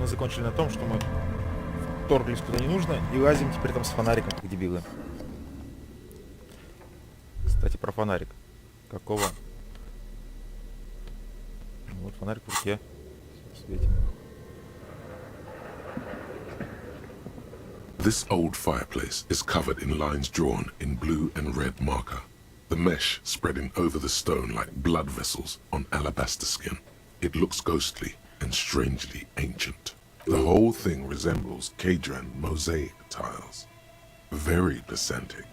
мы закончили на том, что мы вторглись куда не нужно и лазим теперь там с фонариком, как дебилы. Кстати, про фонарик. Какого? Вот фонарик в руке. Светим. This old fireplace is covered in lines drawn in blue and red marker, the mesh spreading over the stone like blood vessels on alabaster skin. It looks ghostly and strangely ancient. The whole thing resembles Kadran mosaic tiles. Very pesantic.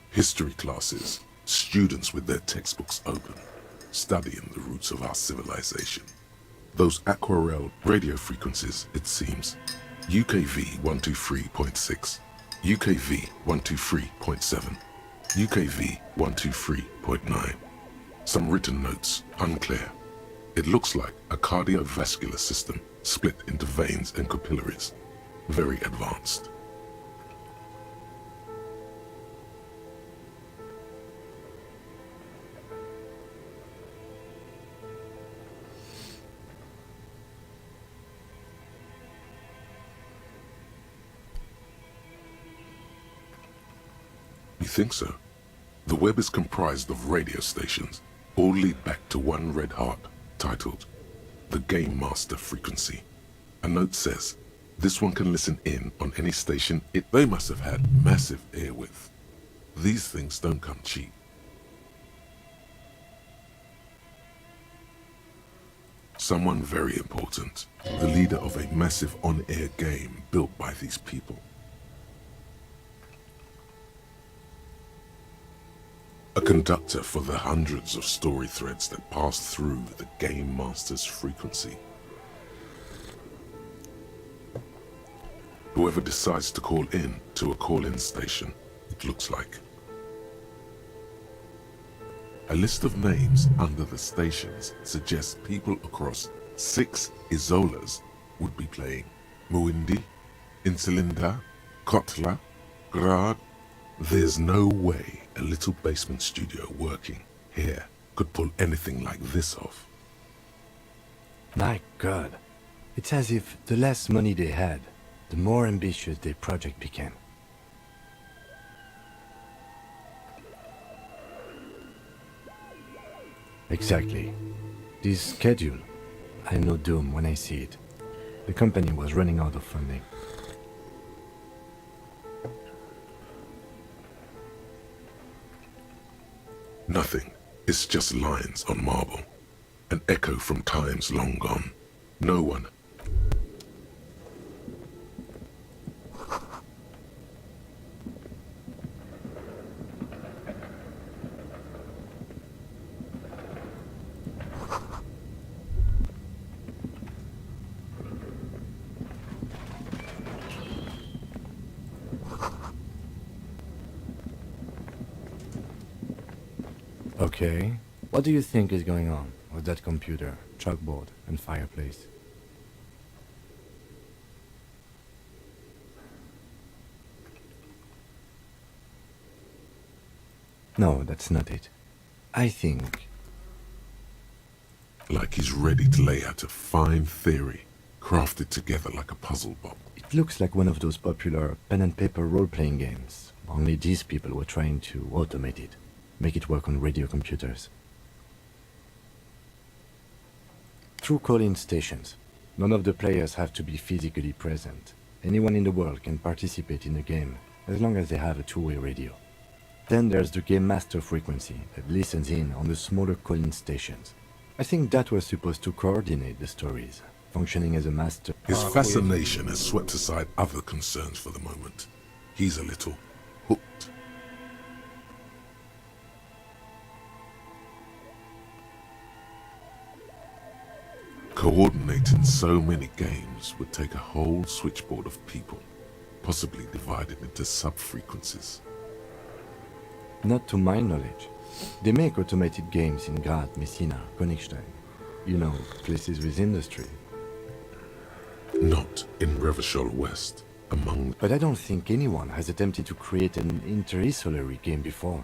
History classes, students with their textbooks open, studying the roots of our civilization. Those aquarelle radio frequencies, it seems. UKV 123.6, UKV 123.7, UKV 123.9. Some written notes, unclear. It looks like a cardiovascular system split into veins and capillaries. Very advanced. You think so? The web is comprised of radio stations, all lead back to one red heart, titled The Game Master Frequency. A note says, this one can listen in on any station. They must have had massive air width. These things don't come cheap. Someone very important, the leader of a massive on-air game built by these people. A conductor for the hundreds of story threads that pass through the Game Master's frequency. Whoever decides to call in to a call-in station, it looks like. A list of names under the stations suggests people across 6 Isolas would be playing. Muindi, Insulinda, Kotla, Grad. There's no way a little basement studio working here could pull anything like this off. My God, it's as if the less money they had, the more ambitious their project became. Exactly. This schedule, I know doom when I see it. The company was running out of funding. Nothing. It's just lines on marble. An echo from times long gone. No one. Okay. What do you think is going on with that computer, chalkboard, and fireplace? No, that's not it. I think... Like he's ready to lay out a fine theory, crafted together like a puzzle box. It looks like one of those popular pen and paper role-playing games. Only these people were trying to automate it. Make it work on radio computers. Through call-in stations, none of the players have to be physically present. Anyone in the world can participate in the game, as long as they have a two-way radio. Then there's the Game Master frequency that listens in on the smaller call-in stations. I think that was supposed to coordinate the stories, functioning as a master. His fascination has swept aside other concerns for the moment. He's a little hooked. Coordinating so many games would take a whole switchboard of people, possibly divided into sub-frequencies. Not to my knowledge. They make automated games in Grad, Messina, Königstein. You know, places with industry. Not in Revachol West, among... But I don't think anyone has attempted to create an inter-isolary game before.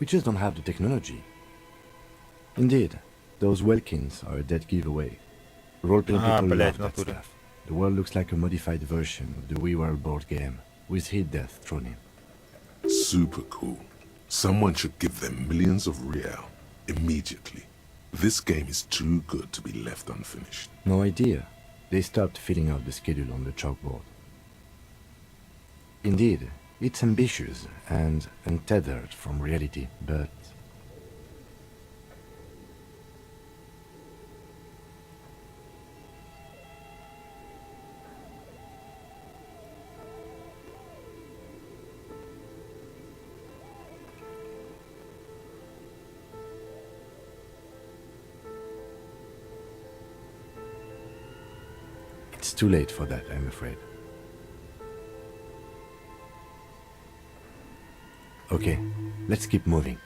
We just don't have the technology. Indeed, Those Welkins are a dead giveaway. Role-playing people блядь, love в that натуре. stuff. The world looks like a modified version of the WeWorld board game, with hit death thrown in. Super cool. Someone should give them millions of real immediately. This game is too good to be left unfinished. No idea. They stopped filling out the schedule on the chalkboard. Indeed, it's ambitious and untethered from reality, but... It's too late for that, I'm afraid. Okay, let's keep moving.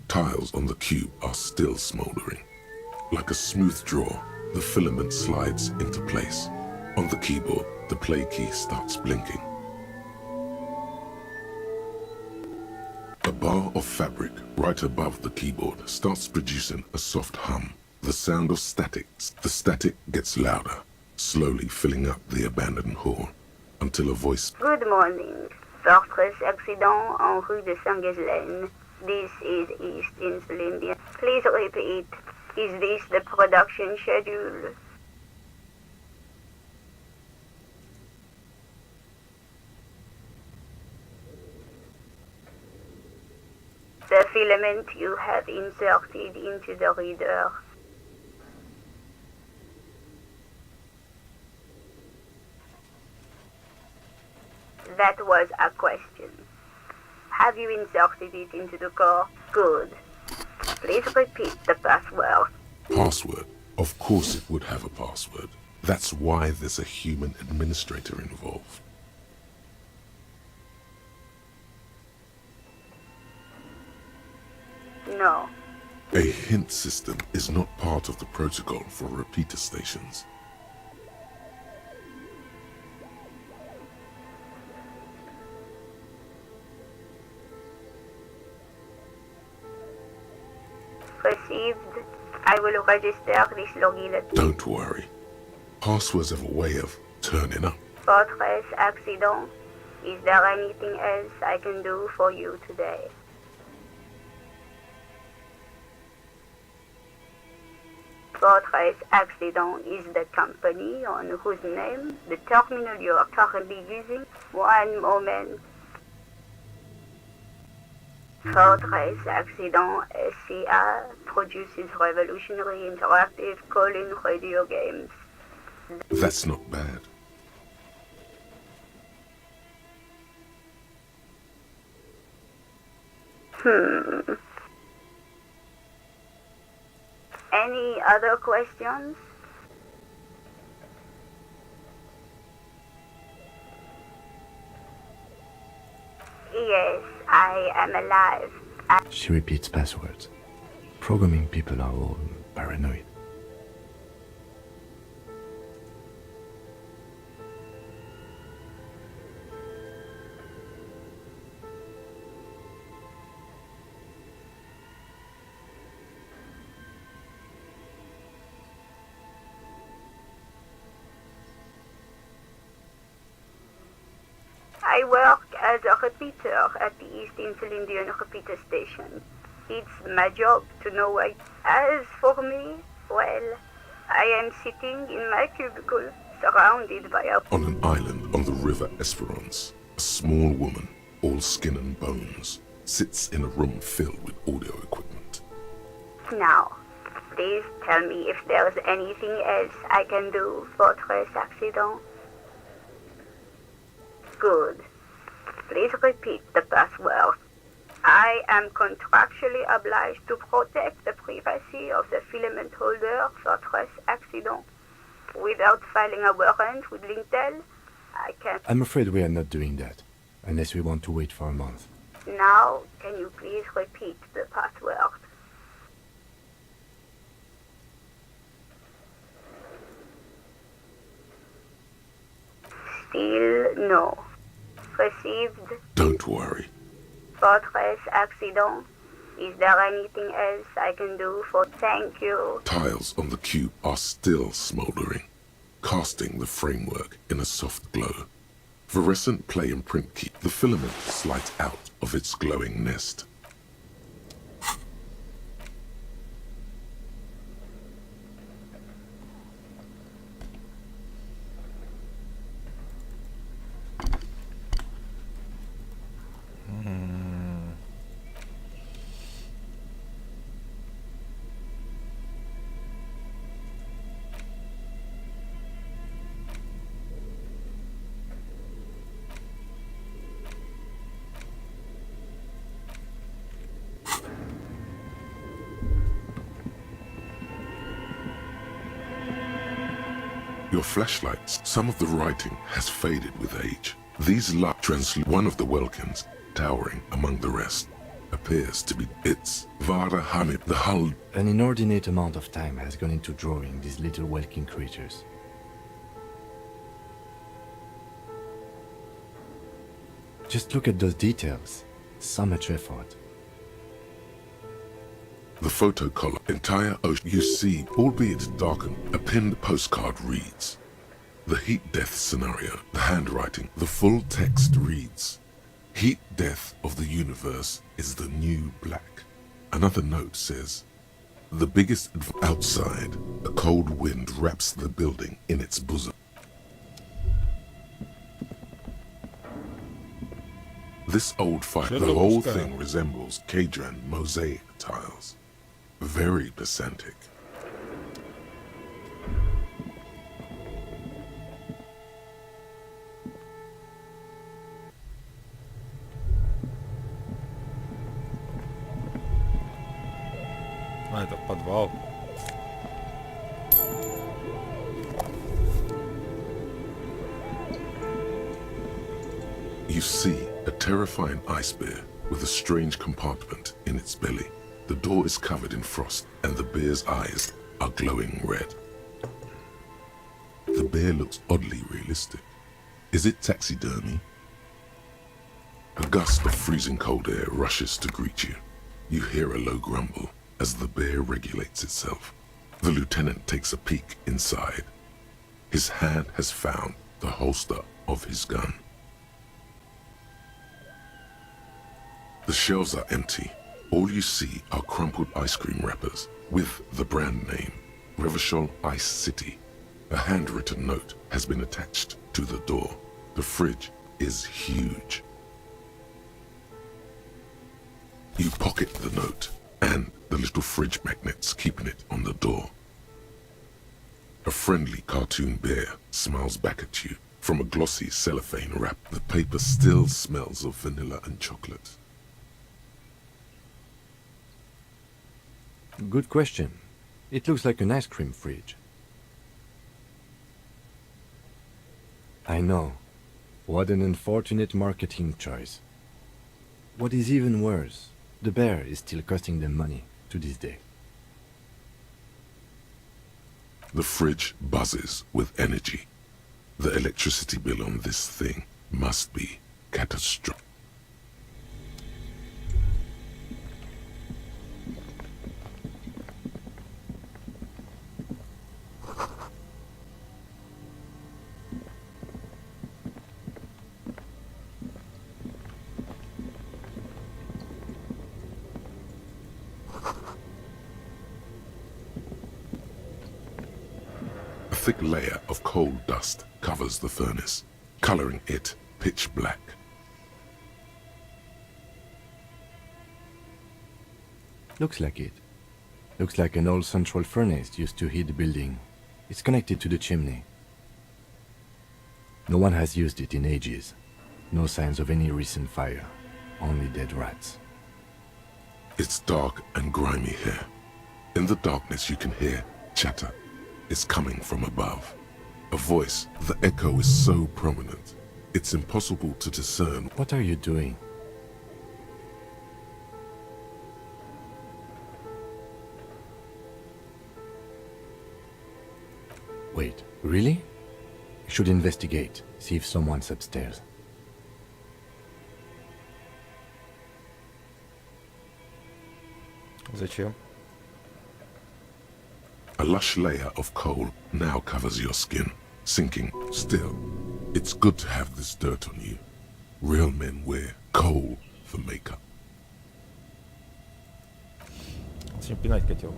Tiles on the cube are still smoldering. Like a smooth draw, the filament slides into place. On the keyboard, the play key starts blinking. A bar of fabric right above the keyboard starts producing a soft hum. The sound of static. The static gets louder, slowly filling up the abandoned hall, until a voice... Good morning. Fortress accident en rue de Saint-Ghislaine. This is East Insulindia. Please repeat. Is this the production schedule? The filament you have inserted into the reader. That was a question. Have you inserted it into the core? Good. Please repeat the password. Password? Of course it would have a password. That's why there's a human administrator involved. No. A hint system is not part of the protocol for repeater stations. Received. I will register this login. Don't worry. Passwords have a way of turning up. Fortress accident. Is there anything else I can do for you today? Fortress Accident is the company on whose name the terminal you are currently using. One moment. Fortress Accident SCA produces revolutionary interactive call-in radio games. That's not bad. Any other questions? Yes, I am alive. She repeats passwords. Programming people are all paranoid. I work as a repeater at the East Insulindian repeater station. It's my job to know why. As for me, well, I am sitting in my cubicle, surrounded by a... On an island on the river Esperance, a small woman, all skin and bones, sits in a room filled with audio equipment. Now, please tell me if there's anything else I can do for Tres Accident. Good. Please repeat the password. I am contractually obliged to protect the privacy of the filament holder for Tres Accident. Without filing a warrant with Lintel, I can't. I'm afraid we are not doing that, unless we want to wait for a month. Now, can you please repeat the password? Still no. Received. Don't worry. Fortress Accident. Is there anything else I can do for thank you? Tiles on the cube are still smoldering, casting the framework in a soft glow. Fluorescent play and print keep the filament slides out of its glowing nest. Your flashlights, some of the writing has faded with age. These light translate one of the Welkins, towering among the rest, appears to be its Vara Hamid, the hull. An inordinate amount of time has gone into drawing these little welking creatures. Just look at those details. So much effort. The photo color, entire ocean you see, albeit darkened, a pinned postcard reads. The heat death scenario, the handwriting, the full text reads. Heat death of the universe is the new black. Another note says, the biggest outside, a cold wind wraps the building in its bosom. This old fight, the whole thing resembles Kadran mosaic tiles. Very pedantic. А, это подвал. You see a terrifying ice bear with a strange compartment in its belly. The door is covered in frost, and the bear's eyes are glowing red. The bear looks oddly realistic. Is it taxidermy? A gust of freezing cold air rushes to greet you. You hear a low grumble as the bear regulates itself. The lieutenant takes a peek inside. His hand has found the holster of his gun. The shelves are empty. All you see are crumpled ice cream wrappers with the brand name, Revachol Ice City. A handwritten note has been attached to the door. The fridge is huge. You pocket the note and the little fridge magnets keeping it on the door. A friendly cartoon bear smiles back at you from a glossy cellophane wrap. The paper still smells of vanilla and chocolate. Good question. It looks like an ice cream fridge. I know. What an unfortunate marketing choice. What is even worse, the bear is still costing them money to this day. The fridge buzzes with energy. The electricity bill on this thing must be catastrophic. A thick layer of coal dust covers the furnace, coloring it pitch black. Looks like it. Looks like an old central furnace used to heat the building. It's connected to the chimney. No one has used it in ages. No signs of any recent fire. Only dead rats. It's dark and grimy here. In the darkness you can hear chatter. It's coming from above. A voice, the echo is so prominent. It's impossible to discern. What are you doing? Wait, really? You should investigate, see if someone's upstairs. Зачем? A lush layer of coal now covers your skin, sinking. Still, it's good to have this dirt on you. Real men wear coal for makeup. Зачем пинать котел?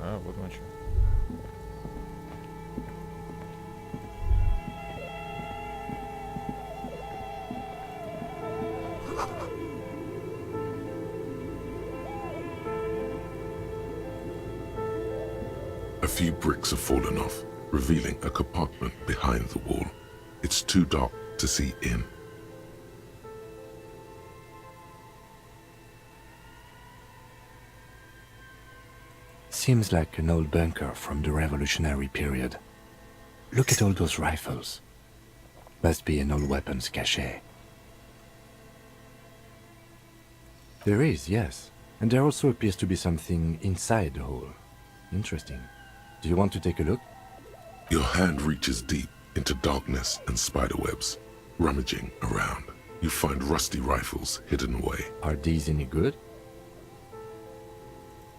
А, вот он что. A few bricks have fallen off, revealing a compartment behind the wall. It's too dark to see in. Seems like an old bunker from the revolutionary period. Look at all those rifles. Must be an old weapons cache. There is, yes. And there also appears to be something inside the hole. Interesting. Do you want to take a look? Your hand reaches deep into darkness and spiderwebs. Rummaging around, you find rusty rifles hidden away. Are these any good?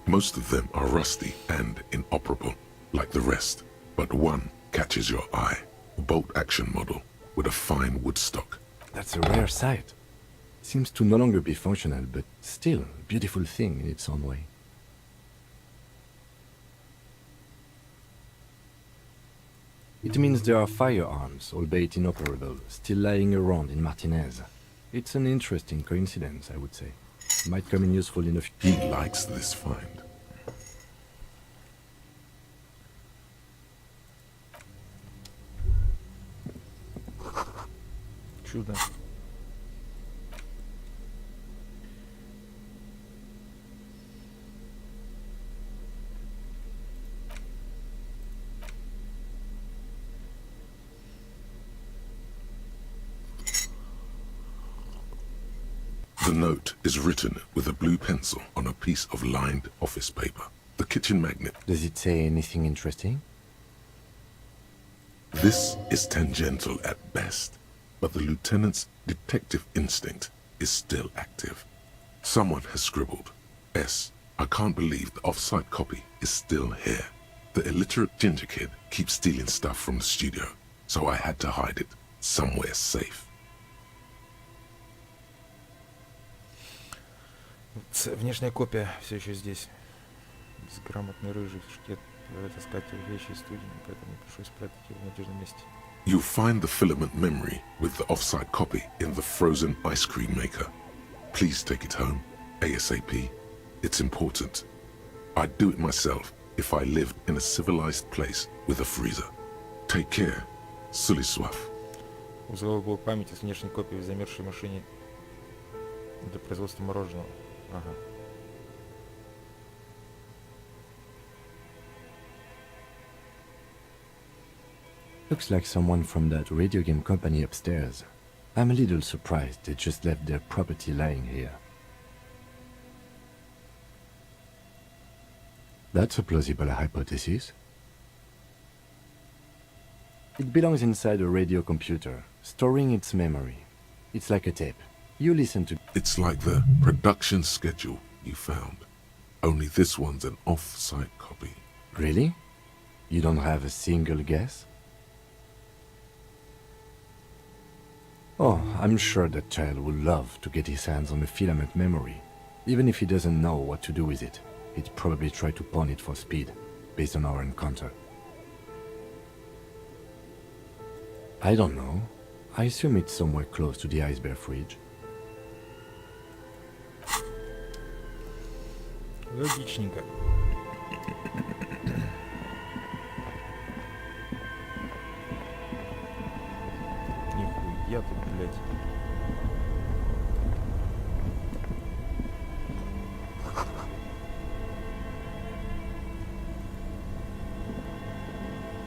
Most of them are rusty and inoperable, like the rest, but one catches your eye. A bolt-action model with a fine wood stock. That's a rare sight. Seems to no longer be functional, but still a beautiful thing in its own way. It means there are firearms, albeit inoperable, still lying around in Martinez. It's an interesting coincidence, I would say. Might come in useful in a few... He likes this find. Чудо. The note is written with a blue pencil on a piece of lined office paper. The kitchen magnet. Does it say anything interesting? This is tangential at best, but the lieutenant's detective instinct is still active. Someone has scribbled, S. I can't believe the off-site copy is still here. The illiterate ginger kid keeps stealing stuff from the studio, so I had to hide it somewhere safe. Внешняя копия все еще здесь. Безграмотный рыжий шкет позволяет искать вещи из студии, поэтому пришлось спрятать его в надежном месте. You'll find the filament memory with the off-site copy in the frozen ice cream maker. Please take it home, ASAP. It's important. I'd do it myself if I lived in a civilized place with a freezer. Take care, Suliswaf. Узловой блок памяти с внешней копией в замерзшей машине для производства мороженого. Ага. Looks like someone from that radio game company upstairs. I'm a little surprised they just left their property lying here. That's a plausible hypothesis. It belongs inside a radio computer, storing its memory. It's like a tape. You listen to... It's like the production schedule you found. Only this one's an off-site copy. Really? You don't have a single guess? Oh, I'm sure that child would love to get his hands on a filament memory. Even if he doesn't know what to do with it, he'd probably try to pawn it for speed, based on our encounter. I don't know. I assume it's somewhere close to the iceberg fridge. Логичненько. Нихуя тут, блядь.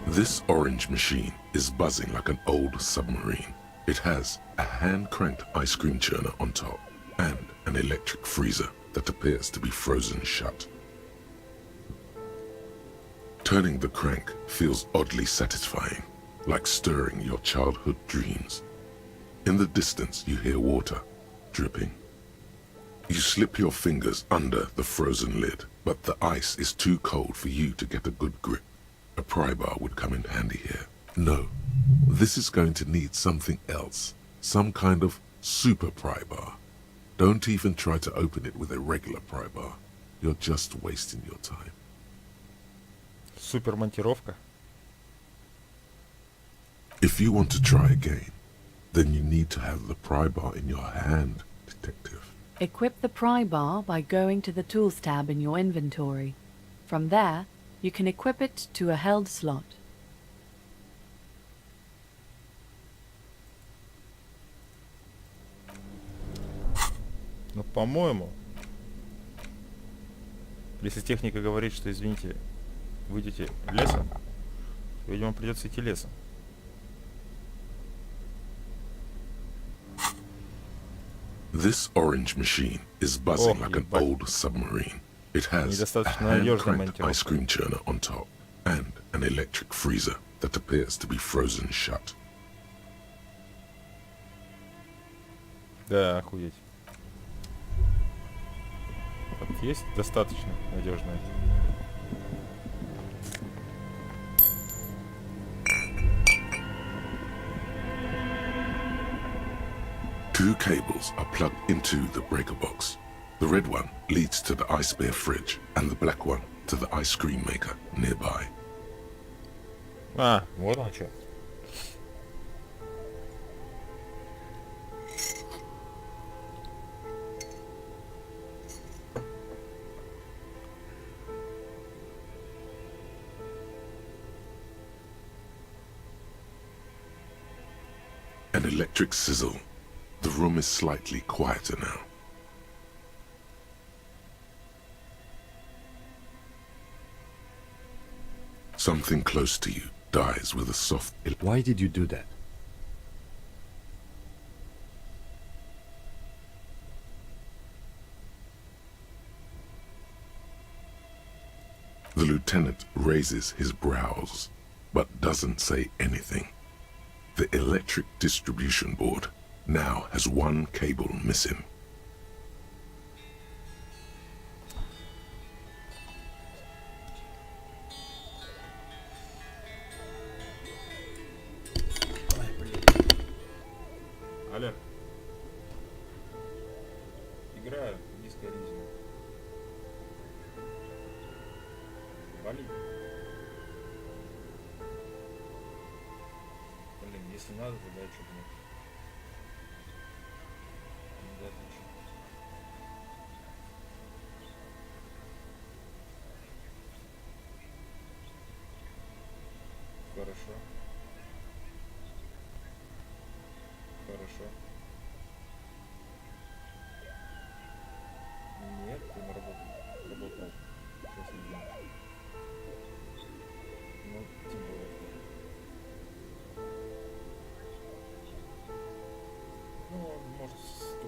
This orange machine is buzzing like an old submarine. It has a hand-cranked ice cream churner on top and an electric freezer that appears to be frozen shut. Turning the crank feels oddly satisfying, like stirring your childhood dreams. In the distance, you hear water dripping. You slip your fingers under the frozen lid, but the ice is too cold for you to get a good grip. A pry bar would come in handy here. No, this is going to need something else. Some kind of super pry bar. Don't even try to open it with a regular pry bar. You're just wasting your time. Супер монтировка. If you want to try again, then you need to have the pry bar in your hand, detective. Equip the pry bar by going to the Tools tab in your inventory. From there, you can equip it to a held slot. Ну, по-моему, если техника говорит, что, извините, выйдете лесом, то, видимо, придется идти лесом. This orange machine is buzzing like an old submarine. It has a hand-cranked ice cream churner on top and an electric freezer that appears to be frozen shut. Да, охуеть. Так, есть достаточно надежная. Two cables are plugged into the breaker box. The red one leads to the ice bear fridge and the black one to the ice cream maker nearby. А, вот он что. An electric sizzle. The room is slightly quieter now. Something close to you dies with a soft... Why did you do that? The lieutenant raises his brows, but doesn't say anything. The electric distribution board now has one cable missing. Алло. Играю в диско Elysium. Вали. Блин, если надо, тогда я что-то нет. Да, отлично. Хорошо. Хорошо. Нет, ты на работу. Работал. Сейчас идем. Ну, тем более. Ну, он может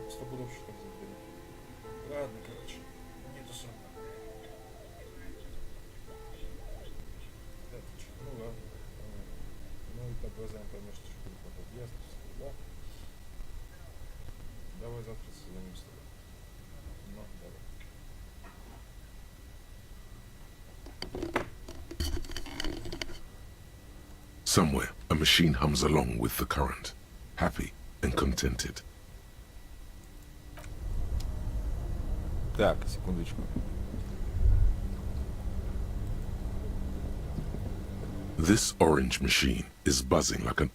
стопудовщиком заберет. Ладно, короче. Нету срока. Да, ты чё? Ну ладно. Ну и по глазам поймешь, что будет потом. Ясно, да? Давай завтра созвонимся. Ну, давай. Somewhere, a machine hums along with the current, happy and contented. Так, секундочку. This orange machine is buzzing like an...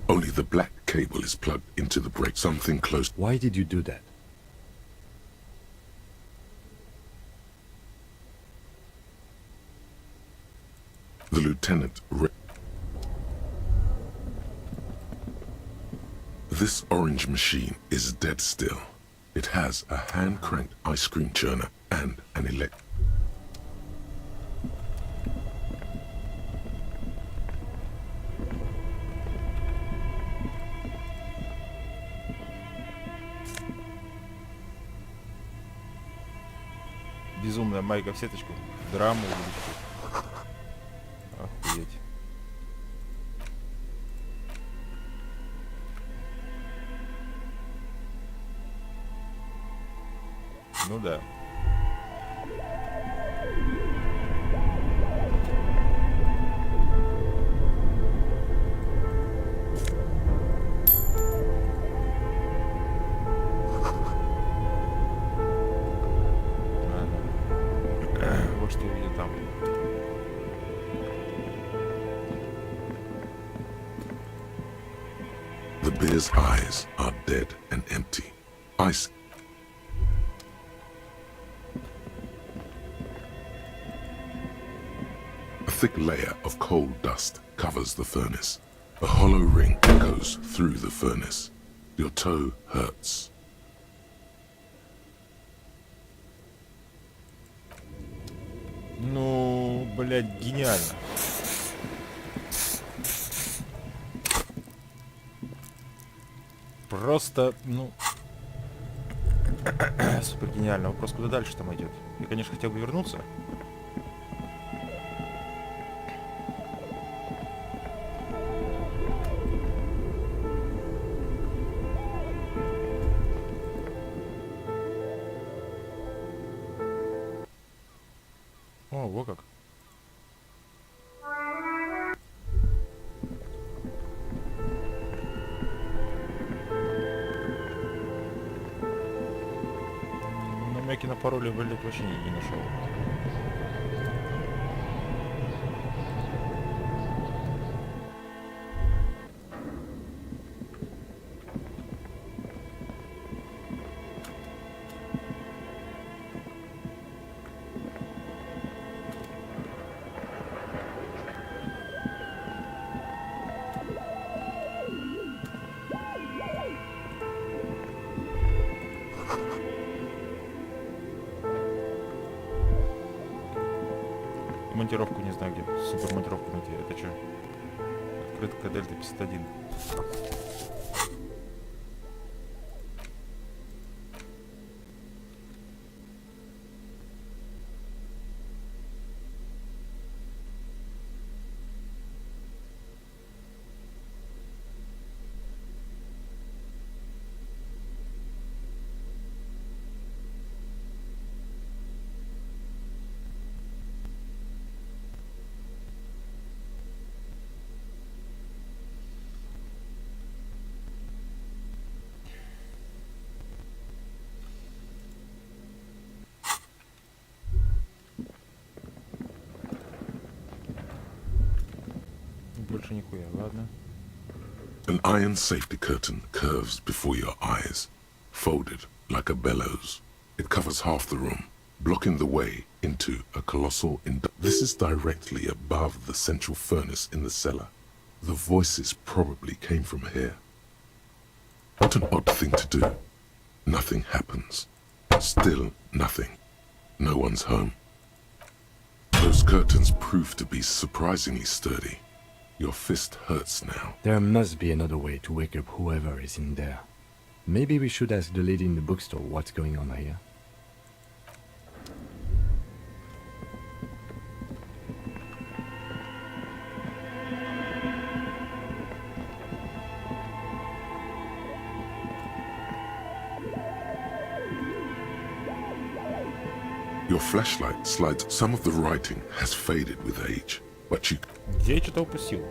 Only the black cable is plugged into the break. Something close. Why did you do that? The lieutenant. This orange machine is dead still. It has a hand-cranked ice cream churner and an Безумная майка в сеточку. Драму увеличить. Охуеть. Ну да. Вот что я видел там. The bear's eyes are dead and empty. Ice. A thick layer of coal dust covers the furnace. A hollow ring echoes through the furnace. Your toe hurts. Ну, блядь, гениально. Просто, ну... Супер гениально. Вопрос, куда дальше там идет? Я, конечно, хотел бы вернуться. О, во как. Намеки на пароли, блядь, вообще не нашел. Монтировку не знаю где. Супер монтировку найти. Это что? Открытка Дельта 51. Больше нихуя, ладно. An iron safety curtain curves before your eyes, folded like a bellows. It covers half the room, blocking the way into a colossal... This is directly above the central furnace in the cellar. The voices probably came from here. What an odd thing to do. Nothing happens. Still nothing. No one's home. Those curtains prove to be surprisingly sturdy. Your fist hurts now. There must be another way to wake up whoever is in there. Maybe we should ask the lady in the bookstore what's going on here. Your flashlight slides. Some of the writing has faded with age, but you... Где я что-то упустил?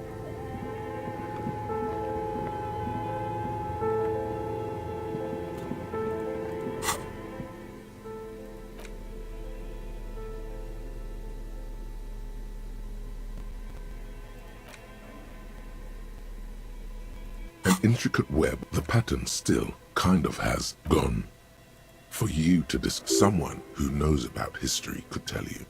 the intricate web, the pattern still kind of has gone. For you to someone who knows about history could tell you.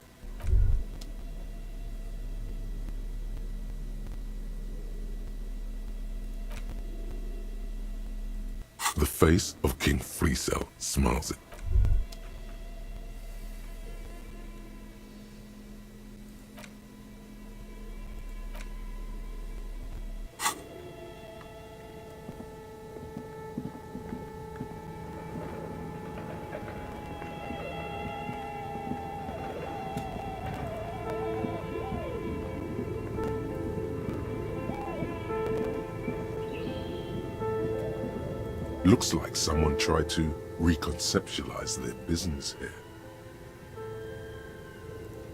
The face of King Freecell smiles it. Looks like someone tried to reconceptualize their business here.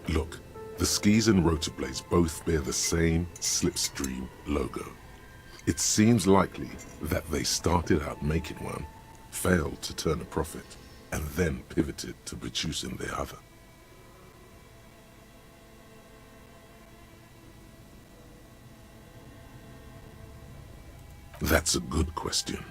Look, the skis and rotor blades both bear the same slipstream logo. It seems likely that they started out making one, failed to turn a profit, and then pivoted to producing the other. That's a good question.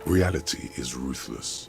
Reality is ruthless.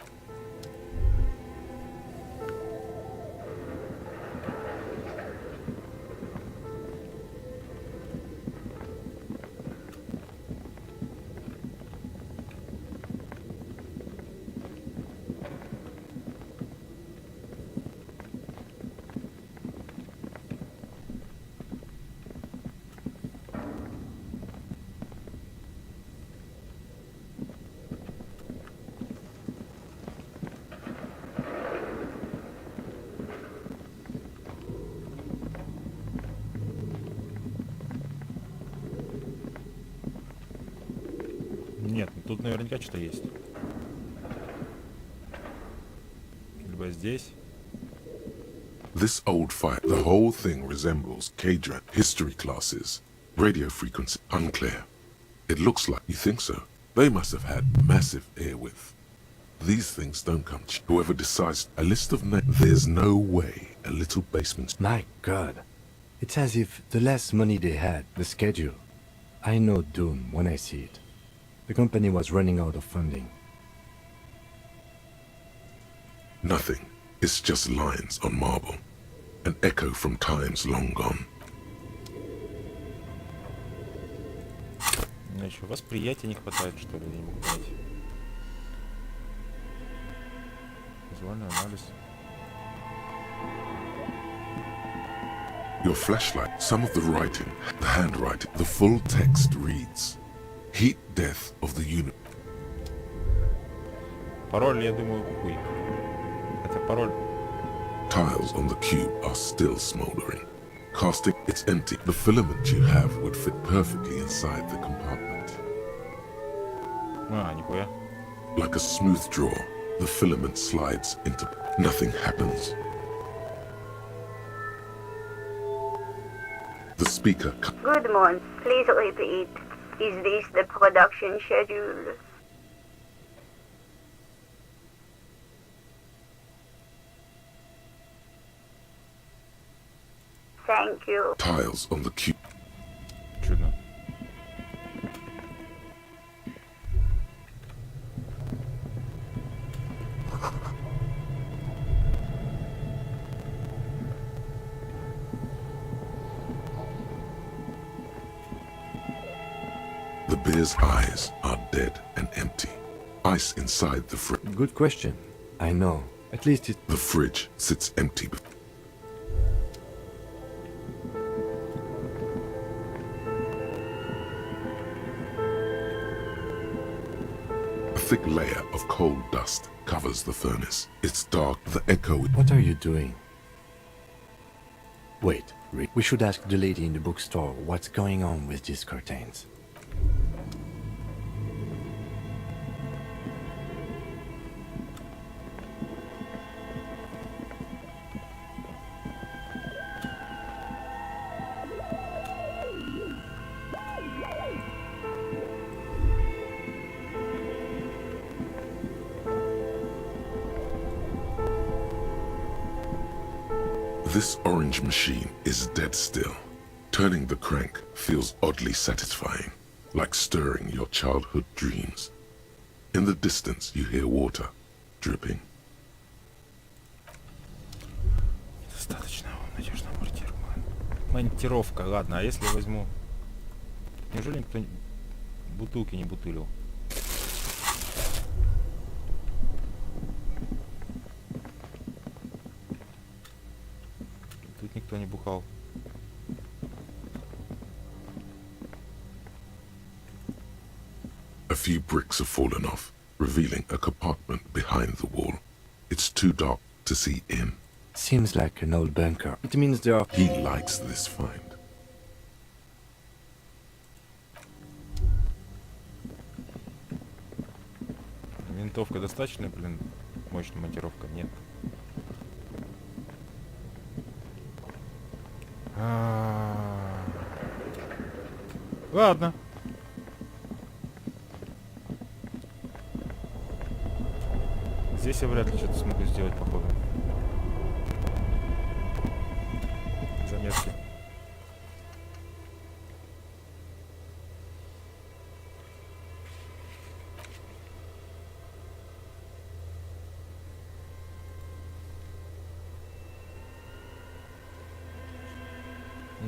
Нет, тут наверняка что-то есть. Либо здесь. This old fight, the whole thing resembles K-Drat history classes. Radio frequency, unclear. It looks like, you think so? They must have had massive air width. These things don't come cheap. Whoever decides a list of names, there's no way a little basement. My God. It's as if the less money they had, the schedule. I know doom when I see it. The company was running out of funding. Nothing. It's just lines on marble. An echo from times long gone. У меня еще восприятия не хватает, что ли, я не могу понять. Визуальный анализ. Your flashlight, some of the writing, the handwriting, the full text reads, Heat death of the unit. Пароль, я думаю, хуй. Хотя пароль... Tiles on the cube are still smoldering. Casting, it's empty. The filament you have would fit perfectly inside the compartment. А, нихуя. Like a smooth draw, the filament slides into... Nothing happens. The speaker... Good morning. Please repeat. Is this the production schedule? Thank you. Tiles on the cube. Чудно. The bear's eyes are dead and empty. Ice inside the fridge. Good question. I know. At least it... The fridge sits empty. A thick layer of coal dust covers the furnace. It's dark, the echo... What are you doing? Wait, Rick. We should ask the lady in the bookstore what's going on with these curtains. This orange machine is dead still. Turning the crank feels oddly satisfying, like stirring your childhood dreams. In the distance you hear water dripping. Достаточно надежно монтировано. Монтировка, ладно, а если я возьму... Неужели никто бутылки не бутылил? Тут никто не бухал. A few bricks have fallen off, revealing a compartment behind the wall. It's too dark to see in. Seems like an old bunker. It means there are... He likes this find. Винтовка достаточно, блин, мощная монтировка? Нет. Ладно. Здесь я вряд ли что-то смогу сделать, походу. Заметки.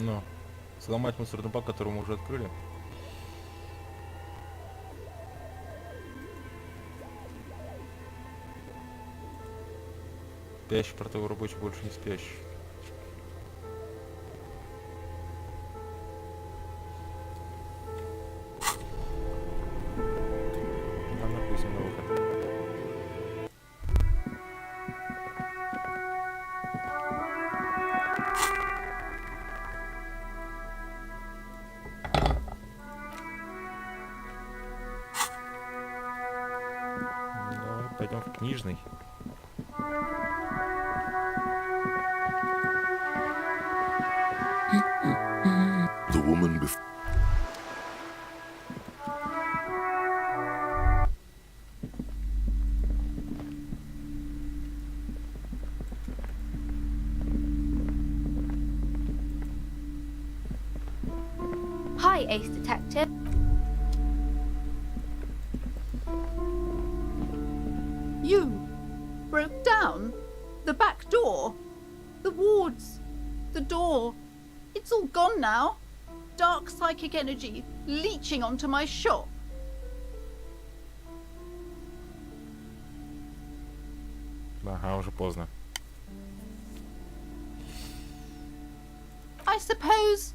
Но сломать мусорный бак, который мы уже открыли. Спящий портовый рабочий, больше не спящий. Нам напустим на выход. Давай пойдем в книжный. The woman before... Hi, Ace Detective. You broke down the back door, the wards, the door. It's all gone now. Dark psychic energy leeching onto my shop. Ага, уже поздно. I suppose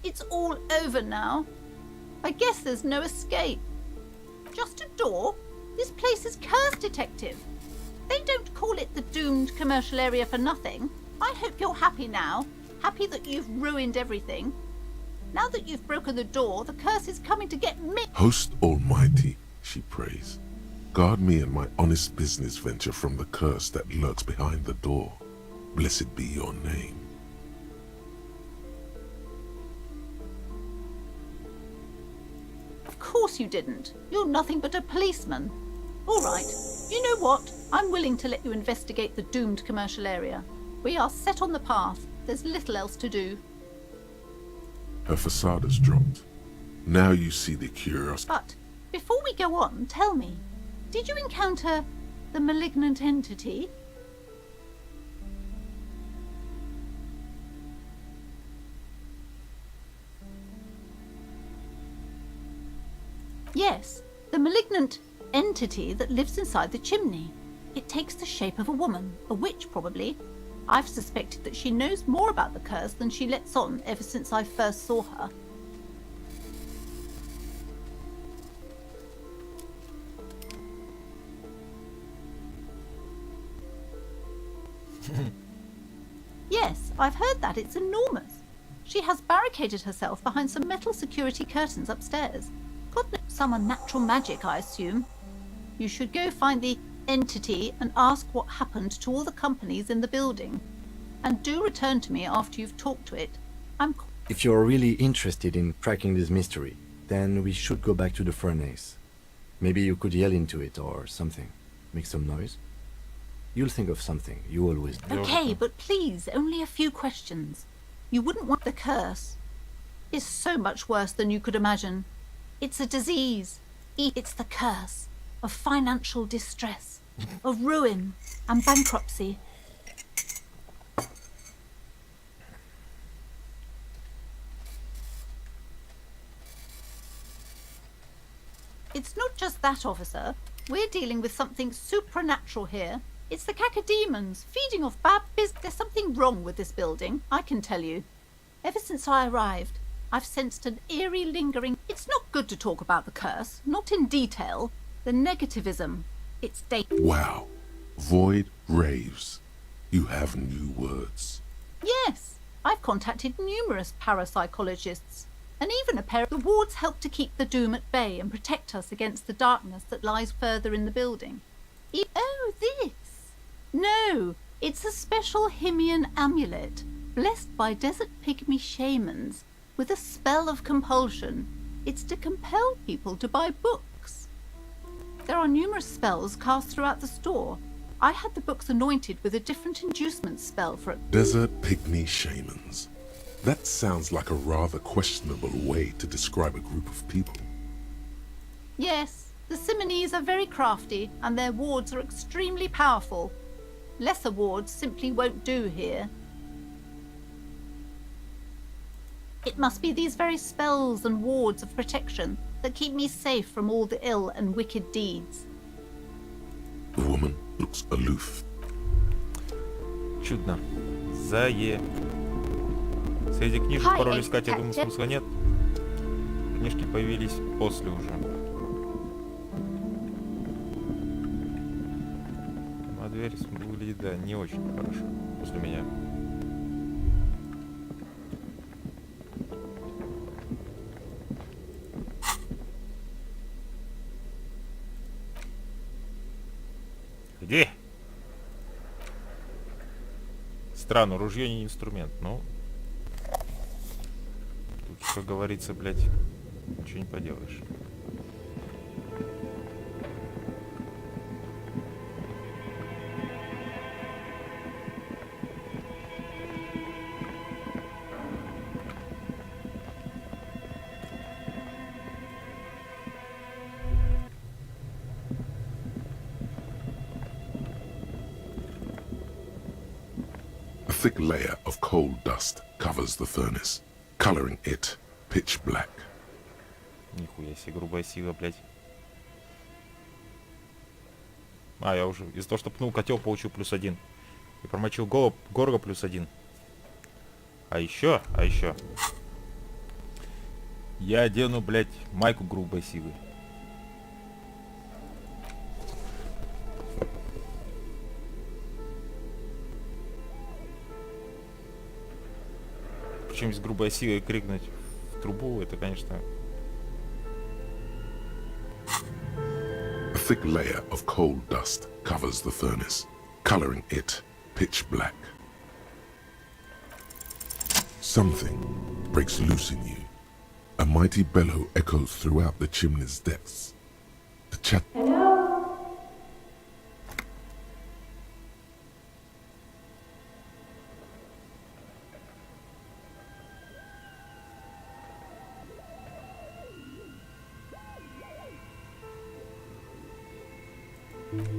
it's all over now. I guess there's no escape. Just a door? This place is cursed, Detective. They don't call it the doomed commercial area for nothing. I hope you're happy now. Happy that you've ruined everything. Now that you've broken the door, the curse is coming to get me. Host Almighty, she prays. Guard me and my honest business venture from the curse that lurks behind the door. Blessed be your name. Of course you didn't. You're nothing but a policeman. All right. You know what? I'm willing to let you investigate the doomed commercial area. We are set on the path. There's little else to do. Her facade has dropped. Now you see the curiosity. But before we go on, tell me, did you encounter the malignant entity? Yes, the malignant entity that lives inside the chimney. It takes the shape of a woman, a witch probably. I've suspected that she knows more about the curse than she lets on ever since I first saw her. Yes, I've heard that. It's enormous. She has barricaded herself behind some metal security curtains upstairs. God knows, some unnatural magic, I assume. You should go find the entity and ask what happened to all the companies in the building. And do return to me after you've talked to it. If you're really interested in cracking this mystery, then we should go back to the furnace. Maybe you could yell into it or something. Make some noise. You'll think of something. You always do. Okay, but please, only a few questions. You wouldn't want the curse. It's so much worse than you could imagine. It's a disease. It's the curse of financial distress, of ruin and bankruptcy. It's not just that, officer. We're dealing with something supernatural here. It's the cacodemons feeding off bad There's something wrong with this building, I can tell you. Ever since I arrived, I've sensed an eerie lingering... It's not good to talk about the curse, not in detail. The negativism. It's Wow. Void raves. You have new words. Yes, I've contacted numerous parapsychologists. And even a pair of the wards help to keep the doom at bay and protect us against the darkness that lies further in the building. Oh, this! No, it's a special Himian amulet, blessed by desert pygmy shamans, with a spell of compulsion. It's to compel people to buy books. There are numerous spells cast throughout the store. I had the books anointed with a different inducement spell for it. Desert pygmy shamans. That sounds like a rather questionable way to describe a group of people. Yes, the Simonese are very crafty, and their wards are extremely powerful. Lesser wards simply won't do here. It must be these very spells and wards of protection that keep me safe from all the ill and wicked deeds. The woman looks aloof. Чудно. Среди книжек Hi, пароль искать, я Detective. думаю, смысла нет. Книжки появились после уже. А дверь выглядит, да, не очень хорошо после меня. Где? Странно, ружье не инструмент, но... Тут, как говорится, блядь, ничего не поделаешь. A thick layer of coal dust covers the furnace, coloring it pitch black. Нихуя себе, грубая сила, блядь. А, я уже из-за того, что пнул котел, получил +1. И промочил горго +1. А еще. Я одену, блядь, майку грубой силы. Причем с грубой силой крикнуть в трубу, это, конечно... A thick layer of coal dust covers the furnace, coloring it pitch black. Something breaks loose in you. A mighty bellow echoes throughout the chimney's depths. The chat...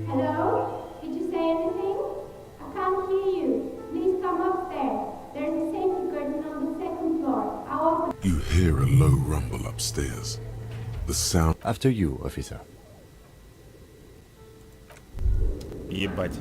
Hello? Did you say anything? I can't hear you. Please come upstairs. There's a safety curtain on the second floor. I'll open. You hear a low rumble upstairs. The sound... After you, officer. Ебать.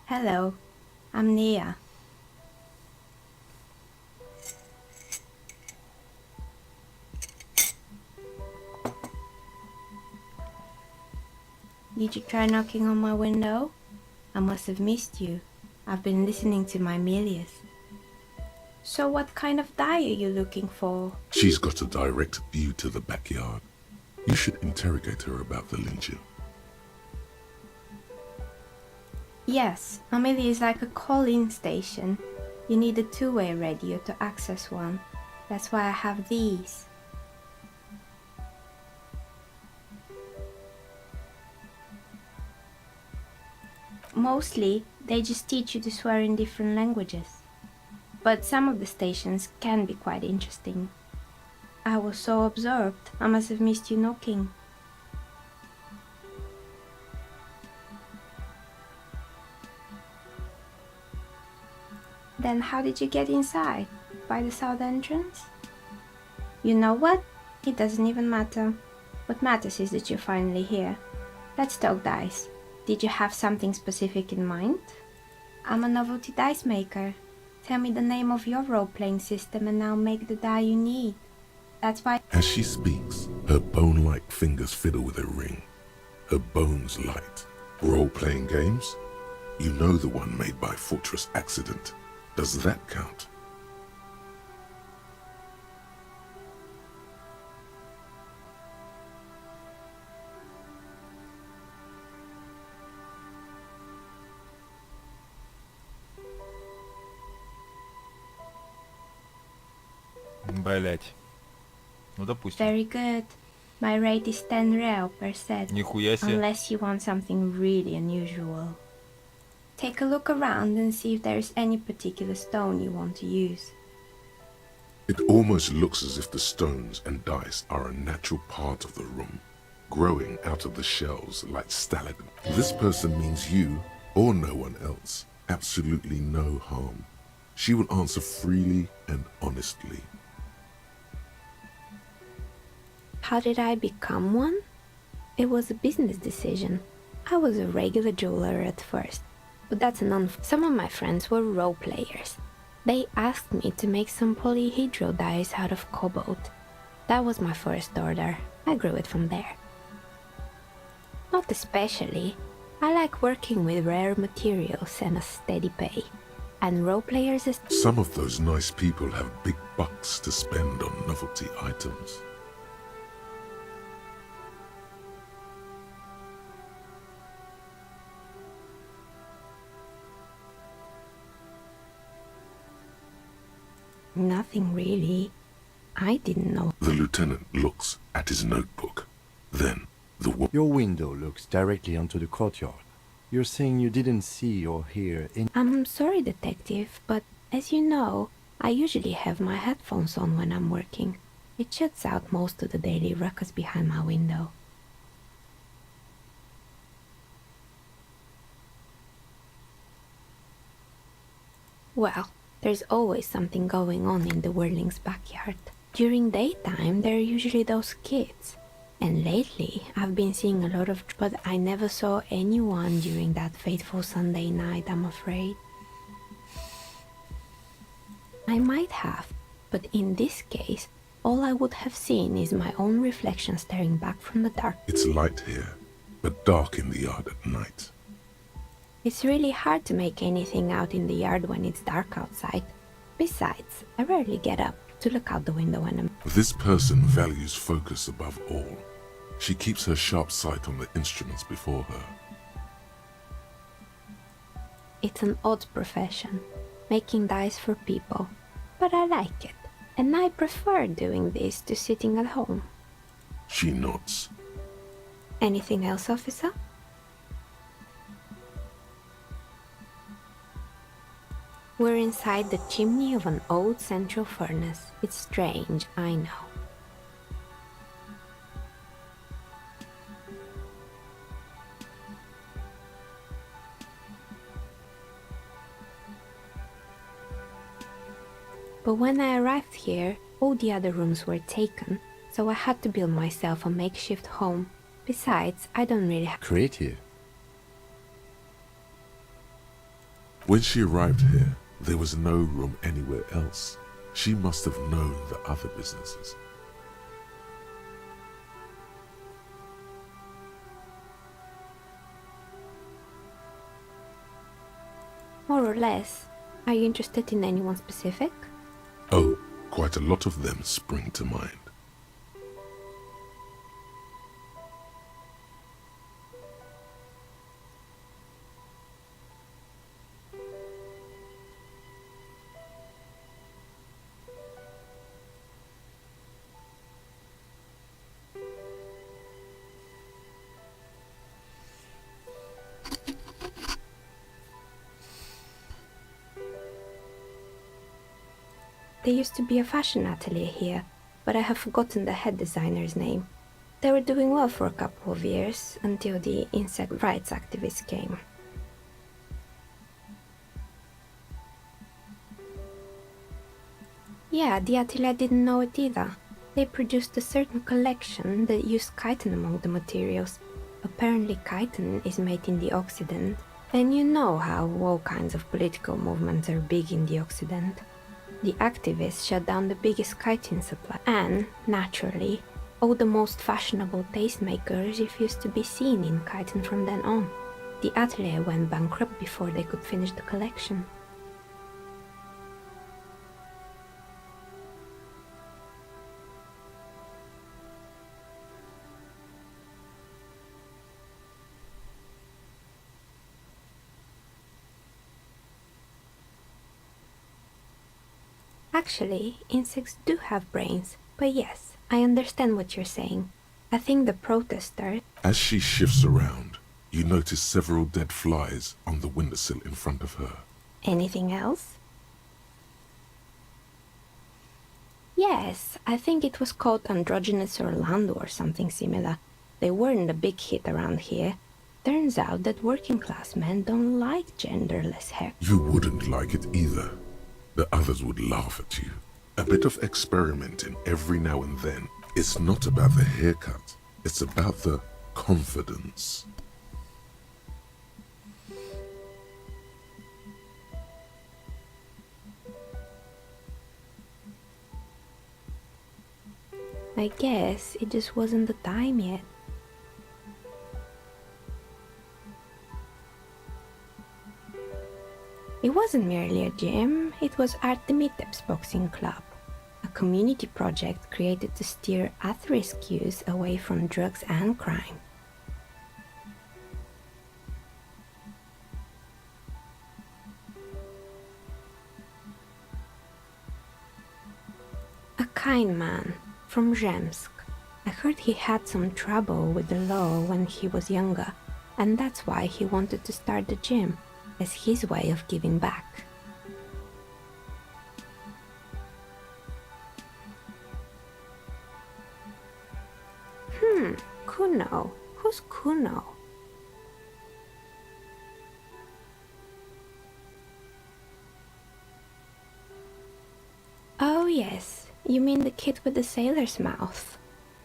Hello. I'm Nia. Did you try knocking on my window? I must have missed you. I've been listening to my Melius. So what kind of die are you looking for? She's got a direct view to the backyard. You should interrogate her about the Elysium. Yes, Amelia is like a call-in station. You need a two-way radio to access one. That's why I have these. Mostly, they just teach you to swear in different languages. But some of the stations can be quite interesting. I was so absorbed, I must have missed you knocking. Then how did you get inside? By the south entrance? You know what? It doesn't even matter. What matters is that you're finally here. Let's talk dice. Did you have something specific in mind? I'm a novelty dice maker. Tell me the name of your role-playing system and I'll make the die you need. That's why— As she speaks, her bone-like fingers fiddle with a ring. Her bones light. Role-playing games? You know the one made by Fortress Accident. Does that count? Блять. Ну допустим. very good. My rate is 10 real per set. Нихуя себе. Unless you want something really unusual. Take a look around and see if there is any particular stone you want to use. It almost looks as if the stones and dice are a natural part of the room, growing out of the shells like stalagmites. This person means you, or no one else, absolutely no harm. She will answer freely and honestly. How did I become one? It was a business decision. I was a regular jeweler at first, but that's some of my friends were role players. They asked me to make some polyhedral dice out of cobalt. That was my first order. I grew it from there. Not especially. I like working with rare materials and a steady pay. And role players is— Some of those nice people have big bucks to spend on novelty items. Nothing really. I didn't know. The lieutenant looks at his notebook. Then the woman— Your window looks directly onto the courtyard. You're saying you didn't see or hear any— I'm sorry, detective, but as you know, I usually have my headphones on when I'm working. It shuts out most of the daily ruckus behind my window. Well, there's always something going on in the Whirling's backyard. During daytime, there are usually those kids. And lately, I've been seeing a lot of— but I never saw anyone during that fateful Sunday night, I'm afraid. I might have, but in this case, all I would have seen is my own reflection staring back from the dark. It's light here, but dark in the yard at night. It's really hard to make anything out in the yard when it's dark outside. Besides, I rarely get up to look out the window when I'm— This person values focus above all. She keeps her sharp sight on the instruments before her. It's an odd profession, making dice for people, but I like it, and I prefer doing this to sitting at home. She nods. Anything else, officer? We're inside the chimney of an old central furnace. It's strange, I know. But when I arrived here, all the other rooms were taken, so I had to build myself a makeshift home. Besides, I don't really have— creative. When she arrived here, there was no room anywhere else. She must have known the other businesses. More or less. Are you interested in anyone specific? Oh, quite a lot of them spring to mind. There used to be a fashion atelier here, but I have forgotten the head designer's name. They were doing well for a couple of years, until the insect rights activists came. Yeah, the atelier didn't know it either. They produced a certain collection that used chitin among the materials. Apparently chitin is made in the Occident, and you know how all kinds of political movements are big in the Occident. The activists shut down the biggest chitin supply, and, naturally, all the most fashionable tastemakers refused to be seen in chitin from then on. The atelier went bankrupt before they could finish the collection. Actually, insects do have brains, but yes, I understand what you're saying. I think the protesters... As she shifts around, you notice several dead flies on the windowsill in front of her. Anything else? Yes, I think it was called Androgynous Orlando or something similar. They weren't a big hit around here. Turns out that working class men don't like genderless hair. You wouldn't like it either. The others would laugh at you. A bit of experimenting every now and then. It's not about the haircut. It's about the confidence. I guess it just wasn't the time yet. It wasn't merely a gym, it was Artemiteps Boxing Club, a community project created to steer at-risk youth away from drugs and crime. A kind man from Zemsk. I heard he had some trouble with the law when he was younger, and that's why he wanted to start the gym, as his way of giving back. Kuno. Who's Kuno? Oh yes, you mean the kid with the sailor's mouth.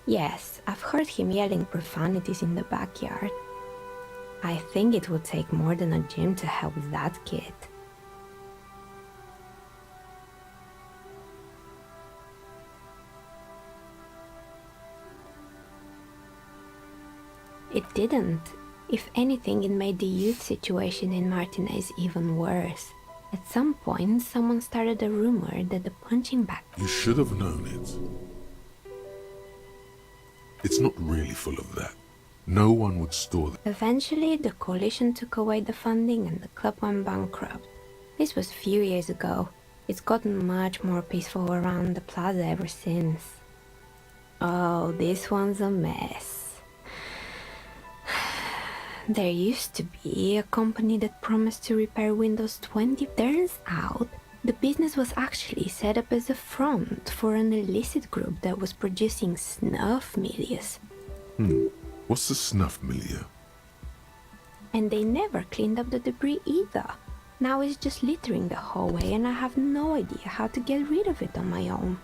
Yes, I've heard him yelling profanities in the backyard. I think it would take more than a gym to help that kid. It didn't. If anything, it made the youth situation in Martinez even worse. At some point, someone started a rumor that the punching bag... You should have known it. It's not really full of that. No one would store that. Eventually, the coalition took away the funding and the club went bankrupt. This was a few years ago. It's gotten much more peaceful around the plaza ever since. Oh, this one's a mess. There used to be a company that promised to repair Windows 20. Turns out, the business was actually set up as a front for an illicit group that was producing snuff milias. What's the snuff milieu? And they never cleaned up the debris either. Now it's just littering the hallway and I have no idea how to get rid of it on my own.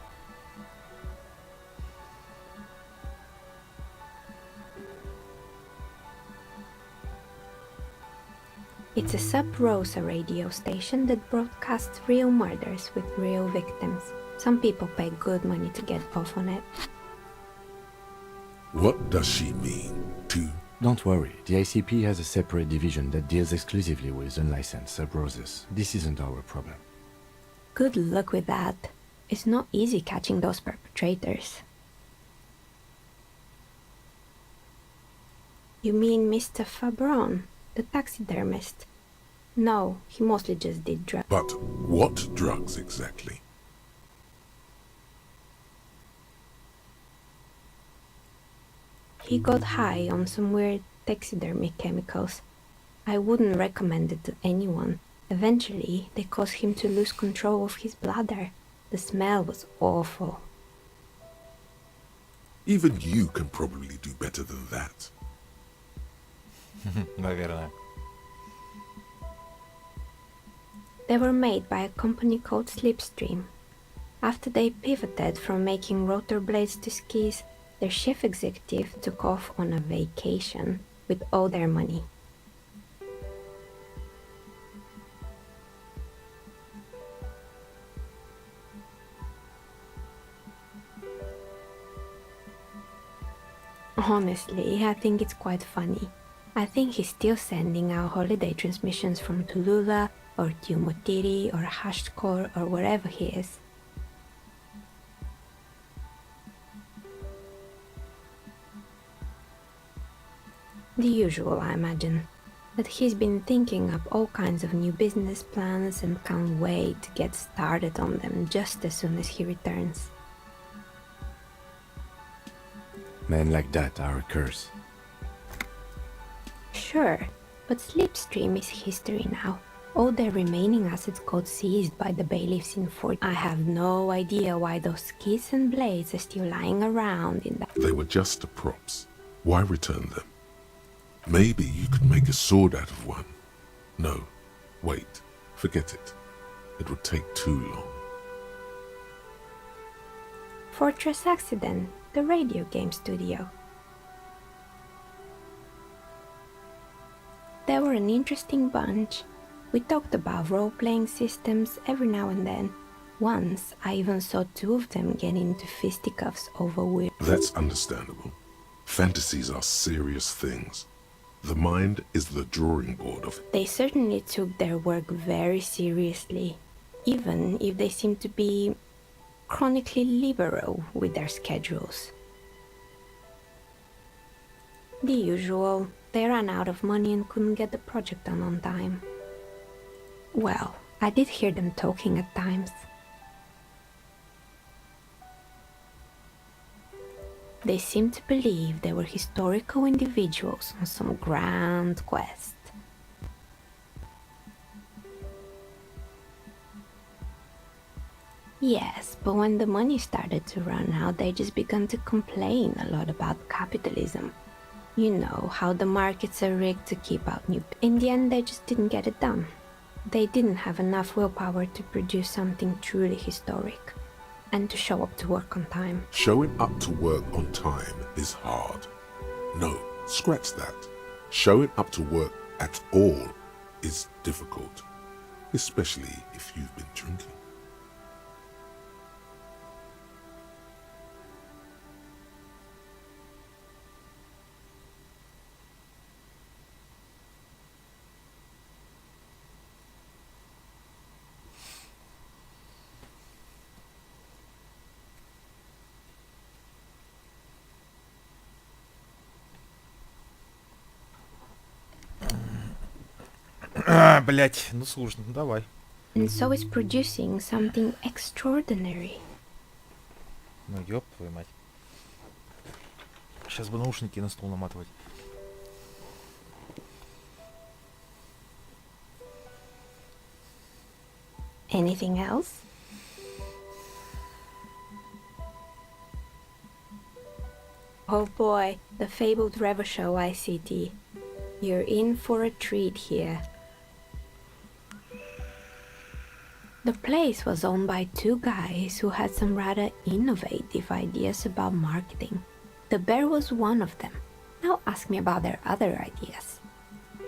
It's a sub-rosa radio station that broadcasts real murders with real victims. Some people pay good money to get off on it. What does she mean? To Don't worry, the ICP has a separate division that deals exclusively with unlicensed sub-roses. This isn't our problem. Good luck with that. It's not easy catching those perpetrators. You mean Mr. Fabron, the taxidermist? No, he mostly just did drugs. But what drugs exactly? He got high on some weird taxidermy chemicals. I wouldn't recommend it to anyone. Eventually, they caused him to lose control of his bladder. The smell was awful. Even you can probably do better than that. Наверное. They were made by a company called Slipstream. After they pivoted from making rotor blades to skis, their chief executive took off on a vacation with all their money. Honestly, I think it's quite funny. I think he's still sending out holiday transmissions from Tulula or Tiumotiri or Hashtkor or wherever he is. The usual, I imagine. But he's been thinking up all kinds of new business plans and can't wait to get started on them just as soon as he returns. Men like that are a curse. Sure, but Slipstream is history now. All their remaining assets got seized by the bailiffs in Fort. I have no idea why those skis and blades are still lying around in that. They were just props. Why return them? Maybe you could make a sword out of one. No, wait, forget it. It would take too long. Fortress Accident, the radio game studio. They were an interesting bunch. We talked about role-playing systems every now and then. Once, I even saw two of them get into fisticuffs over weird... That's understandable. Fantasies are serious things. The mind is the drawing board of it. They certainly took their work very seriously, even if they seemed to be chronically liberal with their schedules. The usual, they ran out of money and couldn't get the project done on time. Well, I did hear them talking at times. They seemed to believe they were historical individuals on some grand quest. Yes, but when the money started to run out, they just began to complain a lot about capitalism. You know, how the markets are rigged to keep out new... In the end, they just didn't get it done. They didn't have enough willpower to produce something truly historic, and to show up to work on time. Showing up to work on time is hard. No, scratch that. Showing up to work at all is difficult, especially if you've been drinking. Блять, ну сложно, ну давай. And so is producing something extraordinary. Ну ёб твою мать. Сейчас бы наушники на стол наматывать. Anything else? Oh boy, the fabled Revo Show ICT. You're in for a treat here. The place was owned by two guys who had some rather innovative ideas about marketing. The bear was one of them. Now ask me about their other ideas.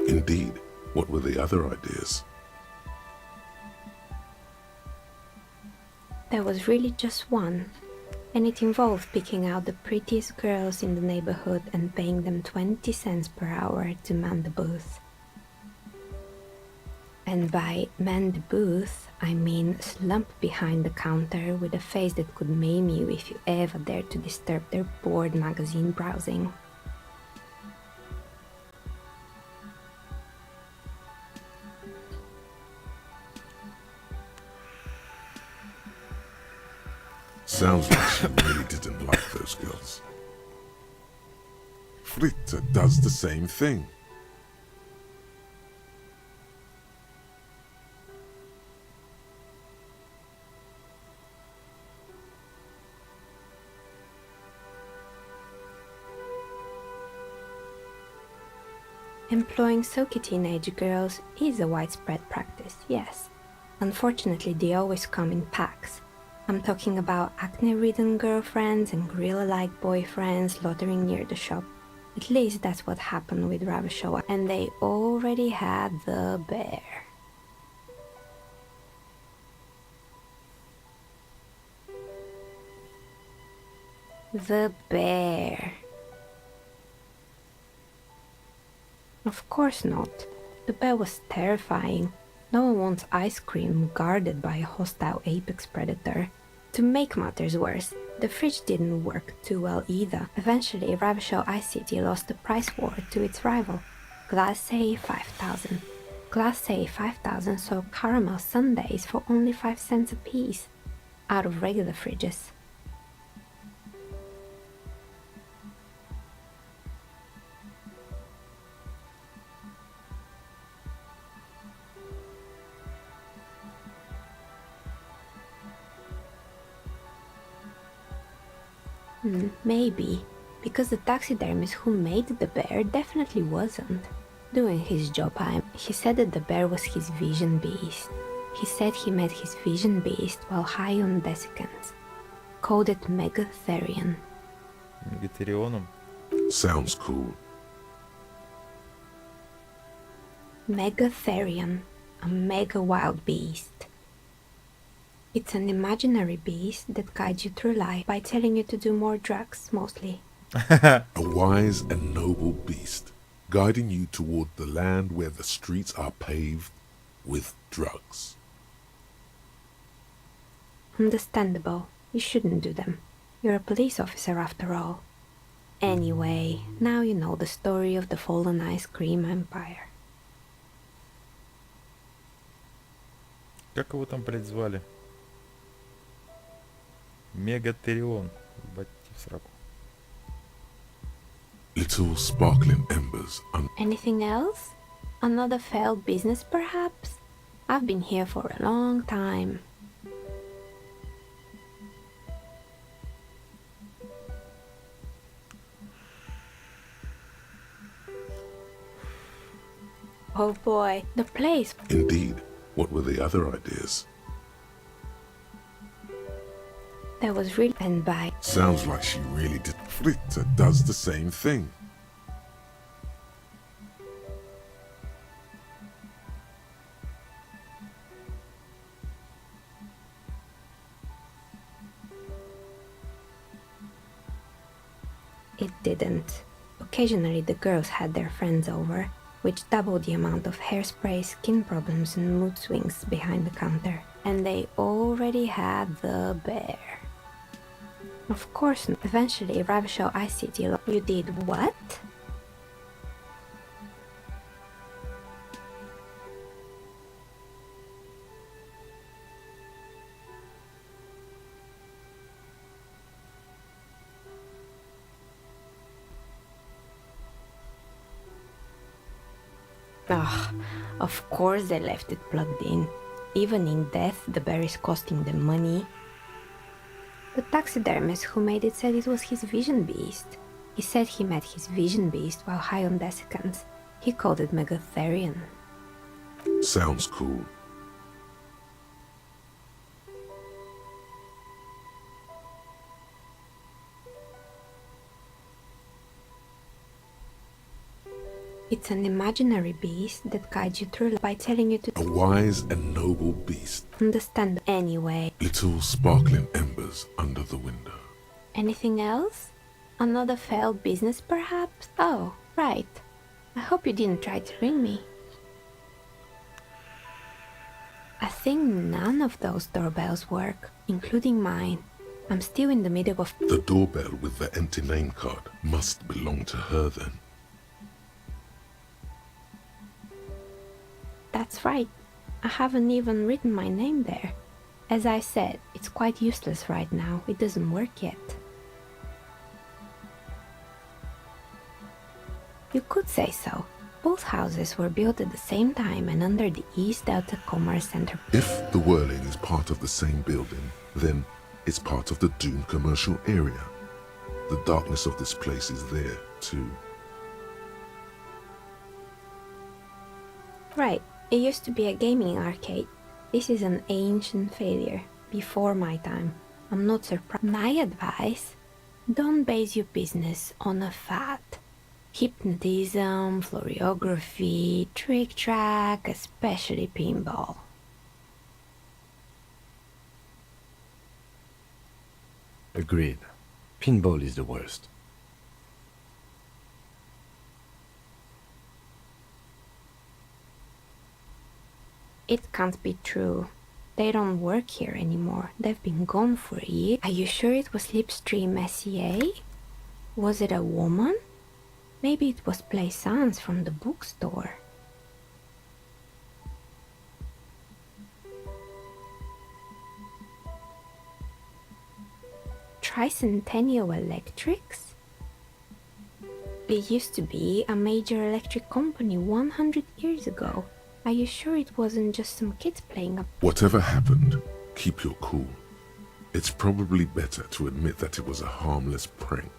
Indeed, What were the other ideas? There was really just one, and it involved picking out the prettiest girls in the neighborhood and paying them 20 cents per hour to man the booth. And by man the booth, I mean slump behind the counter with a face that could maim you if you ever dared to disturb their bored magazine browsing. Sounds like she really didn't like those girls. Fritta does the same thing. Employing soaky teenage girls is a widespread practice, yes. Unfortunately, they always come in packs. I'm talking about acne-ridden girlfriends and gorilla-like boyfriends loitering near the shop. At least that's what happened with Ravenshaw, and they already had the bear. The bear. Of course not. The bear was terrifying. No one wants ice cream guarded by a hostile apex predator. To make matters worse, the fridge didn't work too well either. Eventually, Ravenshaw Ice City lost the price war to its rival, Glacé 5000. Glacé 5000 sold caramel sundaes for only 5 cents a piece, out of regular fridges. Maybe, because the taxidermist who made the bear definitely wasn't. Doing his job, he said that the bear was his vision beast. He said he met his vision beast while high on desiccants. Called it Megatherion. Megatherion. Sounds cool. Megatherion, a mega wild beast. It's an imaginary beast that guides you through life by telling you to do more drugs, mostly. A wise and noble beast, guiding you toward the land where the streets are paved with drugs. Understandable. You shouldn't do them. You're a police officer after all. Anyway, now you know the story of the fallen ice cream empire. Как его там, блядь, звали? Мегатерион. Ебать в сраку. Little sparkling embers. Anything else? Another failed business, perhaps? I've been here for a long time. Oh boy, the place. Indeed. What were the other ideas? There was really and by. Sounds like she really did. Fritta does the same thing. It didn't. Occasionally the girls had their friends over, which doubled the amount of hairspray, skin problems and mood swings behind the counter. And they already had the bear. Of course not. Eventually, Ravenshaw Ice City. You did what? Ugh, of course they left it plugged in. Even in death, the bear is costing them money. The taxidermist who made it said it was his vision beast. He said he met his vision beast while high on desiccants. He called it Megatherion. Sounds cool. It's an imaginary beast that guides you through life by telling you to A wise and noble beast. understand anyway. Little sparkling embers under the window. Anything else? Another failed business, perhaps? Oh, right. I hope you didn't try to ring me. I think none of those doorbells work, including mine. I'm still in the middle of... The doorbell with the empty name card must belong to her then. That's right. I haven't even written my name there. As I said, it's quite useless right now. It doesn't work yet. You could say so. Both houses were built at the same time and under the East Delta Commerce Center. If the whirling is part of the same building, then it's part of the doomed commercial area. The darkness of this place is there, too. Right. It used to be a gaming arcade. This is an ancient failure, before my time. I'm not surprised. My advice? Don't base your business on a fad. Hypnotism, floriography, trick track, especially pinball. Agreed. Pinball is the worst. It can't be true. They don't work here anymore. They've been gone for a year. Are you sure it was Slipstream SEA? Was it a woman? Maybe it was Plaisance from the bookstore. Tricentennial Electrics? It used to be a major electric company 100 years ago. Are you sure it wasn't just some kids playing up? Whatever happened, keep your cool. It's probably better to admit that it was a harmless prank.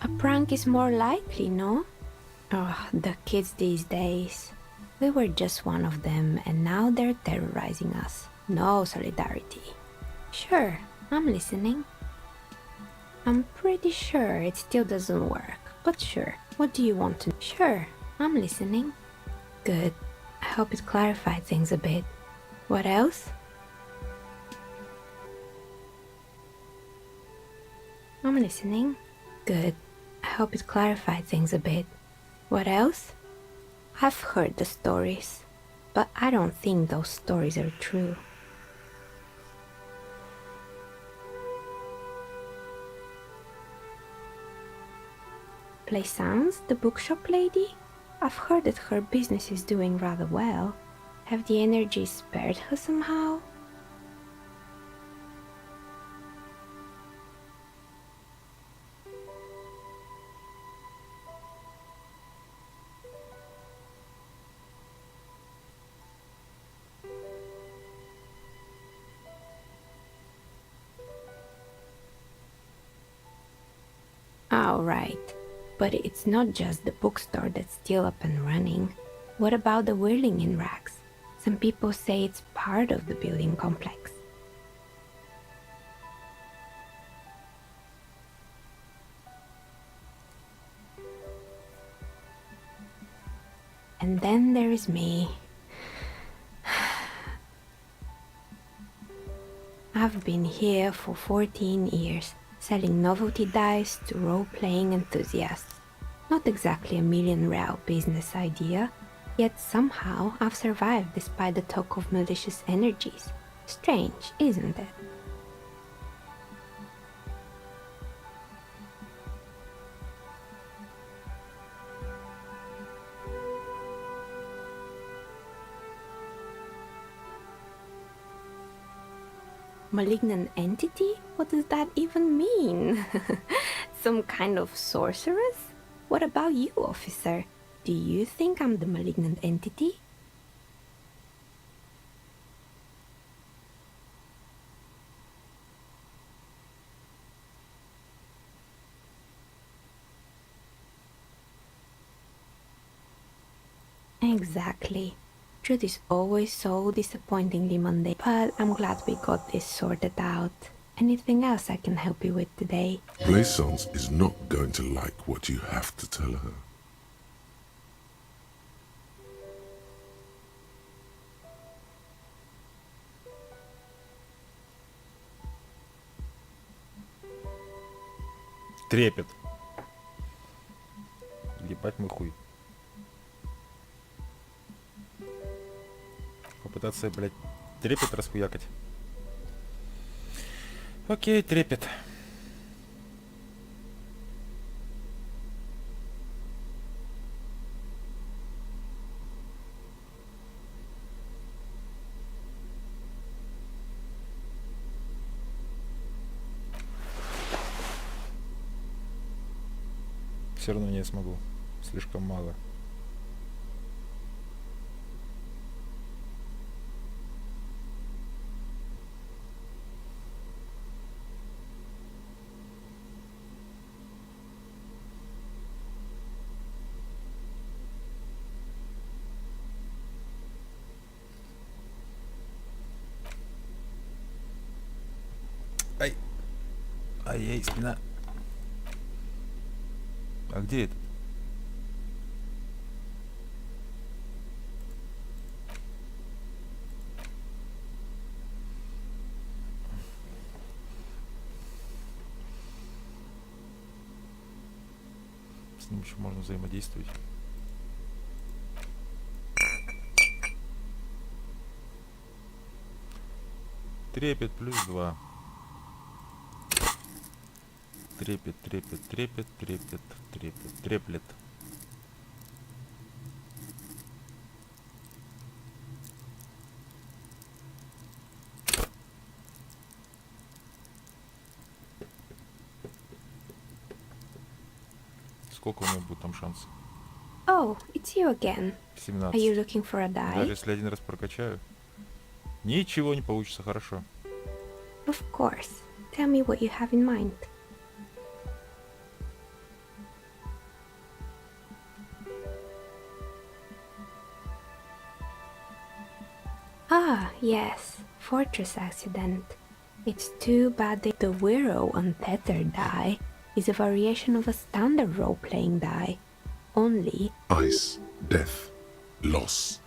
A prank is more likely, no? Oh, the kids these days. We were just one of them, and now they're terrorizing us. No solidarity. Sure, I'm listening. I'm pretty sure it still doesn't work, but sure. What do you want to know? Sure, I'm listening. Good. I hope it clarified things a bit. What else? I'm listening. Good. I hope it clarified things a bit. What else? I've heard the stories, but I don't think those stories are true. Plaisance, the bookshop lady? I've heard that her business is doing rather well. Have the energies spared her somehow? Oh, right. But it's not just the bookstore that's still up and running. What about the whirling in racks? Some people say it's part of the building complex. And then there is me. I've been here for 14 years. Selling novelty dice to role-playing enthusiasts. Not exactly a million-real business idea, yet somehow I've survived despite the talk of malicious energies. Strange, isn't it? Malignant entity? What does that even mean? Some kind of sorceress? What about you, officer? Do you think I'm the malignant entity? Exactly. Truth is always so disappointingly mundane, but I'm glad we got this sorted out. Anything else I can help you with today? Blaisance is not going to like what you have to tell her. Трепет. Ебать мой хуй. Попытаться, блядь, трепет расхуякать. Окей, трепет. Все равно не смогу. Слишком мало. Ай. Ай-яй, спина. А где это? С ним еще можно взаимодействовать. Трепет +2. Трепет, трепет, трепет, трепет, трепет, треплет. Сколько у меня будет там шансов? Oh, it's you again. 17. Are you looking for a die? Даже если один раз прокачаю, ничего не получится хорошо. Of course. Tell me what you have in mind. Ah, yes, Fortress Accident. It's too bad the Wiro Untethered die is a variation of a standard role-playing die. Only, Ice, death, loss.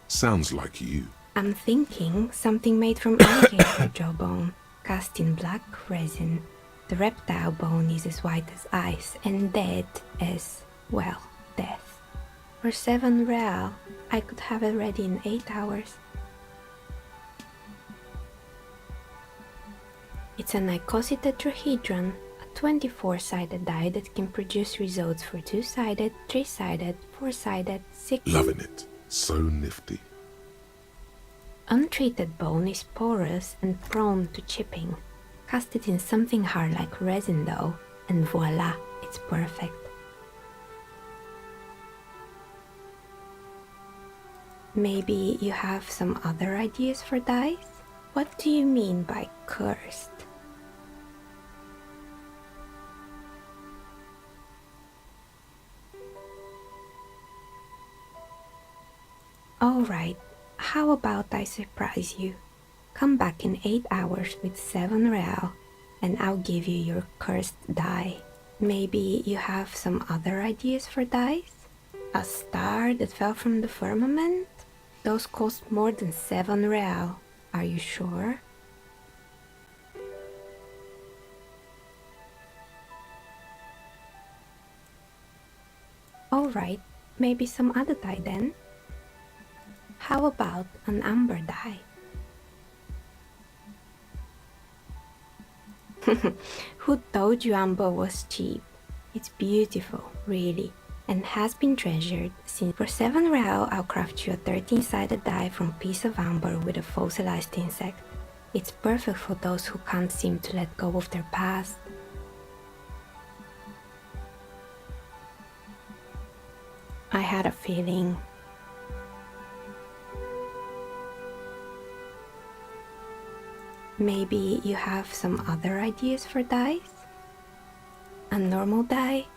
Sounds like you. I'm thinking something made from alligator jawbone, cast in black resin. The reptile bone is as white as ice and dead as, well, death. For 7 real, I could have it ready in 8 hours. It's an icositetrahedron, a 24-sided die that can produce results for 2-sided, 3-sided, 4-sided, 6... Loving it. So nifty. Untreated bone is porous and prone to chipping. Cast it in something hard like resin though, and voila, it's perfect. Maybe you have some other ideas for dice? What do you mean by cursed? Alright, how about I surprise you? Come back in 8 hours with 7 real, and I'll give you your cursed die. Maybe you have some other ideas for dice? A star that fell from the firmament? Those cost more than 7 real. Are you sure? Alright, maybe some other die then? How about an amber die? Who told you amber was cheap? It's beautiful, really, and has been treasured since. For 7 real, I'll craft you a 13-sided die from piece of amber with a fossilized insect. It's perfect for those who can't seem to let go of their past. I had a feeling. Maybe you have some other ideas for dice? A normal die?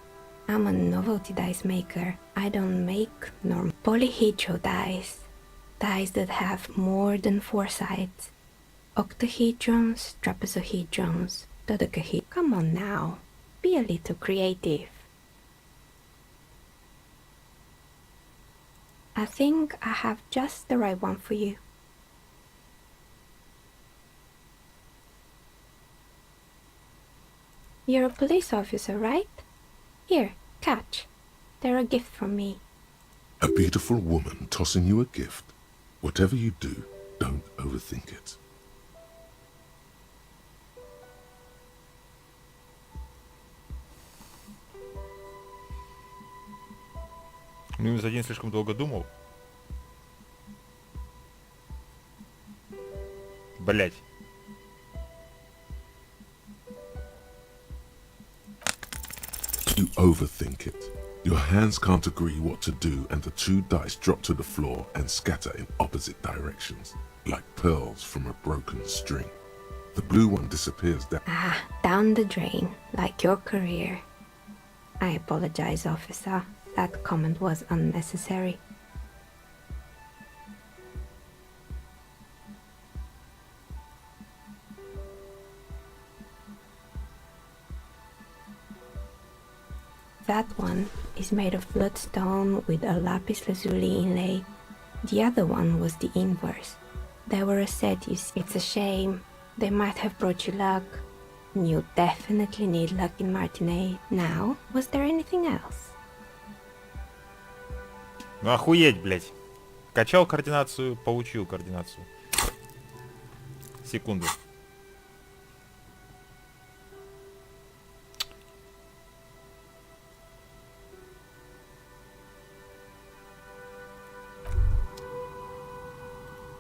I'm a novelty dice maker. I don't make normal polyhedral dice. Dice that have more than 4 sides. Octahedrons, trapezohedrons, dodecahedrons. Come on now, be a little creative. I think I have just the right one for you. You're a police officer, right? Here, catch. They're a gift from me. A beautiful woman tossing you a gift. Whatever you do, don't overthink it. Минус один слишком долго думал. Блять. You overthink it. Your hands can't agree what to do, and the 2 dice drop to the floor and scatter in opposite directions, like pearls from a broken string. The blue one disappears down. Down the drain, like your career. I apologize, officer. That comment was unnecessary. That one is made of bloodstone with a lapis lazuli inlay. The other one was the inverse. They were a set, you see. It's a shame. They might have brought you luck. You definitely need luck in Martinet. Now, was there anything else? Ну охуеть, блять. Качал координацию, получил координацию. Секунду.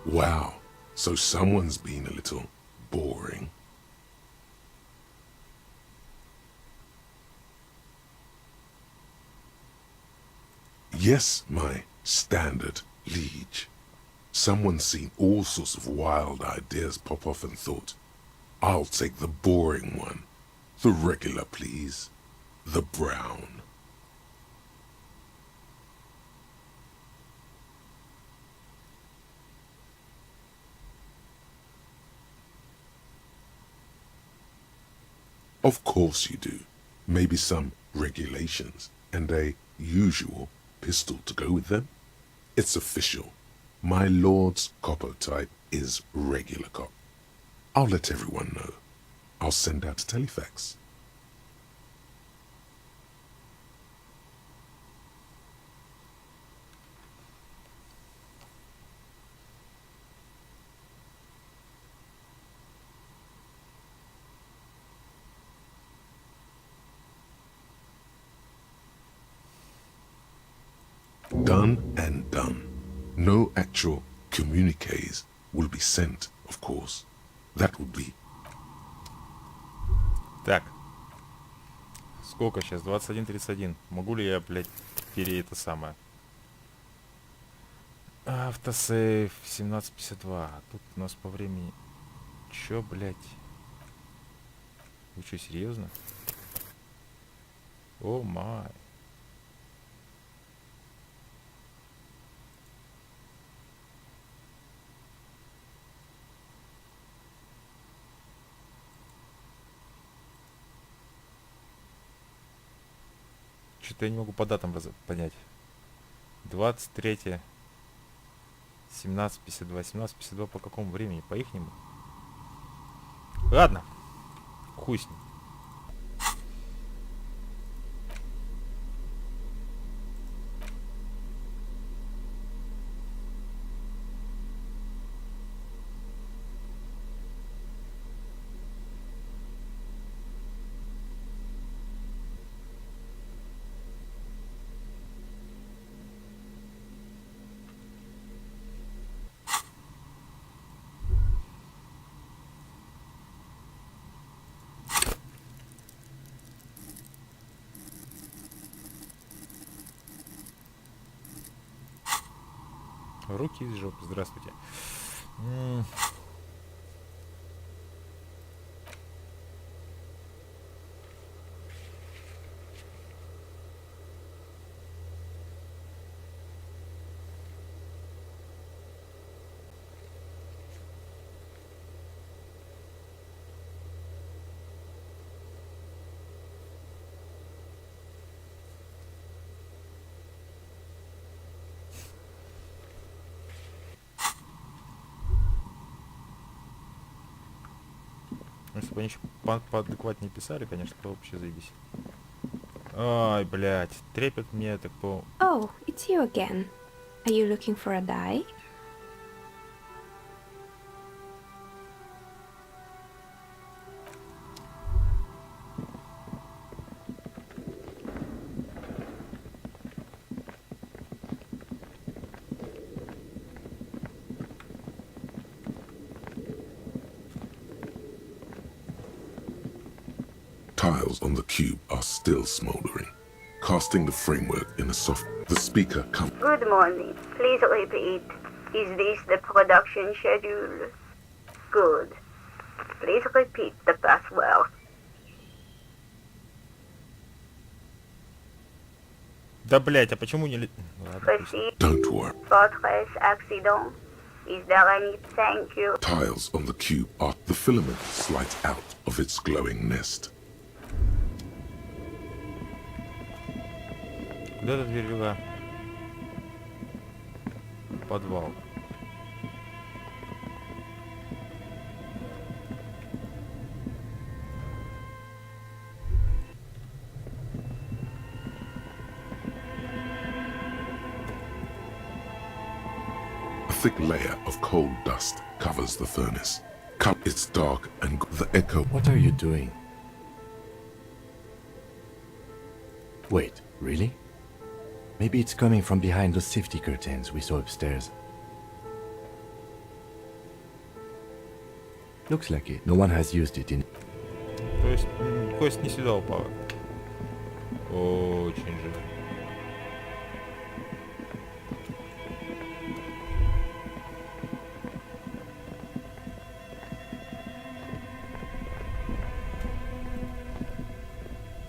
Wow, so someone's been a little boring. Yes, my standard liege. Someone's seen all sorts of wild ideas pop off and thought, I'll take the boring one. The regular, please. The brown. Of course you do. Maybe some regulations and a usual pistol to go with them. It's official. My lord's coppo type is regular cop. I'll let everyone know. I'll send out a telefax. Done and done. No actual communiques will be sent, of course. That would be... Так. Сколько сейчас? 21:31. Могу ли я, блядь, это самое? Автосейв 17:52. Тут у нас по времени... Чё, блядь? Вы что, серьезно? О май. Что-то я не могу по датам понять. 23 17:52. 17:52 по какому времени? По ихнему? Ладно. Хуй с ним. Руки из жопы, здравствуйте. Если бы они еще поадекватнее писали, конечно, то вообще заебись. Ай, блядь, трепет мне так по... Oh, it's you again. Are you looking for a die? Tiles on the cube are still smoldering, casting the framework in a soft... The speaker comes... Good morning. Please repeat. Is this the production schedule? Good. Please repeat the password. Да, блядь, а почему не... Ладно, пусть. Proceed. Don't worry. Fortress accident. Is there any thank you? Tiles on the cube are... The filament slides out of its glowing nest. Куда эта дверь вела? Подвал. A thick layer of coal dust covers the furnace. It's dark and the echo... What are you doing? Wait, really? Maybe it's coming from behind those safety curtains we saw upstairs. Looks like it. No one has used it in... То есть кость не сюда упала. Очень жаль.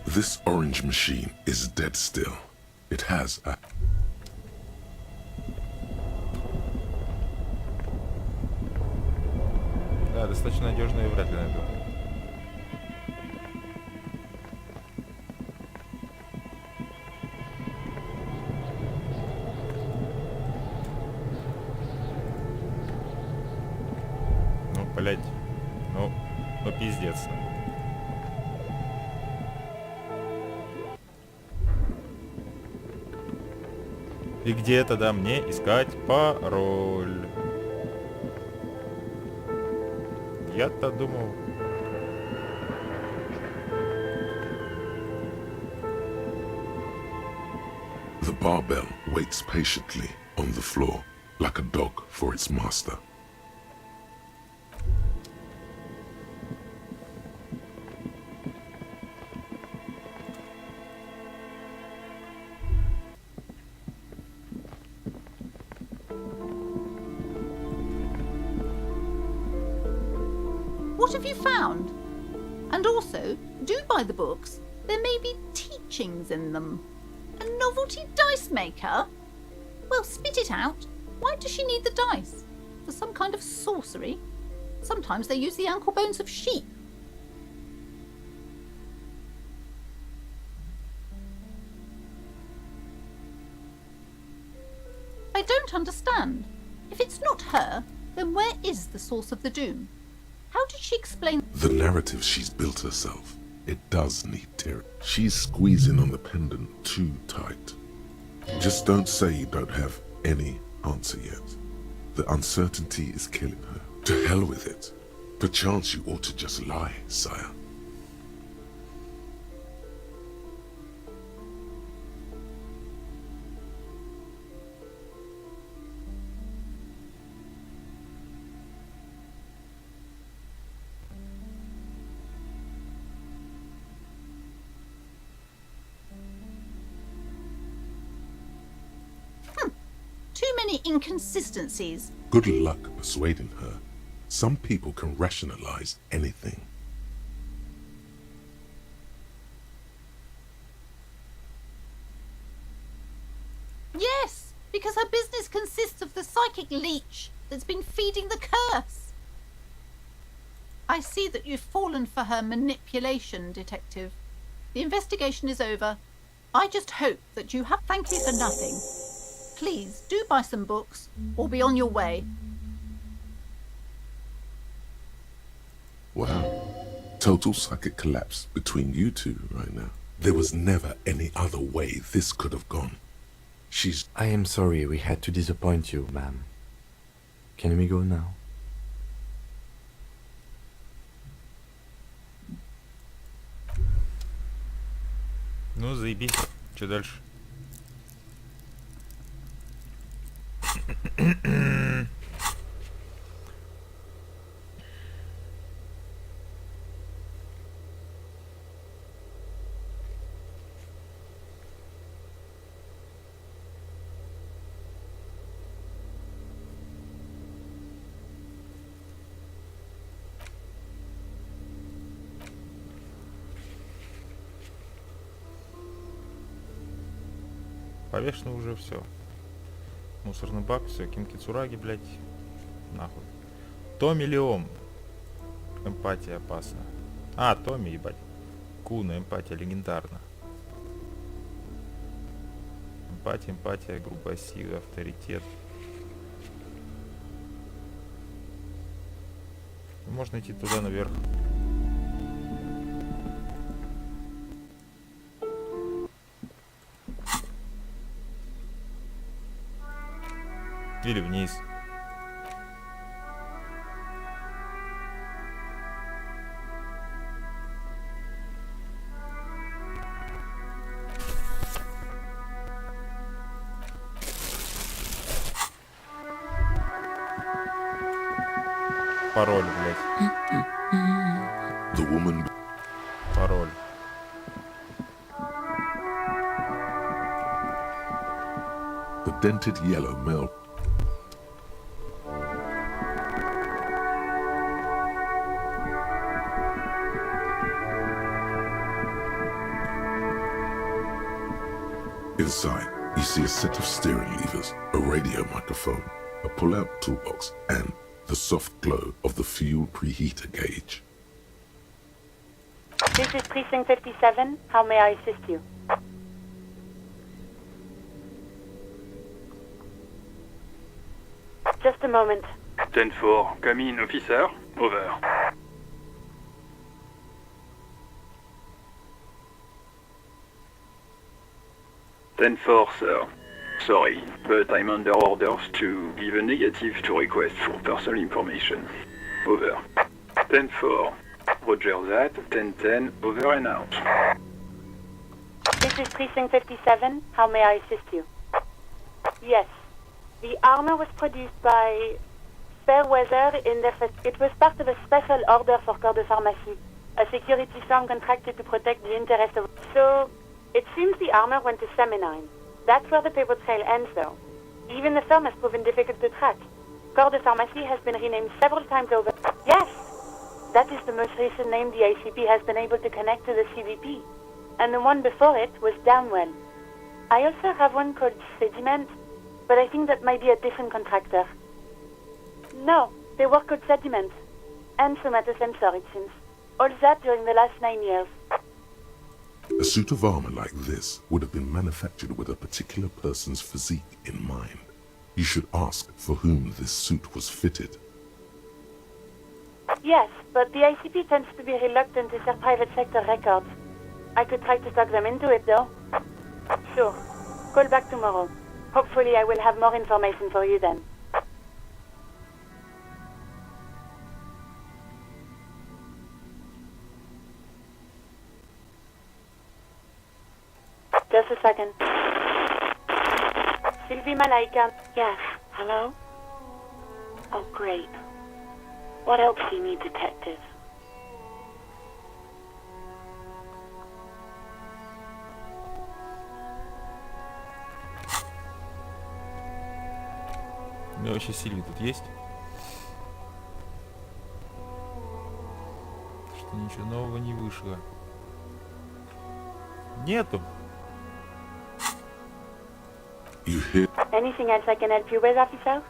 This orange machine is dead still. It has a... Да, достаточно надежно и вряд ли найду. Ну, блядь. Ну пиздец. И где тогда мне искать пароль? Я-то думал... The barbell waits patiently on the floor, like a dog for its master. What have you found? And also, do buy the books. There may be teachings in them. A novelty dice maker? Well, spit it out. Why does she need the dice? For some kind of sorcery? Sometimes they use the ankle bones of sheep. I don't understand. If it's not her, then where is the source of the doom? How did she explain... The narrative she's built herself, it does need tearing. She's squeezing on the pendant too tight. Just don't say you don't have any answer yet. The uncertainty is killing her. To hell with it. Perchance you ought to just lie, sire. Too many inconsistencies. Good luck persuading her. Some people can rationalize anything. Yes, because her business consists of the psychic leech that's been feeding the curse. I see that you've fallen for her manipulation, Detective. The investigation is over. I just hope that you have... Thank you for nothing. Please, do buy some books, or be on your way. Well, Total psychic collapse between you two right now. There was never any other way this could have gone. She's... I am sorry we had to disappoint you, ma'am. Can we go now? Ну, заебись. Что дальше? Повешено уже все. Мусорный бак, все, кинкицураги, блядь. Нахуй. Томми Леом. Эмпатия опасна. А, Томми, ебать. Куна, эмпатия легендарна. Эмпатия, грубая сила, авторитет. Можно идти туда наверх. Или вниз. Пароль, блядь. The woman... Пароль. The dented yellow male... Inside, you see a set of steering levers, a radio microphone, a pull-out toolbox, and the soft glow of the fuel preheater gauge. This is Precinct 57. How may I assist you? Just a moment. 10-4, come in, officer. Over. Sir. Sorry, but I'm under orders to give a negative to request for personal information. Over. 10-4. Roger that. 10-10. Over and out. This is Precinct 57. How may I assist you? Yes. The armor was produced by Fairweather in the... It was part of a special order for Corps de Pharmacie, a security firm contracted to protect the interests of... So... It seems the armor went to Seminine. That's where the paper trail ends, though. Even the firm has proven difficult to track. Corps de Pharmacie has been renamed several times over. Yes! That is the most recent name the ICP has been able to connect to the CVP. And the one before it was Downwell. I also have one called Sediment, but I think that might be a different contractor. No, they were called Sediment. And somatosensor, it seems. All that during the last 9 years. A suit of armor like this would have been manufactured with a particular person's physique in mind. You should ask for whom this suit was fitted. Yes, but the ICP tends to be reluctant to share private sector records. I could try to talk them into it, though. Sure. Call back tomorrow. Hopefully I will have more information for you then. Just a second. Sylvie Malaika. Yes, hello? Oh, great. What else do you need, detective? У меня вообще Сильви тут есть? Что ничего нового не вышло. Нету. You hear... Anything else I can help you with, officer?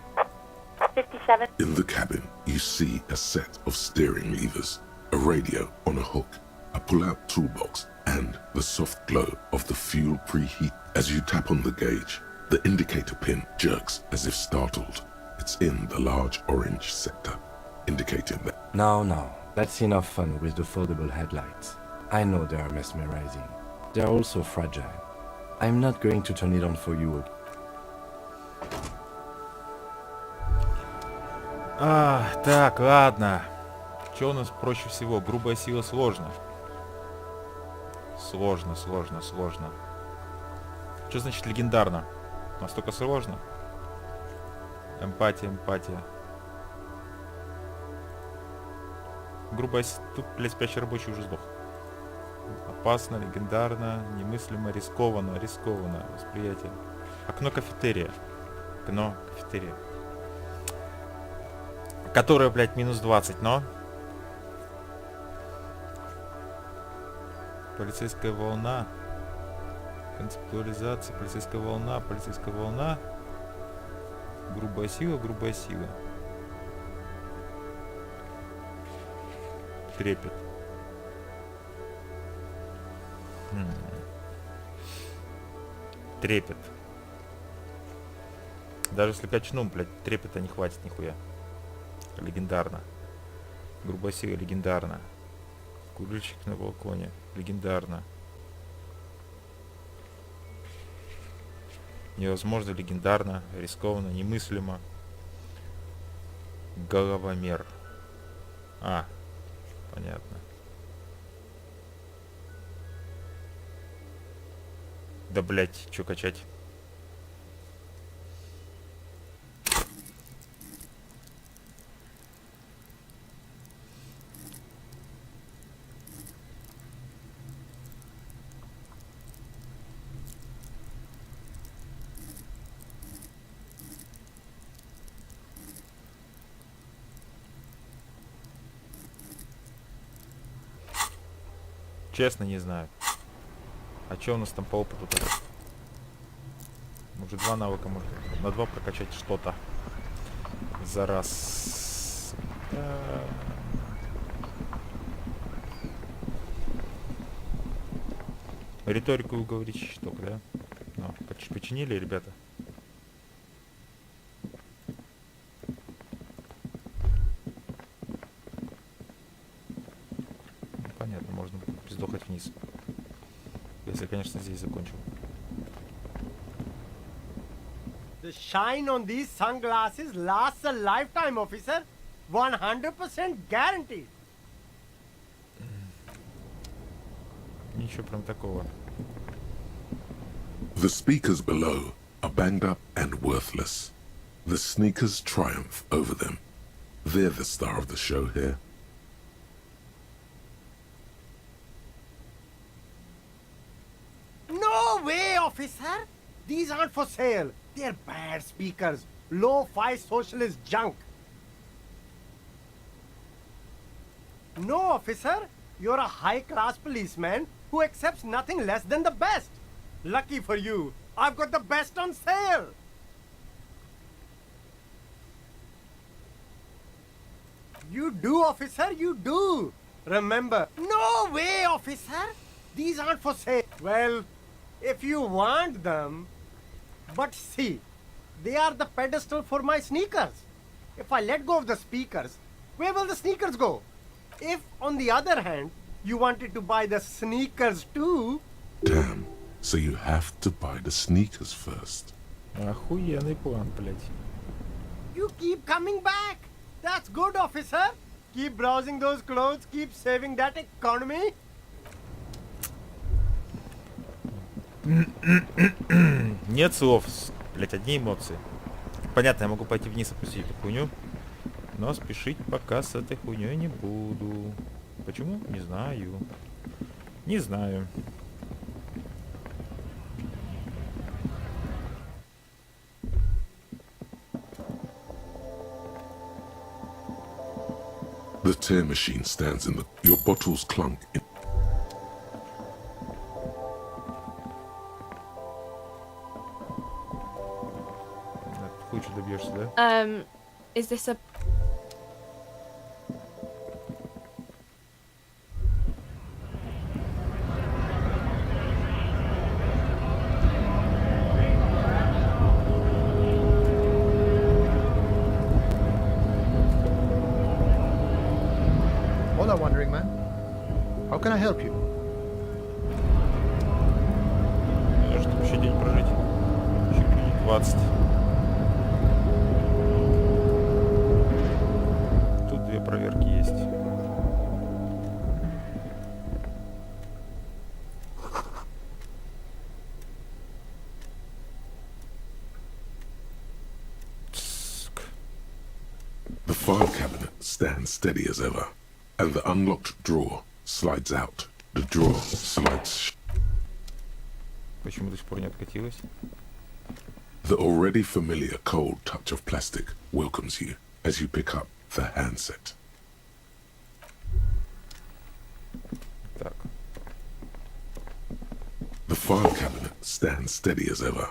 57. In the cabin, you see a set of steering levers, a radio on a hook, a pull-out toolbox, and the soft glow of the fuel preheat. As you tap on the gauge, the indicator pin jerks as if startled. It's in the large orange sector, indicating that... No. That's enough fun with the foldable headlights. I know they are mesmerizing. They are also fragile. I'm not going to turn it on for you. Так, ладно. Что у нас проще всего? Грубая сила сложно. Сложно. Что значит легендарно? Настолько сложно? Эмпатия. Грубая сила... Тут, блядь, спящий рабочий уже сдох. Опасно, легендарно, немыслимо, рискованно. Восприятие. Окно кафетерия. Которая, блядь, минус 20, но... Полицейская волна. Концептуализация. Полицейская волна. Грубая сила. Трепет. Трепет. Даже если качну, блядь, трепета не хватит нихуя. Легендарно. Грубая сила, легендарно. Курильщик на балконе. Легендарно. Невозможно, легендарно. Рискованно, немыслимо. Головомер. Понятно. Да, блять, чё качать? Честно, не знаю. А чё у нас там по опыту-то? Уже 2 навыка можно. На 2 прокачать что-то. За раз. Риторику говорить только, да? Починили, ребята? Понятно, можно пиздохать вниз. Если, конечно, здесь закончил. The shine on these sunglasses lasts a lifetime, officer. 100% guaranteed. Ничего прям такого. The speakers below are banged up and worthless. The sneakers triumph over them. They're the star of the show here. No way, officer. These aren't for sale. They're bad speakers. Low-fi socialist junk. No, officer. You're a high-class policeman who accepts nothing less than the best. Lucky for you, I've got the best on sale. You do, officer, you do. Remember, no way, officer. These aren't for sale. Well, if you want them, but see, they are the pedestal for my sneakers. If I let go of the speakers, where will the sneakers go? If, on the other hand, you wanted to buy the sneakers too... Damn, so you have to buy the sneakers first. Охуенный план, блядь. You keep coming back. That's good, officer. Keep browsing those clothes, keep saving that economy. Нет слов, блять, одни эмоции. Понятно, я могу пойти вниз опустить эту хуйню, но спешить пока с этой хуйней не буду. Почему? Не знаю. Не знаю. The tear machine stands in the... Your bottles clunk in... Хуй что добьешься, да? Is this a... can I help you? Чтобы еще день прожить. Чуть ли не 20. Тут 2 проверки есть. The file cabinet stands steady as ever, and the unlocked drawer slides out. The drawer slides. Почему до сих пор не откатилось? The already familiar cold touch of plastic welcomes you as you pick up the handset. Так. The file cabinet stands steady as ever,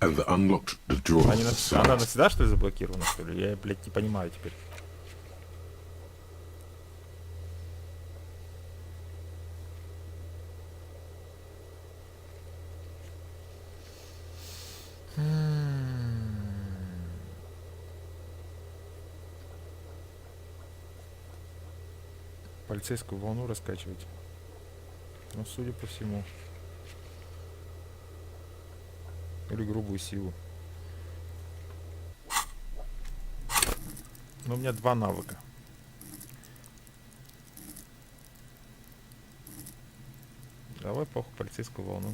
and the unlocked the drawer Она slides. навсегда, что ли, заблокирована, что ли? Я, блядь, не понимаю теперь. Полицейскую волну раскачивать. Ну, судя по всему. Или грубую силу. Но у меня 2 навыка. Давай похуй полицейскую волну.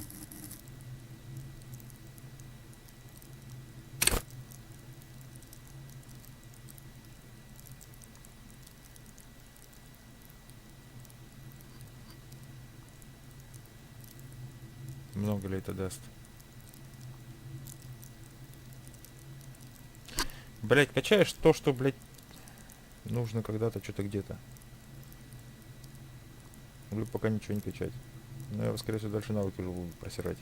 Много ли это даст? Блять, качаешь то, что, блять, нужно когда-то, что-то где-то. Или пока ничего не качать. Но я, скорее всего, дальше навыки уже буду просирать.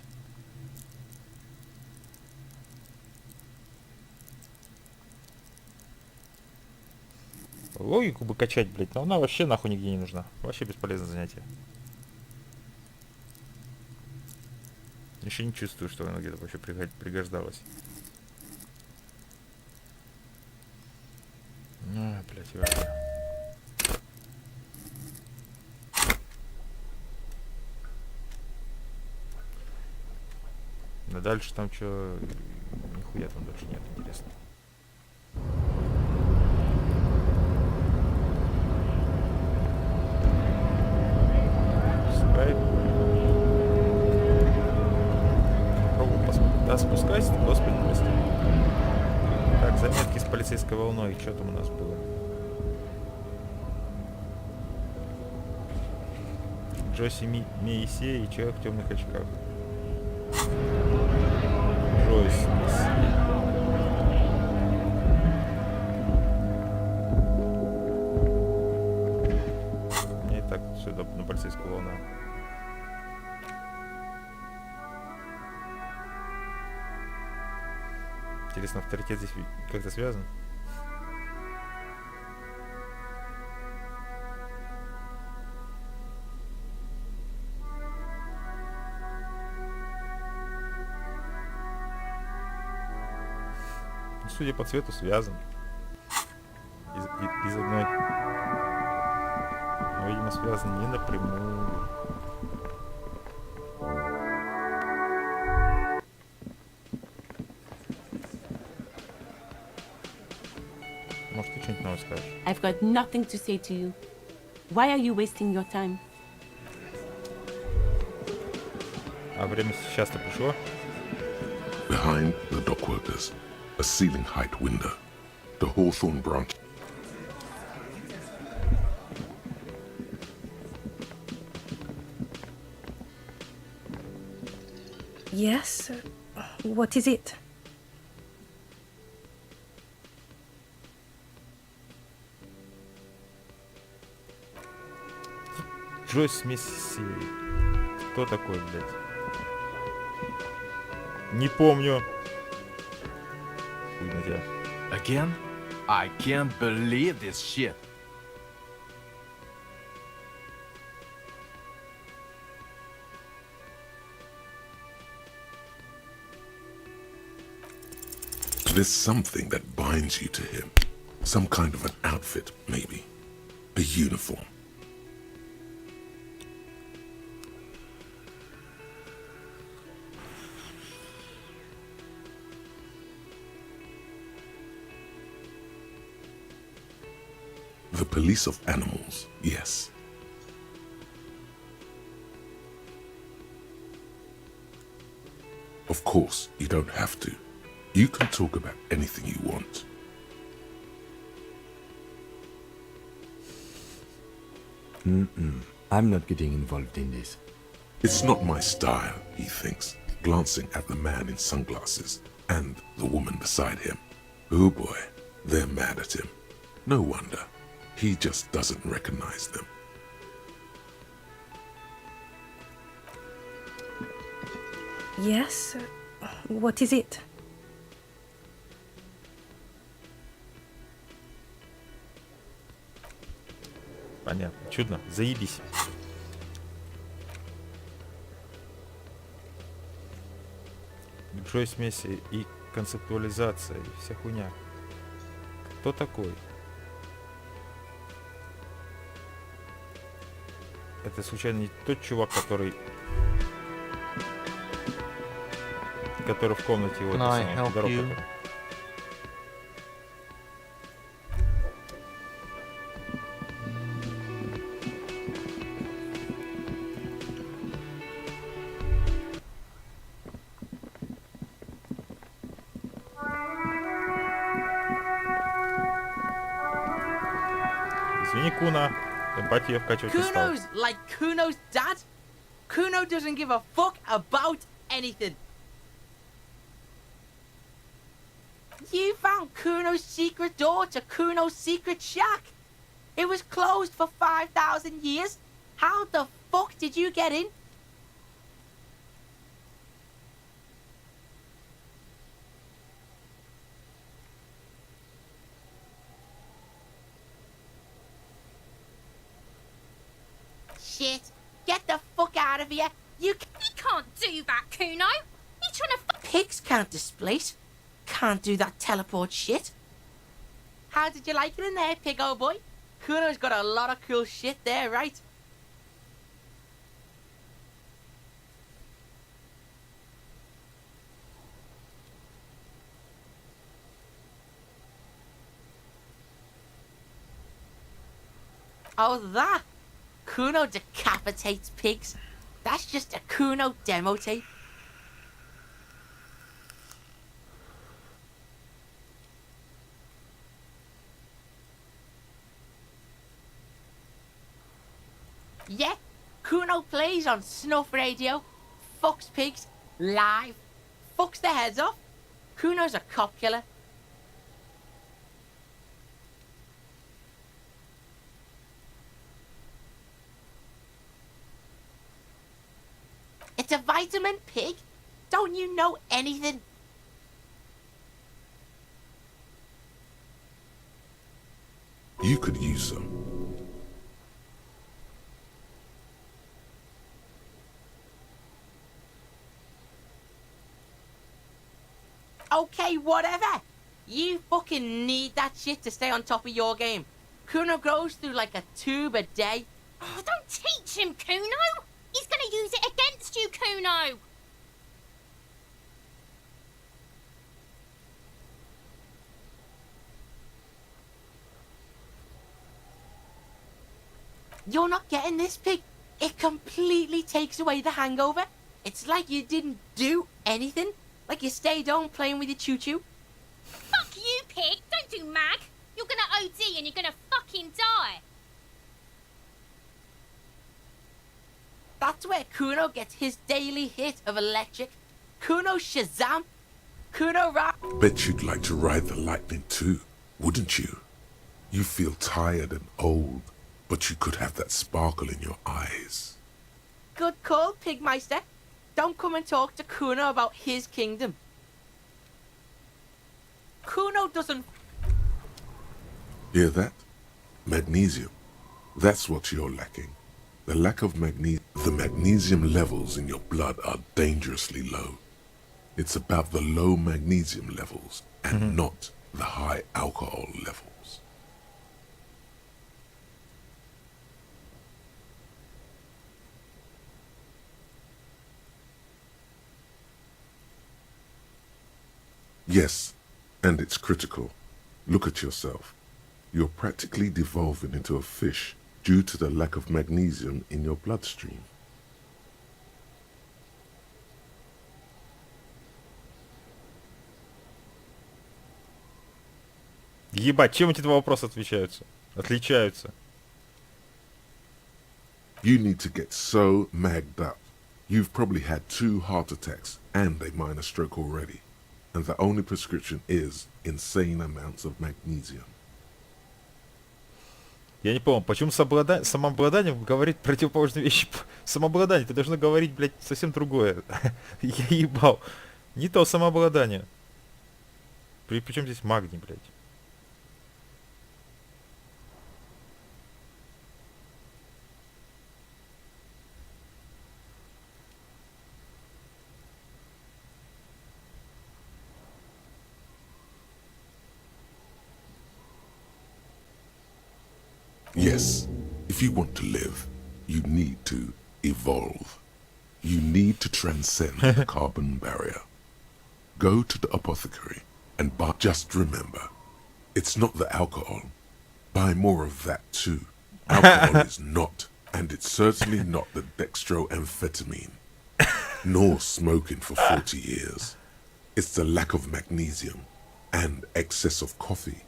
Логику бы качать, блять, но она вообще нахуй нигде не нужна. Вообще бесполезное занятие. Еще не чувствую, что она где-то вообще пригождалась. А, блядь, вообще. А дальше там что? Нихуя там дальше нет, интересно. Скайп. Да, спускайся, господи, прости. Так, заметки с полицейской волной. Что там у нас было? Джоси Мейсе и человек в темных очках. Джойс Мейсе. Мне и так сюда на полицейскую волну. Интересно, авторитет здесь как-то связан? Судя по цвету, связан. Из одной. Но, видимо, связан не напрямую. Может, ты что-нибудь новое скажешь? I've got nothing to say to you. Why are you wasting your time? А время сейчас-то пришло? Behind the dockworkers, a ceiling height window. The hawthorn branch. Yes? What is it? Джойс Мейсе. Кто такой, блядь? Не помню. Хуй на тебя. Again? I can't believe this shit. There's something that binds you to him. Some kind of an outfit, maybe. A uniform. police of animals, yes. Of course, you don't have to. You can talk about anything you want. I'm not getting involved in this. It's not my style, he thinks, glancing at the man in sunglasses and the woman beside him. Oh boy, they're mad at him. No wonder. He just doesn't recognize them. Yes? What is it? Понятно. Чудно. Заебись. Джой смеси и концептуализация, и вся хуйня. Кто такой? Это случайно не тот чувак, который в комнате его дорога. Извини, Куна. Эмпатию вкачивать не стал. Kuno's like Kuno's dad? Kuno doesn't give a fuck about anything. You found Kuno's secret door to Kuno's secret shack. It was closed for 5,000 years. How the fuck did you get in? Shit. Get the fuck out of here. You can't do that, Kuno. You trying to Pigs can't displace. Can't do that teleport shit. How did you like it in there, pig old boy? Kuno's got a lot of cool shit there, right? Oh, that? Kuno decapitates pigs. That's just a Kuno demo tape. Yeah, Kuno plays on snuff radio, fucks pigs, live, fucks their heads off. Kuno's a cop killer. It's a vitamin pig. Don't you know anything? You could use some. Okay, whatever. You fucking need that shit to stay on top of your game. Kuno goes through like a tube a day. Oh, don't teach him, Kuno. He's gonna use it against you, Kuno. You're not getting this, pig. It completely takes away the hangover. It's like you didn't do anything. Like you stayed home playing with your choo-choo. Fuck you, pig. Don't do mag. You're gonna OD and you're gonna fucking die. That's where Kuno gets his daily hit of electric. Kuno Shazam. Kuno Rock. Bet you'd like to ride the lightning too, wouldn't you? You feel tired and old, but you could have that sparkle in your eyes. Good call, Pigmeister. Don't come and talk to Kuno about his kingdom. Kuno doesn't... Hear that? Magnesium. That's what you're lacking. The lack of the magnesium levels in your blood are dangerously low. It's about the low magnesium levels and not the high alcohol levels. Yes, and it's critical. Look at yourself. you're practically devolving into a fish due to the lack of magnesium in your bloodstream. Ебать, чем эти два вопроса отличаются? You need to get so magged up. You've probably had 2 heart attacks and a minor stroke already, and the only prescription is insane amounts of magnesium. Я не понял, почему самообладание говорит противоположные вещи? Самообладание, ты должна говорить, блядь, совсем другое. Я ебал. Не то самообладание. Причем здесь магний, блядь? Yes, if you want to live, you need to evolve. You need to transcend the carbon barrier. Go to the apothecary and buy. Just remember, it's not the alcohol. Buy more of that too. Alcohol is not, and it's certainly not the dextroamphetamine, nor smoking for 40 years. It's the lack of magnesium and excess of coffee.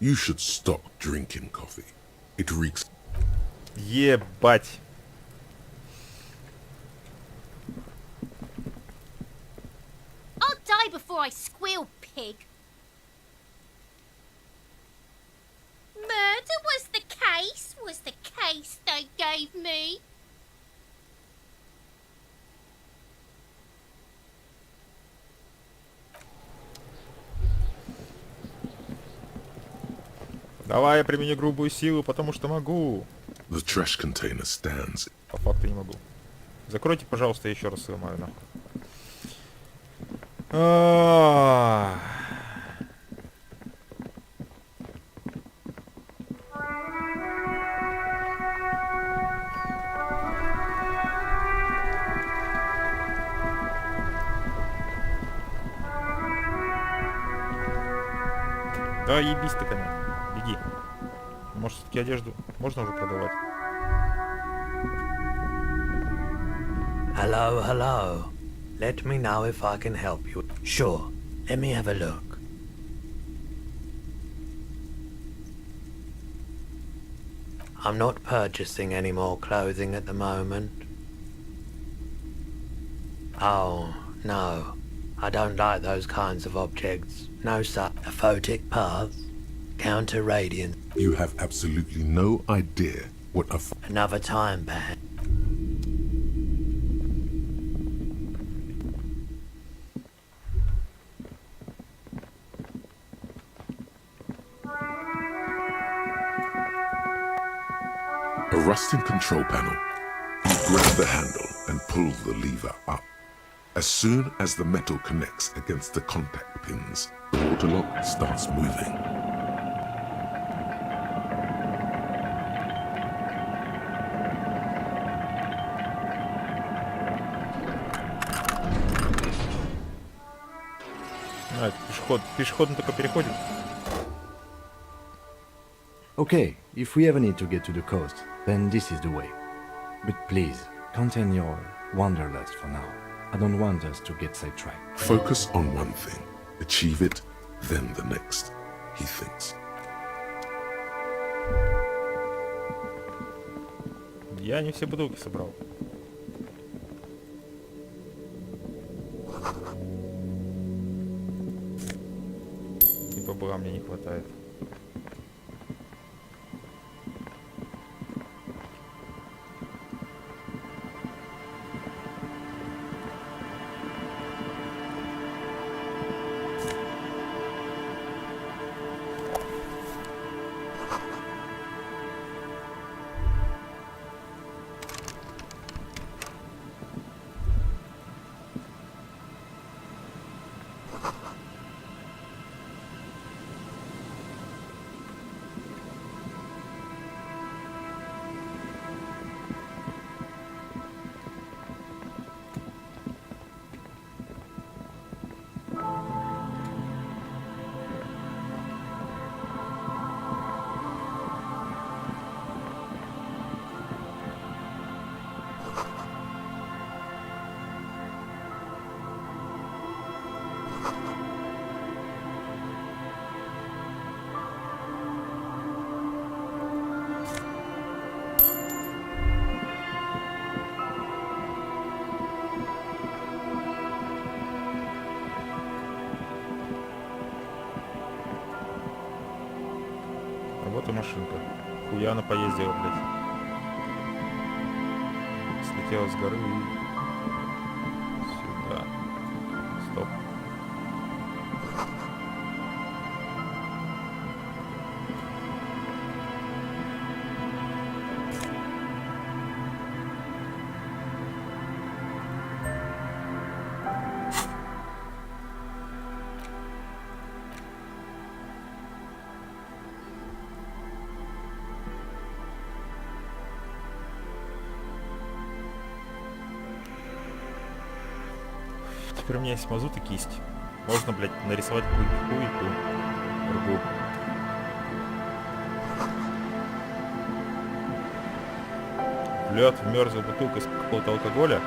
You should stop drinking coffee. It reeks. Ебать. I'll die before I squeal, pig. Murder was the case they gave me. Давай я применю грубую силу, потому что могу. The trash container stands. По факту не могу. Закройте, пожалуйста, еще раз сломаю нахуй. Да ебись ты, коня. Беги. Может, все-таки одежду можно уже продавать? Hello, hello. Let me know if I can help you. Sure. Let me have a look. I'm not purchasing any more clothing at the moment. Oh, no. I don't like those kinds of objects. No such aphotic paths. Counter radiance. You have absolutely no idea what a... Another time, Pat. A rusting control panel. You grab the handle and pull the lever up. As soon as the metal connects against the contact pins, the water lock starts moving. Пешеходный только переходит. Okay, if we ever need to get to the coast, then this is the way. But please, contain your wanderlust for now. I don't want us to get sidetracked. Focus on one thing. Achieve it, then the next, he thinks. Я не все бутылки собрал. И бабла мне не хватает. А вот и машинка. Хуя она поездила, блядь. Слетела с горы и... сюда. Стоп. Теперь у меня есть мазут и кисть. Можно, блядь, нарисовать какую-нибудь хуету. Ргу. Лед в мерзлую бутылку из какого-то алкоголя.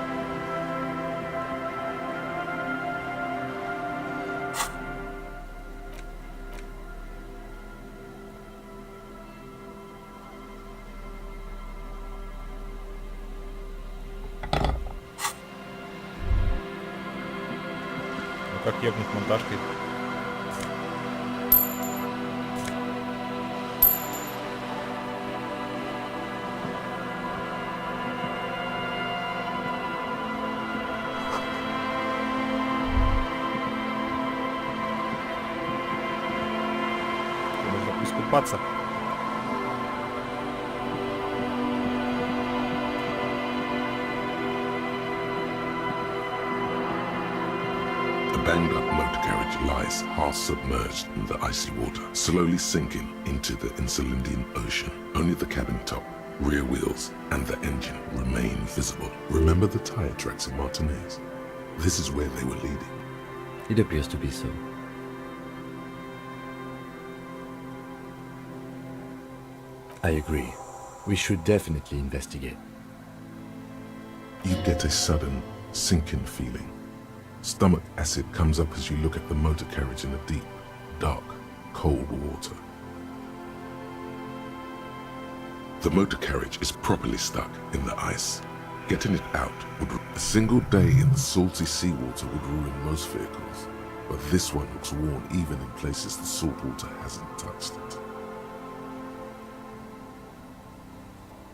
Как ебнуть монтажкой. Нужно искупаться. Banged up motor carriage lies half submerged in the icy water, slowly sinking into the Insulindian Ocean. Only the cabin top, rear wheels, and the engine remain visible. Remember the tire tracks in Martinez? This is where they were leading. It appears to be so. I agree. We should definitely investigate. You get a sudden sinking feeling. Stomach acid comes up as you look at the motor carriage in the deep, dark, cold water. The motor carriage is properly stuck in the ice. Getting it out would... A single day in the salty seawater would ruin most vehicles, but this one looks worn even in places the salt water hasn't touched it.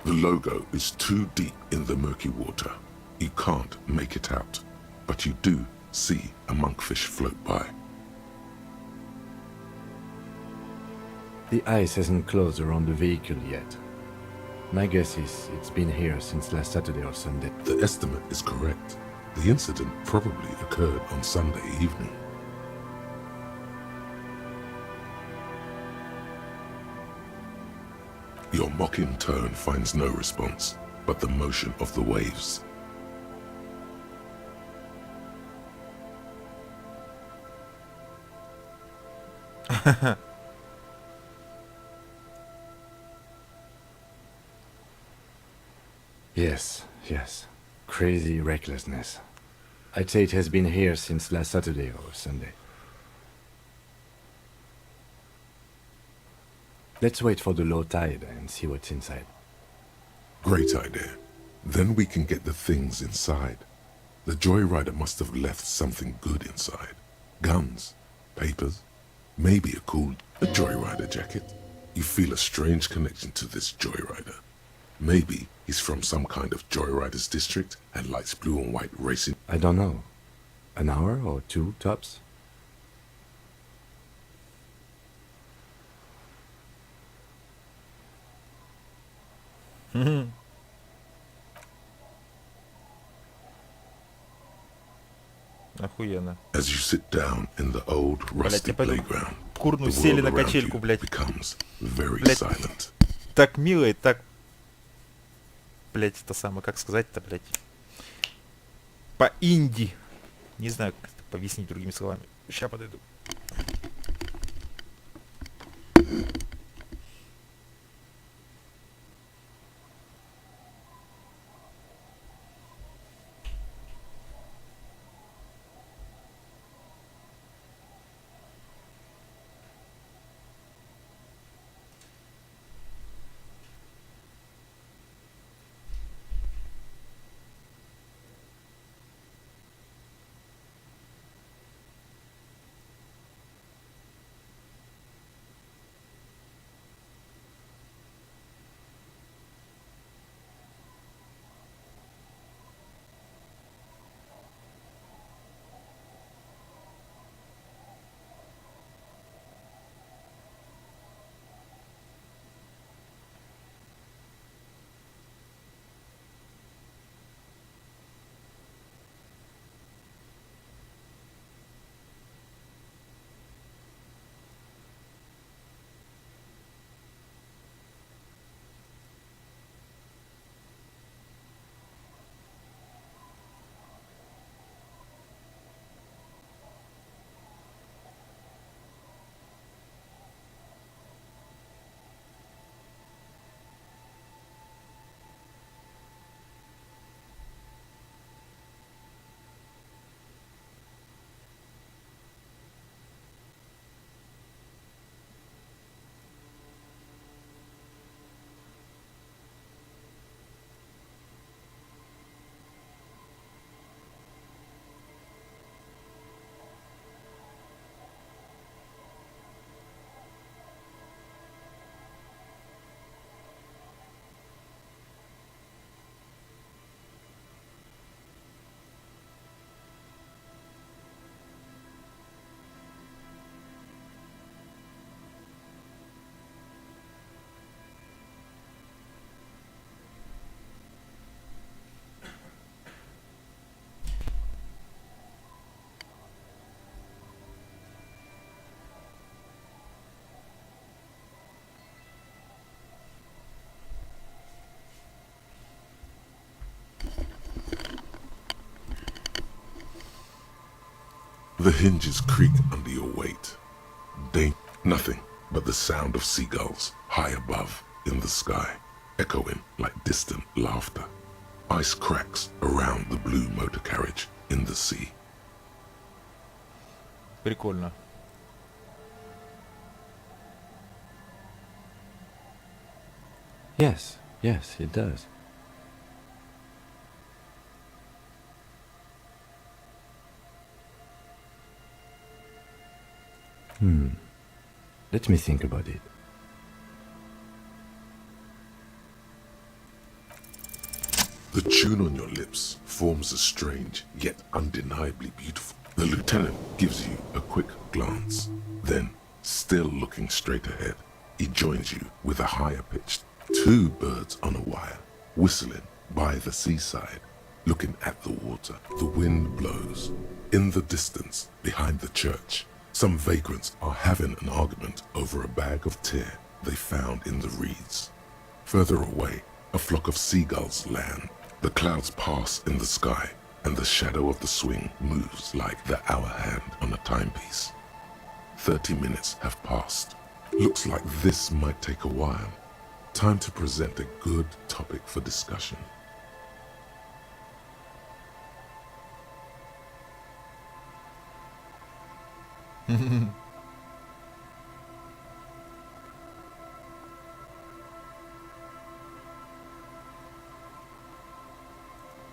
The logo is too deep in the murky water. You can't make it out, but you do see a monkfish float by. The ice hasn't closed around the vehicle yet. My guess is it's been here since last Saturday or Sunday. The estimate is correct. The incident probably occurred on Sunday evening. Your mocking tone finds no response, but the motion of the waves. Yes. Crazy recklessness. I'd say it has been here since last Saturday or Sunday. Let's wait for the low tide and see what's inside. Great idea. Then we can get the things inside. The joyrider must have left something good inside. Guns, papers, maybe a joyrider jacket. You feel a strange connection to this joyrider. Maybe he's from some kind of joyriders district and likes blue and white racing. I don't know. An hour or two, tops? Охуенно. As you sit down in the old rusty playground, курну the сели на world around качельку, you блядь. becomes very Блядь. silent. Так мило и так... Блядь, это самое, как сказать-то, блядь. По-инди. Не знаю, как это объяснить другими словами. Ща подойду. The hinges creak under your weight. Nothing but the sound of seagulls high above in the sky, echoing like distant laughter. Ice cracks around the blue motor carriage in the sea. Прикольно. Yes, it does. Let me think about it. The tune on your lips forms a strange, yet undeniably beautiful. The lieutenant gives you a quick glance. Then, still looking straight ahead, he joins you with a higher pitched. Two birds on a wire, whistling by the seaside, looking at the water. The wind blows. In the distance, behind the church, some vagrants are having an argument over a bag of tear they found in the reeds. Further away, a flock of seagulls land. The clouds pass in the sky, and the shadow of the swing moves like the hour hand on a timepiece. 30 minutes have passed. Looks like this might take a while. Time to present a good topic for discussion.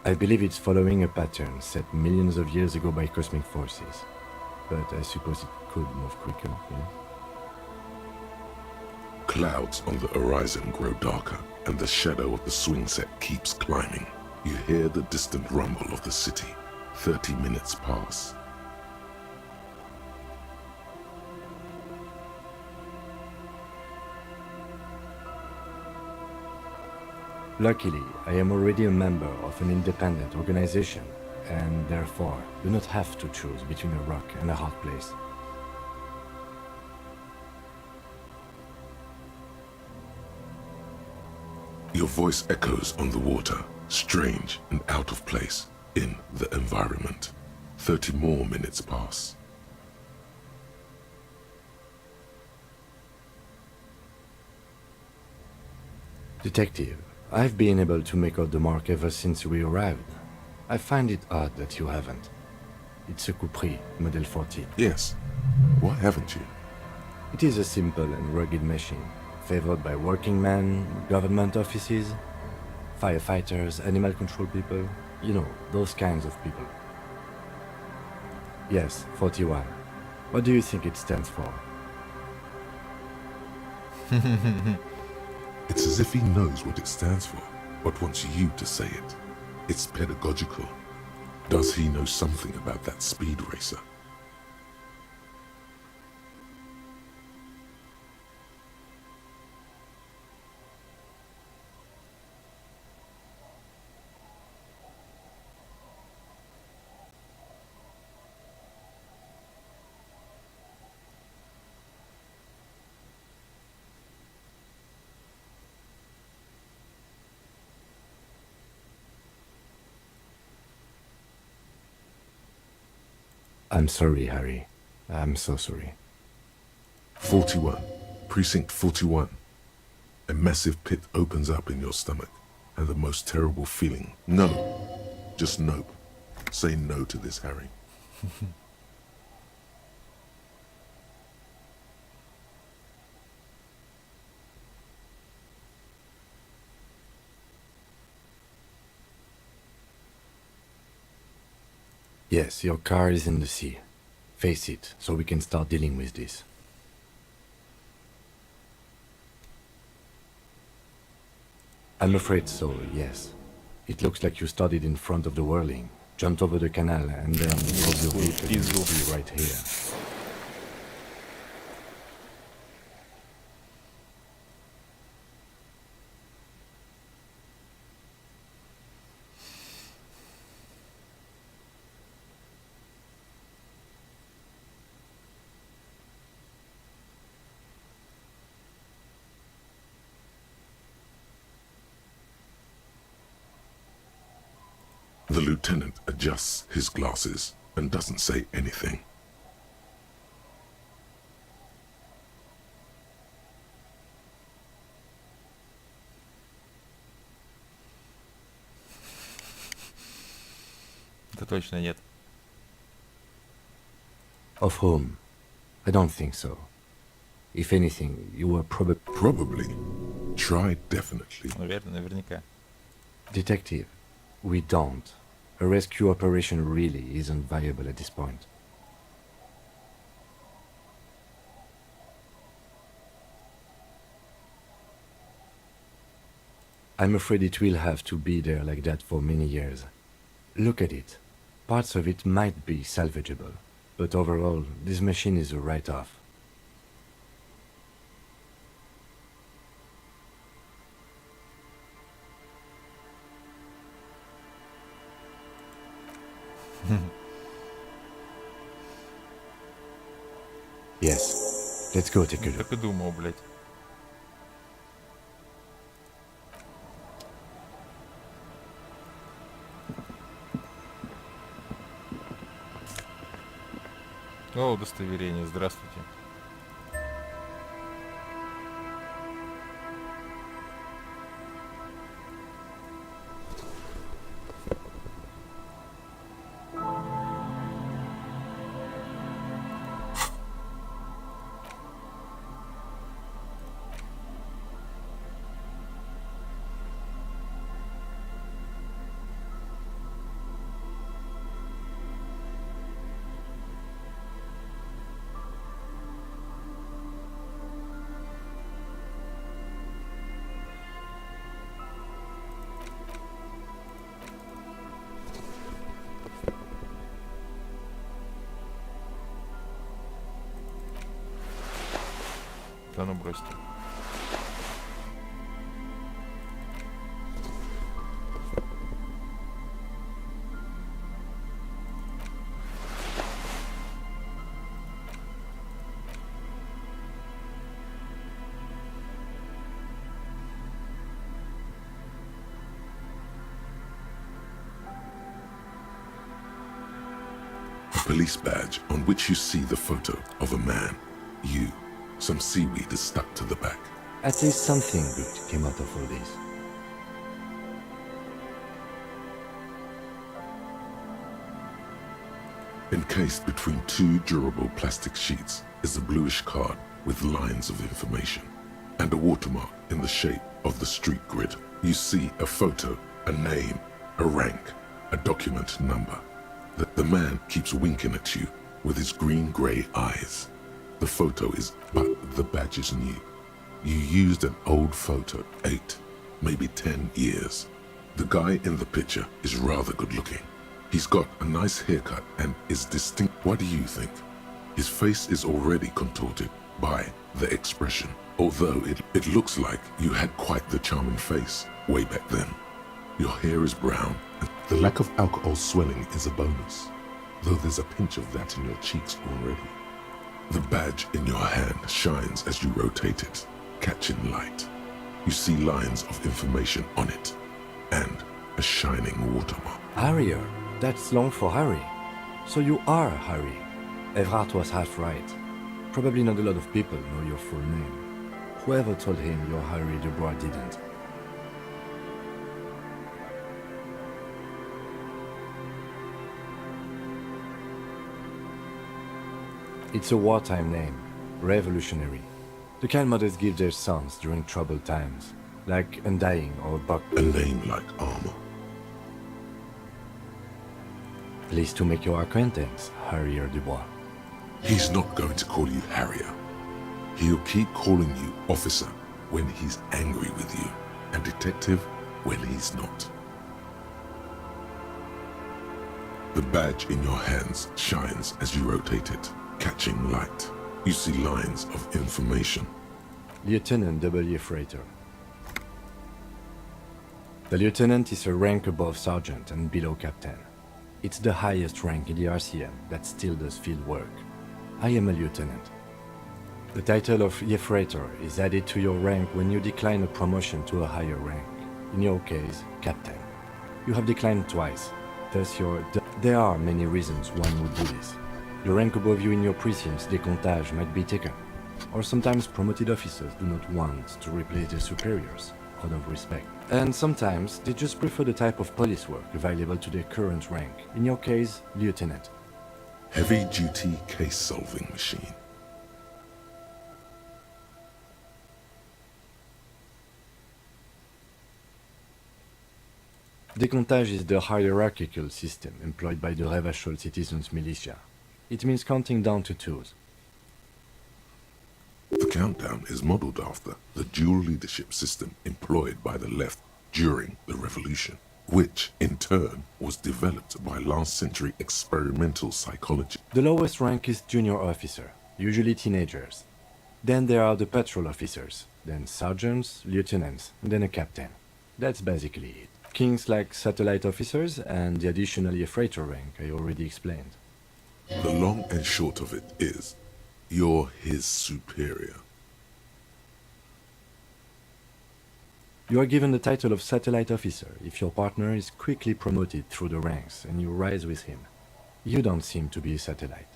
I believe it's following a pattern set millions of years ago by cosmic forces. But I suppose it could move quicker, yes? Clouds on the horizon grow darker, and the shadow of the swing set keeps climbing. You hear the distant rumble of the city. 30 minutes pass. Luckily, I am already a member of an independent organization, and therefore do not have to choose between a rock and a hard place. Your voice echoes on the water, strange and out of place in the environment. 30 more minutes pass. Detective, I've been able to make out the mark ever since we arrived. I find it odd that you haven't. It's a Capri, Model 14. Yes. Why haven't you? It is a simple and rugged machine, favored by working men, government offices, firefighters, animal control people, you know, those kinds of people. Yes, 41. What do you think it stands for? It's as if he knows what it stands for, but wants you to say it. It's pedagogical. Does he know something about that speed racer? I'm sorry, Harry. I'm so sorry. 41. Precinct 41. A massive pit opens up in your stomach, and the most terrible feeling. No. Just nope. Say no to this, Harry. Yes, your car is in the sea. Face it, so we can start dealing with this. I'm afraid so, yes. It looks like you started in front of the whirling, jumped over the canal, and then drove your vehicle right here. The lieutenant adjusts his glasses and doesn't say anything. Точно нет. Of whom? I don't think so. If anything, you were Probably. Tried definitely. Наверное, наверняка. Detective, we don't. A rescue operation really isn't viable at this point. I'm afraid it will have to be there like that for many years. Look at it. Parts of it might be salvageable, but overall, this machine is a write-off. Yes. Let's go take a look. Так и думал, блядь. О, удостоверение, здравствуйте. Да ну бросьте. A police badge on which you see the photo of a man. You. Some seaweed is stuck to the back. At least something good came out of all this. Encased between two durable plastic sheets is a bluish card with lines of information and a watermark in the shape of the street grid. You see a photo, a name, a rank, a document number. The man keeps winking at you with his green-grey eyes. The photo is, but the badge is new. You used an old photo, 8, maybe 10 years. The guy in the picture is rather good looking. He's got a nice haircut and is distinct. What do you think? His face is already contorted by the expression, although it looks like you had quite the charming face way back then. Your hair is brown, and the lack of alcohol swelling is a bonus, though there's a pinch of that in your cheeks already. The badge in your hand shines as you rotate it, catching light. You see lines of information on it, and a shining watermark. Harrier, that's long for Harry. So you are Harry. Evrard was half right. Probably not a lot of people know your full name. Whoever told him you're Harry Dubois didn't. It's a wartime name, revolutionary. The kind mothers give their sons during troubled times, like Undying or Buck. A name like armor. Pleased to make your acquaintance, Harrier Dubois. He's not going to call you Harrier. He'll keep calling you officer when he's angry with you, and detective when he's not. The badge in your hands shines as you rotate it, catching light. You see lines of information. Lieutenant W. Freighter. The lieutenant is a rank above sergeant and below captain. It's the highest rank in the RCM that still does field work. I am a lieutenant. The title of Freighter is added to your rank when you decline a promotion to a higher rank. In your case, captain. You have declined twice, thus there are many reasons one would do this. The rank above you in your precinct's décomptage might be taken, or sometimes promoted officers do not want to replace their superiors, out of respect. And sometimes they just prefer the type of police work available to their current rank. In your case, lieutenant. Heavy-duty case-solving machine. Décomptage is the hierarchical system employed by the Revachol citizens militia. It means counting down to twos. The countdown is modeled after the dual leadership system employed by the left during the revolution, which in turn was developed by last century experimental psychology. The lowest rank is junior officer, usually teenagers. Then there are the patrol officers, then sergeants, lieutenants, and then a captain. That's basically it. Kings like satellite officers and the additionally a freighter rank I already explained. The long and short of it is, you're his superior. You are given the title of satellite officer if your partner is quickly promoted through the ranks and you rise with him. You don't seem to be a satellite.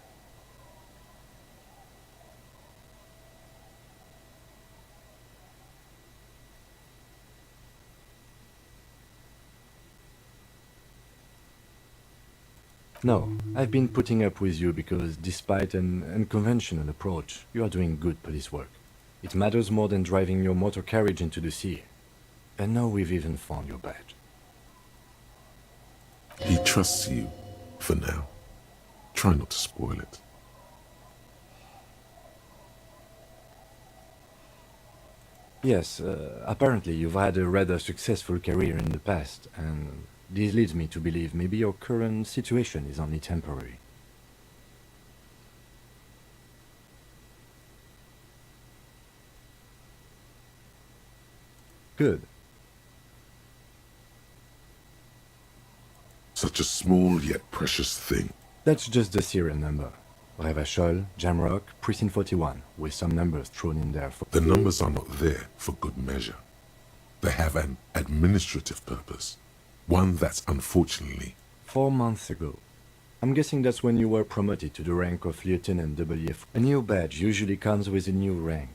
No, I've been putting up with you because despite an unconventional approach, you are doing good police work. It matters more than driving your motor carriage into the sea. And now we've even found your badge. He trusts you, for now. Try not to spoil it. Yes, apparently you've had a rather successful career in the past, and this leads me to believe maybe your current situation is only temporary. Good. Such a small yet precious thing. That's just the serial number. Revachol, Jamrock, Precinct 41, with some numbers thrown in there for... The numbers are not there for good measure. They have an administrative purpose. One that's unfortunately... 4 months ago. I'm guessing that's when you were promoted to the rank of Lieutenant WF. A new badge usually comes with a new rank.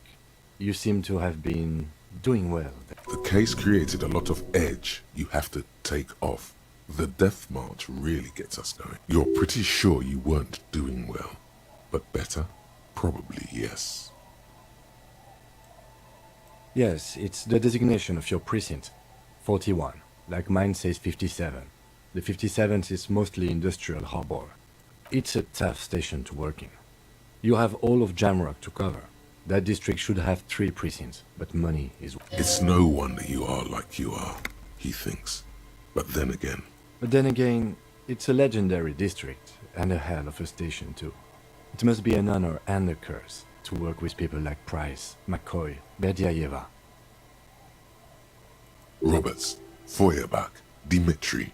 You seem to have been doing well. The case created a lot of edge you have to take off. The death march really gets us going. You're pretty sure you weren't doing well. But better? Probably yes. Yes, it's the designation of your precinct. 41. Like mine says 57. The 57th is mostly industrial harbor. It's a tough station to work in. You have all of Jamrock to cover. That district should have 3 precincts, but money is... It's no wonder you are like you are, he thinks. But then again, it's a legendary district, and a hell of a station too. It must be an honor and a curse to work with people like Price, McCoy, Berdiaeva. Roberts, Feuerbach, Dimitri.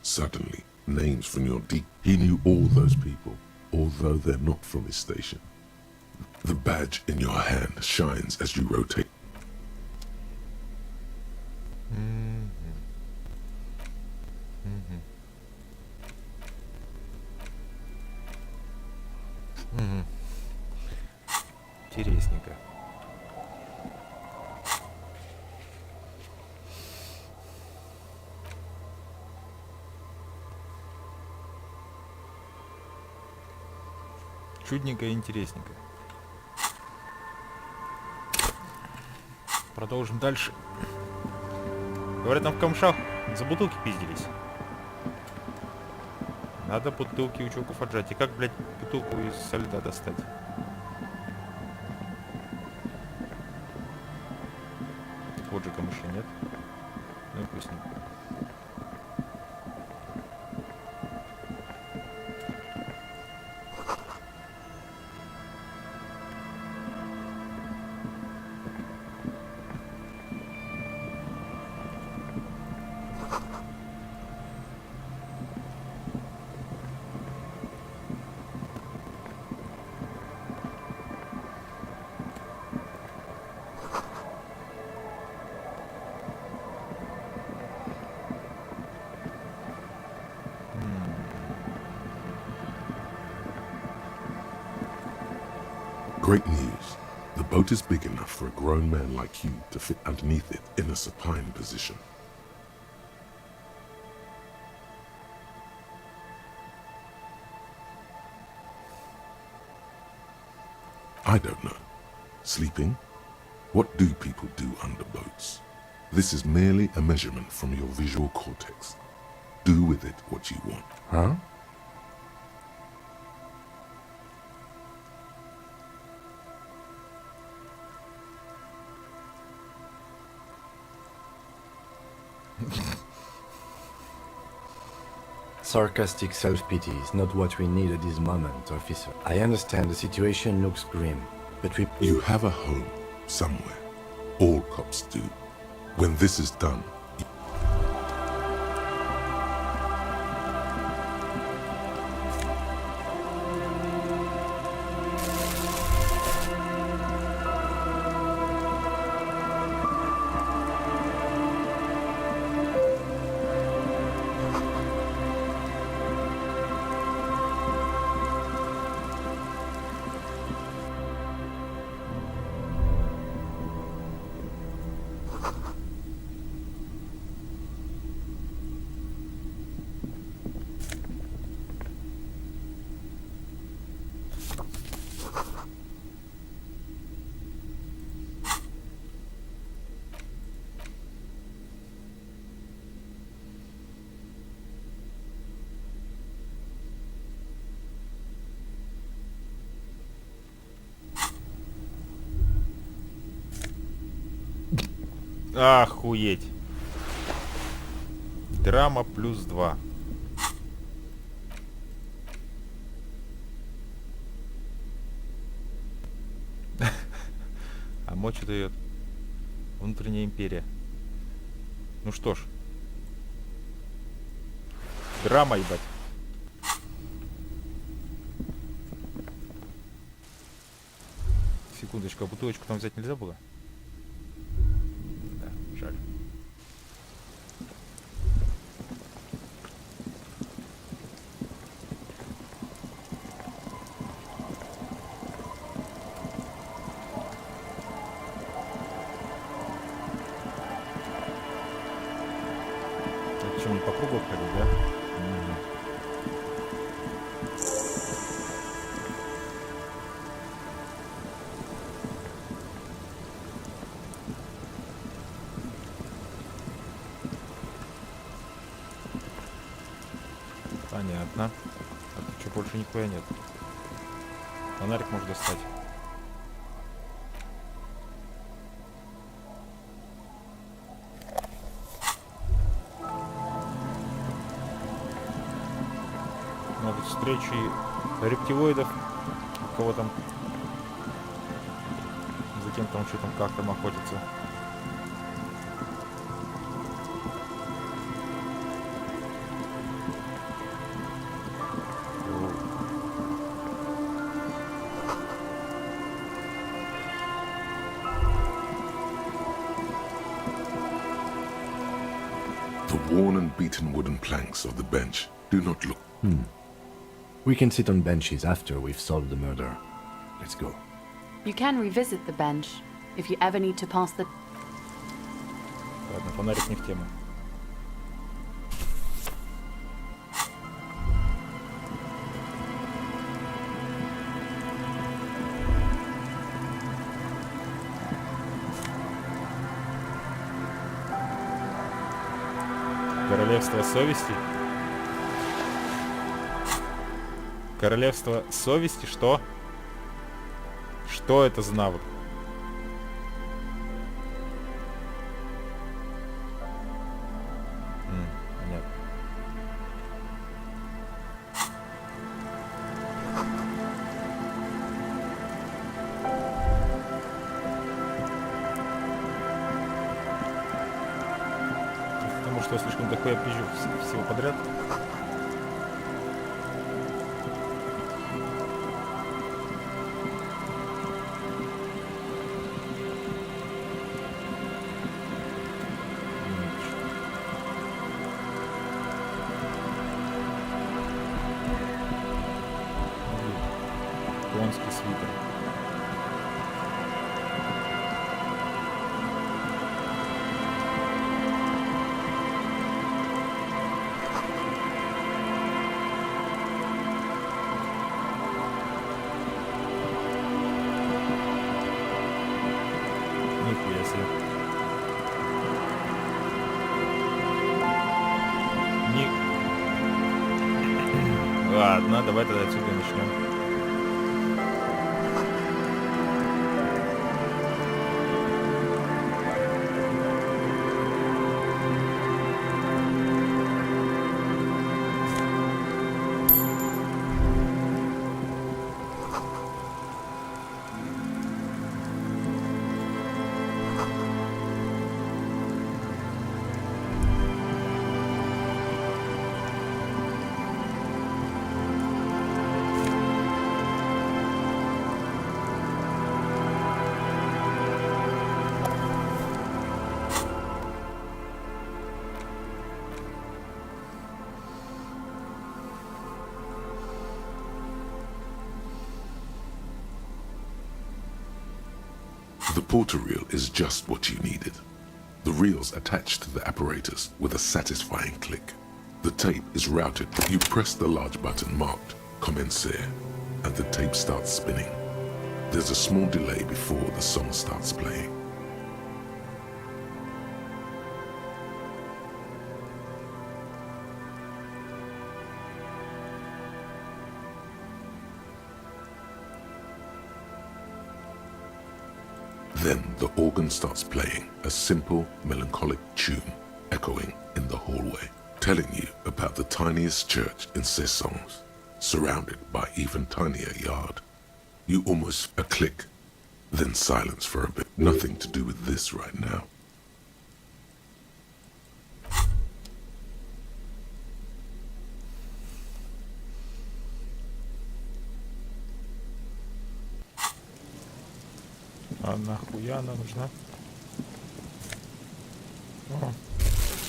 Suddenly, names from your deep... He knew all those people, although they're not from his station. The badge in your hand shines as you rotate. Интересненько. Чудненько и интересненько. Продолжим дальше. Говорят, там в камшах за бутылки пиздились. Надо бутылки у чуваков отжать. И как, блядь, бутылку из со льда достать? Вот же камыши нет. Ну и пусть нет. Great news. The boat is big enough for a grown man like you to fit underneath it in a supine position. I don't know. Sleeping? What do people do under boats? This is merely a measurement from your visual cortex. Do with it what you want. Huh? Sarcastic self-pity is not what we need at this moment, officer. I understand the situation looks grim, but we... You have a home, somewhere. All cops do. When this is done... Охуеть. Драма +2. А мочь дает. Внутренняя империя. Ну что ж. Драма, ебать. Секундочку, а бутылочку там взять нельзя было? Жаль. Это что, не по кругу ходить, да? Понятно. А тут что, больше нихуя нет. Фонарик можно достать. Могут встречи рептилоидов. У кого там... За кем там что там, как там охотится. The worn and beaten wooden planks of the bench do not look... We can sit on benches after we've solved the murder. Let's go. You can revisit the bench if you ever need to pass the... Ладно, фонарик не в тему. Королевство совести? Королевство совести? Что? Что это за навык? Понятно. Потому что я слишком дохуя пизжу всего подряд. Конский свитер. давай тогда отсюда начнем. The porter reel is just what you needed. The reel's attached to the apparatus with a satisfying click. The tape is routed. You press the large button marked Commencer, and the tape starts spinning. There's a small delay before the song starts playing. Then the organ starts playing a simple, melancholic tune echoing in the hallway, telling you about the tiniest church in Cessons, surrounded by even tinier yard. You almost a click, then silence for a bit. Nothing to do with this right now. А нахуя она нужна? О,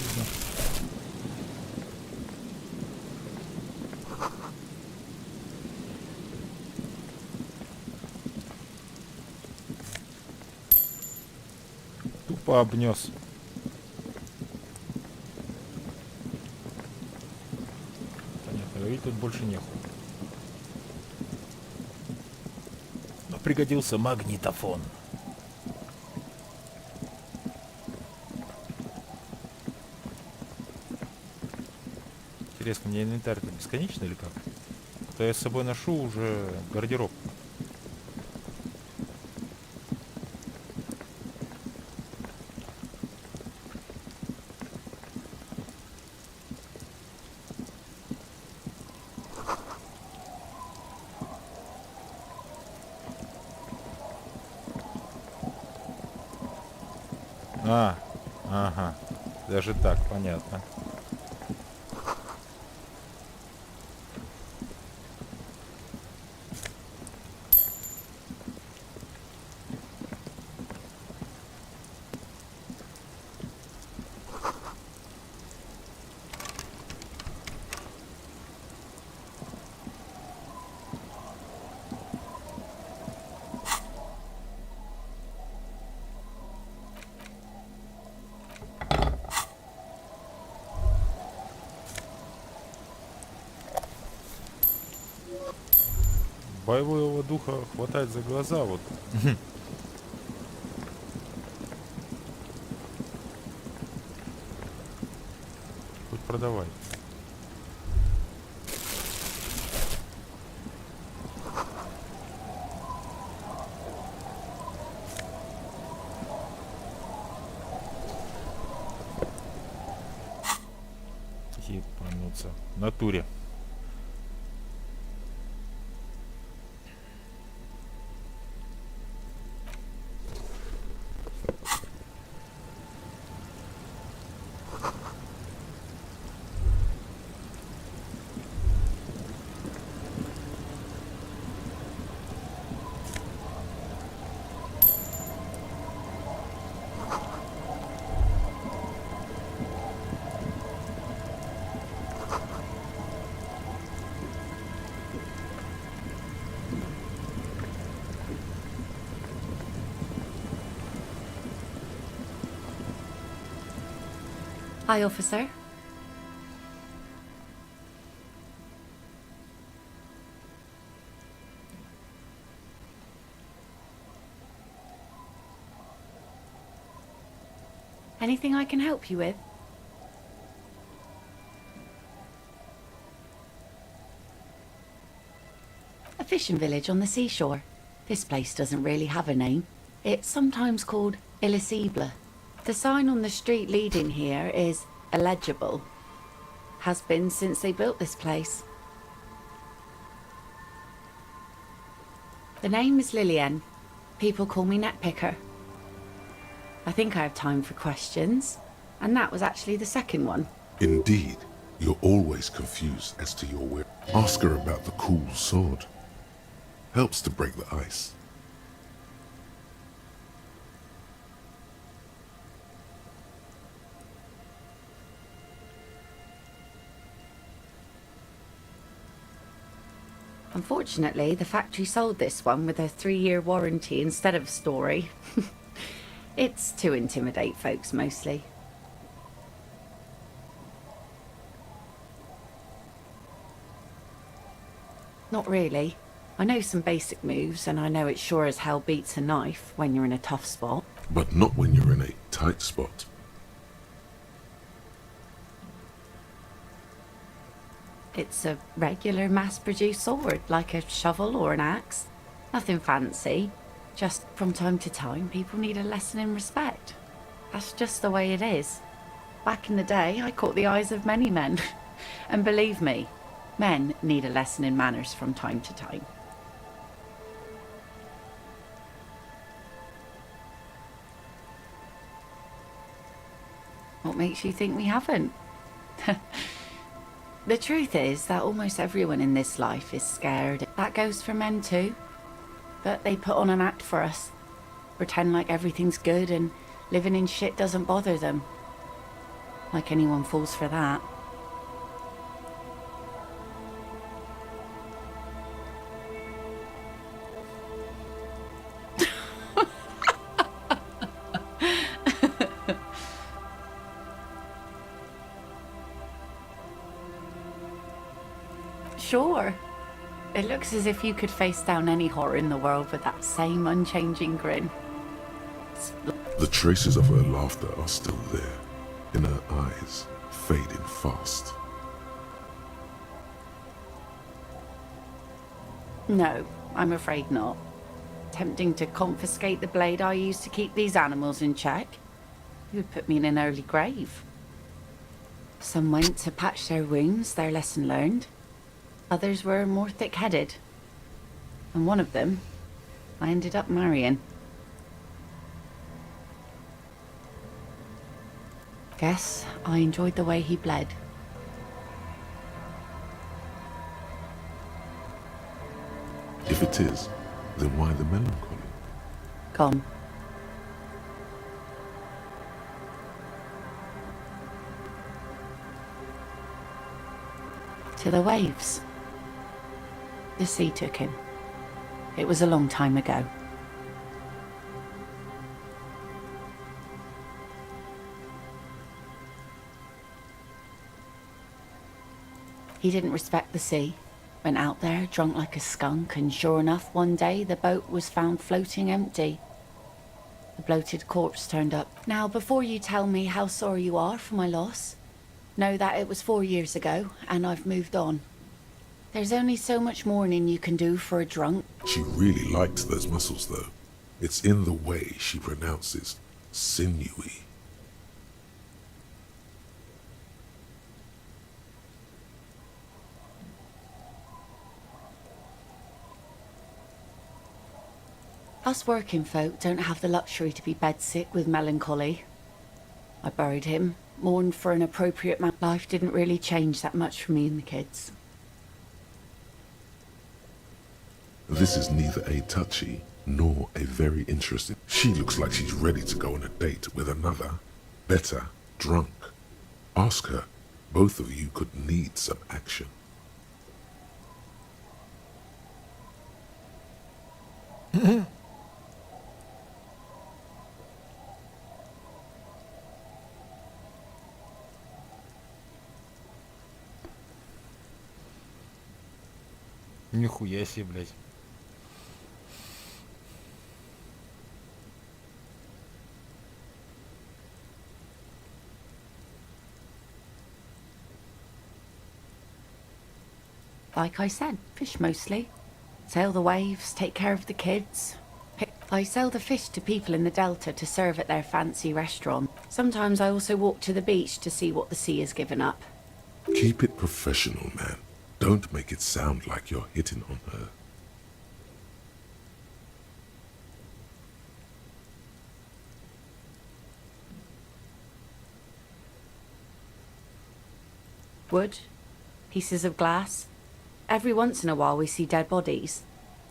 видно. Тупо обнес. Понятно, говорить тут больше нехуй. Но пригодился магнитофон. Интересно, мне инвентарь-то бесконечный или как? То я с собой ношу уже гардероб. Ага, даже так, понятно. Боевого духа хватает за глаза, вот. Хоть продавай. Ебануться. В натуре. Hi, officer. Anything I can help you with? fishing village on the seashore. This place doesn't really have a name. It's sometimes called Elysium. The sign on the street leading here is illegible. Has been since they built this place. The name is Lillian. People call me Netpicker. I think I have time for questions, and that was actually the second one. Indeed, you're always confused as to your will. Ask her about the cool sword. Helps to break the ice. Unfortunately, the factory sold this one with a 3-year warranty instead of a story. It's to intimidate folks, mostly. Not really. I know some basic moves, and I know it sure as hell beats a knife when you're in a tough spot. But not when you're in a tight spot. It's a regular mass-produced sword, like a shovel or an axe. Nothing fancy. Just from time to time, people need a lesson in respect. That's just the way it is. Back in the day, I caught the eyes of many men. And believe me, men need a lesson in manners from time to time. What makes you think we haven't? The truth is that almost everyone in this life is scared. That goes for men too. But they put on an act for us. Pretend like everything's good and living in shit doesn't bother them. Like anyone falls for that. Sure. It looks as if you could face down any horror in the world with that same unchanging grin. The traces of her laughter are still there, in her eyes, fading fast. No, I'm afraid not. Tempting to confiscate the blade I used to keep these animals in check. It would put me in an early grave. Some went to patch their wounds, their lesson learned. Others were more thick-headed. And one of them, I ended up marrying. Guess I enjoyed the way he bled. If it is, then why the melancholy? Gone. To the waves. The sea took him. It was a long time ago. He didn't respect the sea. Went out there, drunk like a skunk, and sure enough, one day the boat was found floating empty. The bloated corpse turned up. Now, before you tell me how sorry you are for my loss, know that it was 4 years ago, and I've moved on. There's only so much mourning you can do for a drunk. She really liked those muscles, though. It's in the way she pronounces sinewy. Us working folk don't have the luxury to be bedsick with melancholy. I buried him, mourned for an appropriate man. Life didn't really change that much for me and the kids. This is neither a touchy nor a very interesting. She looks like she's ready to go on a date with another, better, drunk. Ask her. Both of you could need some action. Нихуя себе, блядь. Like I said, fish mostly. Sail the waves, take care of the kids. I sell the fish to people in the Delta to serve at their fancy restaurant. Sometimes I also walk to the beach to see what the sea has given up. Keep it professional, man. Don't make it sound like you're hitting on her. Wood, pieces of glass. Every once in a while we see dead bodies.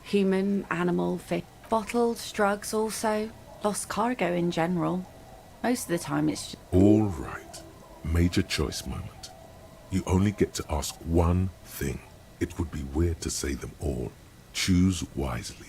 Human, animal, fish. Bottles, drugs also. Lost cargo in general. Most of the time it's just... All right. Major choice moment. You only get to ask one thing. It would be weird to say them all. Choose wisely.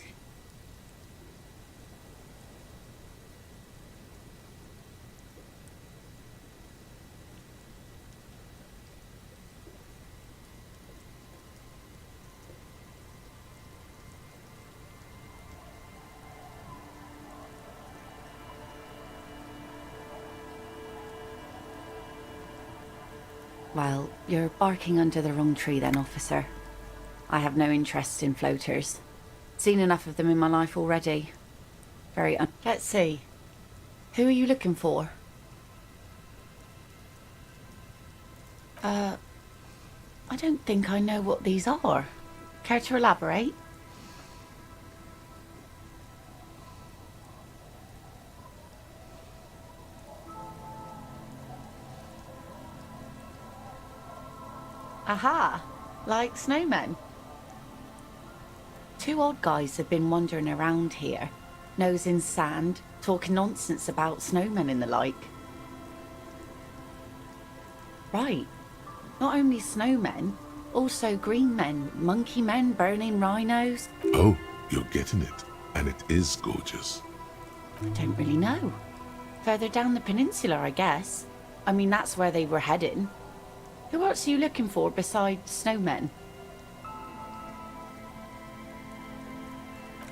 Well, you're barking under the wrong tree then, officer. I have no interest in floaters. Seen enough of them in my life already. Let's see. Who are you looking for? I don't think I know what these are. Care to elaborate? Aha! Like snowmen. Two odd guys have been wandering around here, nose in sand, talking nonsense about snowmen and the like. Right. Not only snowmen, also green men, monkey men burning rhinos. Oh, you're getting it. And it is gorgeous. I don't really know. Further down the peninsula, I guess. I mean, that's where they were heading. Who else are you looking for besides snowmen?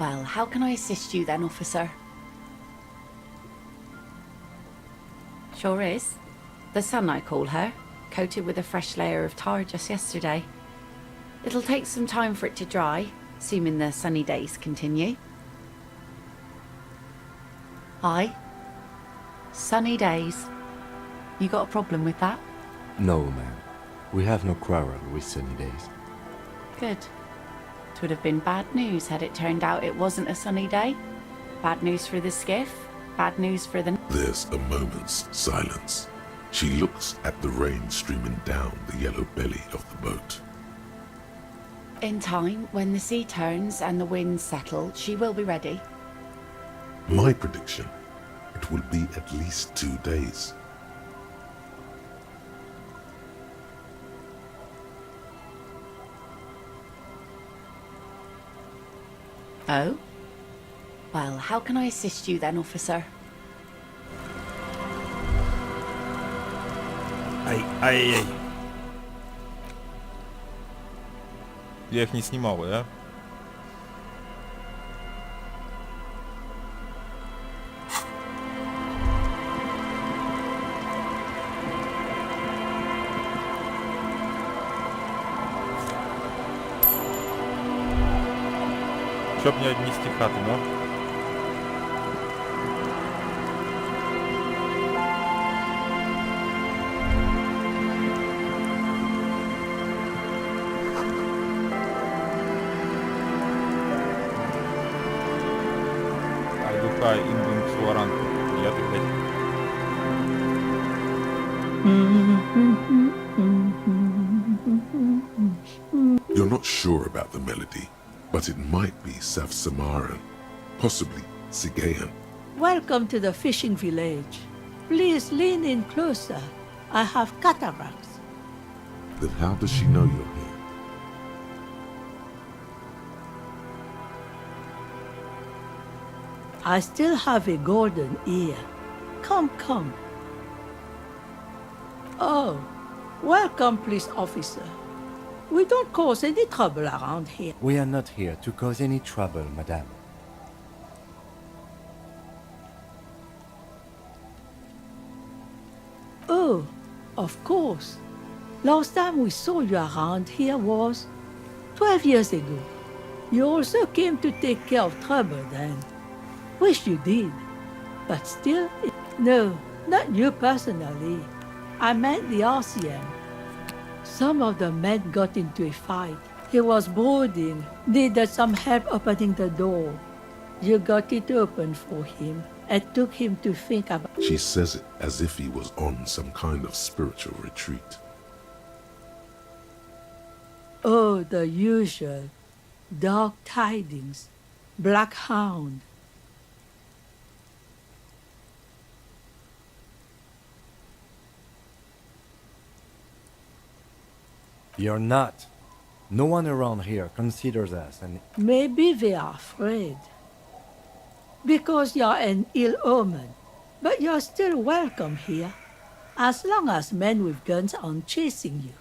Well, how can I assist you then, officer? Sure is. The sun, I call her, coated with a fresh layer of tar just yesterday. It'll take some time for it to dry, assuming the sunny days continue. Aye. Sunny days. You got a problem with that? No, ma'am. We have no quarrel with sunny days. Good. It would have been bad news had it turned out it wasn't a sunny day. Bad news for the skiff, bad news for the... There's a moment's silence. She looks at the rain streaming down the yellow belly of the boat. In time, when the sea turns and the winds settle, she will be ready. My prediction, it will be at least 2 days. Oh? Well, how can I assist you then, officer? Ай-ай-ай. Я их не снимал, да? Чтоб не отнести хату, но... Айдуха индум суаран. Я так You're not sure about the melody, but it might be South Samaran, possibly Sigayan. Welcome to the fishing village. Please lean in closer. I have cataracts. Then how does she know you're here? I still have a golden ear. Come, come. Oh, welcome, police officer. We don't cause any trouble around here. We are not here to cause any trouble, madame. Oh, of course. Last time we saw you around here was 12 years ago. You also came to take care of trouble then. Wish you did. But still, no, not you personally. I meant the RCM. Some of the men got into a fight. He was brooding, needed some help opening the door. You got it open for him and took him to think about... She says it as if he was on some kind of spiritual retreat. Oh, the usual. Dark tidings. Black Hound. You're not. No one around here considers us an... Maybe they are afraid. Because you're an ill omen. But you're still welcome here. As long as men with guns aren't chasing you.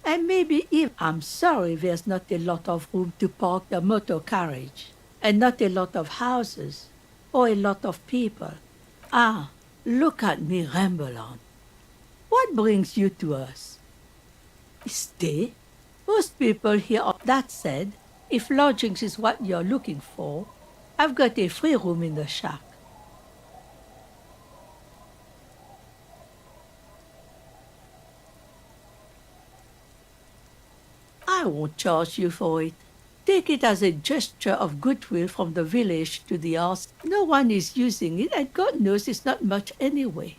And maybe if... I'm sorry there's not a lot of room to park the motor carriage. And not a lot of houses. Or a lot of people. Ah, look at me ramble on. What brings you to us? Stay? Most people here are... That said, if lodgings is what you're looking for, I've got a free room in the shack. I won't charge you for it. Take it as a gesture of goodwill from the village to the house. No one is using it, and God knows it's not much anyway.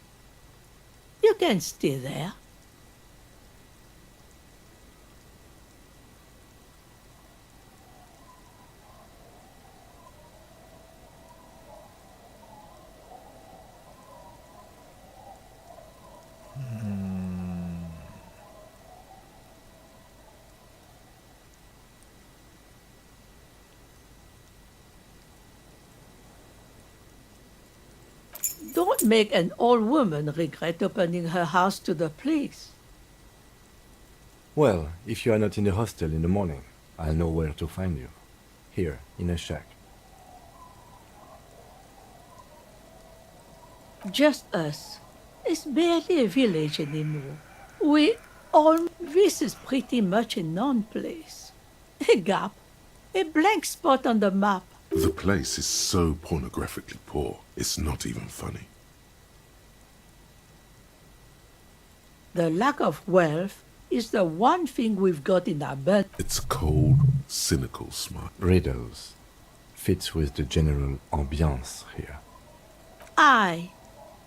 You can stay there. Don't make an old woman regret opening her house to the police. Well, if you are not in the hostel in the morning, I'll know where to find you. Here, in a shack. Just us. It's barely a village anymore. This is pretty much a non-place. A gap. A blank spot on the map. The place is so pornographically poor, it's not even funny. The lack of wealth is the one thing we've got in our bed. It's cold, cynical smart. Riddles. Fits with the general ambiance here. Aye.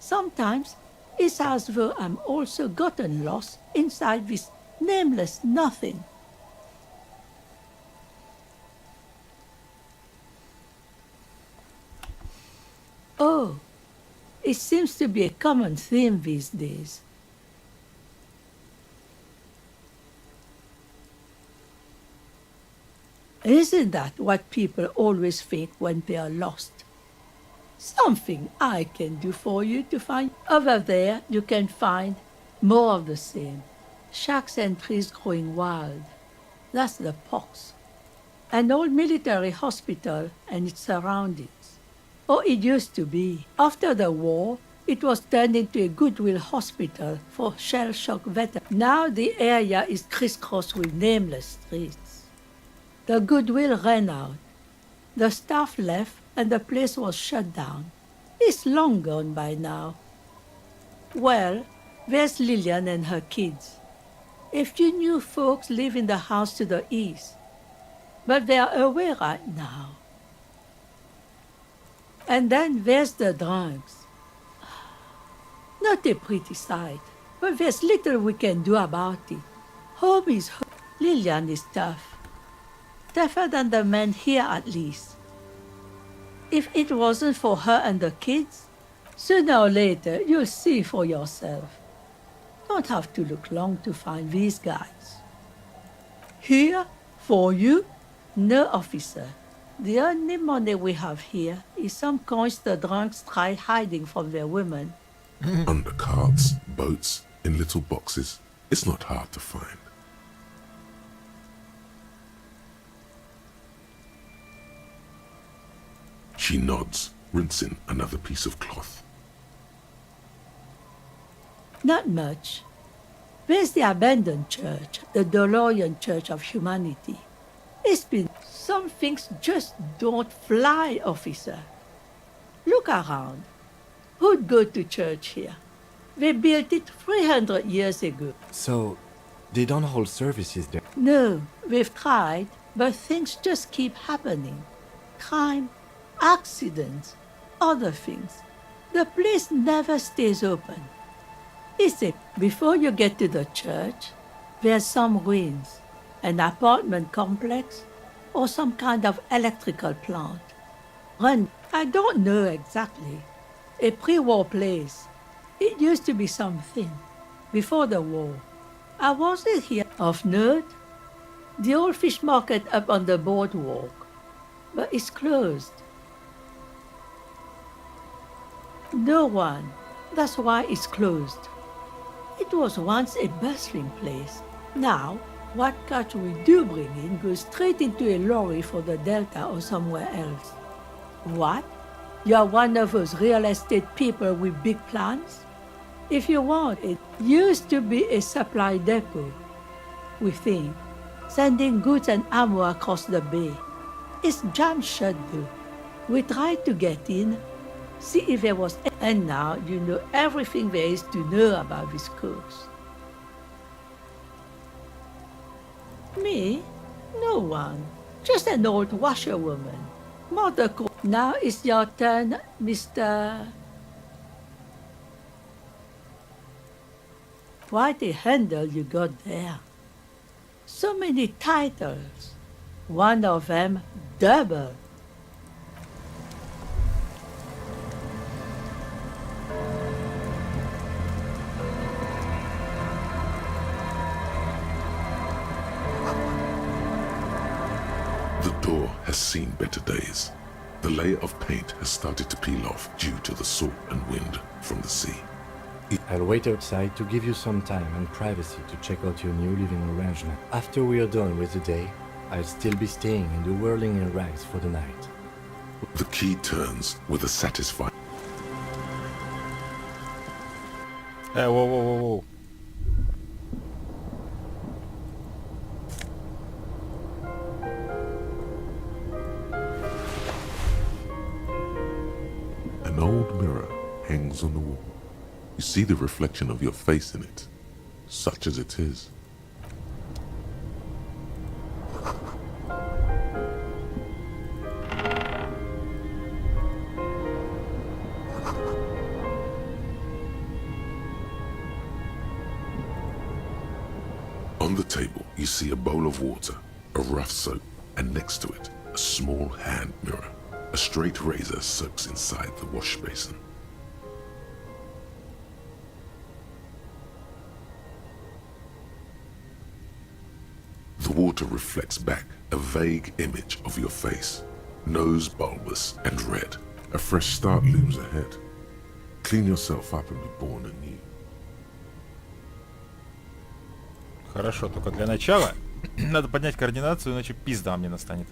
Sometimes it's as though I'm also gotten lost inside this nameless nothing. Oh, it seems to be a common theme these days. Isn't that what people always think when they are lost? Something I can do for you to find. Over there you can find more of the same. Shacks and trees growing wild. That's the pox. An old military hospital and its surroundings. Or it used to be. After the war, it was turned into a goodwill hospital for shell-shock veterans. Now the area is crisscrossed with nameless streets. The goodwill ran out. The staff left and the place was shut down. It's long gone by now. Well, there's Lillian and her kids. A few new folks live in the house to the east, but they are away right now. And then there's the drunks. Not a pretty sight, but there's little we can do about it. Home is home. Lillian is tough. Tougher than the men here at least. If it wasn't for her and the kids, sooner or later you'll see for yourself. Don't have to look long to find these guys. Here, for you, no officer. The only money we have here is some coins the drunks tried hiding from their women. Under carts, boats, in little boxes. It's not hard to find. She nods, rinsing another piece of cloth. Not much. There's the abandoned church, the DeLorean Church of Humanity. It's been Some things just don't fly, officer. Look around. Who'd go to church here? They built it 300 years ago. So, they don't hold services there? No, we've tried, but things just keep happening. Crime, accidents, other things. The place never stays open. Listen, before you get to the church, there's some ruins, an apartment complex, or some kind of electrical plant. Run, I don't know exactly. A pre-war place. It used to be something. Before the war. I wasn't here. Of note, the old fish market up on the boardwalk. But it's closed. No one. That's why it's closed. It was once a bustling place. Now, what catch we do bring in goes straight into a lorry for the Delta or somewhere else. What? You're one of those real estate people with big plans? If you want, it used to be a supply depot. We think, sending goods and ammo across the bay. It's jammed shut though. We tried to get in, see if there was, and now you know everything there is to know about this coast. Me? No one. Just an old washerwoman. Mother co- Now it's your turn, Mr. Quite a handle you got there. So many titles. One of them double. The door has seen better days. The layer of paint has started to peel off due to the salt and wind from the sea. I'll wait outside to give you some time and privacy to check out your new living arrangement. After we are done with the day, I'll still be staying in the whirling in rags for the night. The key turns with a satisfying... Whoa. An old mirror hangs on the wall. You see the reflection of your face in it, such as it is. On the table, you see a bowl of water, a rough soap, and next to it, a small hand mirror. A straight razor soaks inside the wash basin. The water reflects back a vague image of your face, nose bulbous and red. A fresh start looms ahead. Clean yourself up and be born anew. Хорошо, только для начала надо поднять координацию, иначе пизда мне настанет.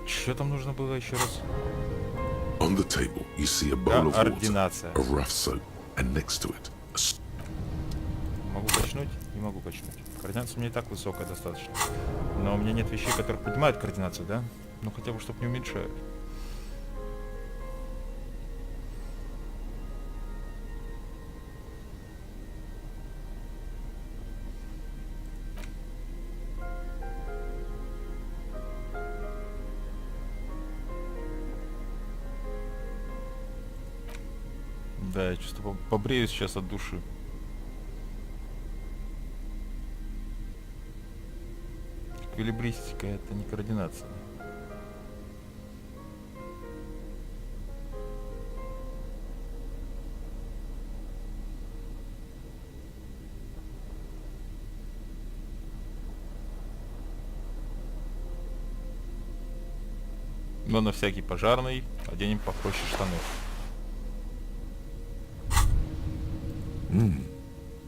Что там нужно было еще раз? On the table, you see a bowl of water, Координация. a rough soap, and next to it, Могу качнуть? Не могу качнуть. Координация у меня и так высокая достаточно. Но у меня нет вещей, которые поднимают координацию, да? Ну хотя бы, чтобы не уменьшают. Да, я чувствую, побреюсь сейчас от души. Эквилибристика — это не координация. Но на всякий пожарный оденем попроще штаны.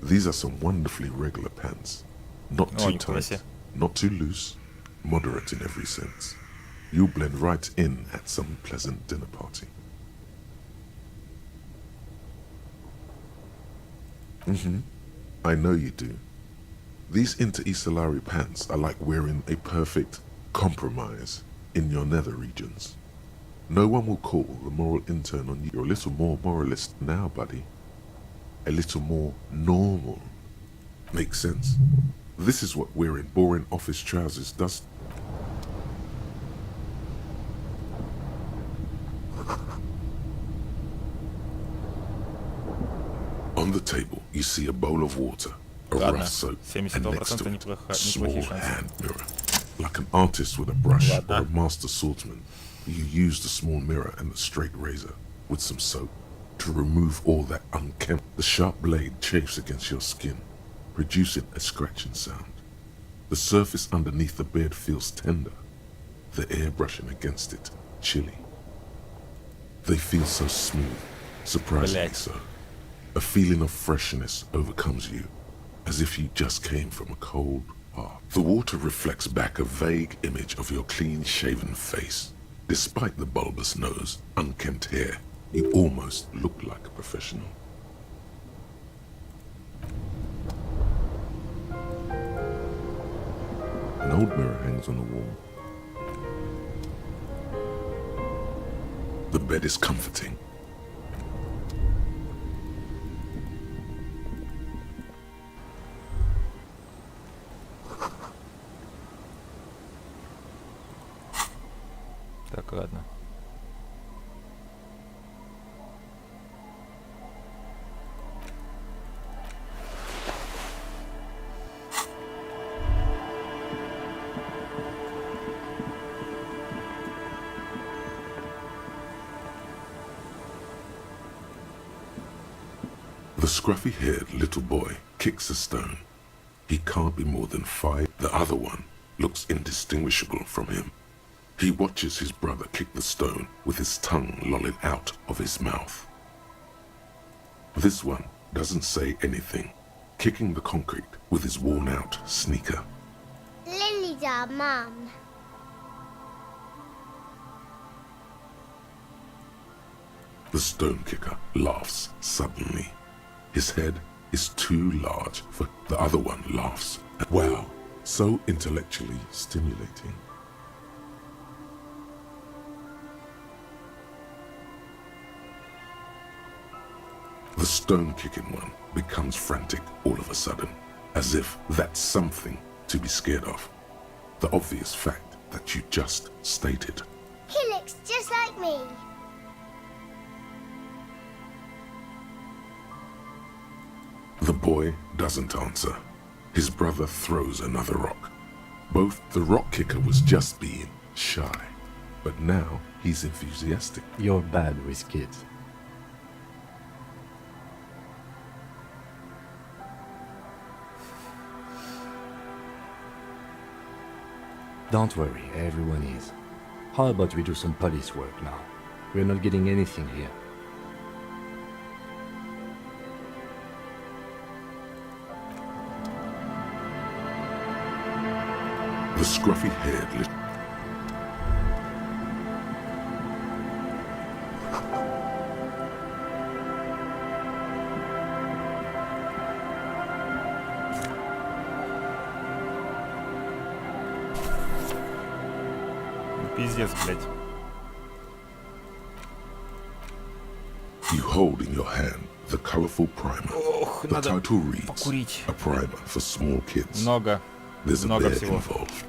These are some wonderfully regular pants. Not too tight, not too loose, moderate in every sense. You'll blend right in at some pleasant dinner party. I know you do. These inter-Isolari pants are like wearing a perfect compromise in your nether regions. No one will call the moral intern on you. You're a little more moralist now, buddy. A little more normal. Makes sense? This is what wearing boring office trousers does. On the table, you see a bowl of water, a rough soap, and next to it, a small hand mirror. Like an artist with a brush or a master swordsman, you use the small mirror and the straight razor with some soap to remove all that unkempt. The sharp blade chafes against your skin, producing a scratching sound. The surface underneath the beard feels tender, the air brushing against it chilly. They feel so smooth, surprisingly so. A feeling of freshness overcomes you, as if you just came from a cold bath. The water reflects back a vague image of your clean-shaven face. Despite the bulbous nose, unkempt hair, you almost look like a professional. An old mirror hangs on the wall. The bed is comforting. Так, ладно. The scruffy-haired little boy kicks a stone. He can't be more than 5. The other one looks indistinguishable from him. He watches his brother kick the stone with his tongue lolling out of his mouth. This one doesn't say anything, kicking the concrete with his worn-out sneaker. Lily's our mum. The stone kicker laughs suddenly. His head is too large for the other one laughs. Wow, so intellectually stimulating. The stone-kicking one becomes frantic all of a sudden, as if that's something to be scared of. The obvious fact that you just stated. He looks just like me. The boy doesn't answer. His brother throws another rock. Both the rock kicker was just being shy, but now he's enthusiastic. You're bad with kids. Don't worry, everyone is. How about we do some police work now? We're not getting anything here. The scruffy-haired little... Пиздец, блядь. You hold in your hand the colorful primer. The title reads, покурить. A primer for small kids. Много. There's a Много bear всего. involved.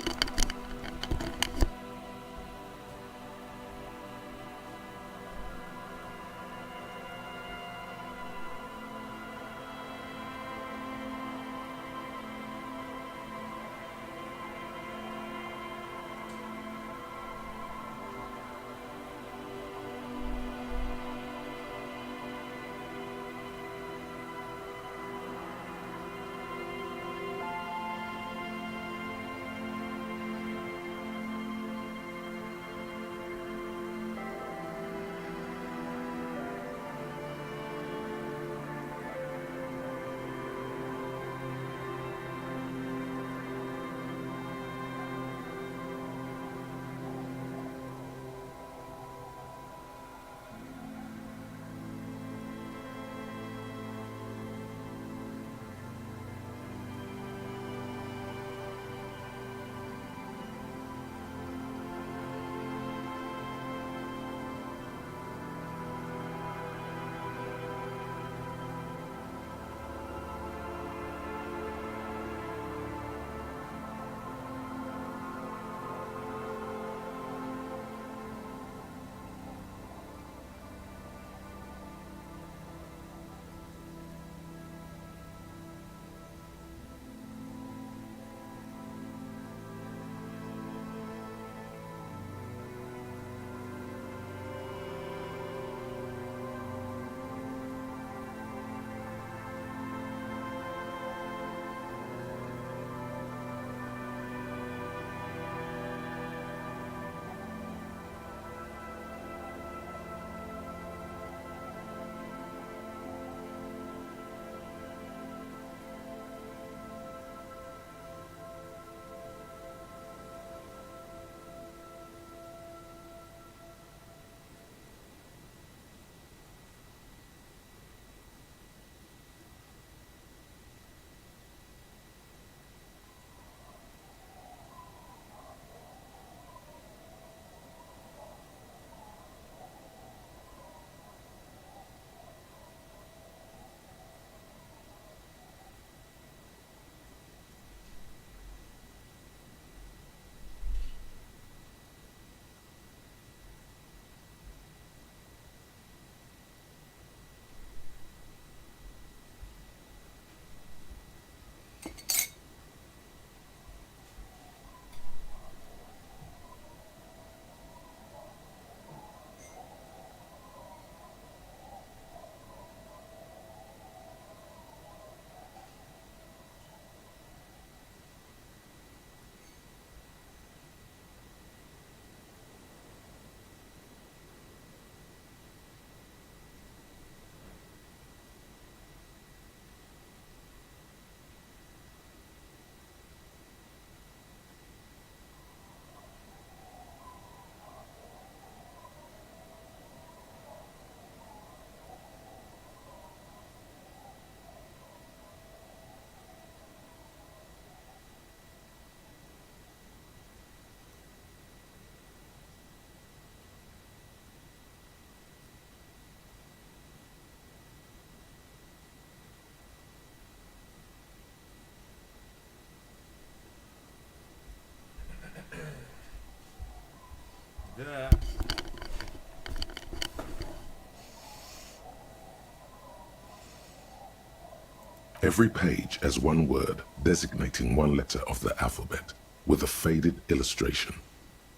Every page has one word designating one letter of the alphabet with a faded illustration.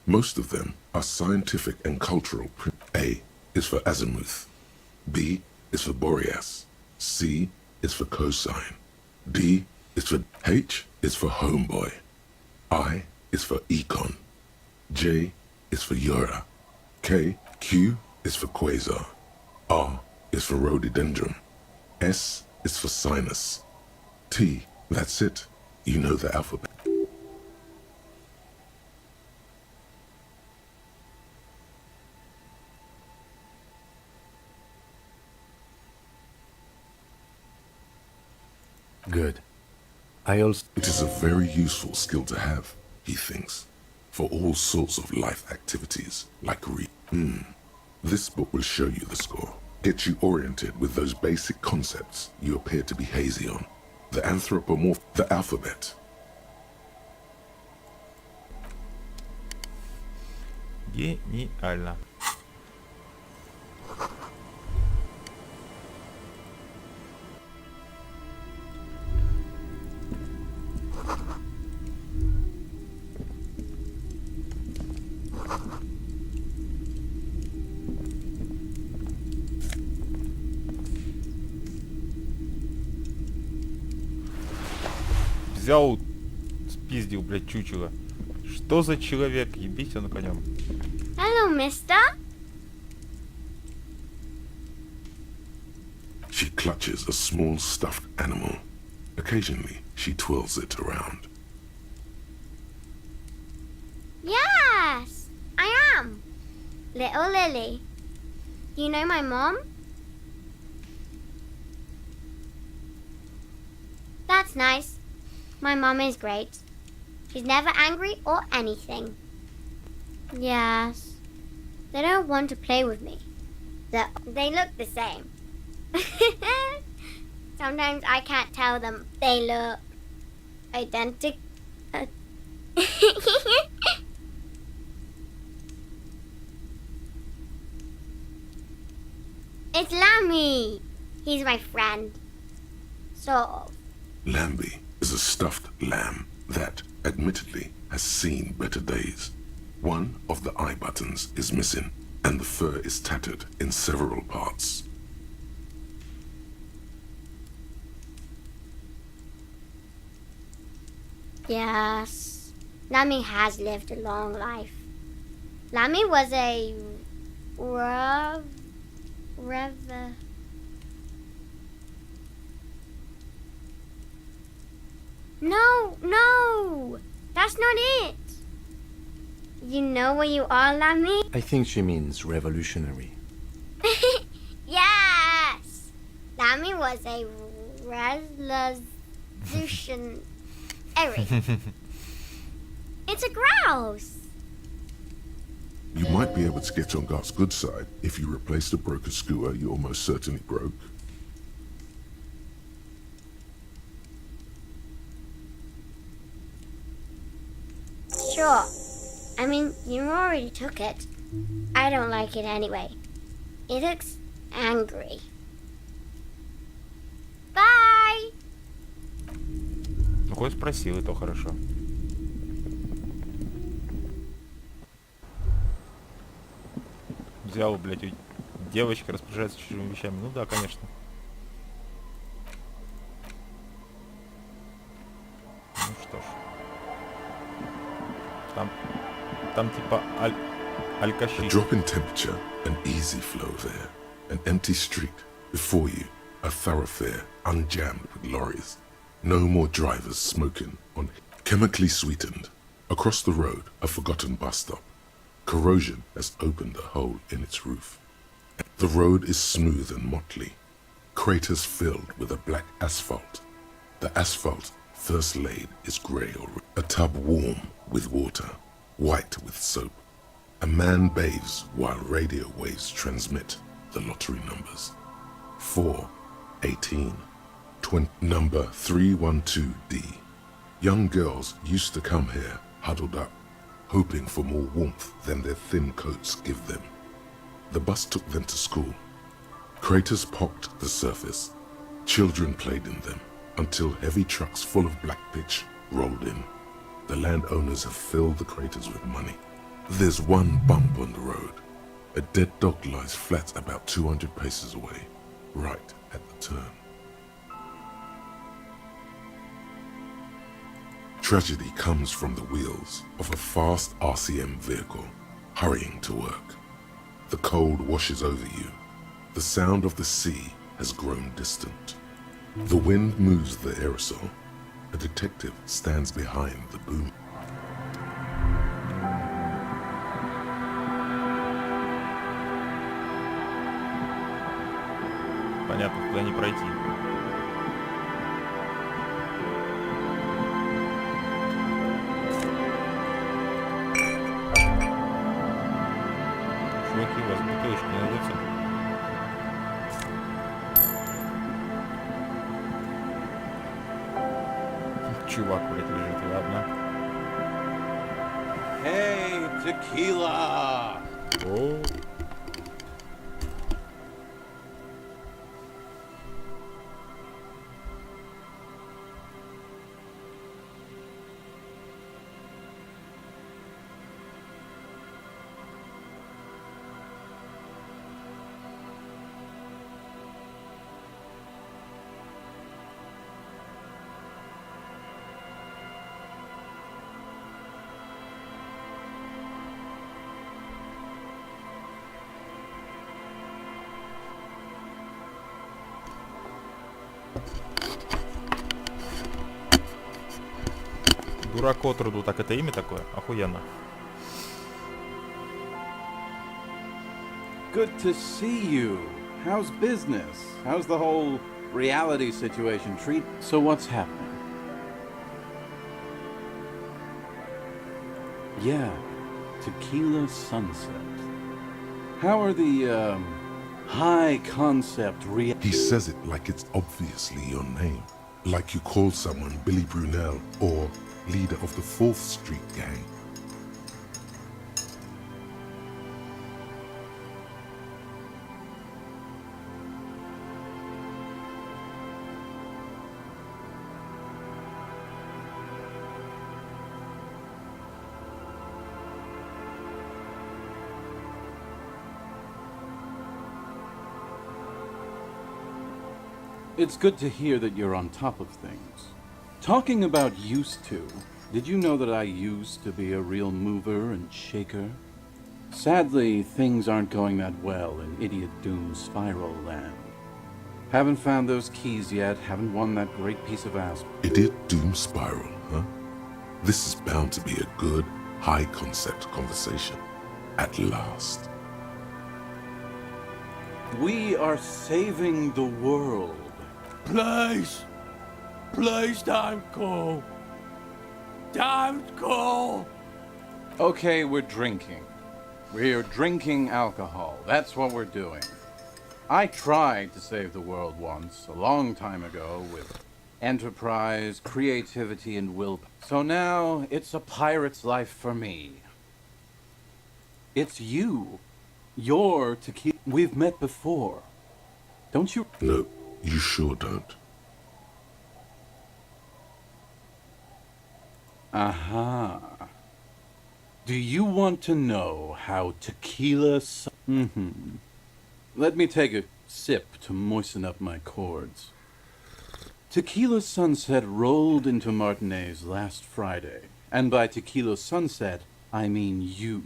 Most of them are scientific and cultural. A is for azimuth. B is for Boreas. C is for cosine. D is for H is for homeboy. I is for econ. J is for Eura. Q is for quasar. R is for rhododendron. S is for sinus. T, that's it. You know the alphabet. Good. I also... It is a very useful skill to have, he thinks, for all sorts of life activities, like This book will show you the score, get you oriented with those basic concepts you appear to be hazy on. The the alphabet. Гениально. Взял, спиздил, блядь, чучело. Что за человек? Ебись он конем. Hello, mister. She clutches a small stuffed animal. Occasionally, she twirls it around. Yes, I am. Little Lily. You know my mom? That's nice. My mom is great. She's never angry or anything. Yes. They don't want to play with me. They look the same. Sometimes I can't tell them they look identical. It's Lammy. He's my friend. Sort of. Lambie is a stuffed lamb that, admittedly, has seen better days. One of the eye buttons is missing, and the fur is tattered in several parts. Yes, Lammy has lived a long life. Lammy was a No, that's not it. You know where you are, Lammy? I think she means revolutionary. Yes, Lammy was a resolution. It's a grouse. You might be able to get on Gart's good side if you replace the broken skewer you almost certainly broke. Sure. I mean, you already took it. I don't like it anyway. It looks angry. Bye! Ну, хоть спросил, и то хорошо. Взял, блядь, девочка распоряжается чужими вещами. Ну да, конечно. Ну что ж. Там типа алькаши. A drop in temperature, an easy flow there. An empty street. Before you, a thoroughfare unjammed with lorries. No more drivers smoking on chemically sweetened. Across the road, a forgotten bus stop. Corrosion has opened a hole in its roof. The road is smooth and motley. Craters filled with a black asphalt. The asphalt, first laid, is grey or a tub warm with water, white with soap. A man bathes while radio waves transmit the lottery numbers. 4, 18, 20, number 312D. Young girls used to come here huddled up, hoping for more warmth than their thin coats give them. The bus took them to school. Craters pocked the surface. Children played in them. until heavy trucks full of black pitch rolled in. The landowners have filled the craters with money. There's one bump on the road. A dead dog lies flat about 200 paces away, right at the turn. Tragedy comes from the wheels of a fast RCM vehicle hurrying to work. The cold washes over you. The sound of the sea has grown distant. The wind moves the aerosol. A detective stands behind the boom. Понятно, куда не пройти. Чуваки, у вас бутылочки найдутся? Чувак, блядь, лежит, ладно. Hey, tequila! О. Дурако труду, так это имя такое? Охуенно. Good to see you. How's business? How's the whole reality situation treat? So what's happening? Yeah, Tequila Sunset. How are the, high concept He says it like it's obviously your name. Like you call someone Billy Brunel or leader of the 4th Street gang. It's good to hear that you're on top of things. Talking about used to, did you know that I used to be a real mover and shaker? Sadly, things aren't going that well in Idiot Doom Spiral Land. Haven't found those keys yet, haven't won that great piece of ass. Idiot Doom Spiral, huh? This is bound to be a good, high-concept conversation. At last. We are saving the world. Please! Please don't go! Don't go! Okay, we're drinking. We're drinking alcohol. That's what we're doing. I tried to save the world once, a long time ago, with enterprise, creativity, and will. So now, it's a pirate's life for me. It's you. You're Tequila. We've met before. Don't you? No, you sure don't. Aha. Do you want to know how tequila... Let me take a sip to moisten up my chords. Tequila Sunset rolled into Martinez last Friday. And by Tequila Sunset, I mean you.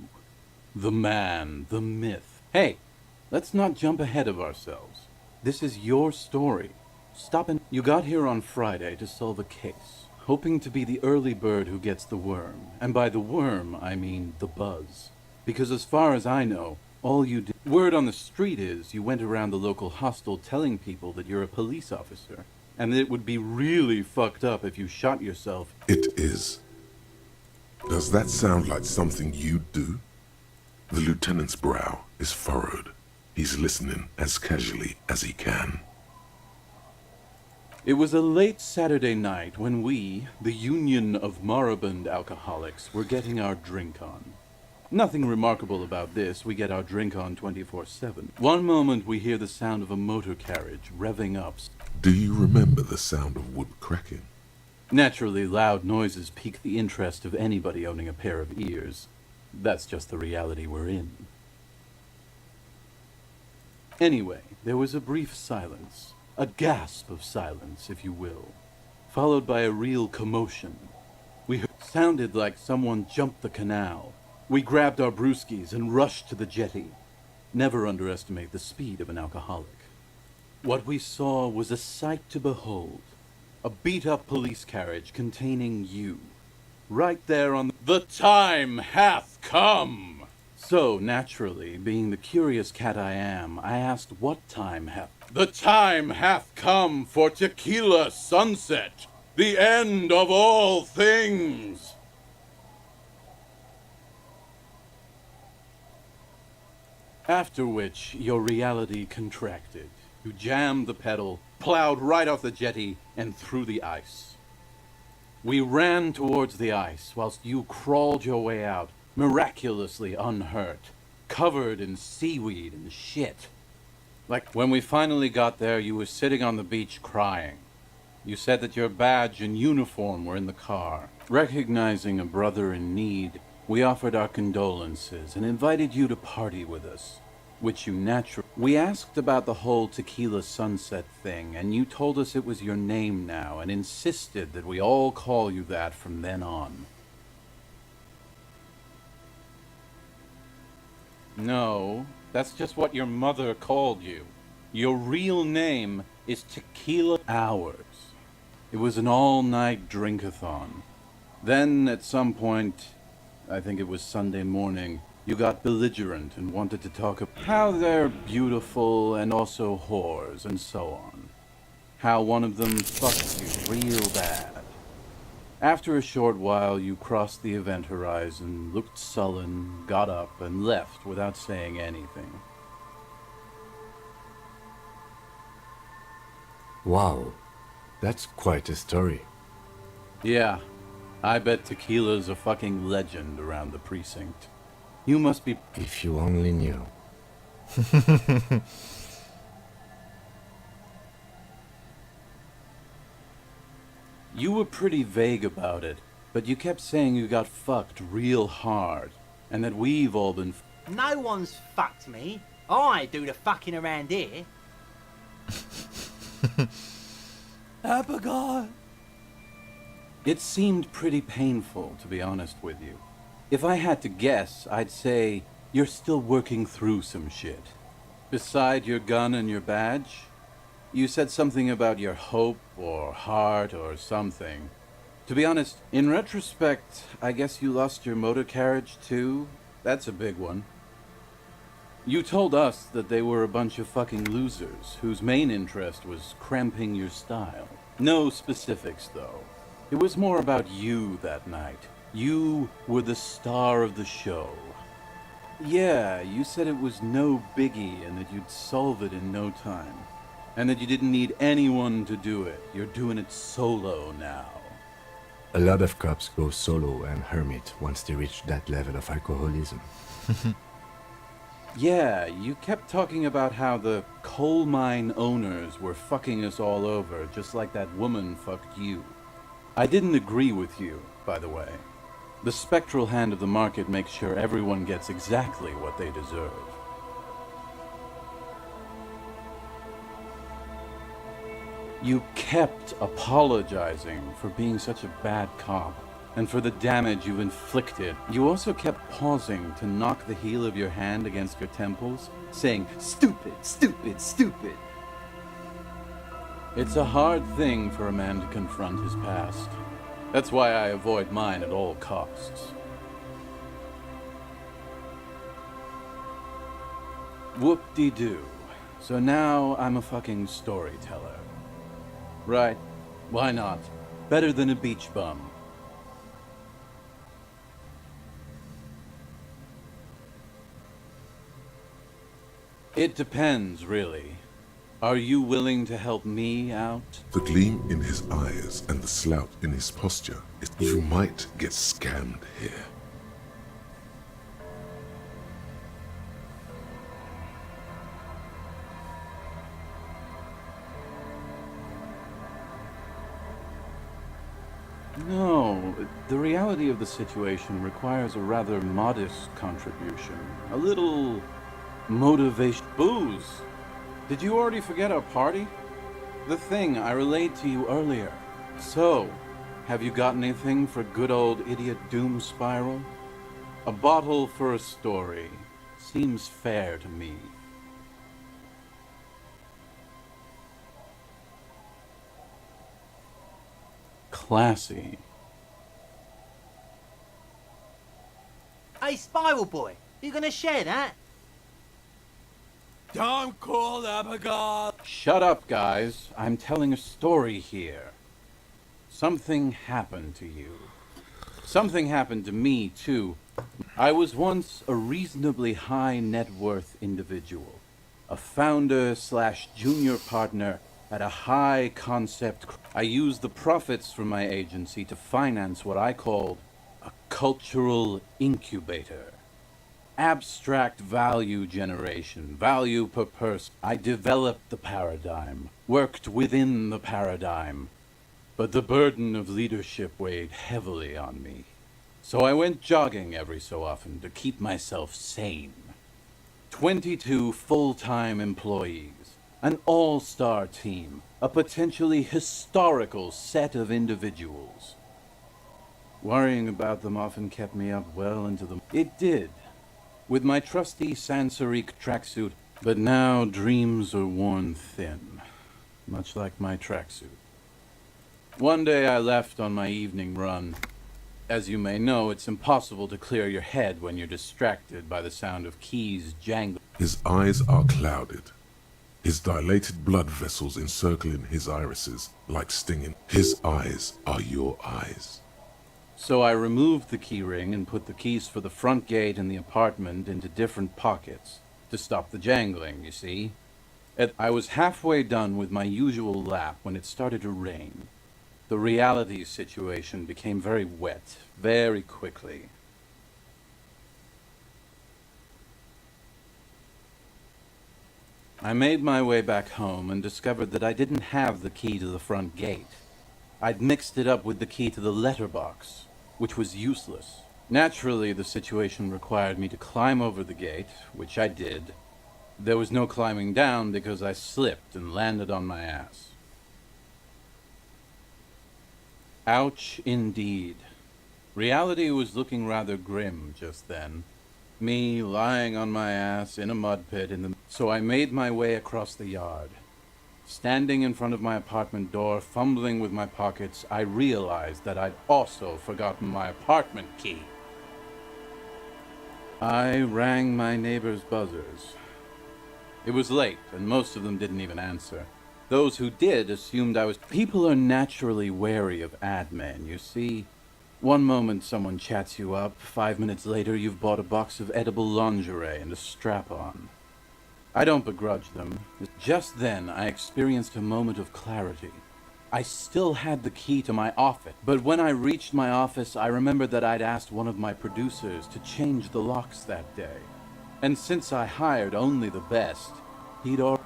The man, the myth. Hey, let's not jump ahead of ourselves. This is your story. Stop and... You got here on Friday to solve a case, hoping to be the early bird who gets the worm. And by the worm, I mean the buzz. Because as far as I know, all you did... Word on the street is you went around the local hostel telling people that you're a police officer. And that it would be really fucked up if you shot yourself. It is. Does that sound like something you'd do? The lieutenant's brow is furrowed. He's listening as casually as he can. It was a late Saturday night when we, the Union of Moribund Alcoholics, were getting our drink on. Nothing remarkable about this. We get our drink on 24/7. One moment we hear the sound of a motor carriage revving up. Do you remember the sound of wood cracking? Naturally, loud noises pique the interest of anybody owning a pair of ears. That's just the reality we're in. Anyway, there was a brief silence. A gasp of silence, if you will. Followed by a real commotion. We heard sounded like someone jumped the canal. We grabbed our brewskis and rushed to the jetty. Never underestimate the speed of an alcoholic. What we saw was a sight to behold. A beat-up police carriage containing you. Right there on the time hath come! So, naturally, being the curious cat I am, I asked what time hath... The time hath come for Tequila Sunset! The end of all things! After which, your reality contracted. You jammed the pedal, plowed right off the jetty, and through the ice. We ran towards the ice, whilst you crawled your way out, miraculously unhurt, covered in seaweed and shit. Like, when we finally got there, you were sitting on the beach crying. You said that your badge and uniform were in the car. Recognizing a brother in need, we offered our condolences and invited you to party with us, which you naturally... We asked about the whole Tequila Sunset thing, and you told us it was your name now, and insisted that we all call you that from then on. No, that's just what your mother called you. Your real name is Tequila Hours. It was an all-night drink-a-thon. Then, at some point, I think it was Sunday morning, you got belligerent and wanted to talk about how they're beautiful and also whores and so on. How one of them fucked you real bad. After a short while, you crossed the event horizon, looked sullen, got up, and left without saying anything. Wow, that's quite a story. Yeah, I bet Tequila's a fucking legend around the precinct. You must be... If you only knew. You were pretty vague about it, but you kept saying you got fucked real hard, and that we've all been... No one's fucked me. I do the fucking around here. Abigail! It seemed pretty painful, to be honest with you. If I had to guess, I'd say you're still working through some shit. Beside your gun and your badge, you said something about your hope or heart or something. To be honest, in retrospect, I guess you lost your motor carriage too? That's a big one. You told us that they were a bunch of fucking losers whose main interest was cramping your style. No specifics, though. It was more about you that night. You were the star of the show. Yeah, you said it was no biggie and that you'd solve it in no time. And that you didn't need anyone to do it. You're doing it solo now. A lot of cops go solo and hermit once they reach that level of alcoholism. Yeah, you kept talking about how the coal mine owners were fucking us all over, just like that woman fucked you. I didn't agree with you, by the way. The spectral hand of the market makes sure everyone gets exactly what they deserve. You kept apologizing for being such a bad cop, and for the damage you inflicted. You also kept pausing to knock the heel of your hand against your temples, saying, "Stupid, stupid, stupid." It's a hard thing for a man to confront his past. That's why I avoid mine at all costs. Whoop-de-doo. So now I'm a fucking storyteller. Right, why not? Better than a beach bum. It depends, really. Are you willing to help me out? The gleam in his eyes and the slouch in his posture, you might get scammed here. The reality of the situation requires a rather modest contribution. A little motivation. Booze! Did you already forget our party? The thing I relayed to you earlier. So, have you got anything for good old idiot Doom Spiral? A bottle for a story. Seems fair to me. Classy. Hey, Spiral Boy, you gonna share that? Don't call them a god! Shut up, guys. I'm telling a story here. Something happened to you. Something happened to me, too. I was once a reasonably high net worth individual. A founder/junior partner at a high concept. I used the profits from my agency to finance what I called a cultural incubator. Abstract value generation, value per person. I developed the paradigm, worked within the paradigm, but the burden of leadership weighed heavily on me. So I went jogging every so often to keep myself sane. 22 full-time employees, an all-star team, a potentially historical set of individuals. Worrying about them often kept me up well into the... It did. With my trusty Sansarique tracksuit, but now dreams are worn thin, much like my tracksuit. One day I left on my evening run. As you may know, it's impossible to clear your head when you're distracted by the sound of keys jangling. His eyes are clouded. His dilated blood vessels encircling his irises like stinging. His eyes are your eyes. So I removed the key ring and put the keys for the front gate and the apartment into different pockets to stop the jangling, you see. I was halfway done with my usual lap when it started to rain. The reality situation became very wet, very quickly. I made my way back home and discovered that I didn't have the key to the front gate. I'd mixed it up with the key to the letterbox, which was useless. Naturally, the situation required me to climb over the gate, which I did. There was no climbing down because I slipped and landed on my ass. Ouch, indeed. Reality was looking rather grim just then. Me lying on my ass in a mud pit So I made my way across the yard. Standing in front of my apartment door, fumbling with my pockets, I realized that I'd also forgotten my apartment key. I rang my neighbor's buzzers. It was late, and most of them didn't even answer. Those who did assumed I was... People are naturally wary of ad men, you see. One moment someone chats you up, 5 minutes later you've bought a box of edible lingerie and a strap-on. I don't begrudge them. Just then, I experienced a moment of clarity. I still had the key to my office, but when I reached my office, I remembered that I'd asked one of my producers to change the locks that day. And since I hired only the best,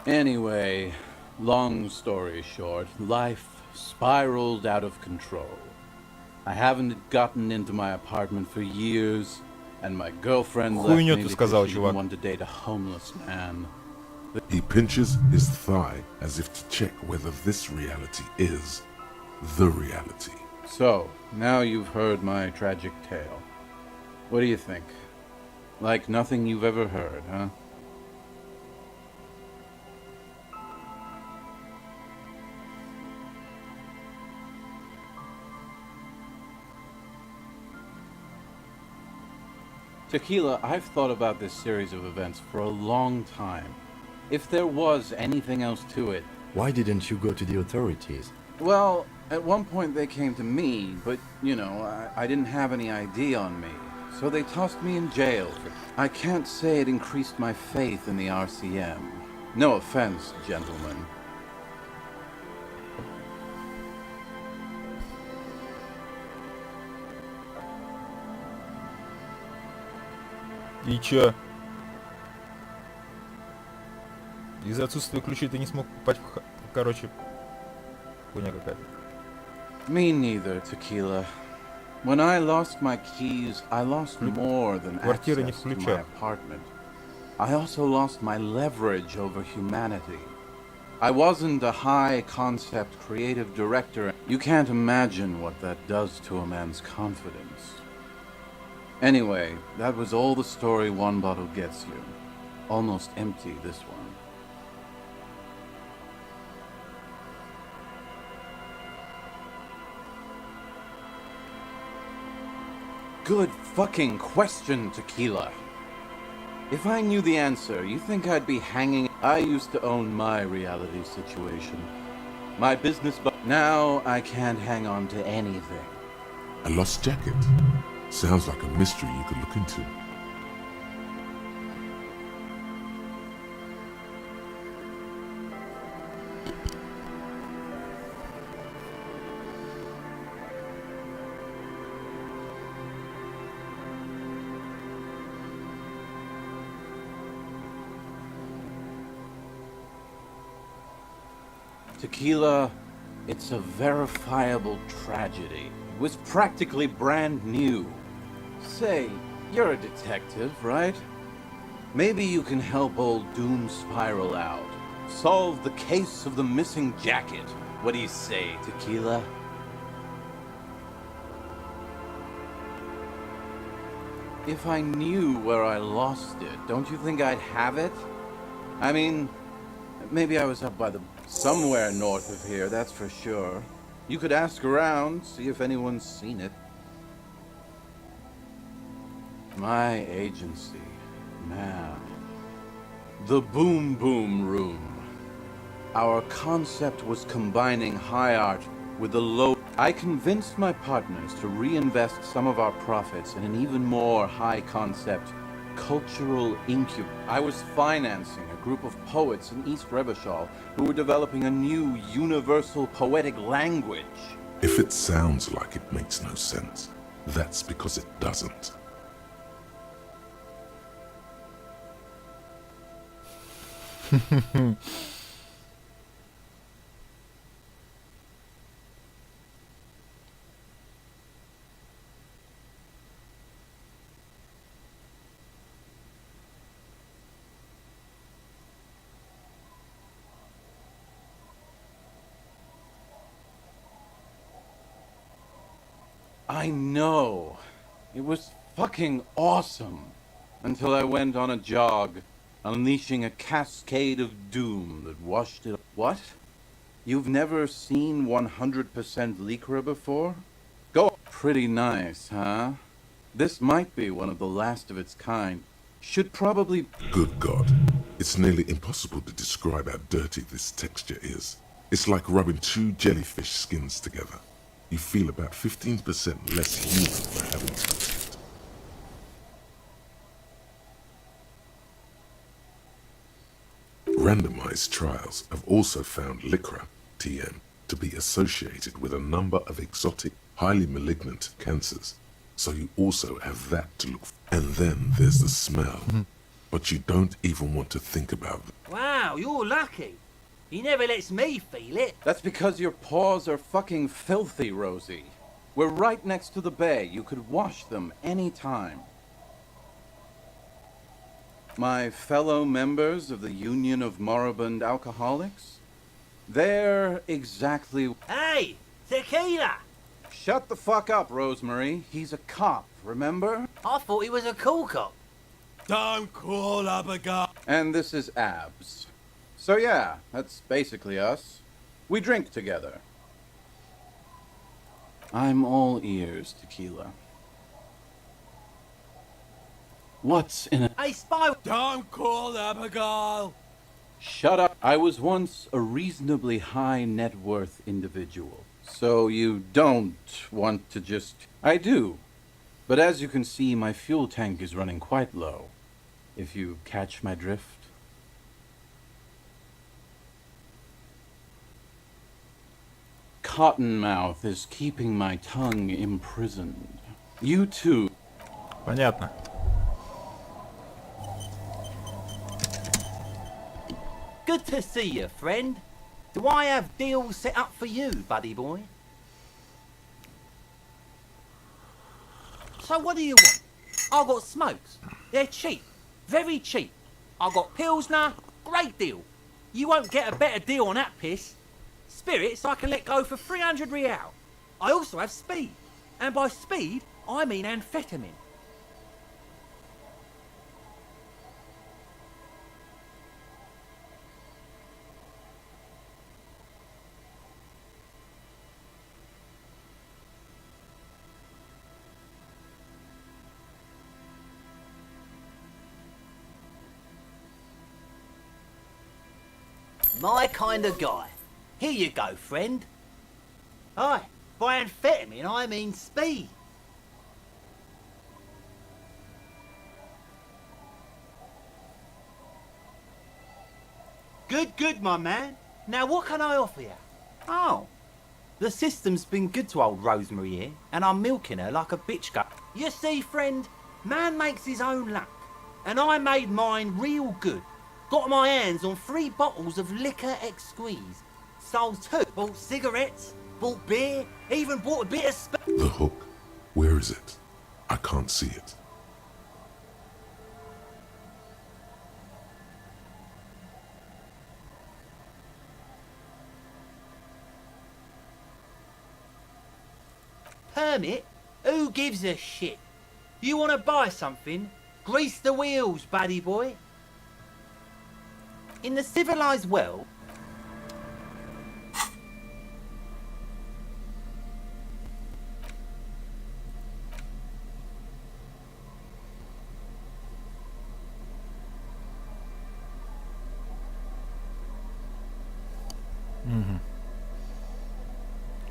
Anyway, long story short, life spiraled out of control. I haven't gotten into my apartment for years, and my girlfriend left me because she didn't want to date a homeless man. He pinches his thigh as if to check whether this reality is the reality. So, now you've heard my tragic tale. What do you think? Like nothing you've ever heard, huh? Tequila, I've thought about this series of events for a long time. If there was anything else to it... Why didn't you go to the authorities? Well, at one point they came to me, but, you know, I didn't have any ID on me. So they tossed me in jail for... I can't say it increased my faith in the RCM. No offense, gentlemen. И чё? Из-за отсутствия ключей ты не смог попасть в... Короче, хуйня какая-то. Me neither, Tequila. When I lost my keys, I lost more than Квартира не access to my включена. apartment. I also lost my leverage over humanity. I wasn't a high-concept creative director. You can't imagine what that does to a man's confidence. Anyway, that was all the story one bottle gets you. Almost empty, this one. Good fucking question, Tequila. If I knew the answer, you think I'd be hanging? I used to own my reality situation. My business, but now I can't hang on to anything. A lost jacket? Sounds like a mystery you could look into. Tequila, it's a verifiable tragedy. It was practically brand new. Say, you're a detective, right? Maybe you can help old Doom Spiral out. Solve the case of the missing jacket. What do you say, Tequila? If I knew where I lost it, don't you think I'd have it? I mean, maybe I was up by the... somewhere north of here, that's for sure. You could ask around, see if anyone's seen it. My agency, man. The Boom Boom Room. Our concept was combining high art with the low... I convinced my partners to reinvest some of our profits in an even more high-concept cultural incubator. I was financing a group of poets in East Revachol who were developing a new universal poetic language. If it sounds like it makes no sense, that's because it doesn't. I know. It was fucking awesome. Until I went on a jog, unleashing a cascade of doom that washed it... What? You've never seen 100% Lycra before? Go. Pretty nice, huh? This might be one of the last of its kind. Should probably... Good God. It's nearly impossible to describe how dirty this texture is. It's like rubbing two jellyfish skins together. You feel about 15% less human for having touched it. Randomized trials have also found Lycra, TM, to be associated with a number of exotic, highly malignant cancers. So you also have that to look for. And then there's the smell. But you don't even want to think about it. Wow, you're lucky. He never lets me feel it. That's because your paws are fucking filthy, Rosie. We're right next to the bay. You could wash them any time. My fellow members of the Union of Moribund Alcoholics? They're exactly... Hey, Tequila! Shut the fuck up, Rosemary. He's a cop, remember? I thought he was a cool cop. Don't call up a guy. And this is Abs. So yeah, that's basically us. We drink together. I'm all ears, Tequila. What's in a... Hey, Spy! Don't call Abigail! Shut up. I was once a reasonably high net worth individual. So you don't want to just... I do. But as you can see, my fuel tank is running quite low. If you catch my drift. Cottonmouth is keeping my tongue imprisoned. You too. Понятно. Good to see you, friend. Do I have deals set up for you, buddy boy? So what do you want? I've got smokes. They're cheap. Very cheap. I've got Pilsner. Great deal. You won't get a better deal on that piss. Spirits I can let go for 300 real. I also have speed. And by speed, I mean amphetamine. My kind of guy. Here you go, friend. Aye, by amphetamine I mean speed. Good, my man. Now what can I offer you? Oh, the system's been good to old Rosemary here, and I'm milking her like a bitch goat. You see, friend, man makes his own luck, and I made mine real good. Got my hands on 3 bottles of liquor exquise. Sold 2. Bought cigarettes, bought beer, even bought a bit of The hook. Where is it? I can't see it. Permit? Who gives a shit? You want to buy something? Grease the wheels, buddy boy. In the civilized world,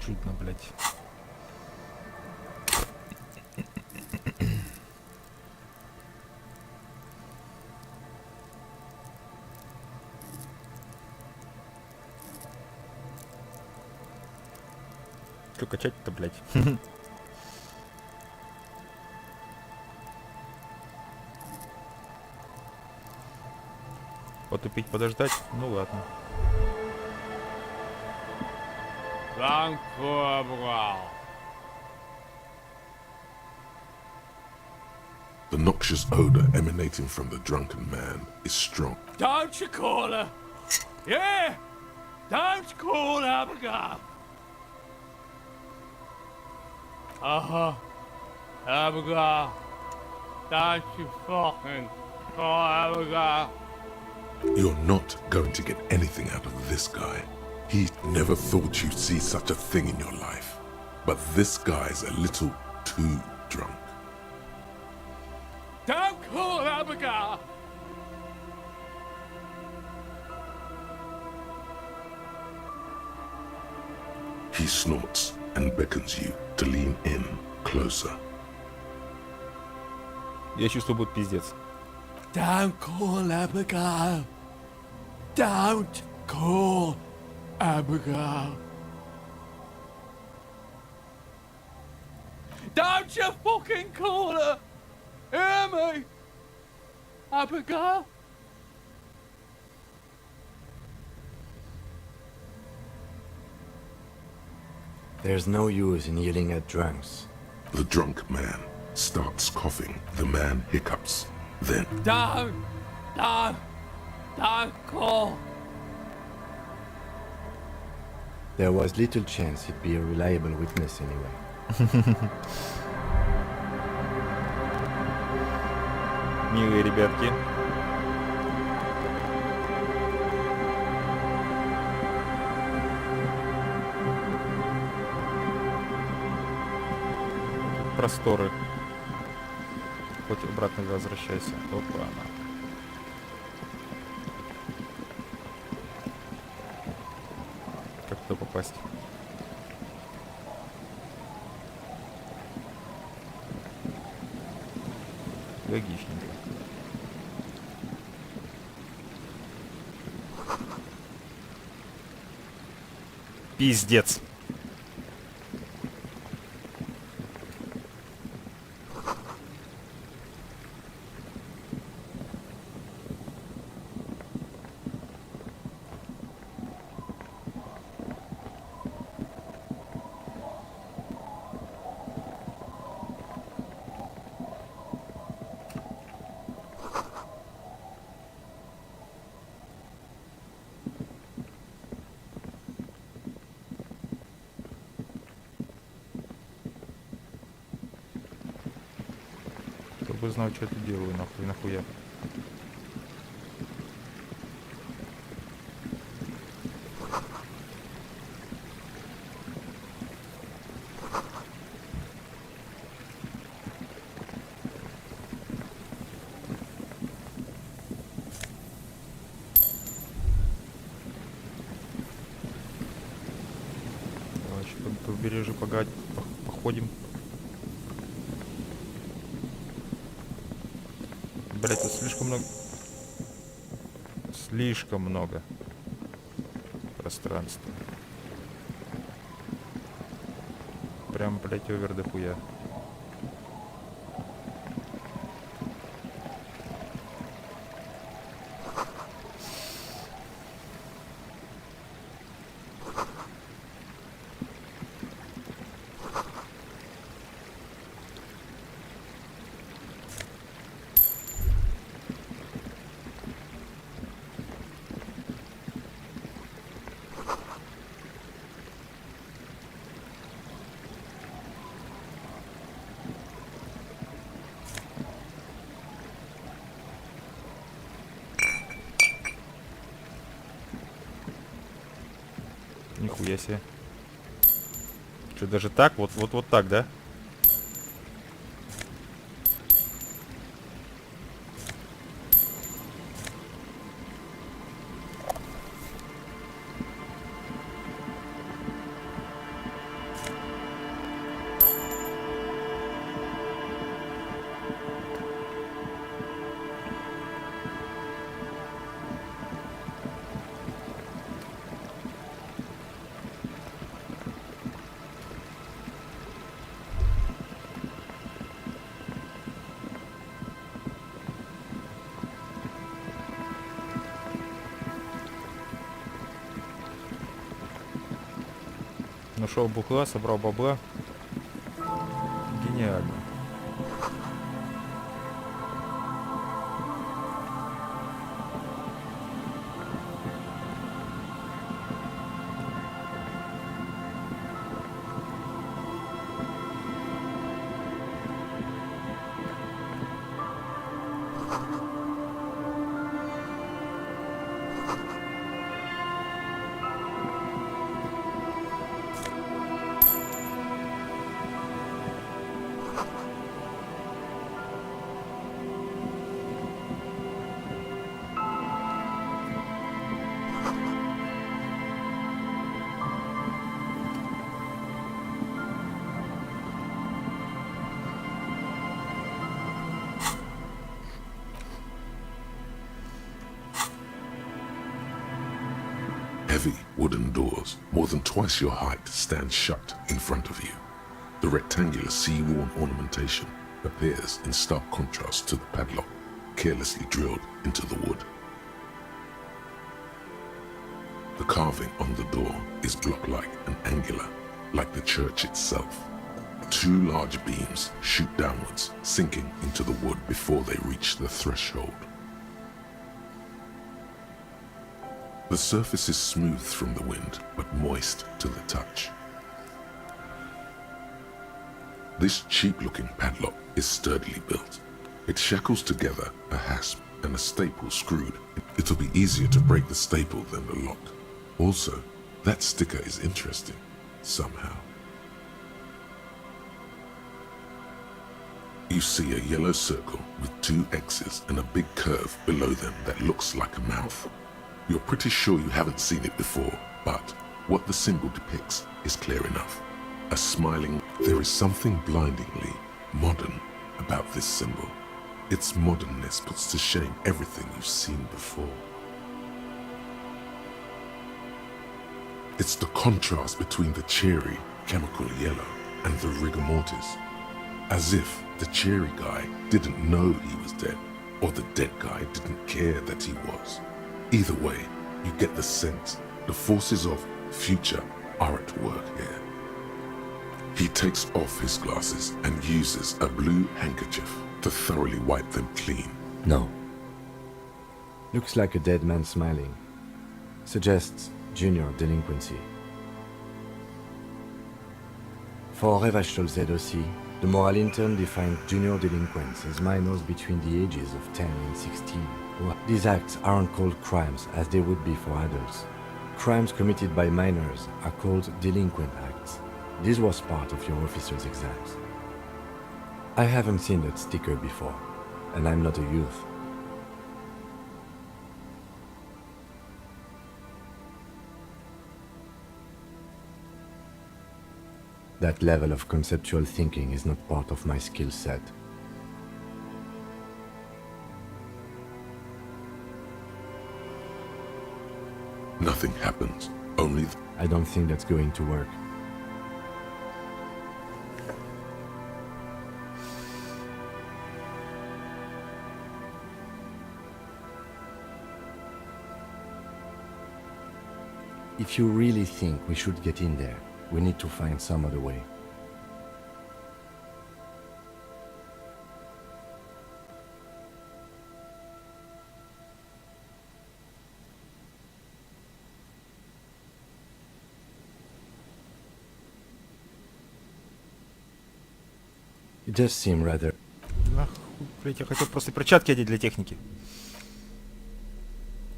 Чудно, блядь. Что качать-то, блядь? Потупить, подождать? Ну ладно. The noxious odor emanating from the drunken man is strong. Don't you call her? Yeah! Don't call Abigail! Uh-huh. Abigail. Don't you fucking call Abigail. You're not going to get anything out of this guy. He never thought you'd see such a thing in your life. But this guy's a little too drunk. Don't call Abigail! He snorts and beckons you to lean in closer. Я чувствую, будет пиздец. Don't call Abigail. Don't call Abigail. Don't you fucking call her. Hear me? Abigail? There's no use in yelling at drunks. The drunk man starts coughing. The man hiccups. Then Don't call. There was little chance he'd be a reliable witness anyway. Милые ребятки. Просторы. Хоть обратно возвращайся. Опа, она. Как туда попасть? Логичненько. Пиздец. уже знаю, что я тут делаю, нахуя. По побережью походим. Блять, тут слишком много пространства. Прям, блять, овер дохуя. Нихуя себе. Что, даже так? Вот так, да? Нашел бухла, собрал бабла. Гениально. Heavy wooden doors, more than twice your height, stand shut in front of you. The rectangular sea-worn ornamentation appears in stark contrast to the padlock, carelessly drilled into the wood. The carving on the door is block-like and angular, like the church itself. Two large beams shoot downwards, sinking into the wood before they reach the threshold. The surface is smooth from the wind, but moist to the touch. This cheap-looking padlock is sturdily built. It shackles together a hasp and a staple screwed. It'll be easier to break the staple than the lock. Also, that sticker is interesting, somehow. You see a yellow circle with two X's and a big curve below them that looks like a mouth. You're pretty sure you haven't seen it before, but what the symbol depicts is clear enough. A smiling... There is something blindingly modern about this symbol. Its modernness puts to shame everything you've seen before. It's the contrast between the cheery, chemical yellow and the rigor mortis. As if the cheery guy didn't know he was dead, or the dead guy didn't care that he was. Either way, you get the sense the forces of future are at work here. He takes off his glasses and uses a blue handkerchief to thoroughly wipe them clean. No. Looks like a dead man smiling. Suggests junior delinquency. For Revachtol Z aussi, The moral intern defined junior delinquents as minors between the ages of 10 and 16. Well, these acts aren't called crimes as they would be for adults. Crimes committed by minors are called delinquent acts. This was part of your officer's exams. I haven't seen that sticker before, and I'm not a youth. That level of conceptual thinking is not part of my skill set. Nothing happens, only... I don't think that's going to work. If you really think we should get in there, we need to find some other way. It does seem rather... Нахуй, блять, я хотел просто перчатки одеть для техники.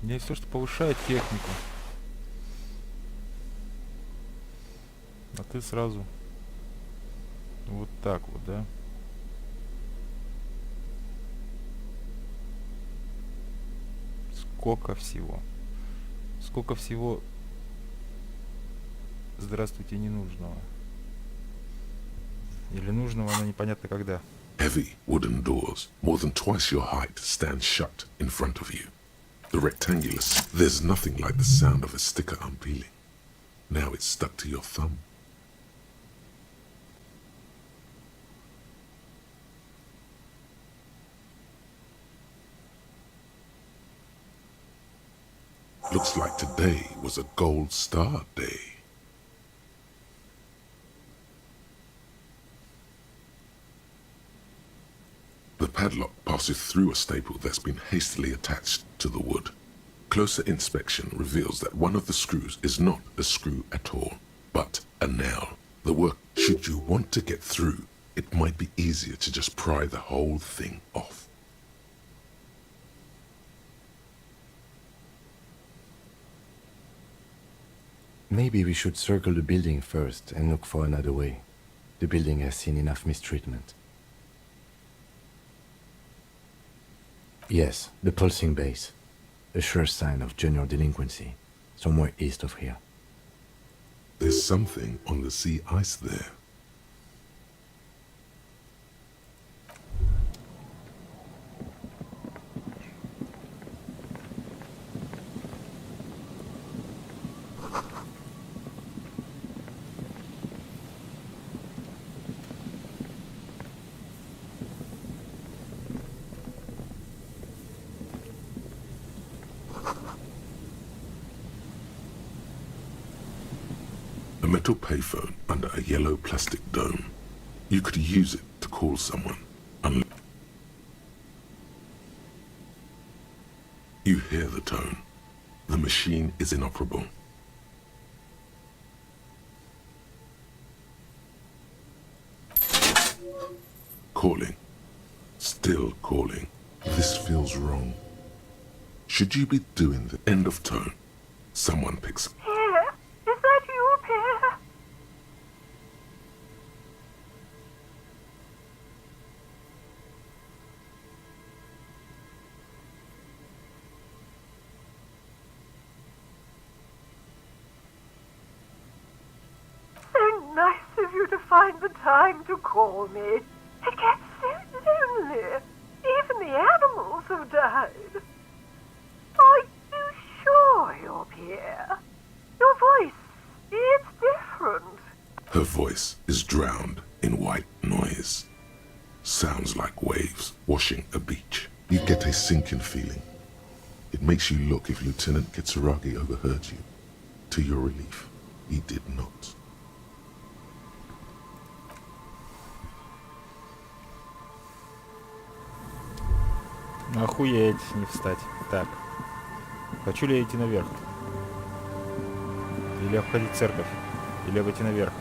У меня есть то, что повышает технику. А ты сразу вот так вот, да? Сколько всего? Сколько всего, здравствуйте, ненужного? Или нужного, но непонятно когда. Heavy wooden doors, more than twice your height, stand shut in front of you. The rectangular... There's nothing like the sound of a sticker unpeeling. Now it's stuck to your thumb. Looks like today was a gold star day. The padlock passes through a staple that's been hastily attached to the wood. Closer inspection reveals that one of the screws is not a screw at all, but a nail. The work, should you want to get through, it might be easier to just pry the whole thing off. Maybe we should circle the building first and look for another way. The building has seen enough mistreatment. Yes, the pulsing base. A sure sign of junior delinquency, somewhere east of here. There's something on the sea ice there. A metal payphone under a yellow plastic dome. You could use it to call someone. You hear the tone. The machine is inoperable. Calling. Still calling. This feels wrong. Should you be doing the end of tone? Someone picks up. Is that you, Pierre? So nice of you to find the time to call me. It gets so lonely. Even the animals have died. Are you sure you're Pierre? Your voice, it's different. Her voice is drowned in white noise. Sounds like waves washing a beach. You get a sinking feeling. It makes you look if Lieutenant Kitsuragi overheard you. To your relief, he did not. Охуеть, не встать. Так. Хочу ли я идти наверх? Или обходить церковь? Или обойти наверх?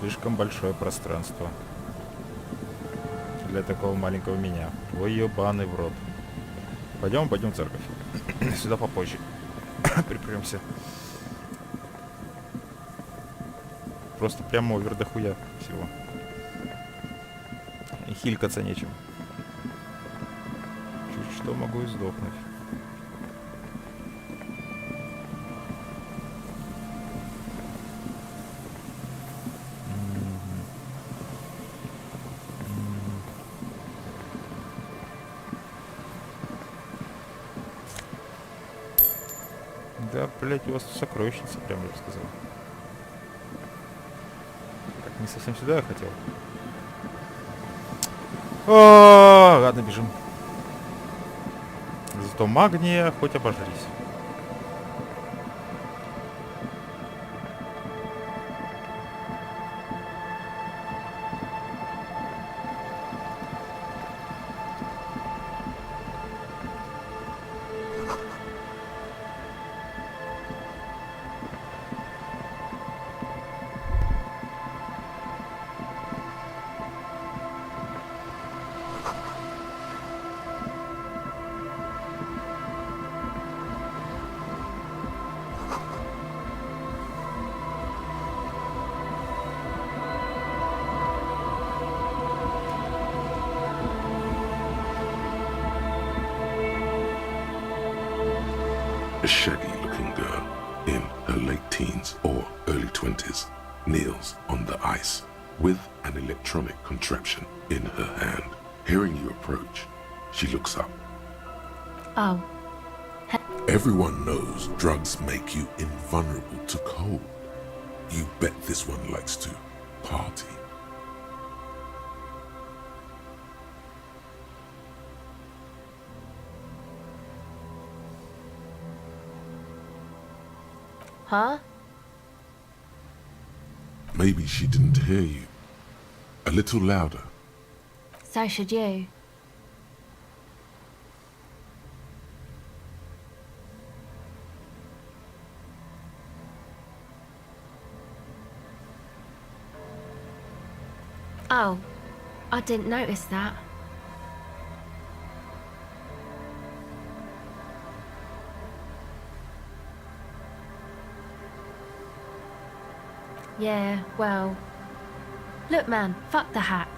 Слишком большое пространство. для такого маленького меня. Ой, ебаный в рот. Пойдем в церковь. Сюда попозже. Припремся. Просто прямо овер дохуя всего. И хилькаться нечем. Чуть что могу и сдохнуть. Да, блять, у вас тут сокровищница, прям я бы сказал. Так, не совсем сюда я хотел. О, ладно, бежим. Зато магния хоть обожрись. A shaggy-looking girl in her late teens or early 20s kneels on the ice with an electronic contraption in her hand. Hearing you approach, she looks up. Oh. Everyone knows drugs make you invulnerable to cold. You bet this one likes to party. Huh? Maybe she didn't hear you. A little louder. So should you. Oh, I didn't notice that. Yeah, well... Look, man, fuck the hat.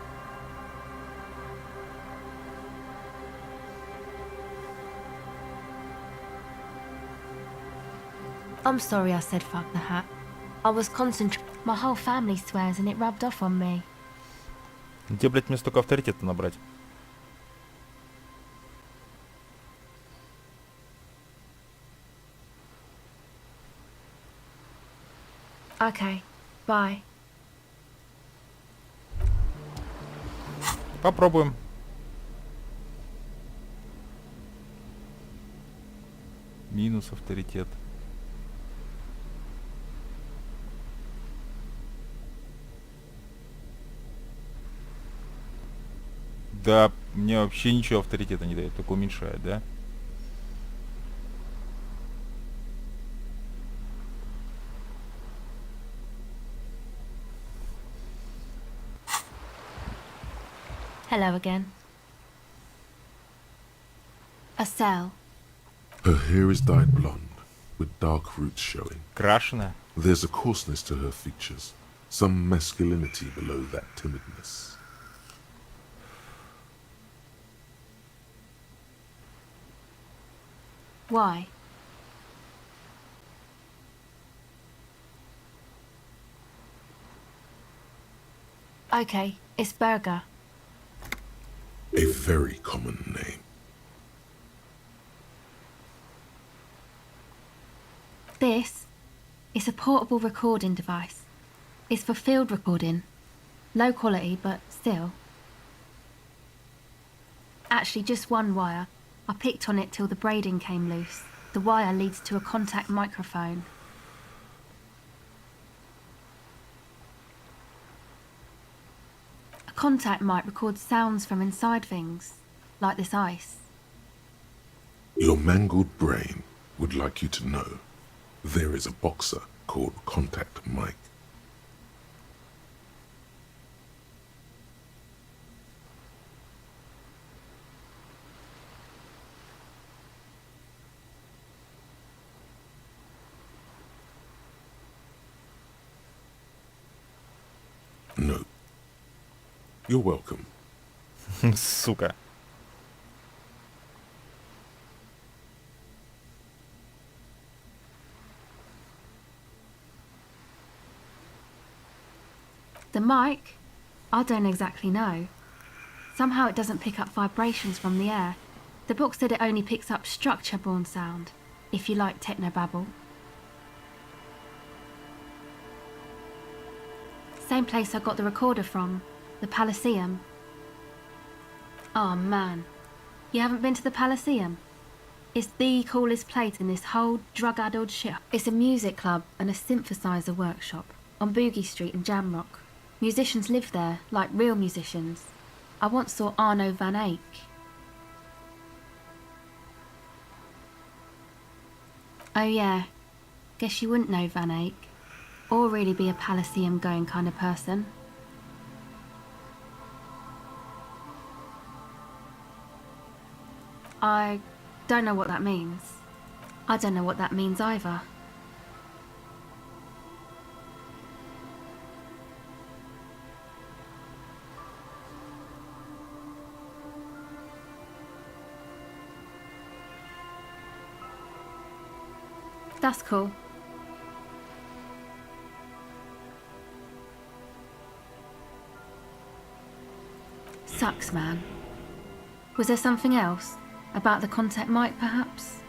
I'm sorry I said fuck the hat. I was concentrating. My whole family swears and it rubbed off on me. Где, блядь, мне столько авторитета набрать? Okay, bye. Попробуем. Минус авторитет. Да, мне вообще ничего авторитета не дает, только уменьшает, да? Hello again. A cell. Her hair is dyed blonde, with dark roots showing. Крашеная. There's a coarseness to her features, some masculinity below that timidness. Why? Okay, it's Burger. A very common name. This is a portable recording device. It's for field recording. Low quality, but still. Actually, just one wire. I picked on it till the braiding came loose. The wire leads to a contact microphone. A contact mic records sounds from inside things, like this ice. Your mangled brain would like you to know there is a boxer called Contact Mike. You're welcome. Сука. The mic? I don't exactly know. Somehow it doesn't pick up vibrations from the air. The book said it only picks up structure-borne sound, if you like technobabble. Same place I got the recorder from, the Elysium. Oh man, you haven't been to the Elysium? It's the coolest place in this whole drug-addled shit. It's a music club and a synthesizer workshop on Boogie Street in Jamrock. Musicians live there, like real musicians. I once saw Arno van Eyck. Oh yeah, guess you wouldn't know Van Eyck, or really be a Elysium going kind of person. I don't know what that means. I don't know what that means either. That's cool. Sucks, man. Was there something else? About the contact mic, perhaps?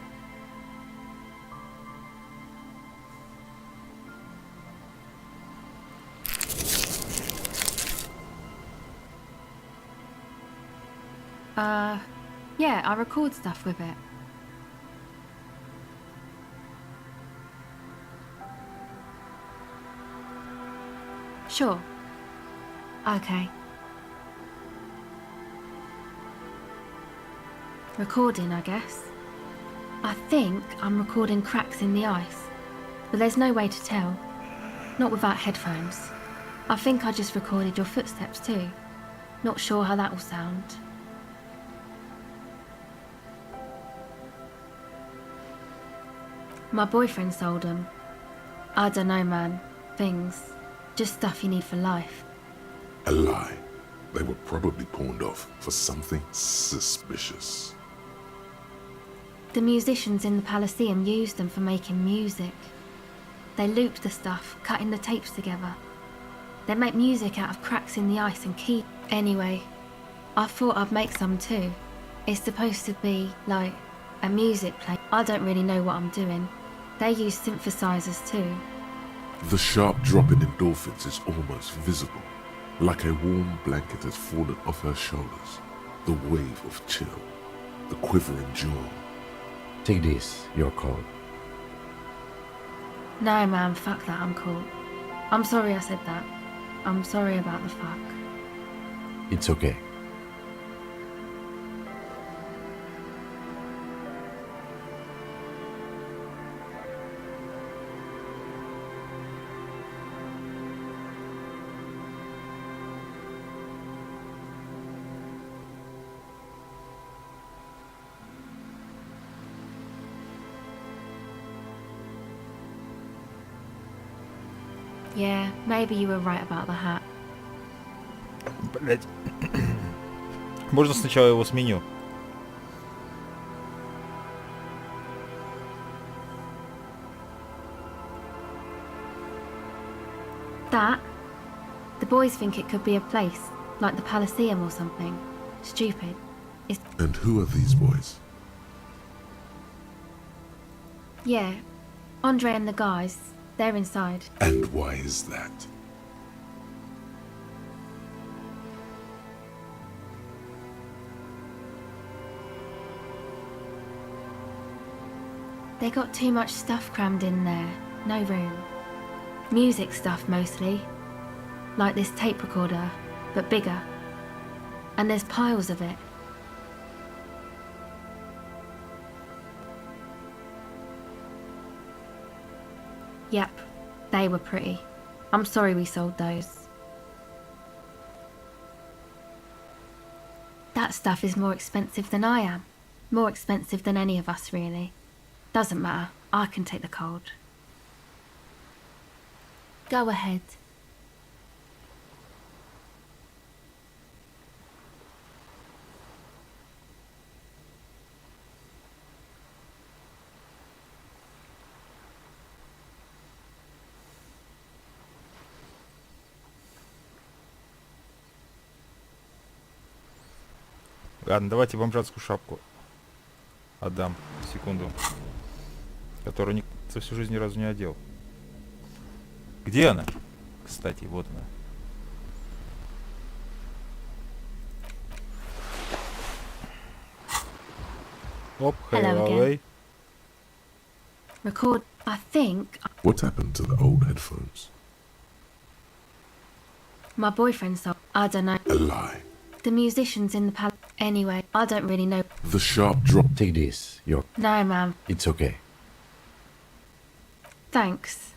Yeah, I record stuff with it. Sure. Okay. Recording, I guess. I think I'm recording cracks in the ice, but there's no way to tell. Not without headphones. I think I just recorded your footsteps too. Not sure how that will sound. My boyfriend sold them. I don't know, man. Things. Just stuff you need for life. A lie. They were probably pawned off for something suspicious. The musicians in the Elysium used them for making music. They looped the stuff, cutting the tapes together. They make music out of cracks in the ice and key. Anyway, I thought I'd make some too. It's supposed to be, like, a music play. I don't really know what I'm doing. They use synthesizers too. The sharp drop in endorphins is almost visible, like a warm blanket has fallen off her shoulders. The wave of chill, the quivering jaw. Take this, your call. No, man, fuck that, I'm cool. I'm sorry I said that. I'm sorry about the fuck. It's okay. Yeah, maybe you were right about the hat. Блять. Можно сначала его сменю. That? The boys think it could be a place, like the Elysium or something. Stupid. It's... And who are these boys? Yeah, Andre and the guys. They're inside. And why is that? They got too much stuff crammed in there. No room. Music stuff mostly. Like this tape recorder, but bigger. And there's piles of it. Yep, they were pretty. I'm sorry we sold those. That stuff is more expensive than I am. More expensive than any of us, really. Doesn't matter. I can take the cold. Go ahead. Ладно, давайте бомжатскую шапку отдам. Секунду. Которую за всю жизнь ни разу не одел. Где она? Кстати, вот она. Оп, Hello again. away. Record, I think. What happened to the old headphones? My boyfriend saw. I don't know. A lie. The musicians in the palace. Anyway, I don't really know. The sharp drop. Take this. No, ma'am. It's okay. Thanks.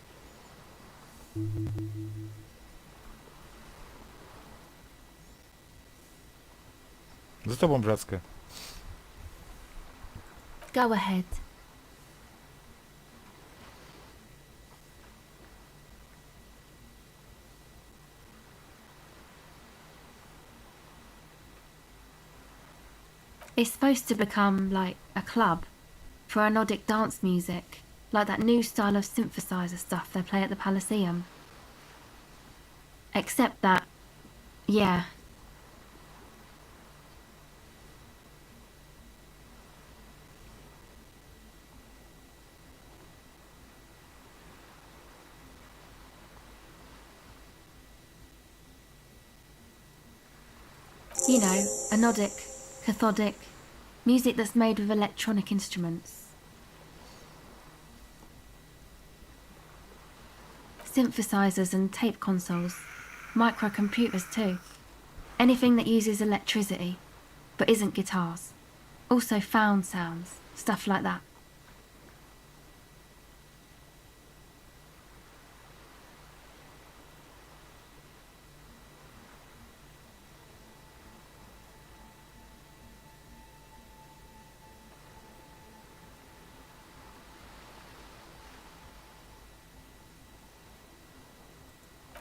Зато бомжатская. Go ahead. It's supposed to become like a club for anodic dance music, like that new style of synthesizer stuff they play at the Palaceum. Except that, yeah. You know, anodic, cathodic, music that's made with electronic instruments. Synthesizers and tape consoles, microcomputers too. Anything that uses electricity, but isn't guitars. Also found sounds, stuff like that.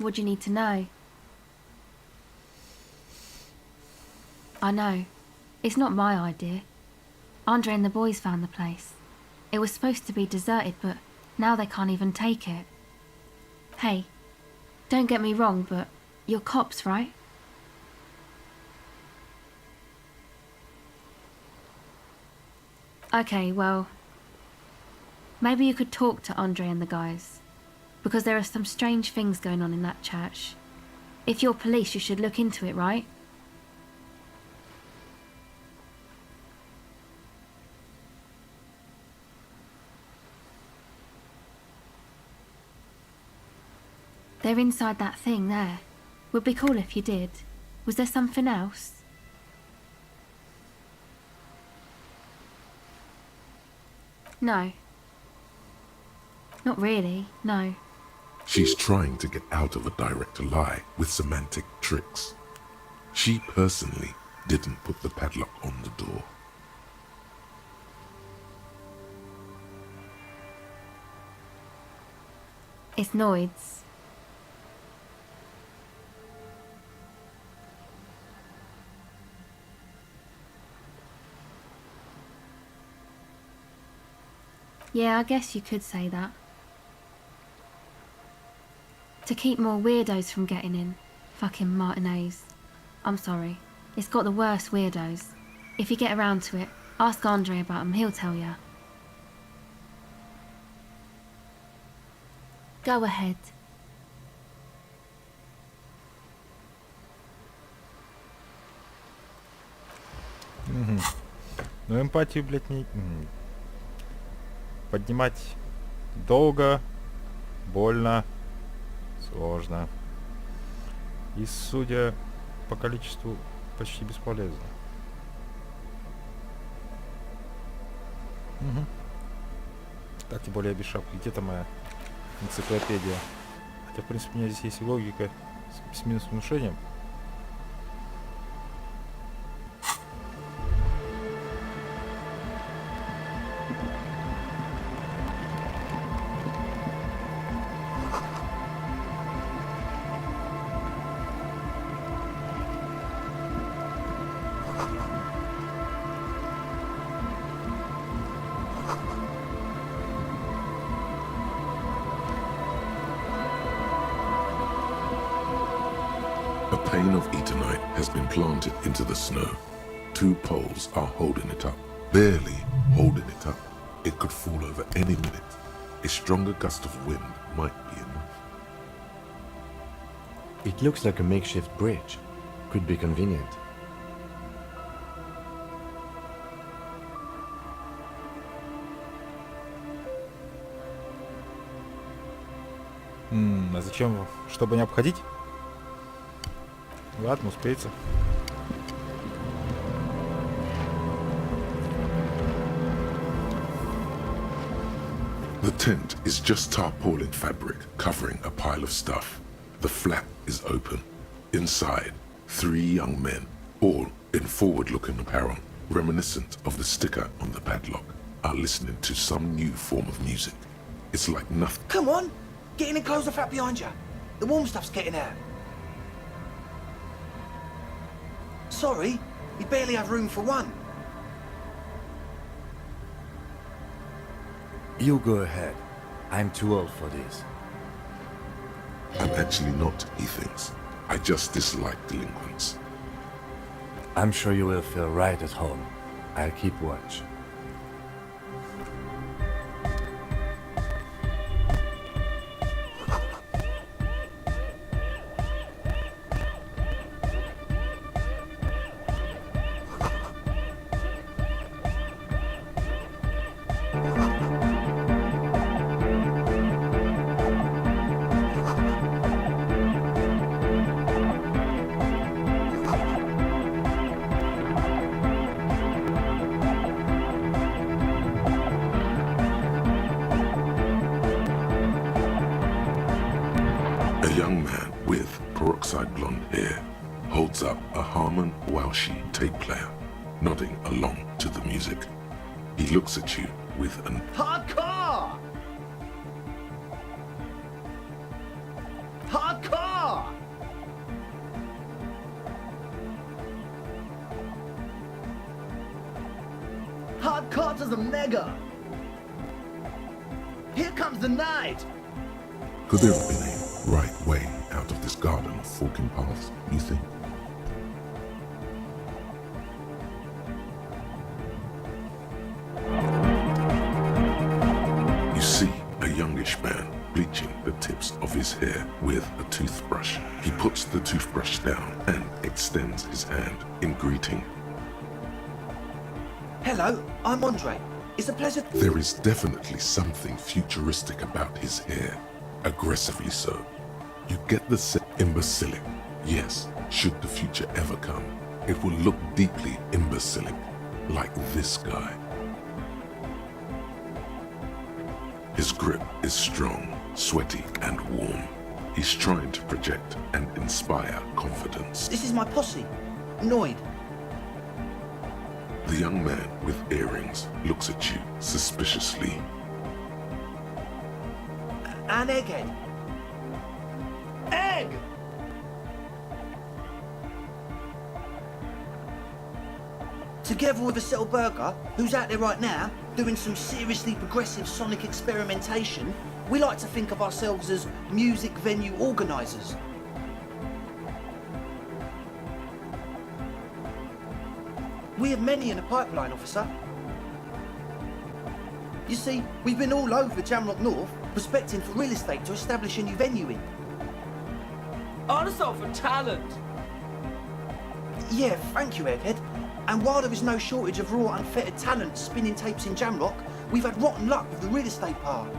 What do you need to know? I know. It's not my idea. Andre and the boys found the place. It was supposed to be deserted, but now they can't even take it. Hey, don't get me wrong, but you're cops, right? Okay, well, maybe you could talk to Andre and the guys. Because there are some strange things going on in that church. If you're police, you should look into it, right? They're inside that thing there. Would be cool if you did. Was there something else? No. Not really, no. She's trying to get out of a direct lie with semantic tricks. She personally didn't put the padlock on the door. It's Noid's. Yeah, I guess you could say that. To keep more weirdos from getting in. Fucking Martinez. I'm sorry. It's got the worst weirdos. If you get around to it, ask Andre about them, he'll tell ya. Go ahead. Угу. Ну эмпатию, блядь, не... Поднимать долго, больно, сложно. И, судя по количеству, почти бесполезно. Угу. Так, тем более без шапки. Где-то моя энциклопедия? Хотя, в принципе, у меня здесь есть и логика с минусным внушением. A pane of eternite has been planted into the snow 2 poles are holding it up, barely holding it up. It could fall over any minute. A stronger gust of wind might be enough. It looks like a makeshift bridge. Could be convenient. А зачем? Чтобы не обходить? Ладно, успеется. The tent is just tarpaulin fabric covering a pile of stuff. The flap is open. Inside, 3 young men, all in forward-looking apparel, reminiscent of the sticker on the padlock, are listening to some new form of music. It's like nothing. Come on! Get in and close the flap behind you. The warm stuff's getting out. Sorry, we barely have room for one. You go ahead. I'm too old for this. I'm actually not, he thinks. I just dislike delinquents. I'm sure you will feel right at home. I'll keep watch. A young man with peroxide blonde hair holds up a Harman Welshi tape player, nodding along to the music. He looks at you with an Hardcore! Hardcore! Hardcore to the mega! Here comes the night! Could there have been a right way out of this garden of forking paths, you think? You see a youngish man bleaching the tips of his hair with a toothbrush. He puts the toothbrush down and extends his hand in greeting. Hello, I'm Andre. It's a pleasure. There is definitely something futuristic about his hair. Aggressively so. You get the imbecilic. Yes, should the future ever come, it will look deeply imbecilic, like this guy. His grip is strong, sweaty, and warm. He's trying to project and inspire confidence. This is my posse, Noid. The young man with earrings looks at you suspiciously. An egghead. Egg! Together with a Settle Burger, who's out there right now, doing some seriously progressive sonic experimentation, we like to think of ourselves as music venue organisers. We have many in the pipeline, officer. You see, we've been all over Jamrock North, prospecting for real estate to establish a new venue in. Also for talent. Yeah, thank you, Egghead. And while there is no shortage of raw, unfettered talent spinning tapes in Jamrock, we've had rotten luck with the real estate part.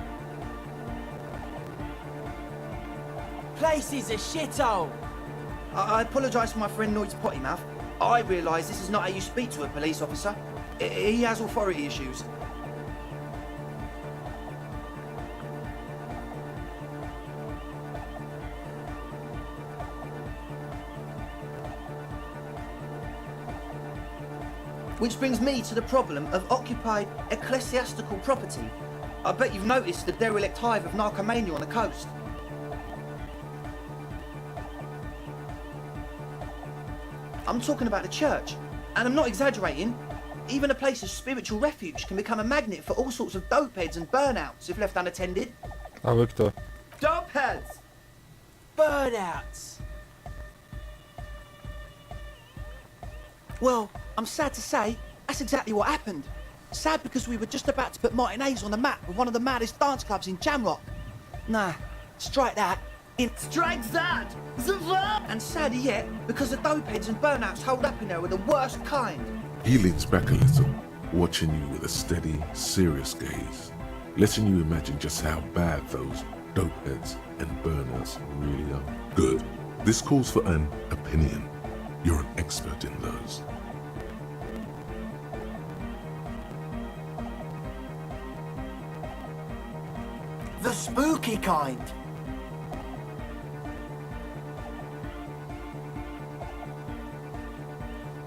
Place is a shithole. I apologise for my friend Noid's potty mouth. I realise this is not how you speak to a police officer. He has authority issues. Which brings me to the problem of occupied ecclesiastical property. I bet you've noticed the derelict hive of narcomania on the coast. I'm talking about the church, and I'm not exaggerating. Even a place of spiritual refuge can become a magnet for all sorts of dopeheads and burnouts if left unattended. А вы кто? Dopeheads! Burnouts! Well, I'm sad to say, that's exactly what happened. Sad because we were just about to put Martinez on the map with one of the maddest dance clubs in Jamrock. Nah, strike that. Strike that! And sadder yet, because the dopeheads and burnouts holed up in there were the worst kind. He leans back a little, watching you with a steady, serious gaze, letting you imagine just how bad those dopeheads and burnouts really are. Good. This calls for an opinion. You're an expert in those. The spooky kind.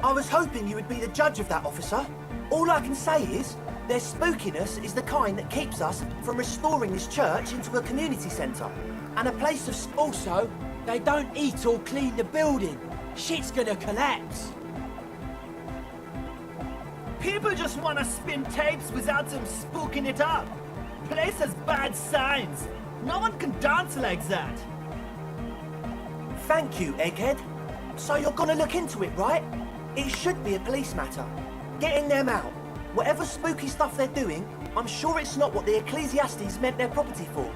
I was hoping you would be the judge of that, officer. All I can say is, their spookiness is the kind that keeps us from restoring this church into a community centre. And a place of... Also, they don't eat or clean the building. Shit's gonna collapse. People just want to spin tapes without them spooking it up. Place has bad signs. No one can dance like that. Thank you, Egghead. So you're gonna look into it, right? It should be a police matter. Getting them out. Whatever spooky stuff they're doing, I'm sure it's not what the Ecclesiastes meant their property for.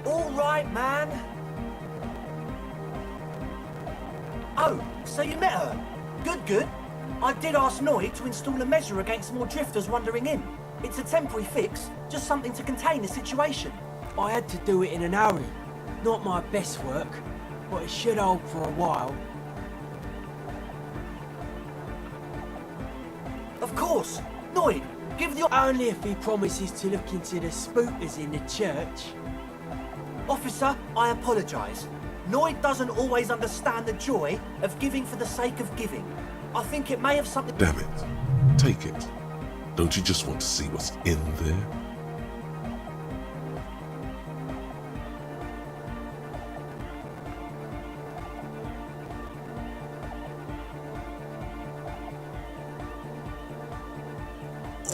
All right, man. Oh, so you met her? Good, good. I did ask Noy to install a measure against more drifters wandering in. It's a temporary fix, just something to contain the situation. I had to do it in an hurry. Not my best work, but it should hold for a while. Of course. Noy, give the... Only if he promises to look into the spookers in the church. Officer, I apologise. Noy doesn't always understand the joy of giving for the sake of giving. I think it may have something... Damn it. Take it. Don't you just want to see what's in there?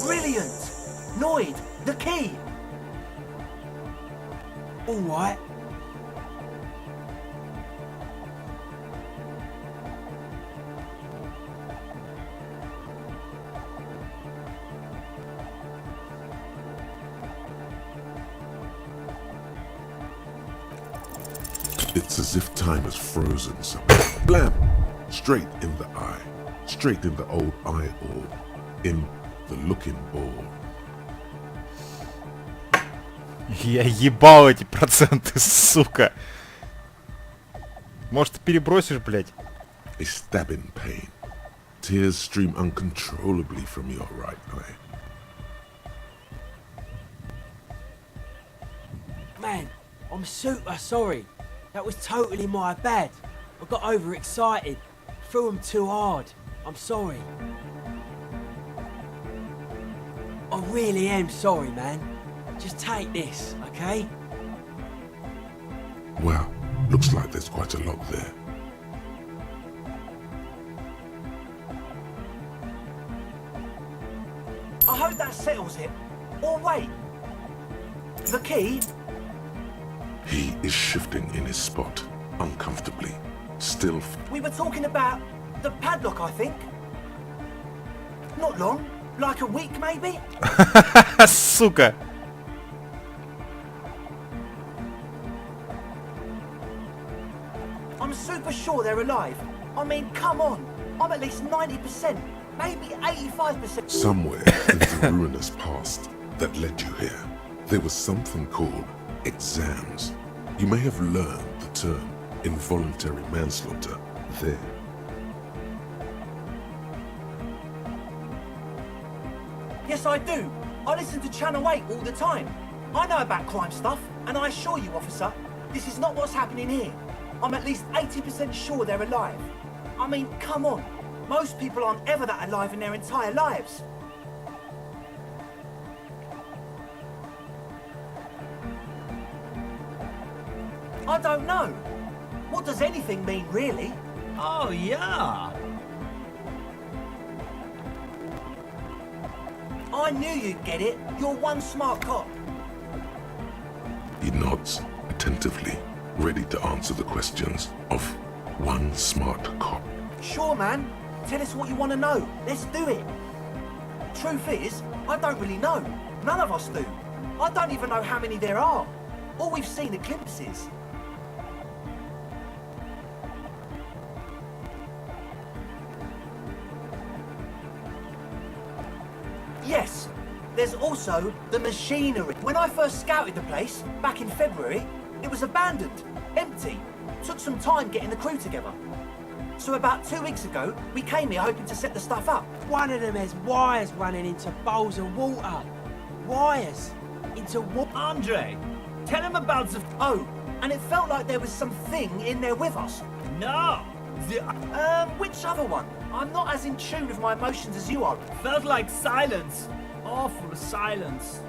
Brilliant! Noid, the key! All right. It's as if time has frozen somewhere. Blam! Straight in the eye. Straight in the old eye orb. In the looking ball. Я ебал эти проценты, сука. Может, ты перебросишь, блядь? A stabbing pain. Tears stream uncontrollably from your right eye. Man, I'm super sorry. That was totally my bad. I got overexcited. Threw him too hard. I'm sorry. I really am sorry, man. Just take this, okay? Wow, looks like there's quite a lot there. I hope that settles it. Or wait. The key? He is shifting in his spot, uncomfortably. Still... We were talking about the padlock, I think. Not long. Like a week, maybe? Сука. I'm super sure they're alive. I mean, come on. I'm at least 90%, maybe 85%. Somewhere in the ruinous past that led you here, there was something called exams. You may have learned the term involuntary manslaughter there. Yes, I do. I listen to Channel 8 all the time. I know about crime stuff, and I assure you, officer, this is not what's happening here. I'm at least 80% sure they're alive. I mean, come on. Most people aren't ever that alive in their entire lives. I don't know. What does anything mean, really? Oh, yeah. I knew you'd get it. You're one smart cop. He nods attentively, ready to answer the questions of one smart cop. Sure, man. Tell us what you want to know. Let's do it. Truth is, I don't really know. None of us do. I don't even know how many there are. All we've seen are glimpses. Yes, there's also the machinery. When I first scouted the place, back in February, it was abandoned, empty. Took some time getting the crew together. So about 2 weeks ago, we came here hoping to set the stuff up. One of them has wires running into bowls of water. Wires into what? Andre, tell him about the... Oh, and it felt like there was something in there with us. No! Which other one? I'm not as in tune with my emotions as you are. Felt like silence. Awful silence.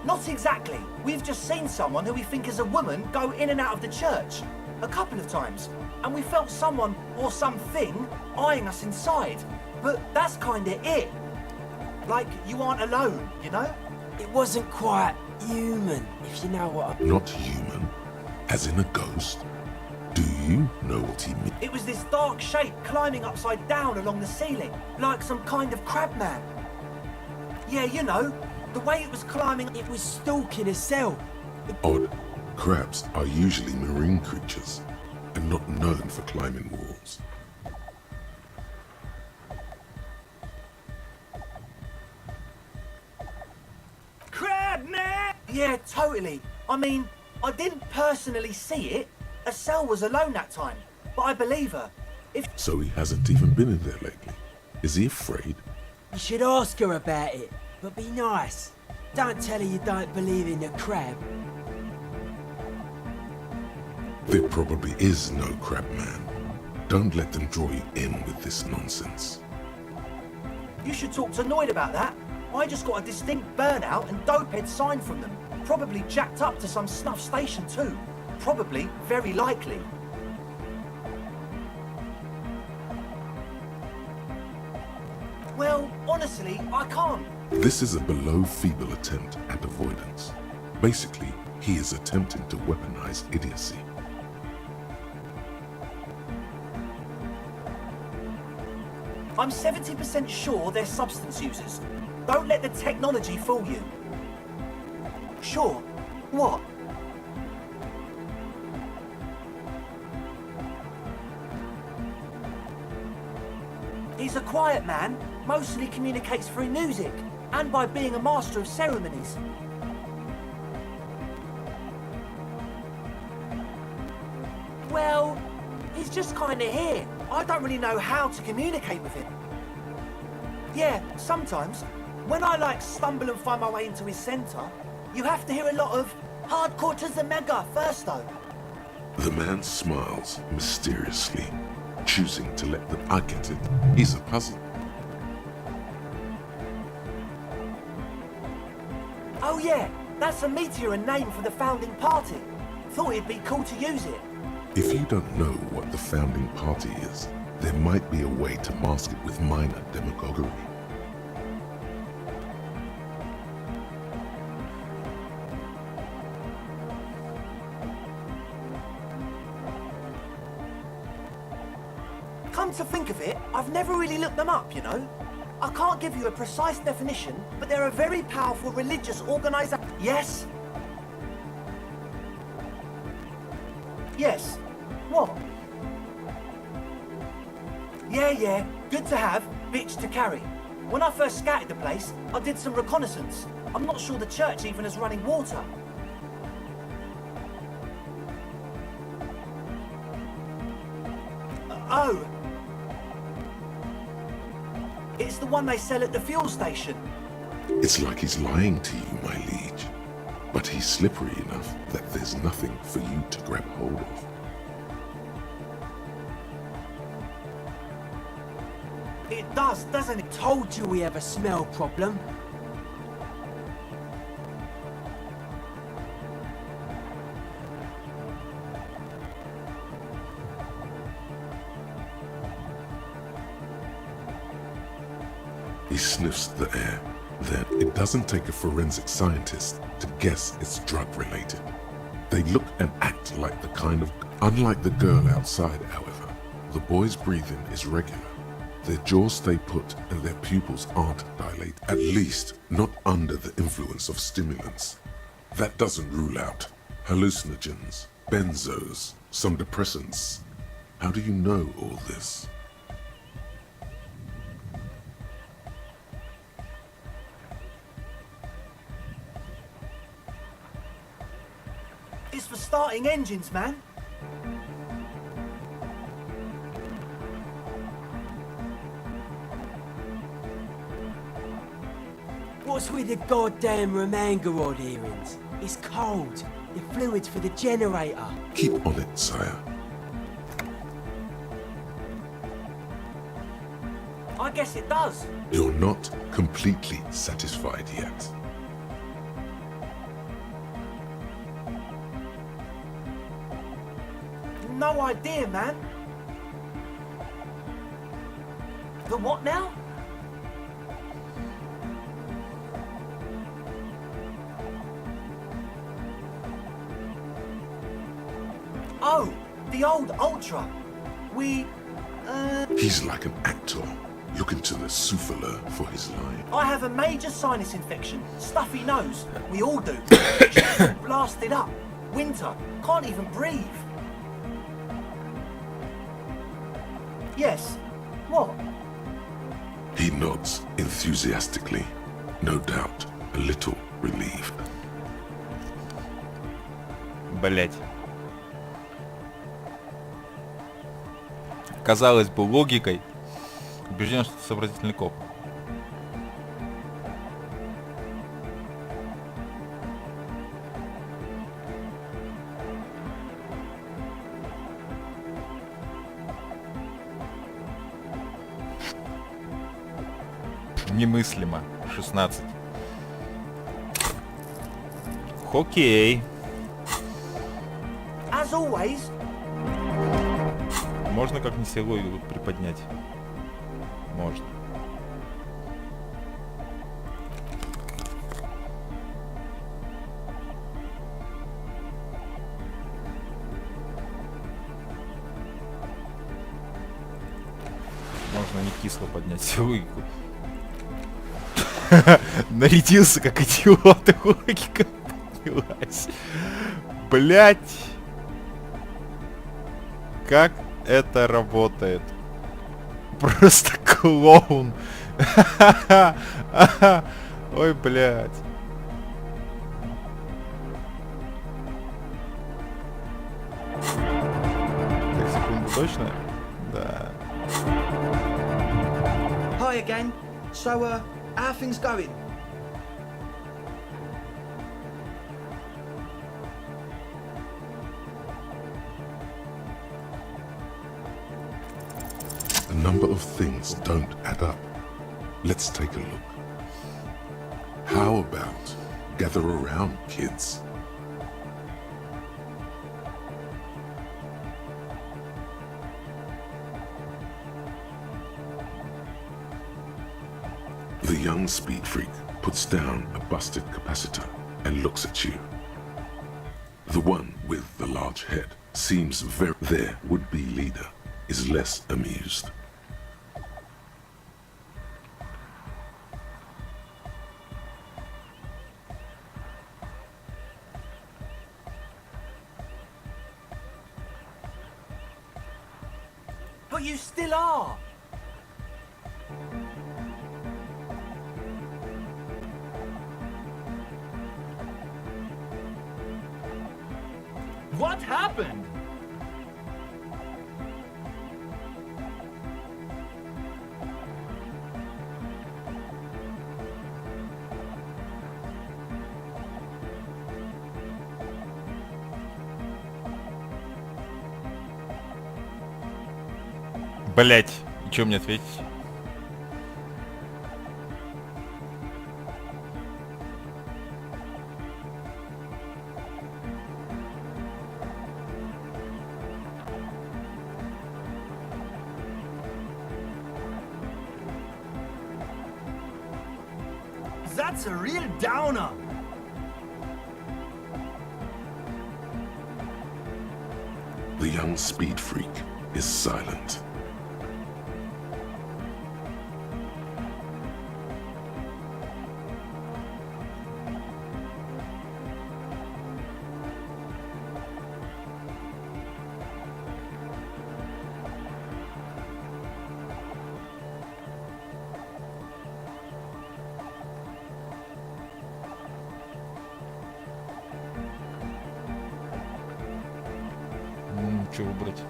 Not exactly. We've just seen someone who we think is a woman go in and out of the church. A couple of times. And we felt someone or something eyeing us inside. But that's kinda it. Like you aren't alone, you know? It wasn't quite human, if you know what I... Not human? As in a ghost? Do you know what he means? It was this dark shape climbing upside down along the ceiling, like some kind of crab man. Yeah, you know, the way it was climbing, it was stalking a cell. Odd. Crabs are usually marine creatures and not known for climbing walls. Crab man! Yeah, totally. I mean, I didn't personally see it. Estelle was alone that time, but I believe her. So he hasn't even been in there lately. Is he afraid? You should ask her about it, but be nice. Don't tell her you don't believe in the crab. There probably is no crab man. Don't let them draw you in with this nonsense. You should talk to Noid about that. I just got a distinct burnout and dopehead sign from them. Probably jacked up to some snuff station too. Probably, very likely. Well, honestly, I can't. This is a below feeble attempt at avoidance. Basically, he is attempting to weaponize idiocy. I'm 70% sure they're substance users. Don't let the technology fool you. Sure. What? He's a quiet man, mostly communicates through music, and by being a master of ceremonies. Well, he's just kinda here. I don't really know how to communicate with him. Yeah, sometimes, when I stumble and find my way into his center, you have to hear a lot of hardcore to the mega first though. The man smiles mysteriously, choosing to let them... I get it. He's a puzzle. Oh yeah, that's a meteor and name for the founding party. Thought it'd be cool to use it. If you don't know what the founding party is, there might be a way to mask it with minor demagoguery. Come to think of it, I've never really looked them up, you know? I can't give you a precise definition, but they're a very powerful religious organization. Yes? Yes. What? Yeah, good to have, bitch to carry. When I first scouted the place, I did some reconnaissance. I'm not sure the church even has running water. Oh. It's the one they sell at the fuel station. It's like he's lying to you, my liege. But he's slippery enough that there's nothing for you to grab hold of. It does, doesn't it? Told you we have a smell problem. He sniffs the air. Then it doesn't take a forensic scientist to guess it's drug-related. They look and act like the kind of... Unlike the girl outside, however, the boy's breathing is regular. Their jaws stay put and their pupils aren't dilated. At least, not under the influence of stimulants. That doesn't rule out hallucinogens, benzos, some depressants. How do you know all this? It's for starting engines, man. What's with the goddamn Romanga rod earrings? It's cold. The fluids for the generator. Keep on it, sire. I guess it does. You're not completely satisfied yet. No idea, man. The what now? Oh, the old Ultra. He's like an actor, looking to the souffleur for his line. I have a major sinus infection. Stuffy nose. We all do. Blasted up. Winter. Can't even breathe. Yes. What? He nods enthusiastically, no doubt a little relieved. Блять. Казалось бы, логикой убежден, что это сообразительный коп. Немыслимо. 16. Окей. As always. Можно как-нибудь силой приподнять? Можно. Можно не кисло поднять силой. Нарядился как идиот, и логика поднялась. Блять. Как это работает? Просто клоун. Ой, блядь. Так, секунду, точно? Да. Hi again. So, how are things going? A number of things don't add up. Let's take a look. How about gather around, kids? The young speed freak puts down a busted capacitor and looks at you. The one with the large head seems very... Their would-be leader is less amused. But you still are. What happened? Блять, и чё мне ответить? That's a real downer. The young speed freak is silent. Что выбрать?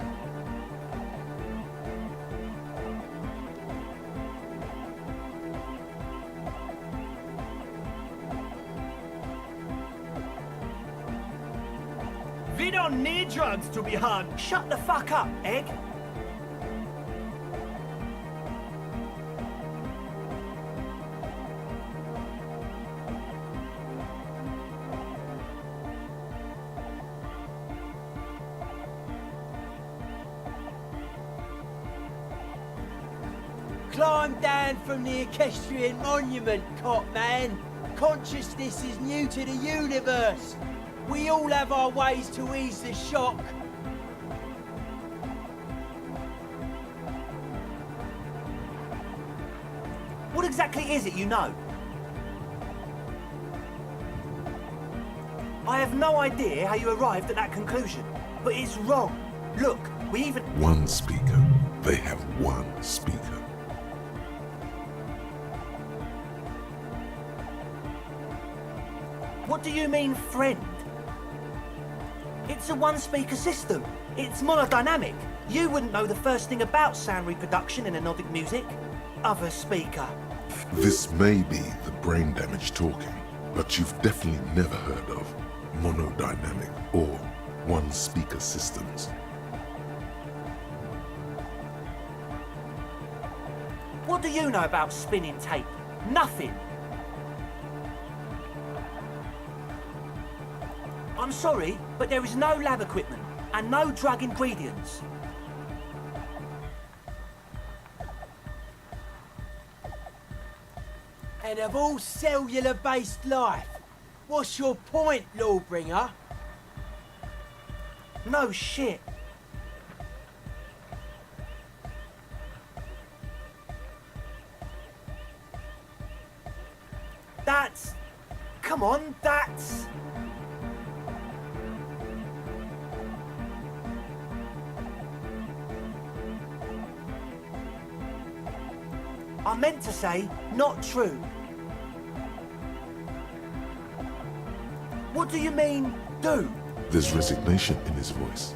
We don't need drugs to be hard. Shut the fuck up, egg. Climb down from the equestrian monument, cop man. Consciousness is new to the universe. We all have our ways to ease the shock. What exactly is it you know? I have no idea how you arrived at that conclusion, but it's wrong. Look, we even... One speaker. They have one speaker. What do you mean, friend? It's a one-speaker system. It's monodynamic. You wouldn't know the first thing about sound reproduction in anodic music. Other speaker. This may be the brain damage talking, but you've definitely never heard of monodynamic or one-speaker systems. What do you know about spinning tape? Nothing. I'm sorry, but there is no lab equipment and no drug ingredients. And of all cellular-based life, what's your point, Lawbringer? No shit. That's... Come on, that's... I meant to say, not true. What do you mean, do? There's resignation in his voice.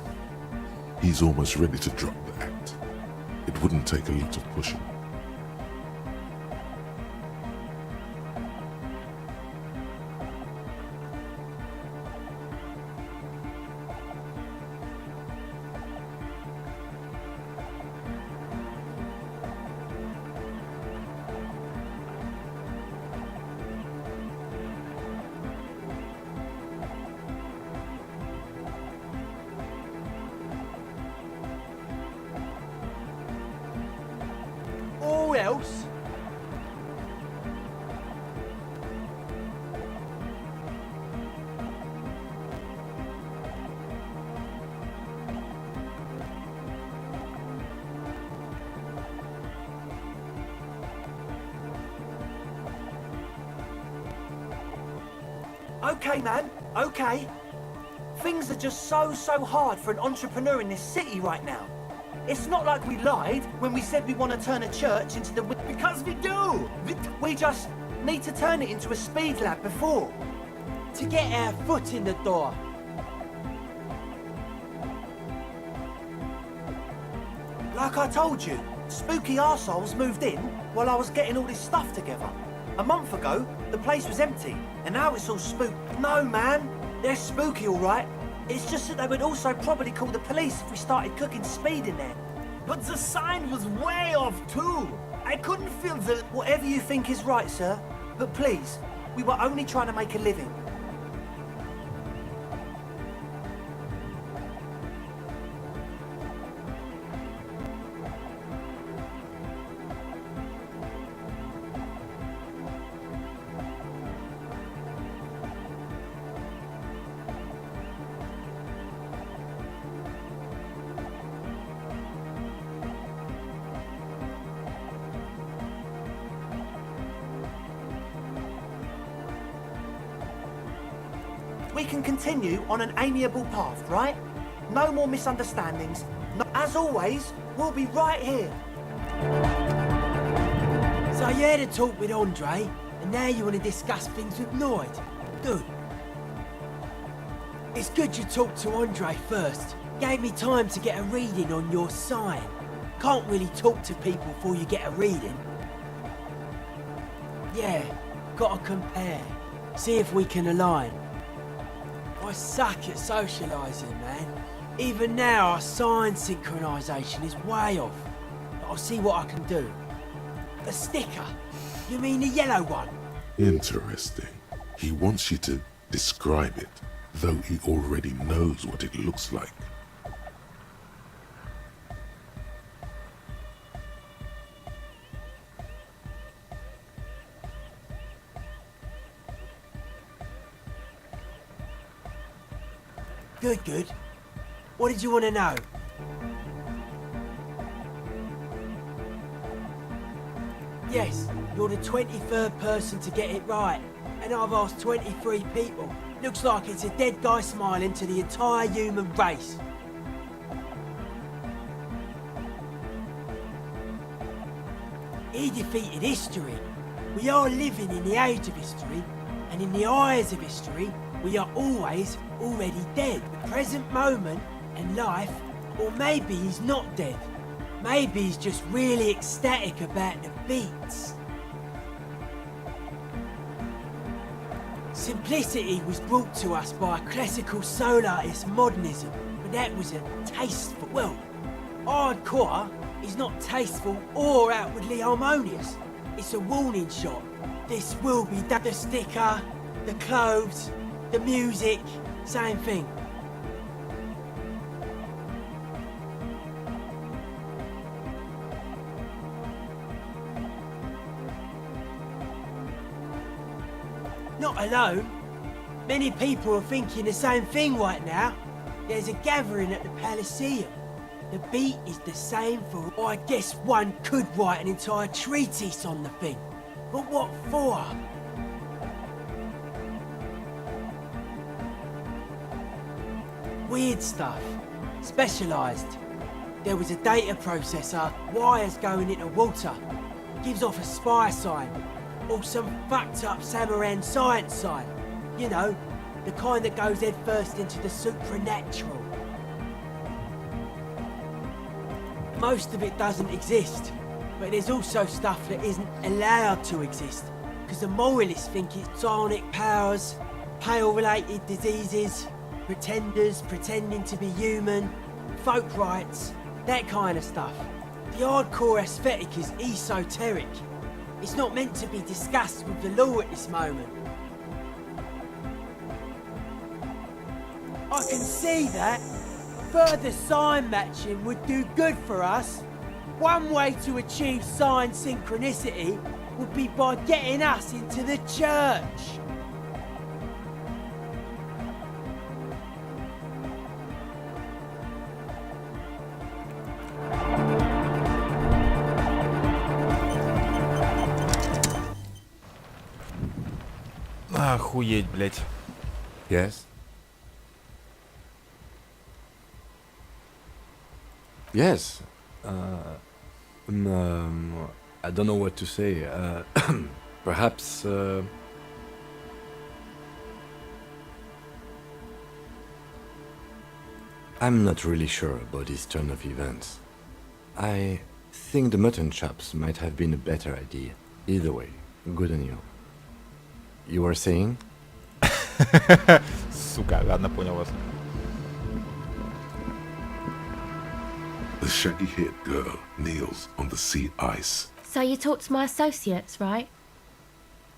He's almost ready to drop the act. It wouldn't take a lot of pushing. Or else... Okay, man, okay. Things are just so hard for an entrepreneur in this city right now. It's not like we lied when we said we want to turn a church into the... Because we do! We just need to turn it into a speed lab before. To get our foot in the door. Like I told you, spooky arseholes moved in while I was getting all this stuff together. A month ago, the place was empty, and now it's all spook. No, man, they're spooky, all right. It's just that they would also probably call the police if we started cooking speed in there. But the sign was way off, too. I couldn't feel the... Whatever you think is right, sir. But please, we were only trying to make a living. we can continue on an amiable path, right? No more misunderstandings. No, as always, we'll be right here. So you had a talk with Andre, and now you want to discuss things with Lloyd. Good. It's good you talked to Andre first. Gave me time to get a reading on your sign. Can't really talk to people before you get a reading. Yeah, gotta compare. See if we can align. I suck at socialising, man. Even now, our sign synchronisation is way off. But I'll see what I can do. A sticker? You mean the yellow one? Interesting. He wants you to describe it, though he already knows what it looks like. Good, good. What did you want to know? Yes, you're the 23rd person to get it right, and I've asked 23 people. Looks like it's a dead guy smiling to the entire human race. He defeated history. We are living in the age of history, and in the eyes of history, we are always already dead. The present moment and life, or maybe he's not dead. Maybe he's just really ecstatic about the beats. Simplicity was brought to us by classical soul artist modernism, but that was a tasteful. Well, hardcore is not tasteful or outwardly harmonious. It's a warning shot. This will be the sticker, the clothes, the music, same thing. Not alone. Many people are thinking the same thing right now. There's a gathering at the Elysium. The beat is the same for... I guess one could write an entire treatise on the thing. But what for? Weird stuff. Specialised. There was a data processor, wires going into water. Gives off a spy sign. Or some fucked up Samaran science sign. You know, the kind that goes head first into the supernatural. Most of it doesn't exist, but there's also stuff that isn't allowed to exist, because the moralists think it's psionic powers, pale-related diseases, pretenders pretending to be human, folk rights, that kind of stuff. The hardcore aesthetic is esoteric. It's not meant to be discussed with the law at this moment. I can see that. Further sign matching would do good for us. One way to achieve sign synchronicity would be by getting us into the church. Охуеть, блять. Yes? Yes. I don't know what to say. Perhaps... I'm not really sure about this turn of events. I think the mutton chops might have been a better idea. Either way, good on you. You were saying? Сука, ладно, понял вас. The shaggy-haired girl kneels on the sea ice. So you talked to my associates, right?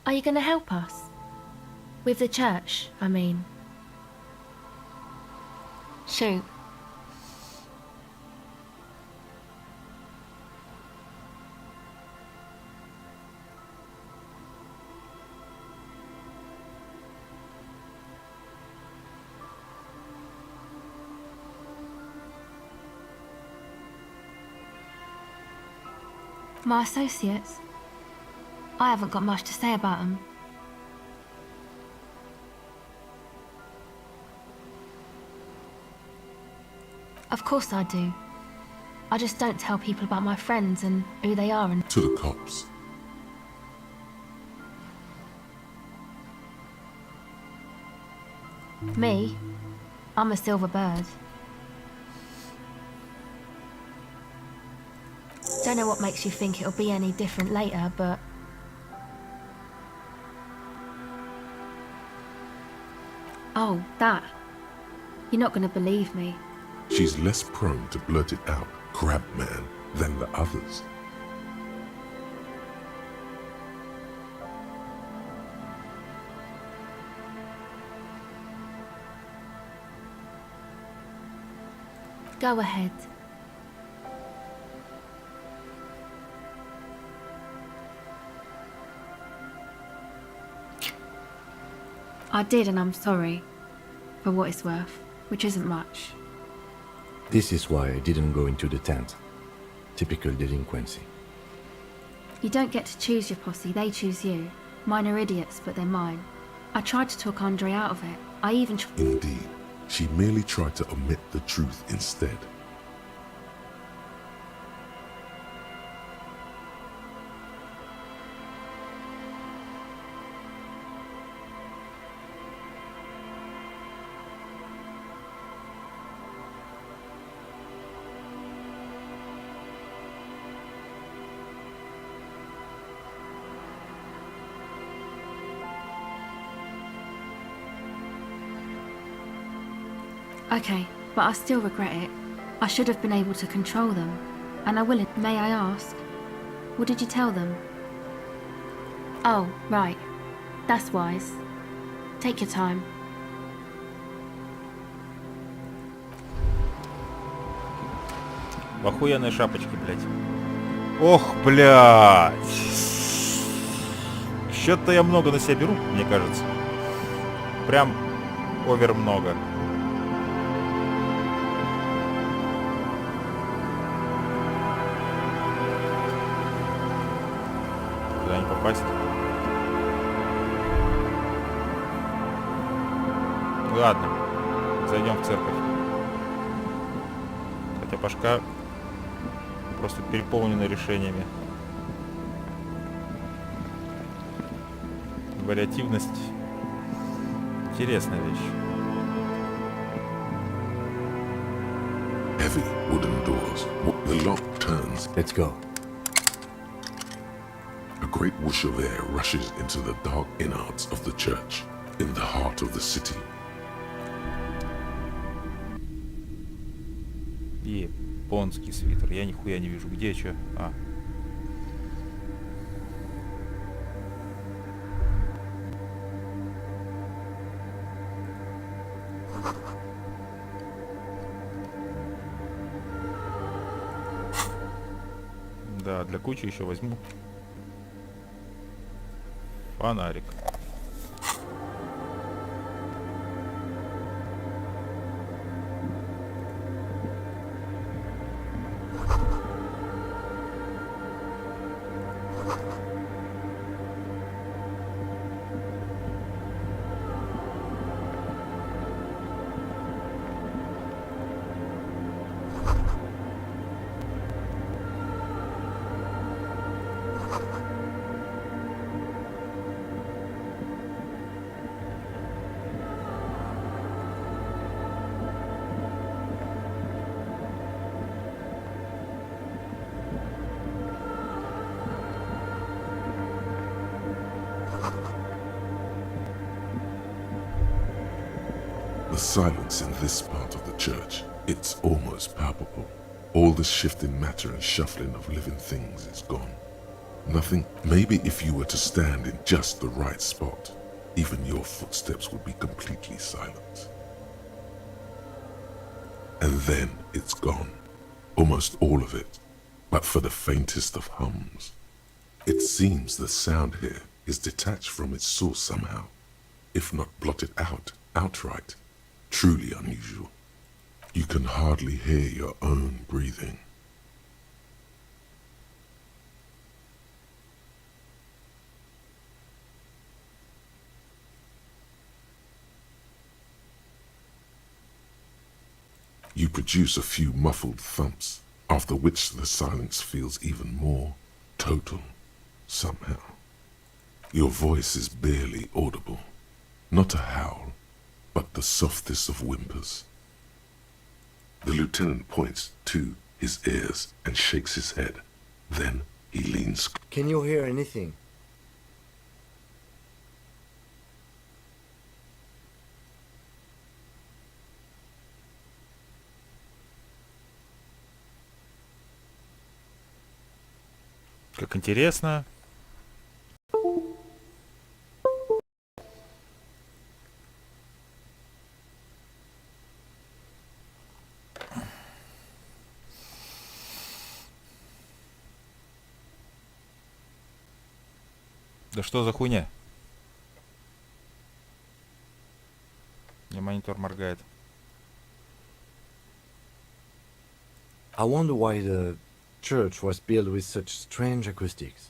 Are you going to help us? With the church, I mean. Shoot. My associates? I haven't got much to say about them. Of course I do. I just don't tell people about my friends and who they are and... To the cops. Me? I'm a silver bird. Don't know what makes you think it'll be any different later, but... Oh, that. You're not gonna believe me. She's less prone to blurt it out, crab man, than the others. Go ahead. I did, and I'm sorry. For what it's worth, which isn't much. This is why I didn't go into the tent. Typical delinquency. You don't get to choose your posse, they choose you. Mine are idiots, but they're mine. I tried to talk Andre out of it. I even Indeed, she merely tried to omit the truth instead. Okay, but I still regret it. I should have been able to control them. And I will. May I ask? What did you tell them? Oh, right. That's wise. Take your time. Охуенные шапочки, блядь. Ох, блядь. Что-то я много на себя беру, мне кажется. Прям овер много. Куда не попасть? Ладно, зайдем в церковь. Хотя башка просто переполнена решениями. Вариативность — интересная вещь. Heavy wooden doors. The lock turns. Let's go. A great whoosh of air rushes into the dark innards of the church, in the heart of the city. Японский свитер. Я нихуя не вижу. Где, чё? А. Да, для кучи еще возьму фонарик. The silence in this part of the church, it's almost palpable. All the shifting matter and shuffling of living things is gone. Nothing. Maybe if you were to stand in just the right spot, even your footsteps would be completely silent. And then it's gone. Almost all of it, but for the faintest of hums. It seems the sound here is detached from its source somehow, if not blotted out outright. Truly unusual. You can hardly hear your own breathing. You produce a few muffled thumps, after which the silence feels even more total, somehow. Your voice is barely audible, not a howl, but the softest of whimpers. The lieutenant points to his ears and shakes his head. Then he leans. Can you hear anything? Как интересно. Да что за хуйня? Мне монитор моргает. I wonder why the church was built with such strange acoustics.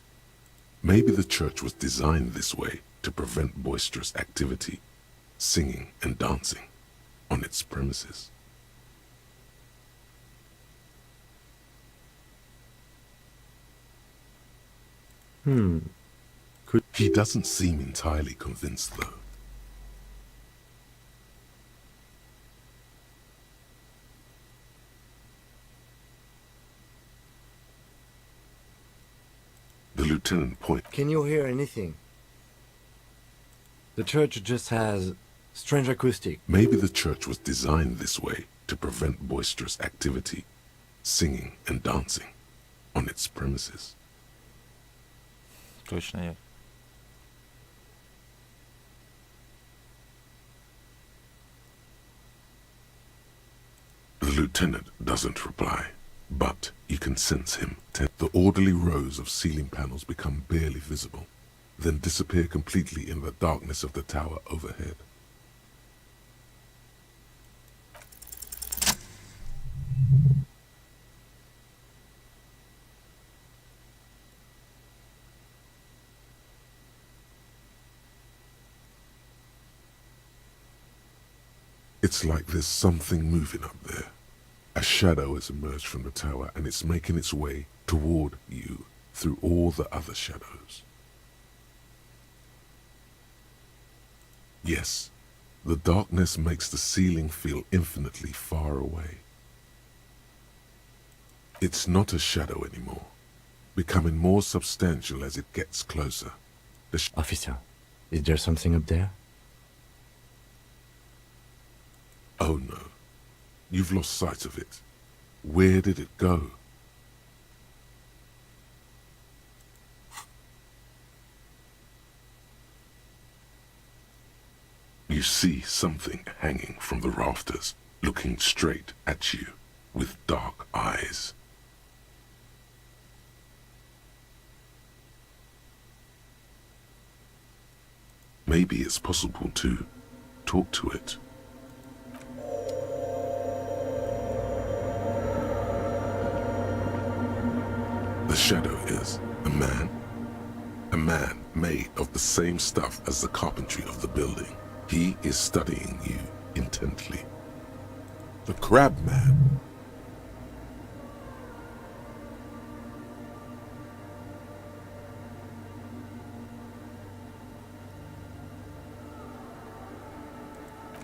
Maybe the church was designed this way to prevent boisterous activity, singing and dancing on its premises. He doesn't seem entirely convinced, though. The lieutenant points. Can you hear anything? The church just has strange acoustic. Maybe the church was designed this way to prevent boisterous activity, singing and dancing on its premises. Точно нет. The lieutenant doesn't reply, but you can sense him. The orderly rows of ceiling panels become barely visible, then disappear completely in the darkness of the tower overhead. It's like there's something moving up there. A shadow has emerged from the tower and it's making its way toward you through all the other shadows. Yes, the darkness makes the ceiling feel infinitely far away. It's not a shadow anymore, becoming more substantial as it gets closer. Officer, is there something up there? Oh no, you've lost sight of it. Where did it go? You see something hanging from the rafters, looking straight at you with dark eyes. Maybe it's possible to talk to it. The shadow is a man made of the same stuff as the carpentry of the building. He is studying you intently. The crab man.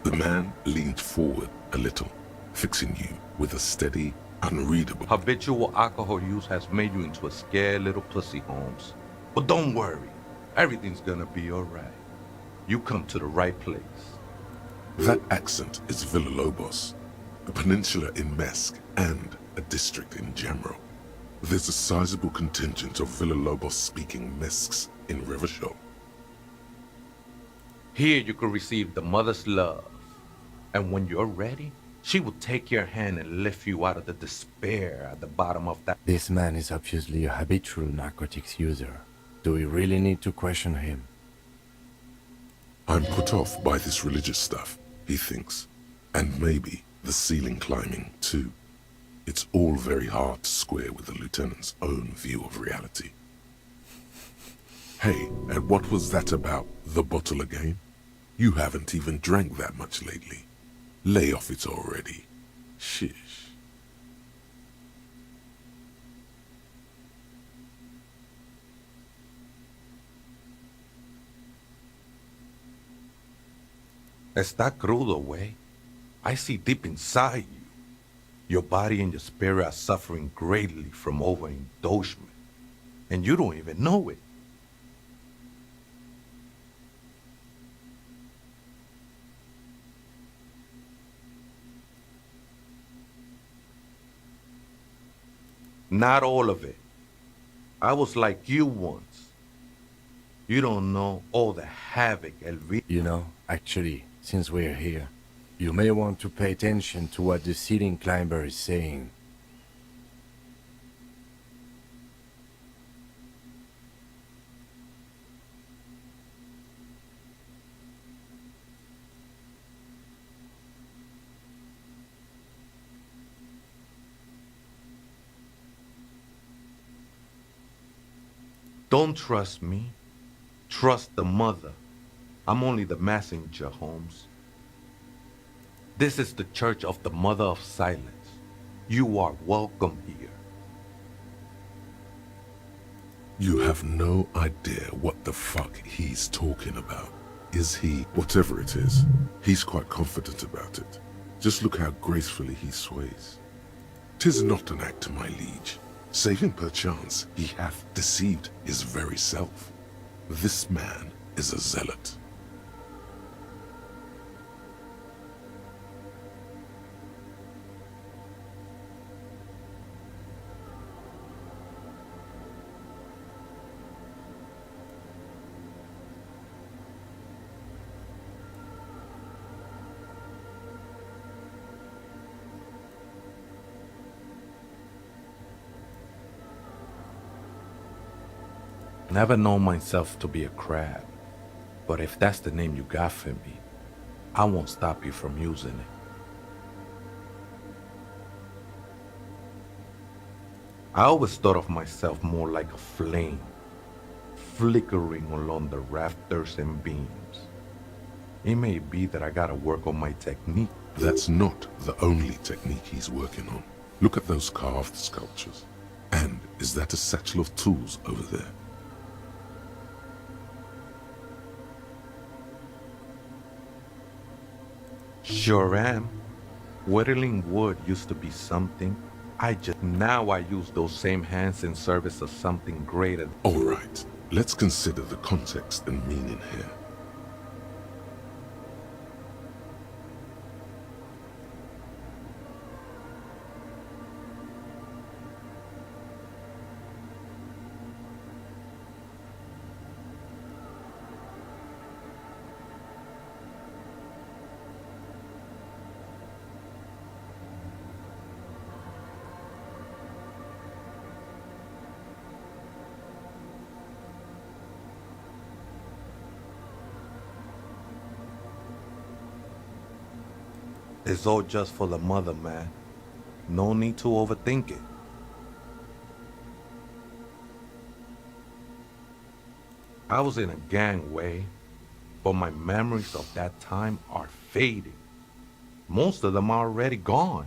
The man leaned forward a little, fixing you with a steady, unreadable. Habitual alcohol use has made you into a scared little pussy, Holmes. But don't worry, everything's gonna be alright. You come to the right place. That accent is Villalobos, a peninsula in Mesk and a district in general. There's a sizable contingent of Villalobos-speaking Mesks in Rivershoal. Here you can receive the mother's love. And when you're ready, she will take your hand and lift you out of the despair at the bottom of that. This man is obviously a habitual narcotics user. Do we really need to question him? I'm put off by this religious stuff, he thinks. And maybe the ceiling climbing, too. It's all very hard to square with the lieutenant's own view of reality. Hey, and what was that about, the bottle again? You haven't even drank that much lately. Lay off it already. Shish. Está crudo, way. I see deep inside you. Your body and your spirit are suffering greatly from overindulgence, and you don't even know it. Not all of it. I was like you once. You don't know all the havoc You know, actually, since we're here, you may want to pay attention to what the ceiling climber is saying. Don't trust me. Trust the mother. I'm only the messenger, Holmes. This is the Church of the Mother of Silence. You are welcome here. You have no idea what the fuck he's talking about. Is he, whatever it is, he's quite confident about it. Just look how gracefully he sways. 'Tis not an act, my liege. Save him perchance he hath deceived his very self. This man is a zealot. Never known myself to be a crab, but if that's the name you got for me, I won't stop you from using it. I always thought of myself more like a flame, flickering along the rafters and beams. It may be that I gotta work on my technique. That's not the only technique he's working on. Look at those carved sculptures. And is that a satchel of tools over there? Sure am. Whittling wood used to be something. Now I use those same hands in service of something greater. All right, let's consider the context and meaning here. It's all just for the mother, man. No need to overthink it. I was in a gangway, but my memories of that time are fading. Most of them are already gone.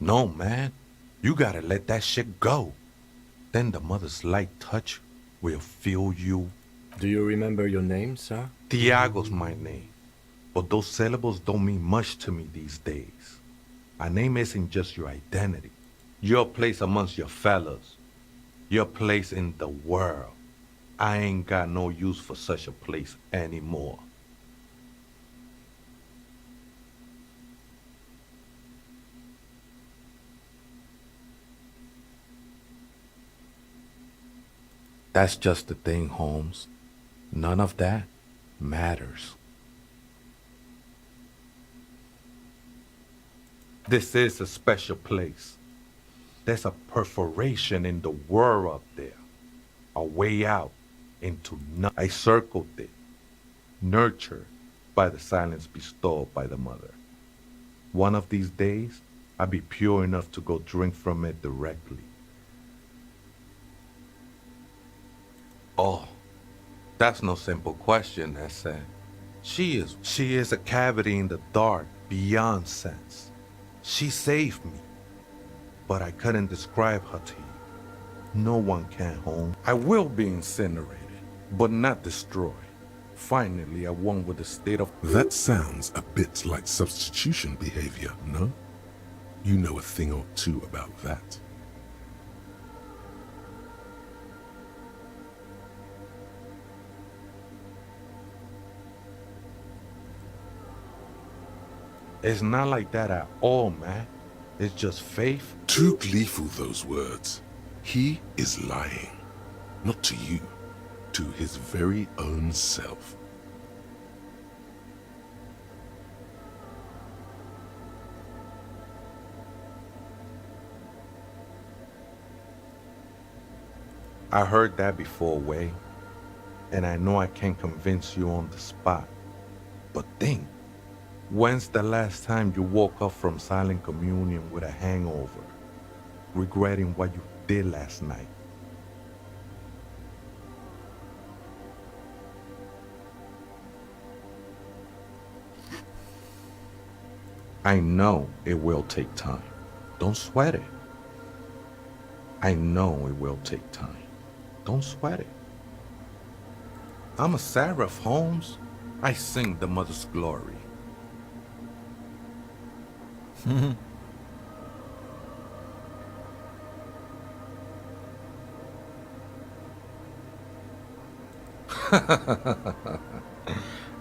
No, man. You gotta let that shit go. Then the mother's light touch will fill you. Do you remember your name, sir? Tiago's my name. But those syllables don't mean much to me these days. A name isn't just your identity. Your place amongst your fellows. Your place in the world. I ain't got no use for such a place anymore. That's just the thing, Holmes. None of that matters. This is a special place. There's a perforation in the world up there. A way out into nothing. I circled it, nurtured by the silence bestowed by the mother. One of these days, I'll be pure enough to go drink from it directly. Oh, that's no simple question, I said. She is a cavity in the dark, beyond sense. She saved me, but I couldn't describe her to you. No one can, Holmes. I will be incinerated, but not destroyed. Finally, I won with the state of... That sounds a bit like substitution behavior, no? You know a thing or two about that. It's not like that at all, man. It's just faith. Too gleeful, those words. He is lying. Not to you, to his very own self. I heard that before, Way, and I know I can't convince you on the spot. But think, when's the last time you woke up from silent communion with a hangover, regretting what you did last night? I know it will take time. Don't sweat it. I know it will take time. Don't sweat it. I'm a seraph, Holmes. I sing the mother's glory.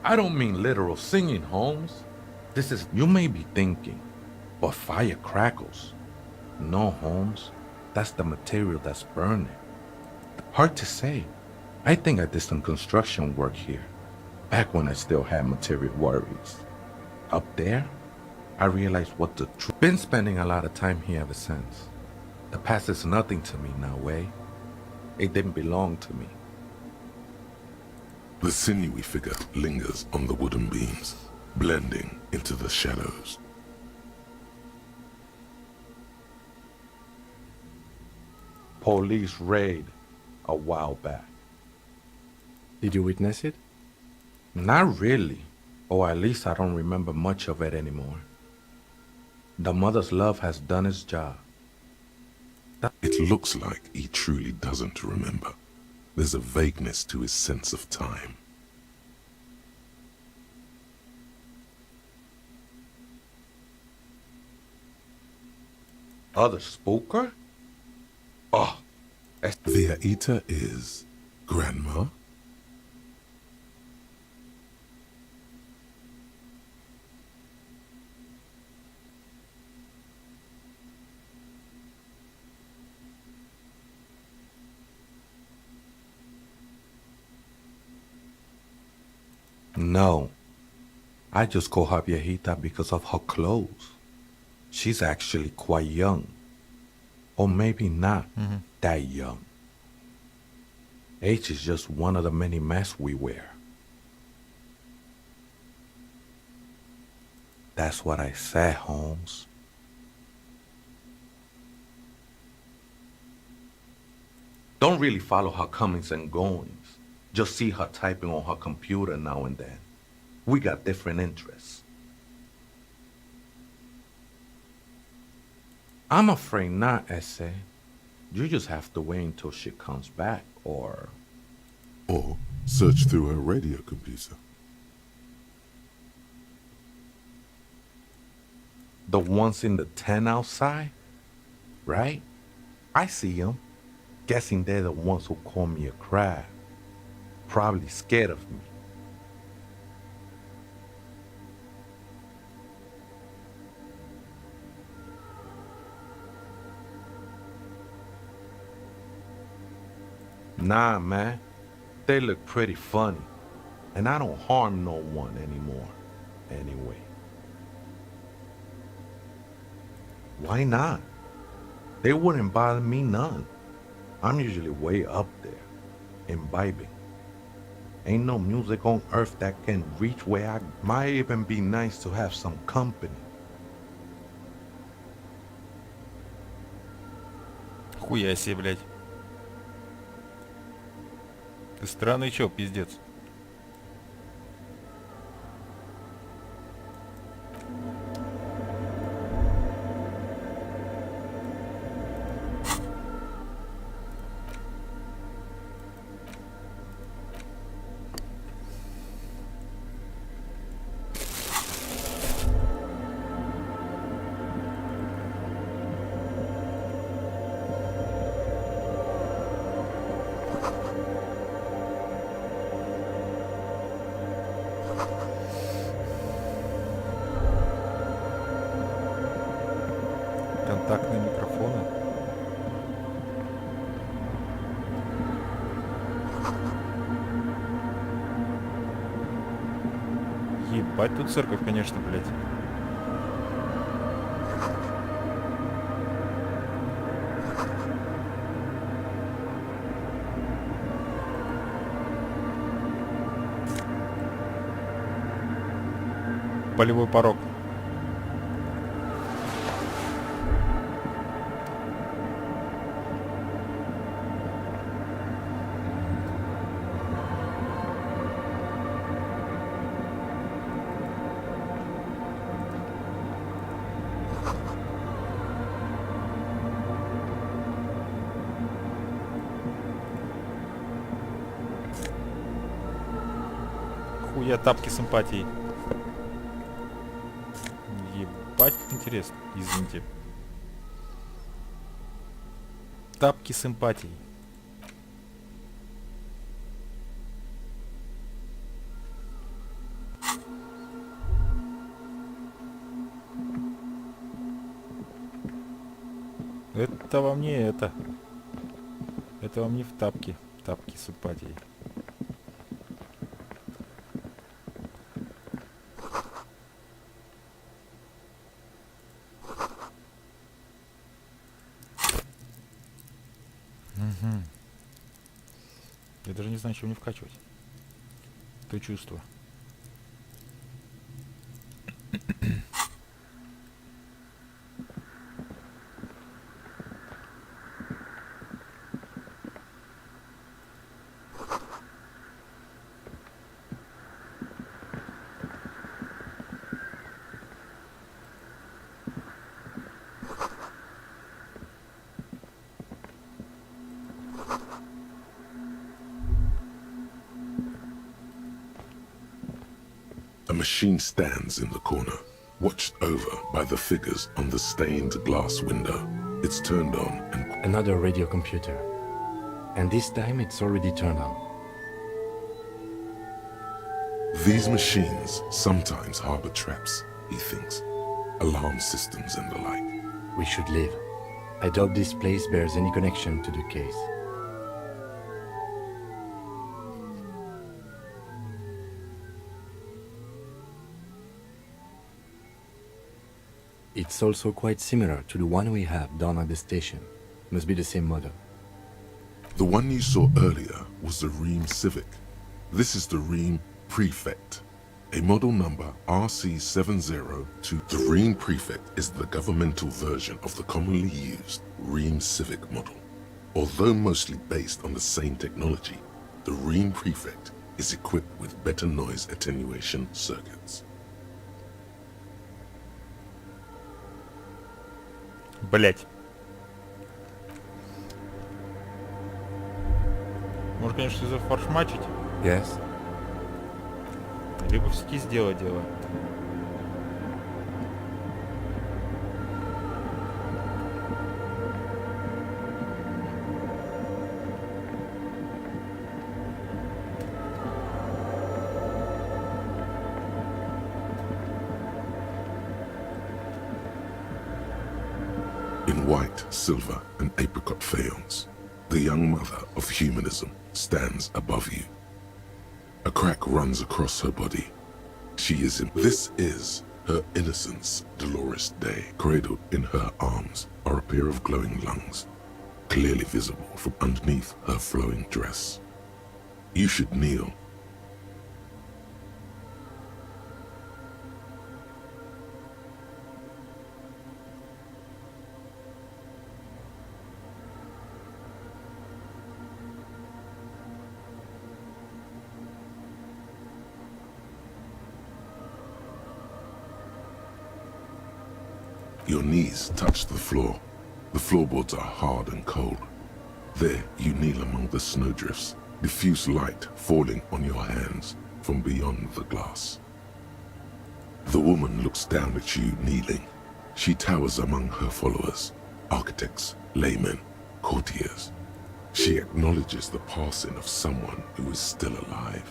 I don't mean literal singing, Holmes. This is, you may be thinking, but fire crackles. No, Holmes. That's the material that's burning. Hard to say. I think I did some construction work here, back when I still had material worries. Up there, I realized what the truth. Been spending a lot of time here ever since. The past is nothing to me now, Way. It didn't belong to me. The sinewy figure lingers on the wooden beams, blending into the shadows. Police raid a while back. Did you witness it? Not really, or at least I don't remember much of it anymore. The mother's love has done its job. It looks like he truly doesn't remember. There's a vagueness to his sense of time. Other spooker? Oh, the Aita is Grandma? No, I just call her viejita because of her clothes. She's actually quite young. Or maybe not that young. Age is just one of the many masks we wear. That's what I said, Holmes. Don't really follow her comings and goings. Just see her typing on her computer now and then. We got different interests. I'm afraid not, Essay. You just have to wait until she comes back, or search through her radio computer. The ones in the tent outside, right? I see them. Guessing they're the ones who call me a crab. Probably scared of me. Nah, man. They look pretty funny. And I don't harm no one anymore. Anyway. Why not? They wouldn't bother me none. I'm usually way up there, imbibing. Ain't no music on earth that can reach where I might even be nice to have some company. Хуя себе, блядь. Ты странный чел, пиздец. Контактные микрофоны. Ебать, тут церковь, конечно, блядь. Болевой порог. Хуя тапки симпатии. Ебать, как интересно. Извините. Тапки симпатии. Это вам не это. Это вам не в тапки. Тапки симпатии. Я даже не знаю, чего мне вкачивать. То чувство. A machine stands in the corner, watched over by the figures on the stained glass window. It's turned on and... Another radio computer. And this time it's already turned on. These machines sometimes harbor traps, he thinks. Alarm systems and the like. We should leave. I doubt this place bears any connection to the case. It's also quite similar to the one we have down at the station. Must be the same model. The one you saw earlier was the Ream Civic. This is the Ream Prefect, a model number RC702. The Ream Prefect is the governmental version of the commonly used Ream Civic model. Although mostly based on the same technology, the Ream Prefect is equipped with better noise attenuation circuits. Блять. Может, конечно, зафаршмачить? Yes. Либо все-таки сделать дело. In white, silver, and apricot faience, the young mother of humanism stands above you. A crack runs across her body. She is in. This is Her innocence, Dolores Day, cradled in her arms, are a pair of glowing lungs, clearly visible from underneath her flowing dress. You should kneel. Your knees touch the floor. The floorboards are hard and cold. There you kneel among the snowdrifts, diffuse light falling on your hands from beyond the glass. The woman looks down at you kneeling. She towers among her followers, architects, laymen, courtiers. She acknowledges the passing of someone who is still alive.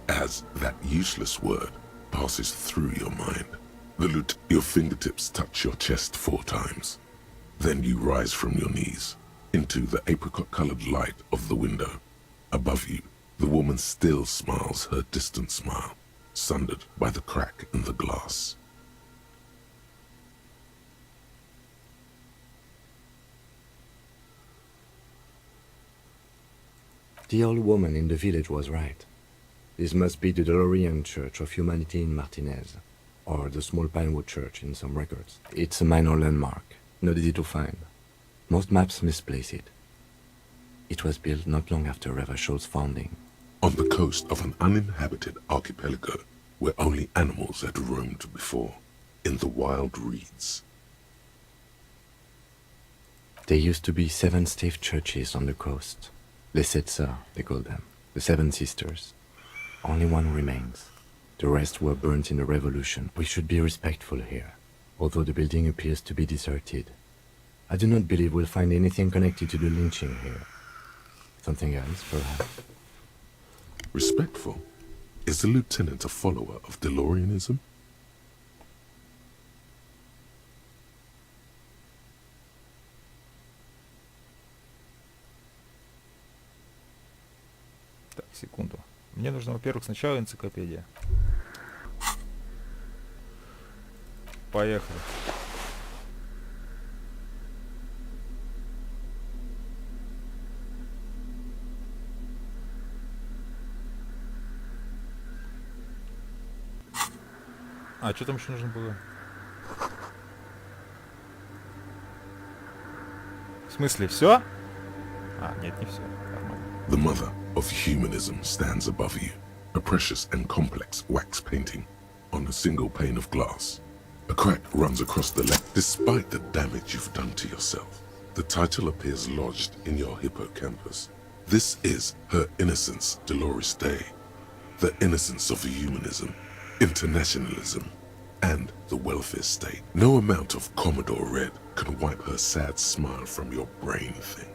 As that useless word passes through your mind, your fingertips touch your chest 4 times. Then you rise from your knees into the apricot-colored light of the window. Above you, the woman still smiles her distant smile, sundered by the crack in the glass. The old woman in the village was right. This must be the DeLorean Church of Humanity in Martinez, or the small Pinewood Church in some records. It's a minor landmark, not easy to find. Most maps misplace it. It was built not long after Revachol's founding. On the coast of an uninhabited archipelago where only animals had roamed before, in the wild reeds. There used to be 7 stave churches on the coast. Les Sept Sœurs, they call them, the 7 sisters. Only one remains. The rest were burnt in the revolution. We should be respectful here, although the building appears to be deserted. I do not believe we'll find anything connected to the lynching here. Something else, perhaps. Respectful? Is the lieutenant a follower of DeLoreanism? Так, секунду. Мне нужно, во-первых, сначала энциклопедия. Поехали. А, что там еще нужно было? В смысле, все? А, нет, не все. Нормально. The mother of humanism stands above you, a precious and complex wax painting on a single pane of glass. A crack runs across the left. Despite the damage you've done to yourself, the title appears lodged in your hippocampus. This is Her Innocence, Dolores Day, the innocence of humanism, internationalism, and the welfare state. No amount of Commodore Red can wipe her sad smile from your brain thing.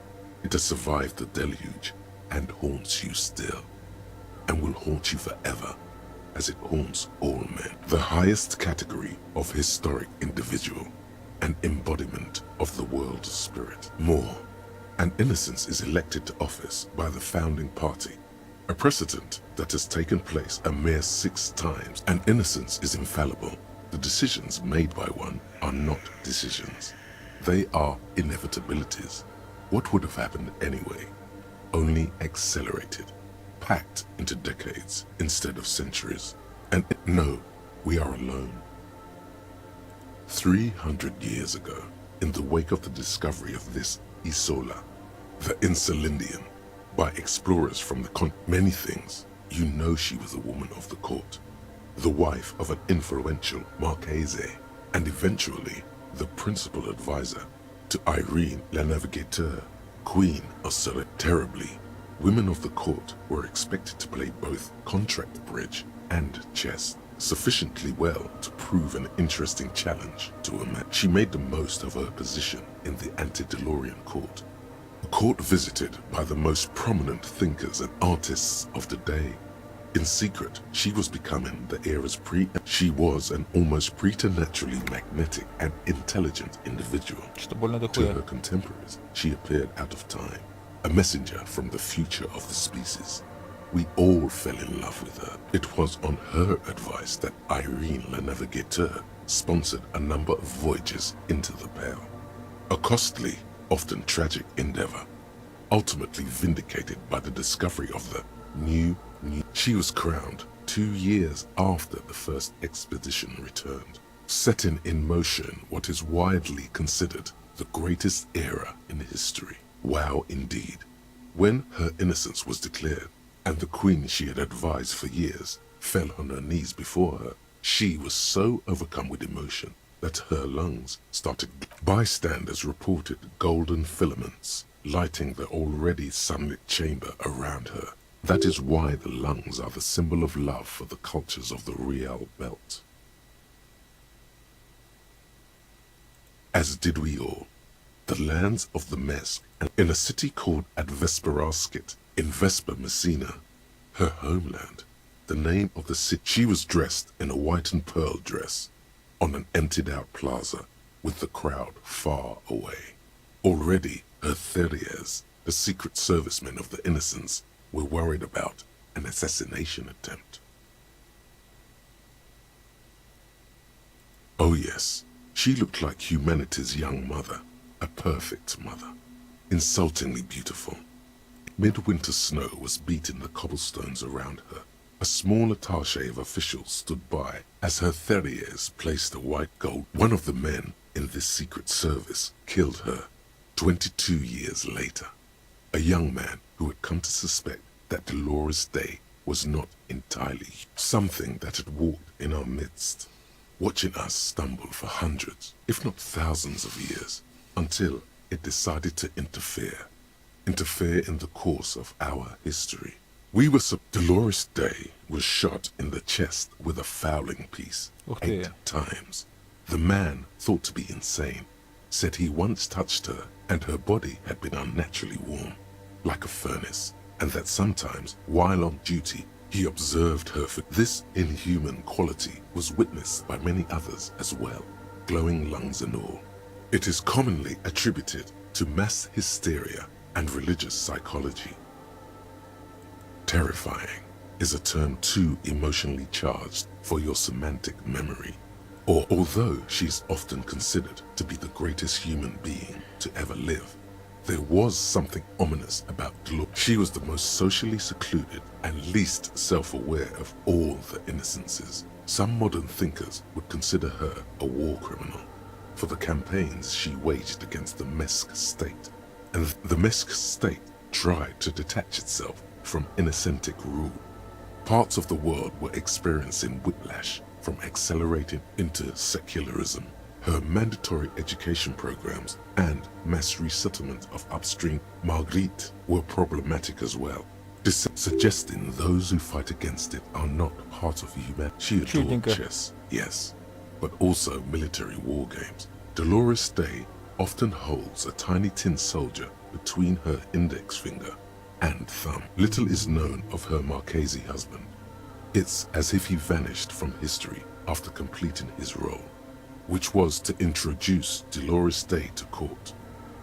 It has survived the deluge and haunts you still, and will haunt you forever, as it haunts all men. The highest category of historic individual, an embodiment of the world spirit. More, an innocence is elected to office by the founding party, a precedent that has taken place a mere 6 times. An innocence is infallible. The decisions made by one are not decisions. They are inevitabilities. What would have happened anyway? Only accelerated, packed into decades instead of centuries. And no, we are alone. 300 years ago, in the wake of the discovery of this Isola, the Insulindian, by explorers from the many things, you know she was a woman of the court, the wife of an influential Marchese, and eventually the principal advisor to Irene La Navigateur, Queen of Soleil. Terribly, women of the court were expected to play both contract bridge and chess sufficiently well to prove an interesting challenge to a man. She made the most of her position in the anti-DeLorean court, a court visited by the most prominent thinkers and artists of the day. In secret, she was becoming the era's She was an almost preternaturally magnetic and intelligent individual. To her contemporaries, she appeared out of time, a messenger from the future of the species. We all fell in love with her. It was on her advice that Irene Le Navigateur sponsored a number of voyages into the Pale. A costly, often tragic endeavor, ultimately vindicated by the discovery of the new. She was crowned 2 years after the first expedition returned, setting in motion what is widely considered the greatest era in history. Wow, indeed. When her innocence was declared, and the queen she had advised for years fell on her knees before her, she was so overcome with emotion that her lungs started. Bystanders reported golden filaments lighting the already sunlit chamber around her. That is why the lungs are the symbol of love for the cultures of the Real Belt. As did we all. The lands of the Mesk, and in a city called Advesperaskit, in Vesper Messina, her homeland, the name of the city. She was dressed in a white and pearl dress, on an emptied-out plaza, with the crowd far away. Already, her Theriers, the secret servicemen of the Innocents, were worried about an assassination attempt. Oh yes, she looked like humanity's young mother, a perfect mother, insultingly beautiful. Midwinter snow was beating the cobblestones around her. A small attaché of officials stood by as her Theriers placed a white gold. One of the men in this secret service killed her 22 years later. A young man who had come to suspect that Dolores Day was not entirely something that had walked in our midst, watching us stumble for hundreds, if not thousands of years, until it decided to interfere in the course of our history. Dolores Day was shot in the chest with a fowling piece 8 times. The man, thought to be insane, said he once touched her and her body had been unnaturally warm, like a furnace, and that sometimes, while on duty, he observed her for this inhuman quality was witnessed by many others as well, glowing lungs and all. It is commonly attributed to mass hysteria and religious psychology. Terrifying is a term too emotionally charged for your semantic memory, or although she's often considered to be the greatest human being to ever live, there was something ominous about Dolores. She was the most socially secluded and least self-aware of all the Innocences. Some modern thinkers would consider her a war criminal for the campaigns she waged against the Mesk state, and the Mesk state tried to detach itself from Innocentic rule. Parts of the world were experiencing whiplash from accelerating into secularism. Her mandatory education programs and mass resettlement of upstream Marguerite were problematic as well, suggesting those who fight against it are not part of humanity. She adored chess, yes, but also military war games. Dolores Day often holds a tiny tin soldier between her index finger and thumb. Little is known of her Marchese husband. It's as if he vanished from history after completing his role, which was to introduce Dolores Day to court.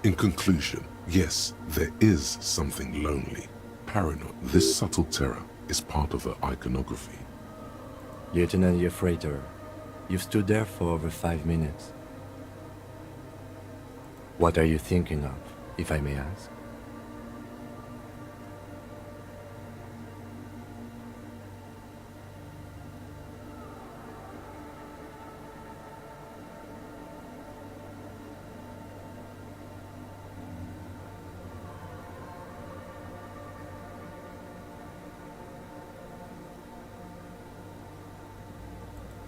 In conclusion, yes, there is something lonely, paranoid. This subtle terror is part of her iconography. Lieutenant Jeffrater, you've stood there for over 5 minutes. What are you thinking of, if I may ask?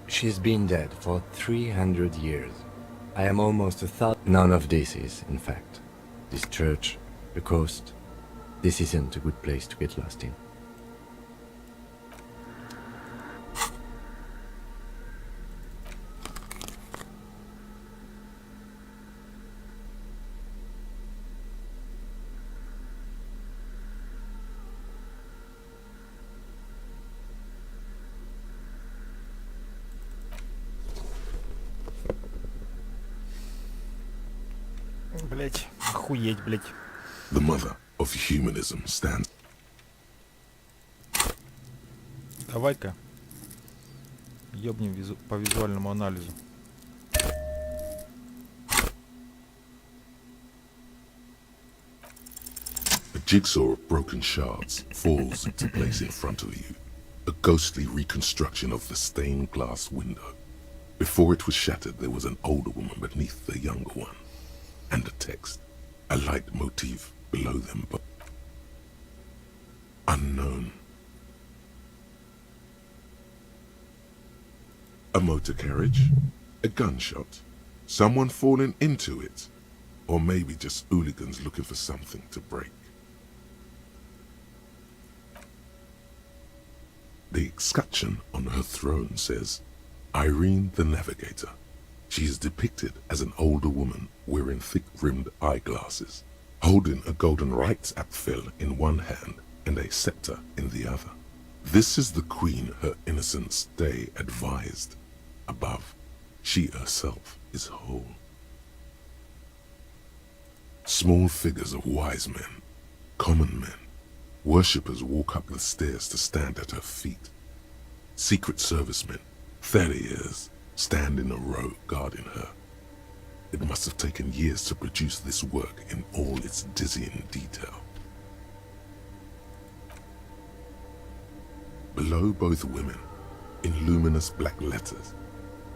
She's been dead for 300 years. I am almost 1,000. None of this is, in fact. This church, the coast, this isn't a good place to get lost in. Блять, охуеть, блять. The mother of humanism stands. Давай-ка ёбнем по визуальному анализу. A jigsaw of broken shards falls into place in front of you. A ghostly reconstruction of the stained glass window. Before it was shattered, there was an older woman beneath the younger one. And a text. A light motif below them, but unknown. A motor carriage? A gunshot? Someone falling into it? Or maybe just hooligans looking for something to break? The escutcheon on her throne says, Irene the Navigator. She is depicted as an older woman wearing thick-rimmed eyeglasses, holding a golden rights apfel in one hand and a scepter in the other. This is the queen her innocent stay advised. Above, she herself is whole. Small figures of wise men, common men, worshippers walk up the stairs to stand at her feet. Secret servicemen, 30 years, stand in a row guarding her. It must have taken years to produce this work in all its dizzying detail. Below both women, in luminous black letters,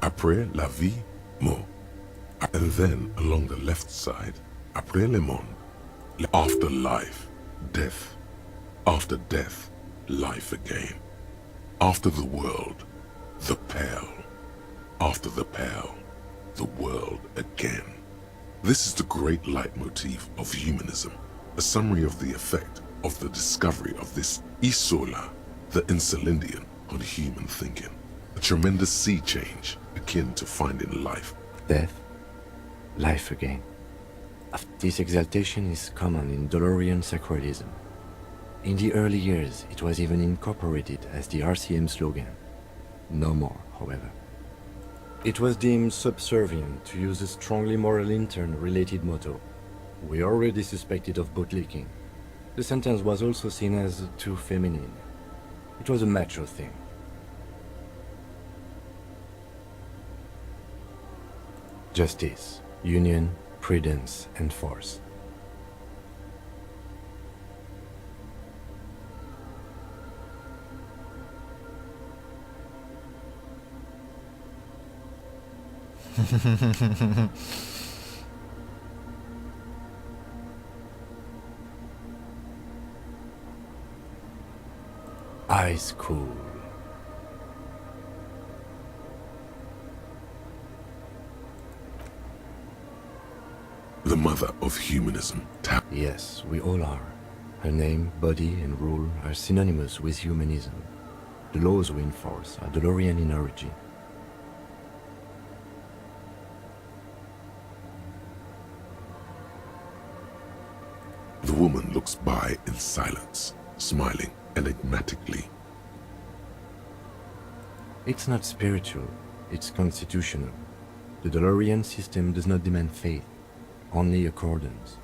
Après la vie, mort. And then along the left side, Après le monde, after life, death. After death, life again. After the world, the pale. After the pale, the world again. This is the great leitmotif of humanism, a summary of the effect of the discovery of this isola, the Insulindian, on human thinking. A tremendous sea change akin to finding life. Death, life again. This exaltation is common in Dolorian sacralism. In the early years, it was even incorporated as the RCM slogan. No more, however. It was deemed subservient to use a strongly moral intern-related motto. We already suspected of bootlicking. The sentence was also seen as too feminine. It was a macho thing. Justice, union, prudence, and force. Ice cool. The mother of humanism. Yes, we all are. Her name, body, and rule are synonymous with humanism. The laws we enforce are Dolorian in origin. The woman looks by in silence, smiling enigmatically. It's not spiritual, it's constitutional. The Dolorian system does not demand faith, only accordance.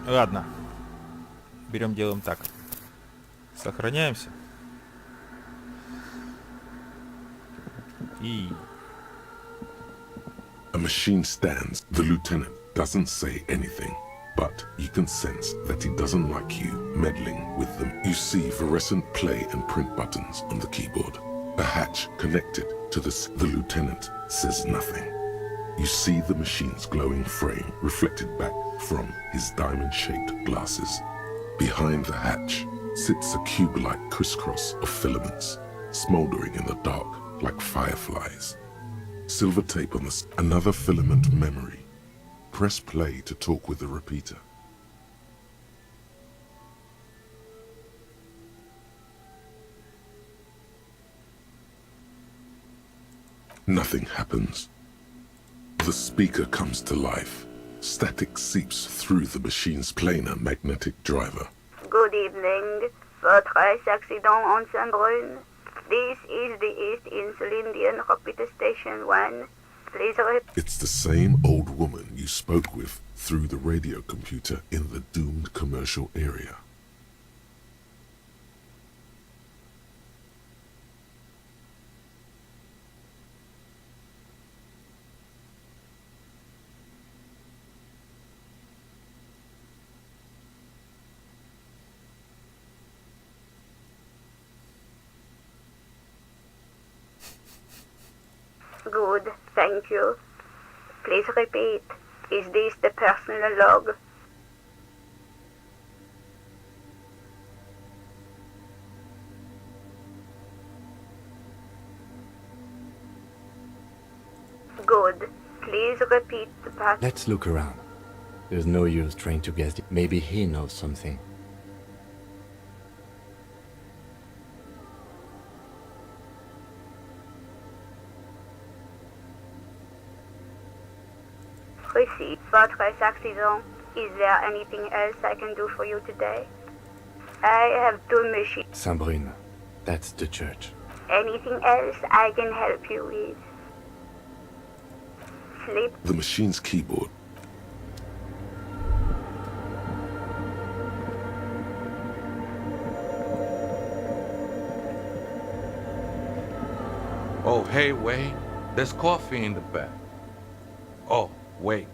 Ладно. Берем, делаем так. Сохраняемся. И... A machine stands. The lieutenant doesn't say anything, but you can sense that he doesn't like you meddling with them. You see fluorescent play and print buttons on the keyboard. A hatch connected to this. The lieutenant says nothing. You see the machine's glowing frame reflected back from his diamond-shaped glasses. Behind the hatch sits a cube-like crisscross of filaments, smoldering in the dark like fireflies. Silver tape on this. Another filament memory. Press play to talk with the repeater. Nothing happens. The speaker comes to life. Static seeps through the machine's planar magnetic driver. Good evening. Votre accident en Saint-Brune. This is the East Insulindian Repeater Station 1. Please repeat. It's the same old woman you spoke with through the radio computer in the doomed commercial area. Good, thank you. Please repeat. Is this the personal log? Good. Please repeat the pattern. Let's look around. There's no use trying to guess. Maybe he knows something. Receive votre accident. Is there anything else I can do for you today? I have 2 machines. Saint-Brune. That's the church. Anything else I can help you with? Sleep. The machine's keyboard. Oh, hey, Wade. There's coffee in the back. Oh, wait.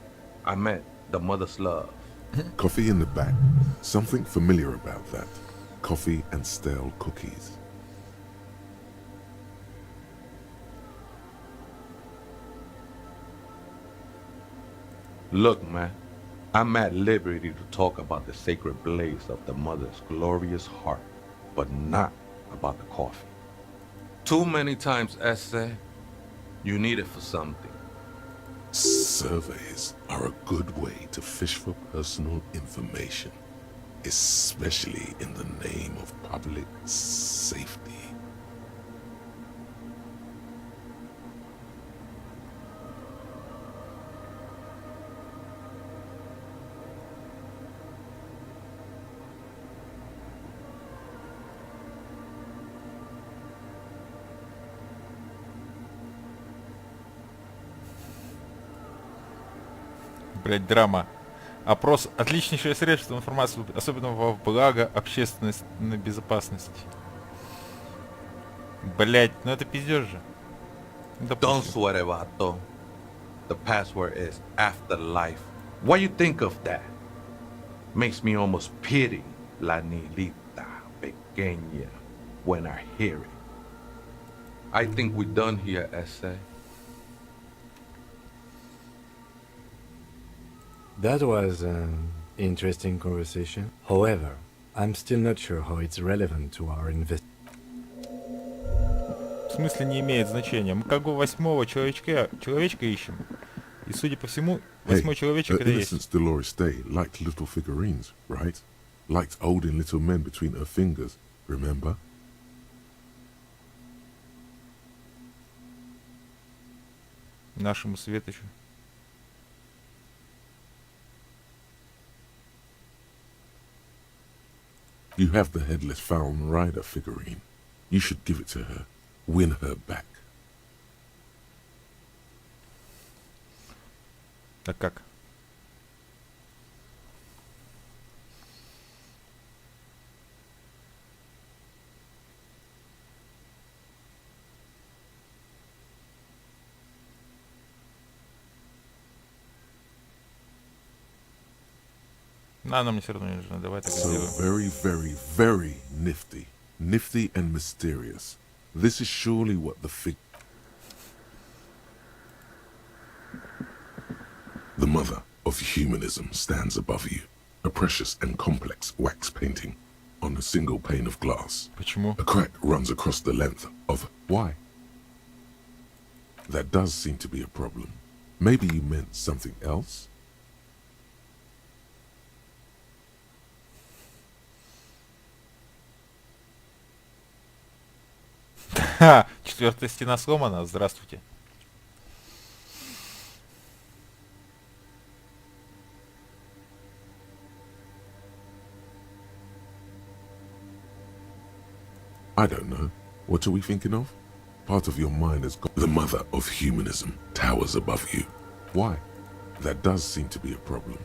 I meant the mother's love. Coffee in the back. Something familiar about that. Coffee and stale cookies. Look, man. I'm at liberty to talk about the sacred blaze of the mother's glorious heart, but not about the coffee. Too many times, Essay, you need it for something. Surveys are a good way to fish for personal information, especially in the name of public safety. Блять, драма. Опрос — отличнейшее средство информации, особенно во благо общественной безопасности. Блять, ну это пиздёж же. Don't sweat it, vato. The password is afterlife. What you think of that? Makes me almost pity la niñita pequeña when I hear it. I think we're done here, Essay. That was an interesting conversation. However, I'm still not sure how it's relevant to our investigation. В смысле не имеет значения? Мы как бы 8-го человечка ищем. И судя по всему, 8-й человечек это есть. Innocence Dolores Day liked little figurines, right? Liked holding little men between her fingers, remember? Нашему Светочу. You have the headless Falcon Rider figurine. You should give it to her. Win her back. А как? Она мне все равно не нужна. Давай так и So сделаем. very, very, very nifty. Nifty and mysterious. This is surely what the mother of humanism stands above you. A precious and complex wax painting on a single pane of glass. Почему? A crack runs across the length of... Why? That does seem to be a problem. Maybe you meant something else? Ха! 4-я стена сломана. Здравствуйте. I don't know. What are we thinking of? Part of your mind has got the mother of humanism towers above you. Why? That does seem to be a problem.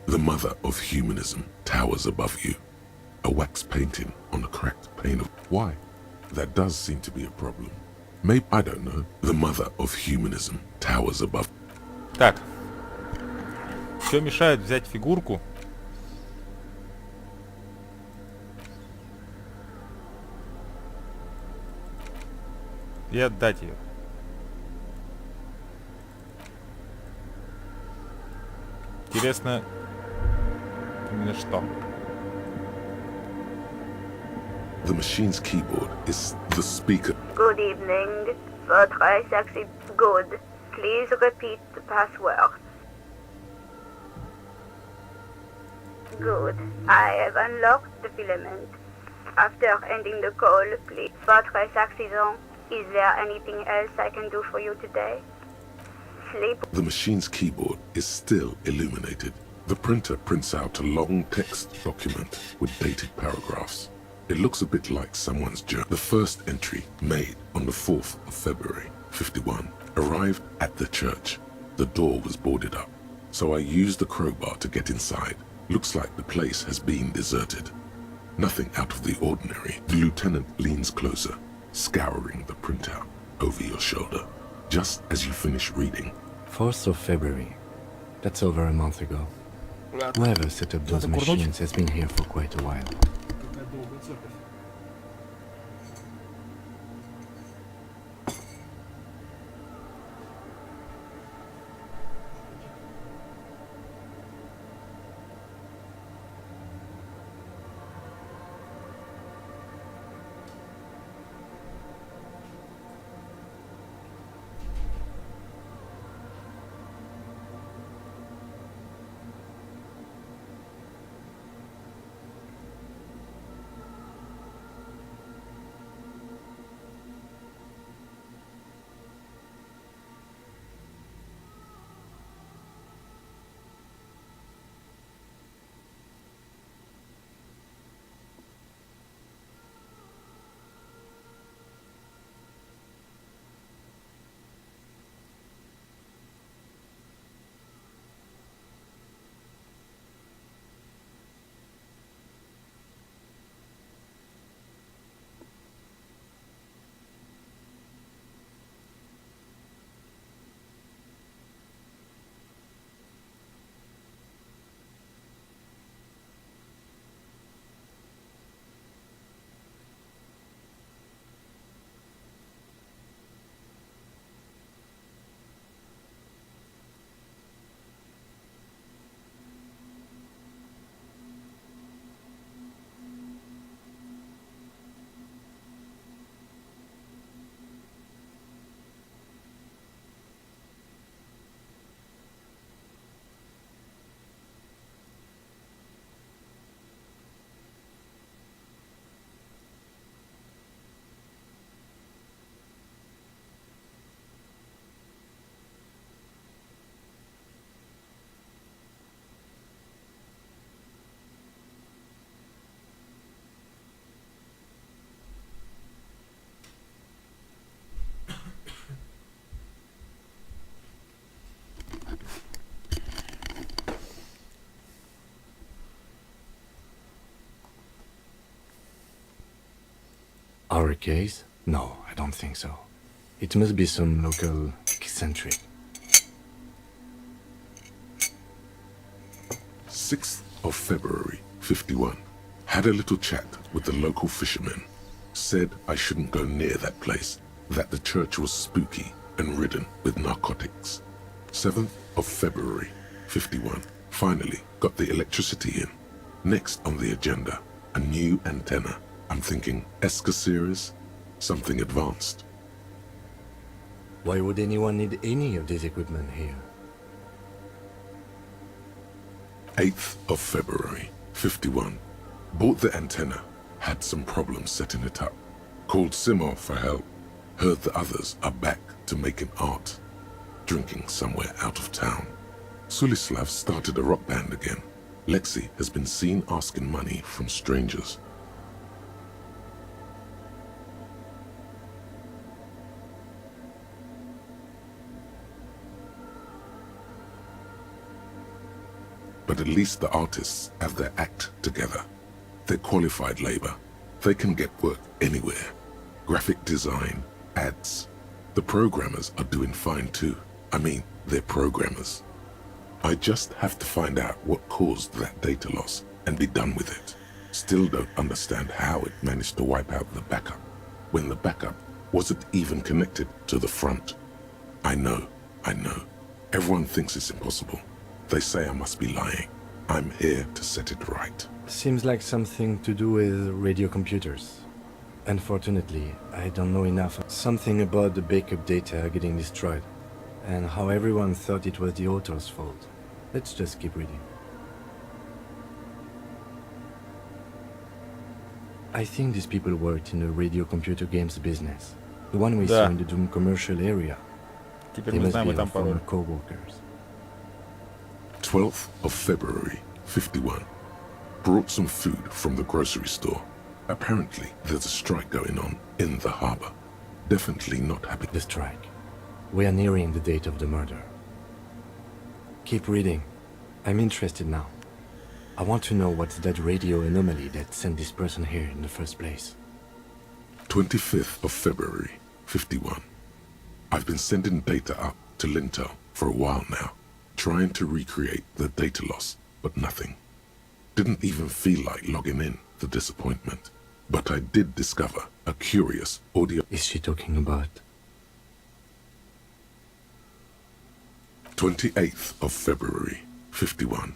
The mother of humanism towers above you. A wax painting on a cracked pane of... Why? That does seem to be a problem. Maybe, I don't know. The mother of humanism towers above... Так. Что мешает взять фигурку? И отдать ее. Интересно, именно что? The machine's keyboard is the speaker. Good evening. Votre access good. Please repeat the password. Good. I have unlocked the filament. After ending the call, please. Votre accident. Is there anything else I can do for you today? Sleep. The machine's keyboard is still illuminated. The printer prints out a long text document with dated paragraphs. It looks a bit like someone's journal. The first entry, made on the 4th of February, 51, arrived at the church. The door was boarded up, so I used the crowbar to get inside. Looks like the place has been deserted. Nothing out of the ordinary. The lieutenant leans closer, scouring the printout over your shoulder. Just as you finish reading. 4th of February. That's over a month ago. Whoever set up those machines has been here for quite a while. Our case? No, I don't think so. It must be some local eccentric. 6th of February, 51. Had a little chat with the local fishermen. Said I shouldn't go near that place, that the church was spooky and ridden with narcotics. 7th of February, 51. Finally got the electricity in. Next on the agenda, a new antenna. I'm thinking ESCA series, something advanced. Why would anyone need any of this equipment here? 8th of February, 51. Bought the antenna, had some problems setting it up. Called Simo for help. Heard the others are back to making art. Drinking somewhere out of town. Sulislav started a rock band again. Lexi has been seen asking money from strangers. but at least the artists have their act together. They're qualified labor. They can get work anywhere. Graphic design, ads. The programmers are doing fine too. I mean, they're programmers. I just have to find out what caused that data loss and be done with it. Still don't understand how it managed to wipe out the backup, when the backup wasn't even connected to the front. I know. Everyone thinks it's impossible. They say I must be lying. I'm here to set it right. Seems like something to do with radio computers. Unfortunately, I don't know enough. Something about the backup data getting destroyed, and how everyone thought it was the author's fault. Let's just keep reading. I think these people worked in the radio computer games business. The one we saw in the Doom commercial area. They must be our former co-workers. 12th of February, 51. Brought some food from the grocery store. Apparently, there's a strike going on in the harbor. Definitely not happy. The strike. We are nearing the date of the murder. Keep reading. I'm interested now. I want to know what's that radio anomaly that sent this person here in the first place. 25th of February, 51. I've been sending data up to Lintel for a while now, trying to recreate the data loss, but nothing. Didn't even feel like logging in, the disappointment. But I did discover a curious audio. Is she talking about? 28th of February, 51.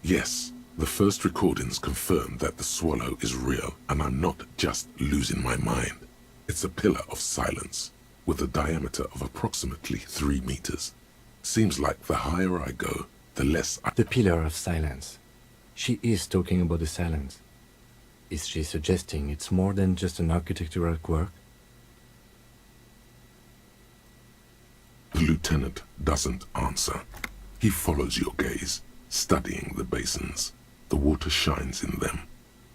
Yes, the first recordings confirm that the swallow is real and I'm not just losing my mind. It's a pillar of silence with a diameter of approximately 3 meters. Seems like the higher I go, the less I... The pillar of silence. She is talking about the silence. Is she suggesting it's more than just an architectural quirk? The lieutenant doesn't answer. He follows your gaze, studying the basins. The water shines in them.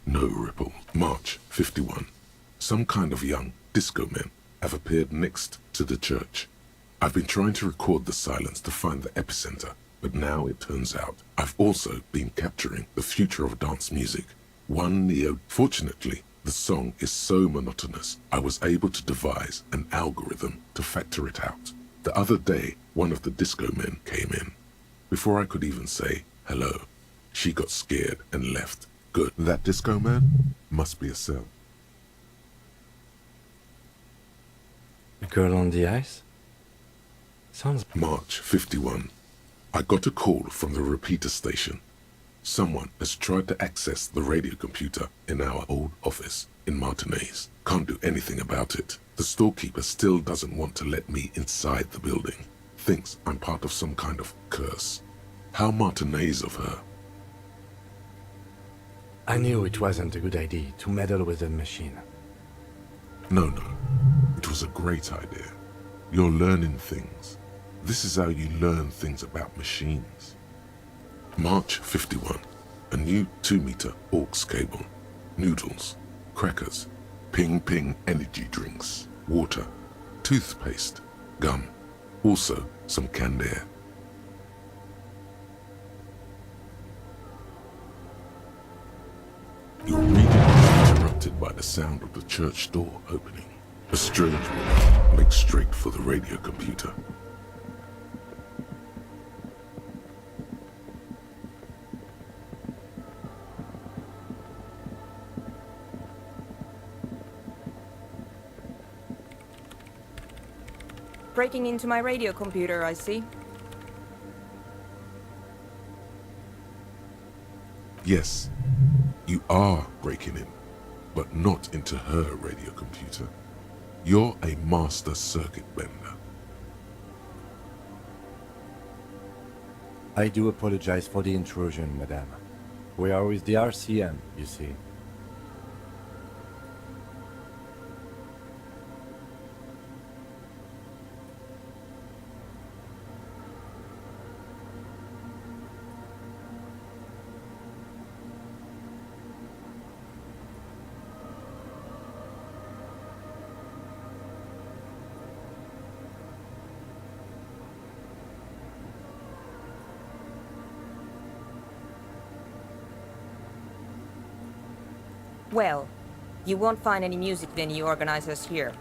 No ripple. March 51. Some kind of young disco men have appeared next to the church. I've been trying to record the silence to find the epicenter, but now it turns out I've also been capturing the future of dance music. One neo. Fortunately, the song is so monotonous, I was able to devise an algorithm to factor it out. The other day, one of the disco men came in. Before I could even say hello, she got scared and left. Good. That disco man must be a cell. The girl on the ice? Sounds... March 51. I got a call from the repeater station. Someone has tried to access the radio computer in our old office in Martinez. Can't do anything about it. The storekeeper still doesn't want to let me inside the building. Thinks I'm part of some kind of curse. How Martinez of her. I knew it wasn't a good idea to meddle with the machine. No. It was a great idea. You're learning things. This is how you learn things about machines. March 51. A new 2-meter aux cable. Noodles. Crackers. Ping energy drinks. Water. Toothpaste. Gum. Also some canned air. Your reading is interrupted by the sound of the church door opening. A strange woman makes straight for the radio computer. Breaking into my radio computer, I see. Yes, you are breaking in, but not into her radio computer. You're a master circuit bender. I do apologize for the intrusion, madame. We are with the RCM, you see. Well, you won't find any music venue organizers here.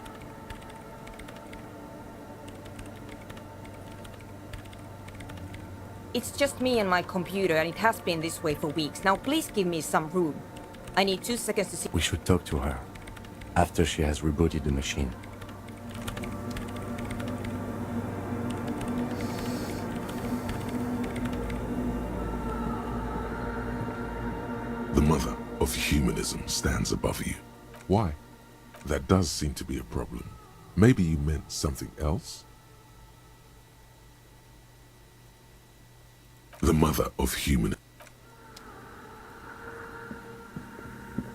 It's just me and my computer, and it has been this way for weeks. Now please give me some room. I need 2 seconds to see. We should talk to her after she has rebooted the machine. The mother of humanism stands above you. Why? That does seem to be a problem. Maybe you meant something else? The mother of human...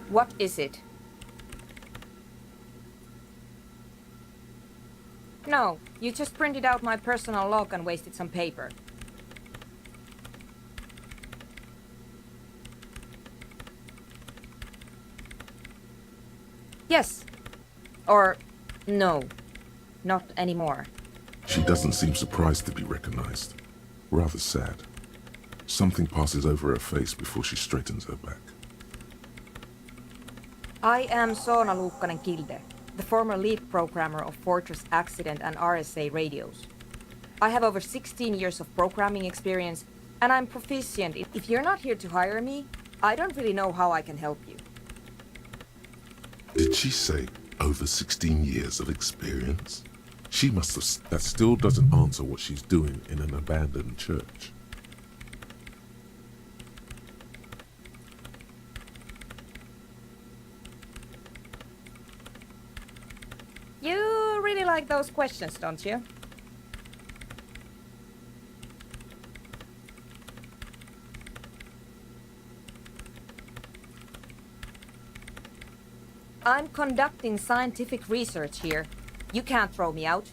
What is it? No, you just printed out my personal log and wasted some paper. Yes. Or no. Not anymore. She doesn't seem surprised to be recognized. Rather sad. Something passes over her face before she straightens her back. I am Soona Luukkanen-Kilde, the former lead programmer of Fortress Accident and RSA radios. I have over 16 years of programming experience, and I'm proficient. If you're not here to hire me, I don't really know how I can help you. Did she say over 16 years of experience? She must have... That still doesn't answer what she's doing in an abandoned church. You really like those questions, don't you? I'm conducting scientific research here. You can't throw me out.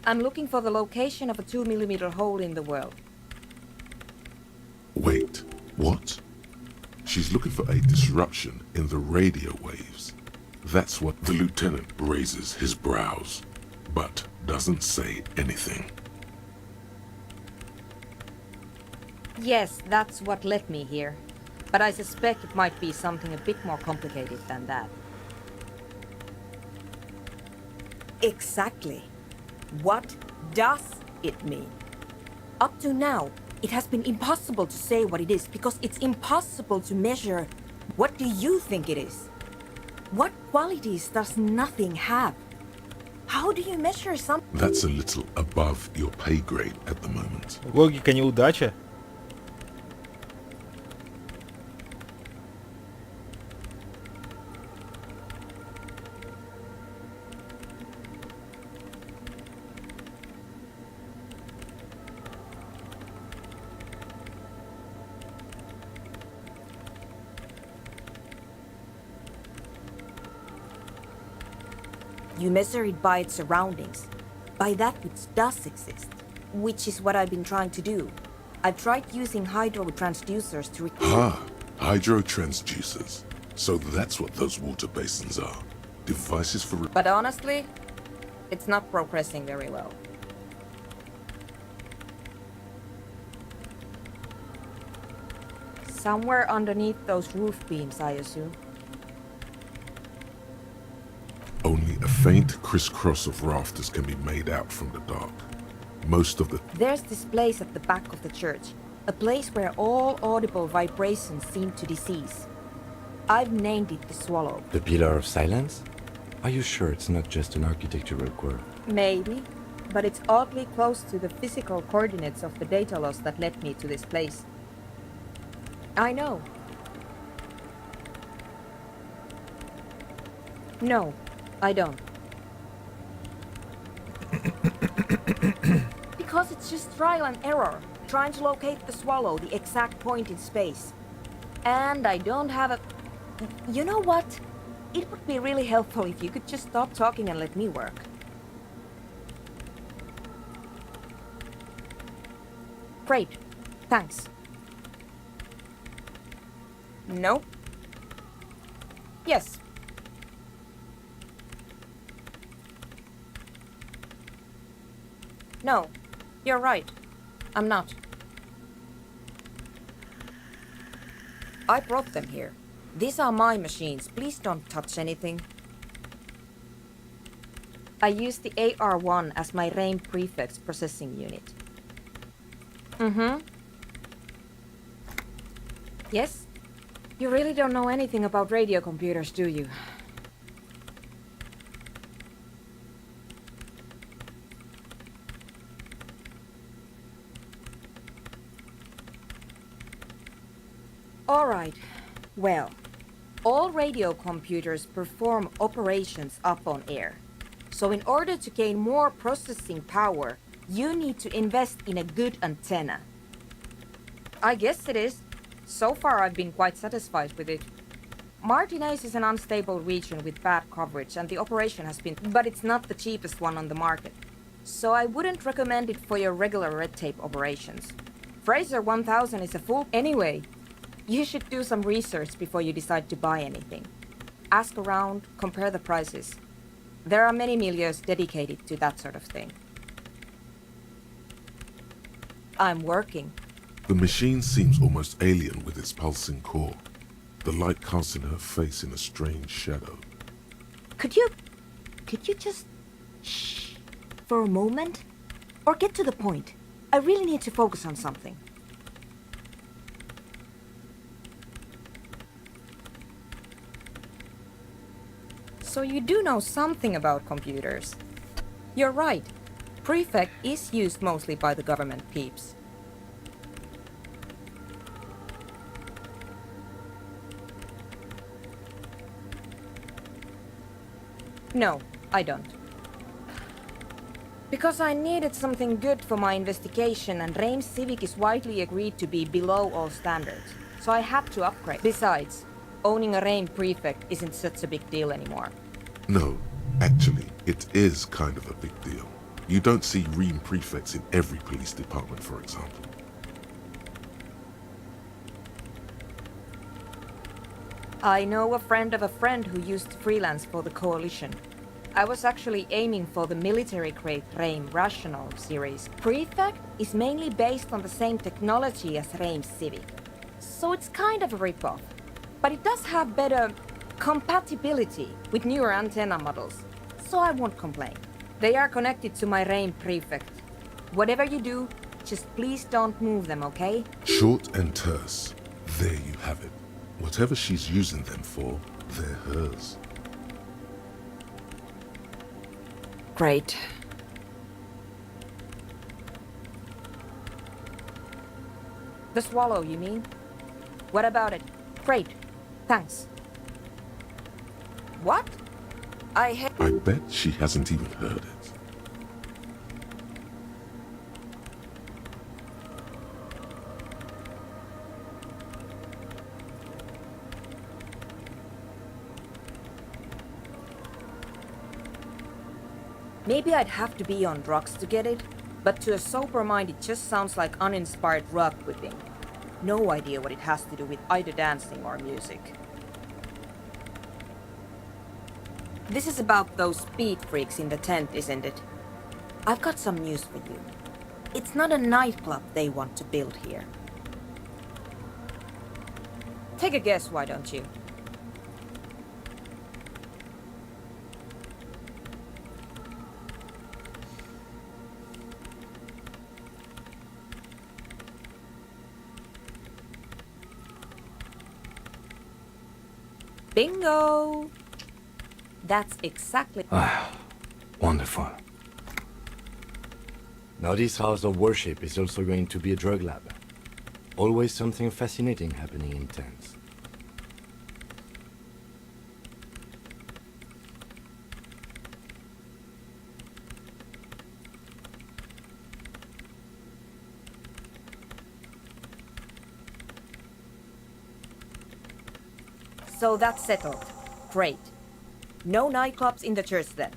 I'm looking for the location of a 2mm hole in the world. Wait, what? She's looking for a disruption in the radio waves. That's what the lieutenant raises his brows, but doesn't say anything. Yes, that's what led me here. But I suspect it might be something a bit more complicated than that. Exactly. What does it mean? Up to now, it has been impossible to say what it is because it's impossible to measure. What do you think it is? What qualities does nothing have? How do you measure something? That's a little above your pay grade at the moment. Логика неудача. You measure it by its surroundings, by that which does exist, which is what I've been trying to do. I've tried using hydro transducers to... Hydro transducers. So that's what those water basins are. Devices for... But honestly, it's not progressing very well. Somewhere underneath those roof beams, I assume. Only a faint crisscross of rafters can be made out from the dark. Most of the... There's this place at the back of the church. A place where all audible vibrations seem to cease. I've named it the Swallow. The Pillar of Silence? Are you sure it's not just an architectural quirk? Maybe, but it's oddly close to the physical coordinates of the data loss that led me to this place. I know. No, I don't. Because it's just trial and error, trying to locate the Swallow, the exact point in space. And I don't have a... You know what? It would be really helpful if you could just stop talking and let me work. Great. Thanks. No. Yes. No. You're right. I'm not. I brought them here. These are my machines. Please don't touch anything. I use the AR1 as my RAIN prefix processing unit. Mm-hmm. Yes? You really don't know anything about radio computers, do you? All right. Well, all radio computers perform operations up on air. So in order to gain more processing power, you need to invest in a good antenna. I guess it is. So far I've been quite satisfied with it. Martinez is an unstable region with bad coverage and the operation has been, but it's not the cheapest one on the market. So I wouldn't recommend it for your regular red tape operations. Fraser 1000 is a full... Anyway, you should do some research before you decide to buy anything. Ask around, compare the prices. There are many milieux dedicated to that sort of thing. I'm working. The machine seems almost alien with its pulsing core, the light casting her face in a strange shadow. Could you just shh for a moment? Or get to the point. I really need to focus on something. So you do know something about computers. You're right. Prefect is used mostly by the government peeps. No, I don't. Because I needed something good for my investigation and RAIN Civic is widely agreed to be below all standards, so I had to upgrade. Besides, owning a RAIN prefect isn't such a big deal anymore. No, actually, it is kind of a big deal. You don't see RAIN prefects in every police department, for example. I know a friend of a friend who used to freelance for the Coalition. I was actually aiming for the military-grade RAIN Rational series. Prefect is mainly based on the same technology as RAIN Civic, so it's kind of a rip-off. But it does have better compatibility with newer antenna models, so I won't complain. They are connected to my RAIN Prefect. Whatever you do, just please don't move them, okay? Short and terse. There you have it. Whatever she's using them for, they're hers. Great. The Swallow, you mean? What about it? Great. Thanks. What? I bet she hasn't even heard it. Maybe I'd have to be on drugs to get it, but to a sober mind it just sounds like uninspired rug whipping. No idea what it has to do with either dancing or music. This is about those speed freaks in the tent, isn't it? I've got some news for you. It's not a nightclub they want to build here. Take a guess, why don't you? Bingo! That's exactly... Wonderful. Now this house of worship is also going to be a drug lab. Always something fascinating happening in tents. So that's settled. Great. No nightclubs in the church then.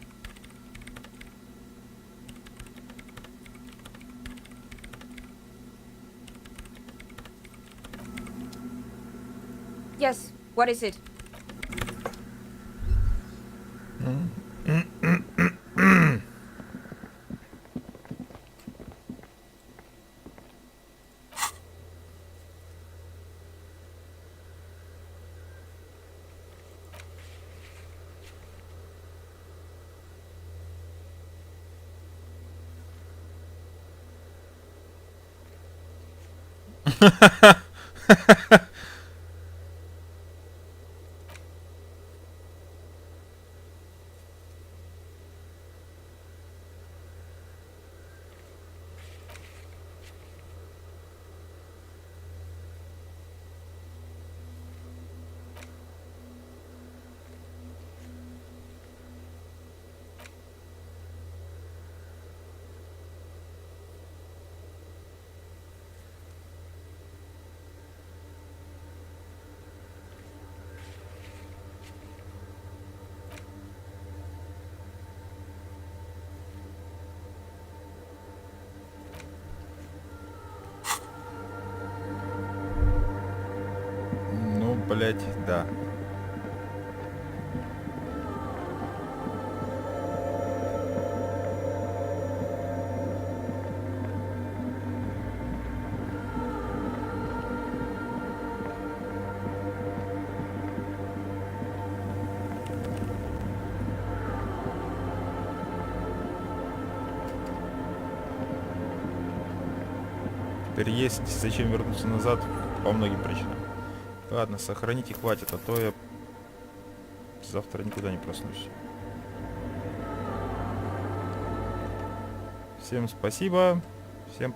Yes, what is it? Ну, блять, да. Теперь есть зачем вернуться назад по многим причинам. Ладно, сохранить и хватит, а то я завтра никуда не проснусь. Всем спасибо. Всем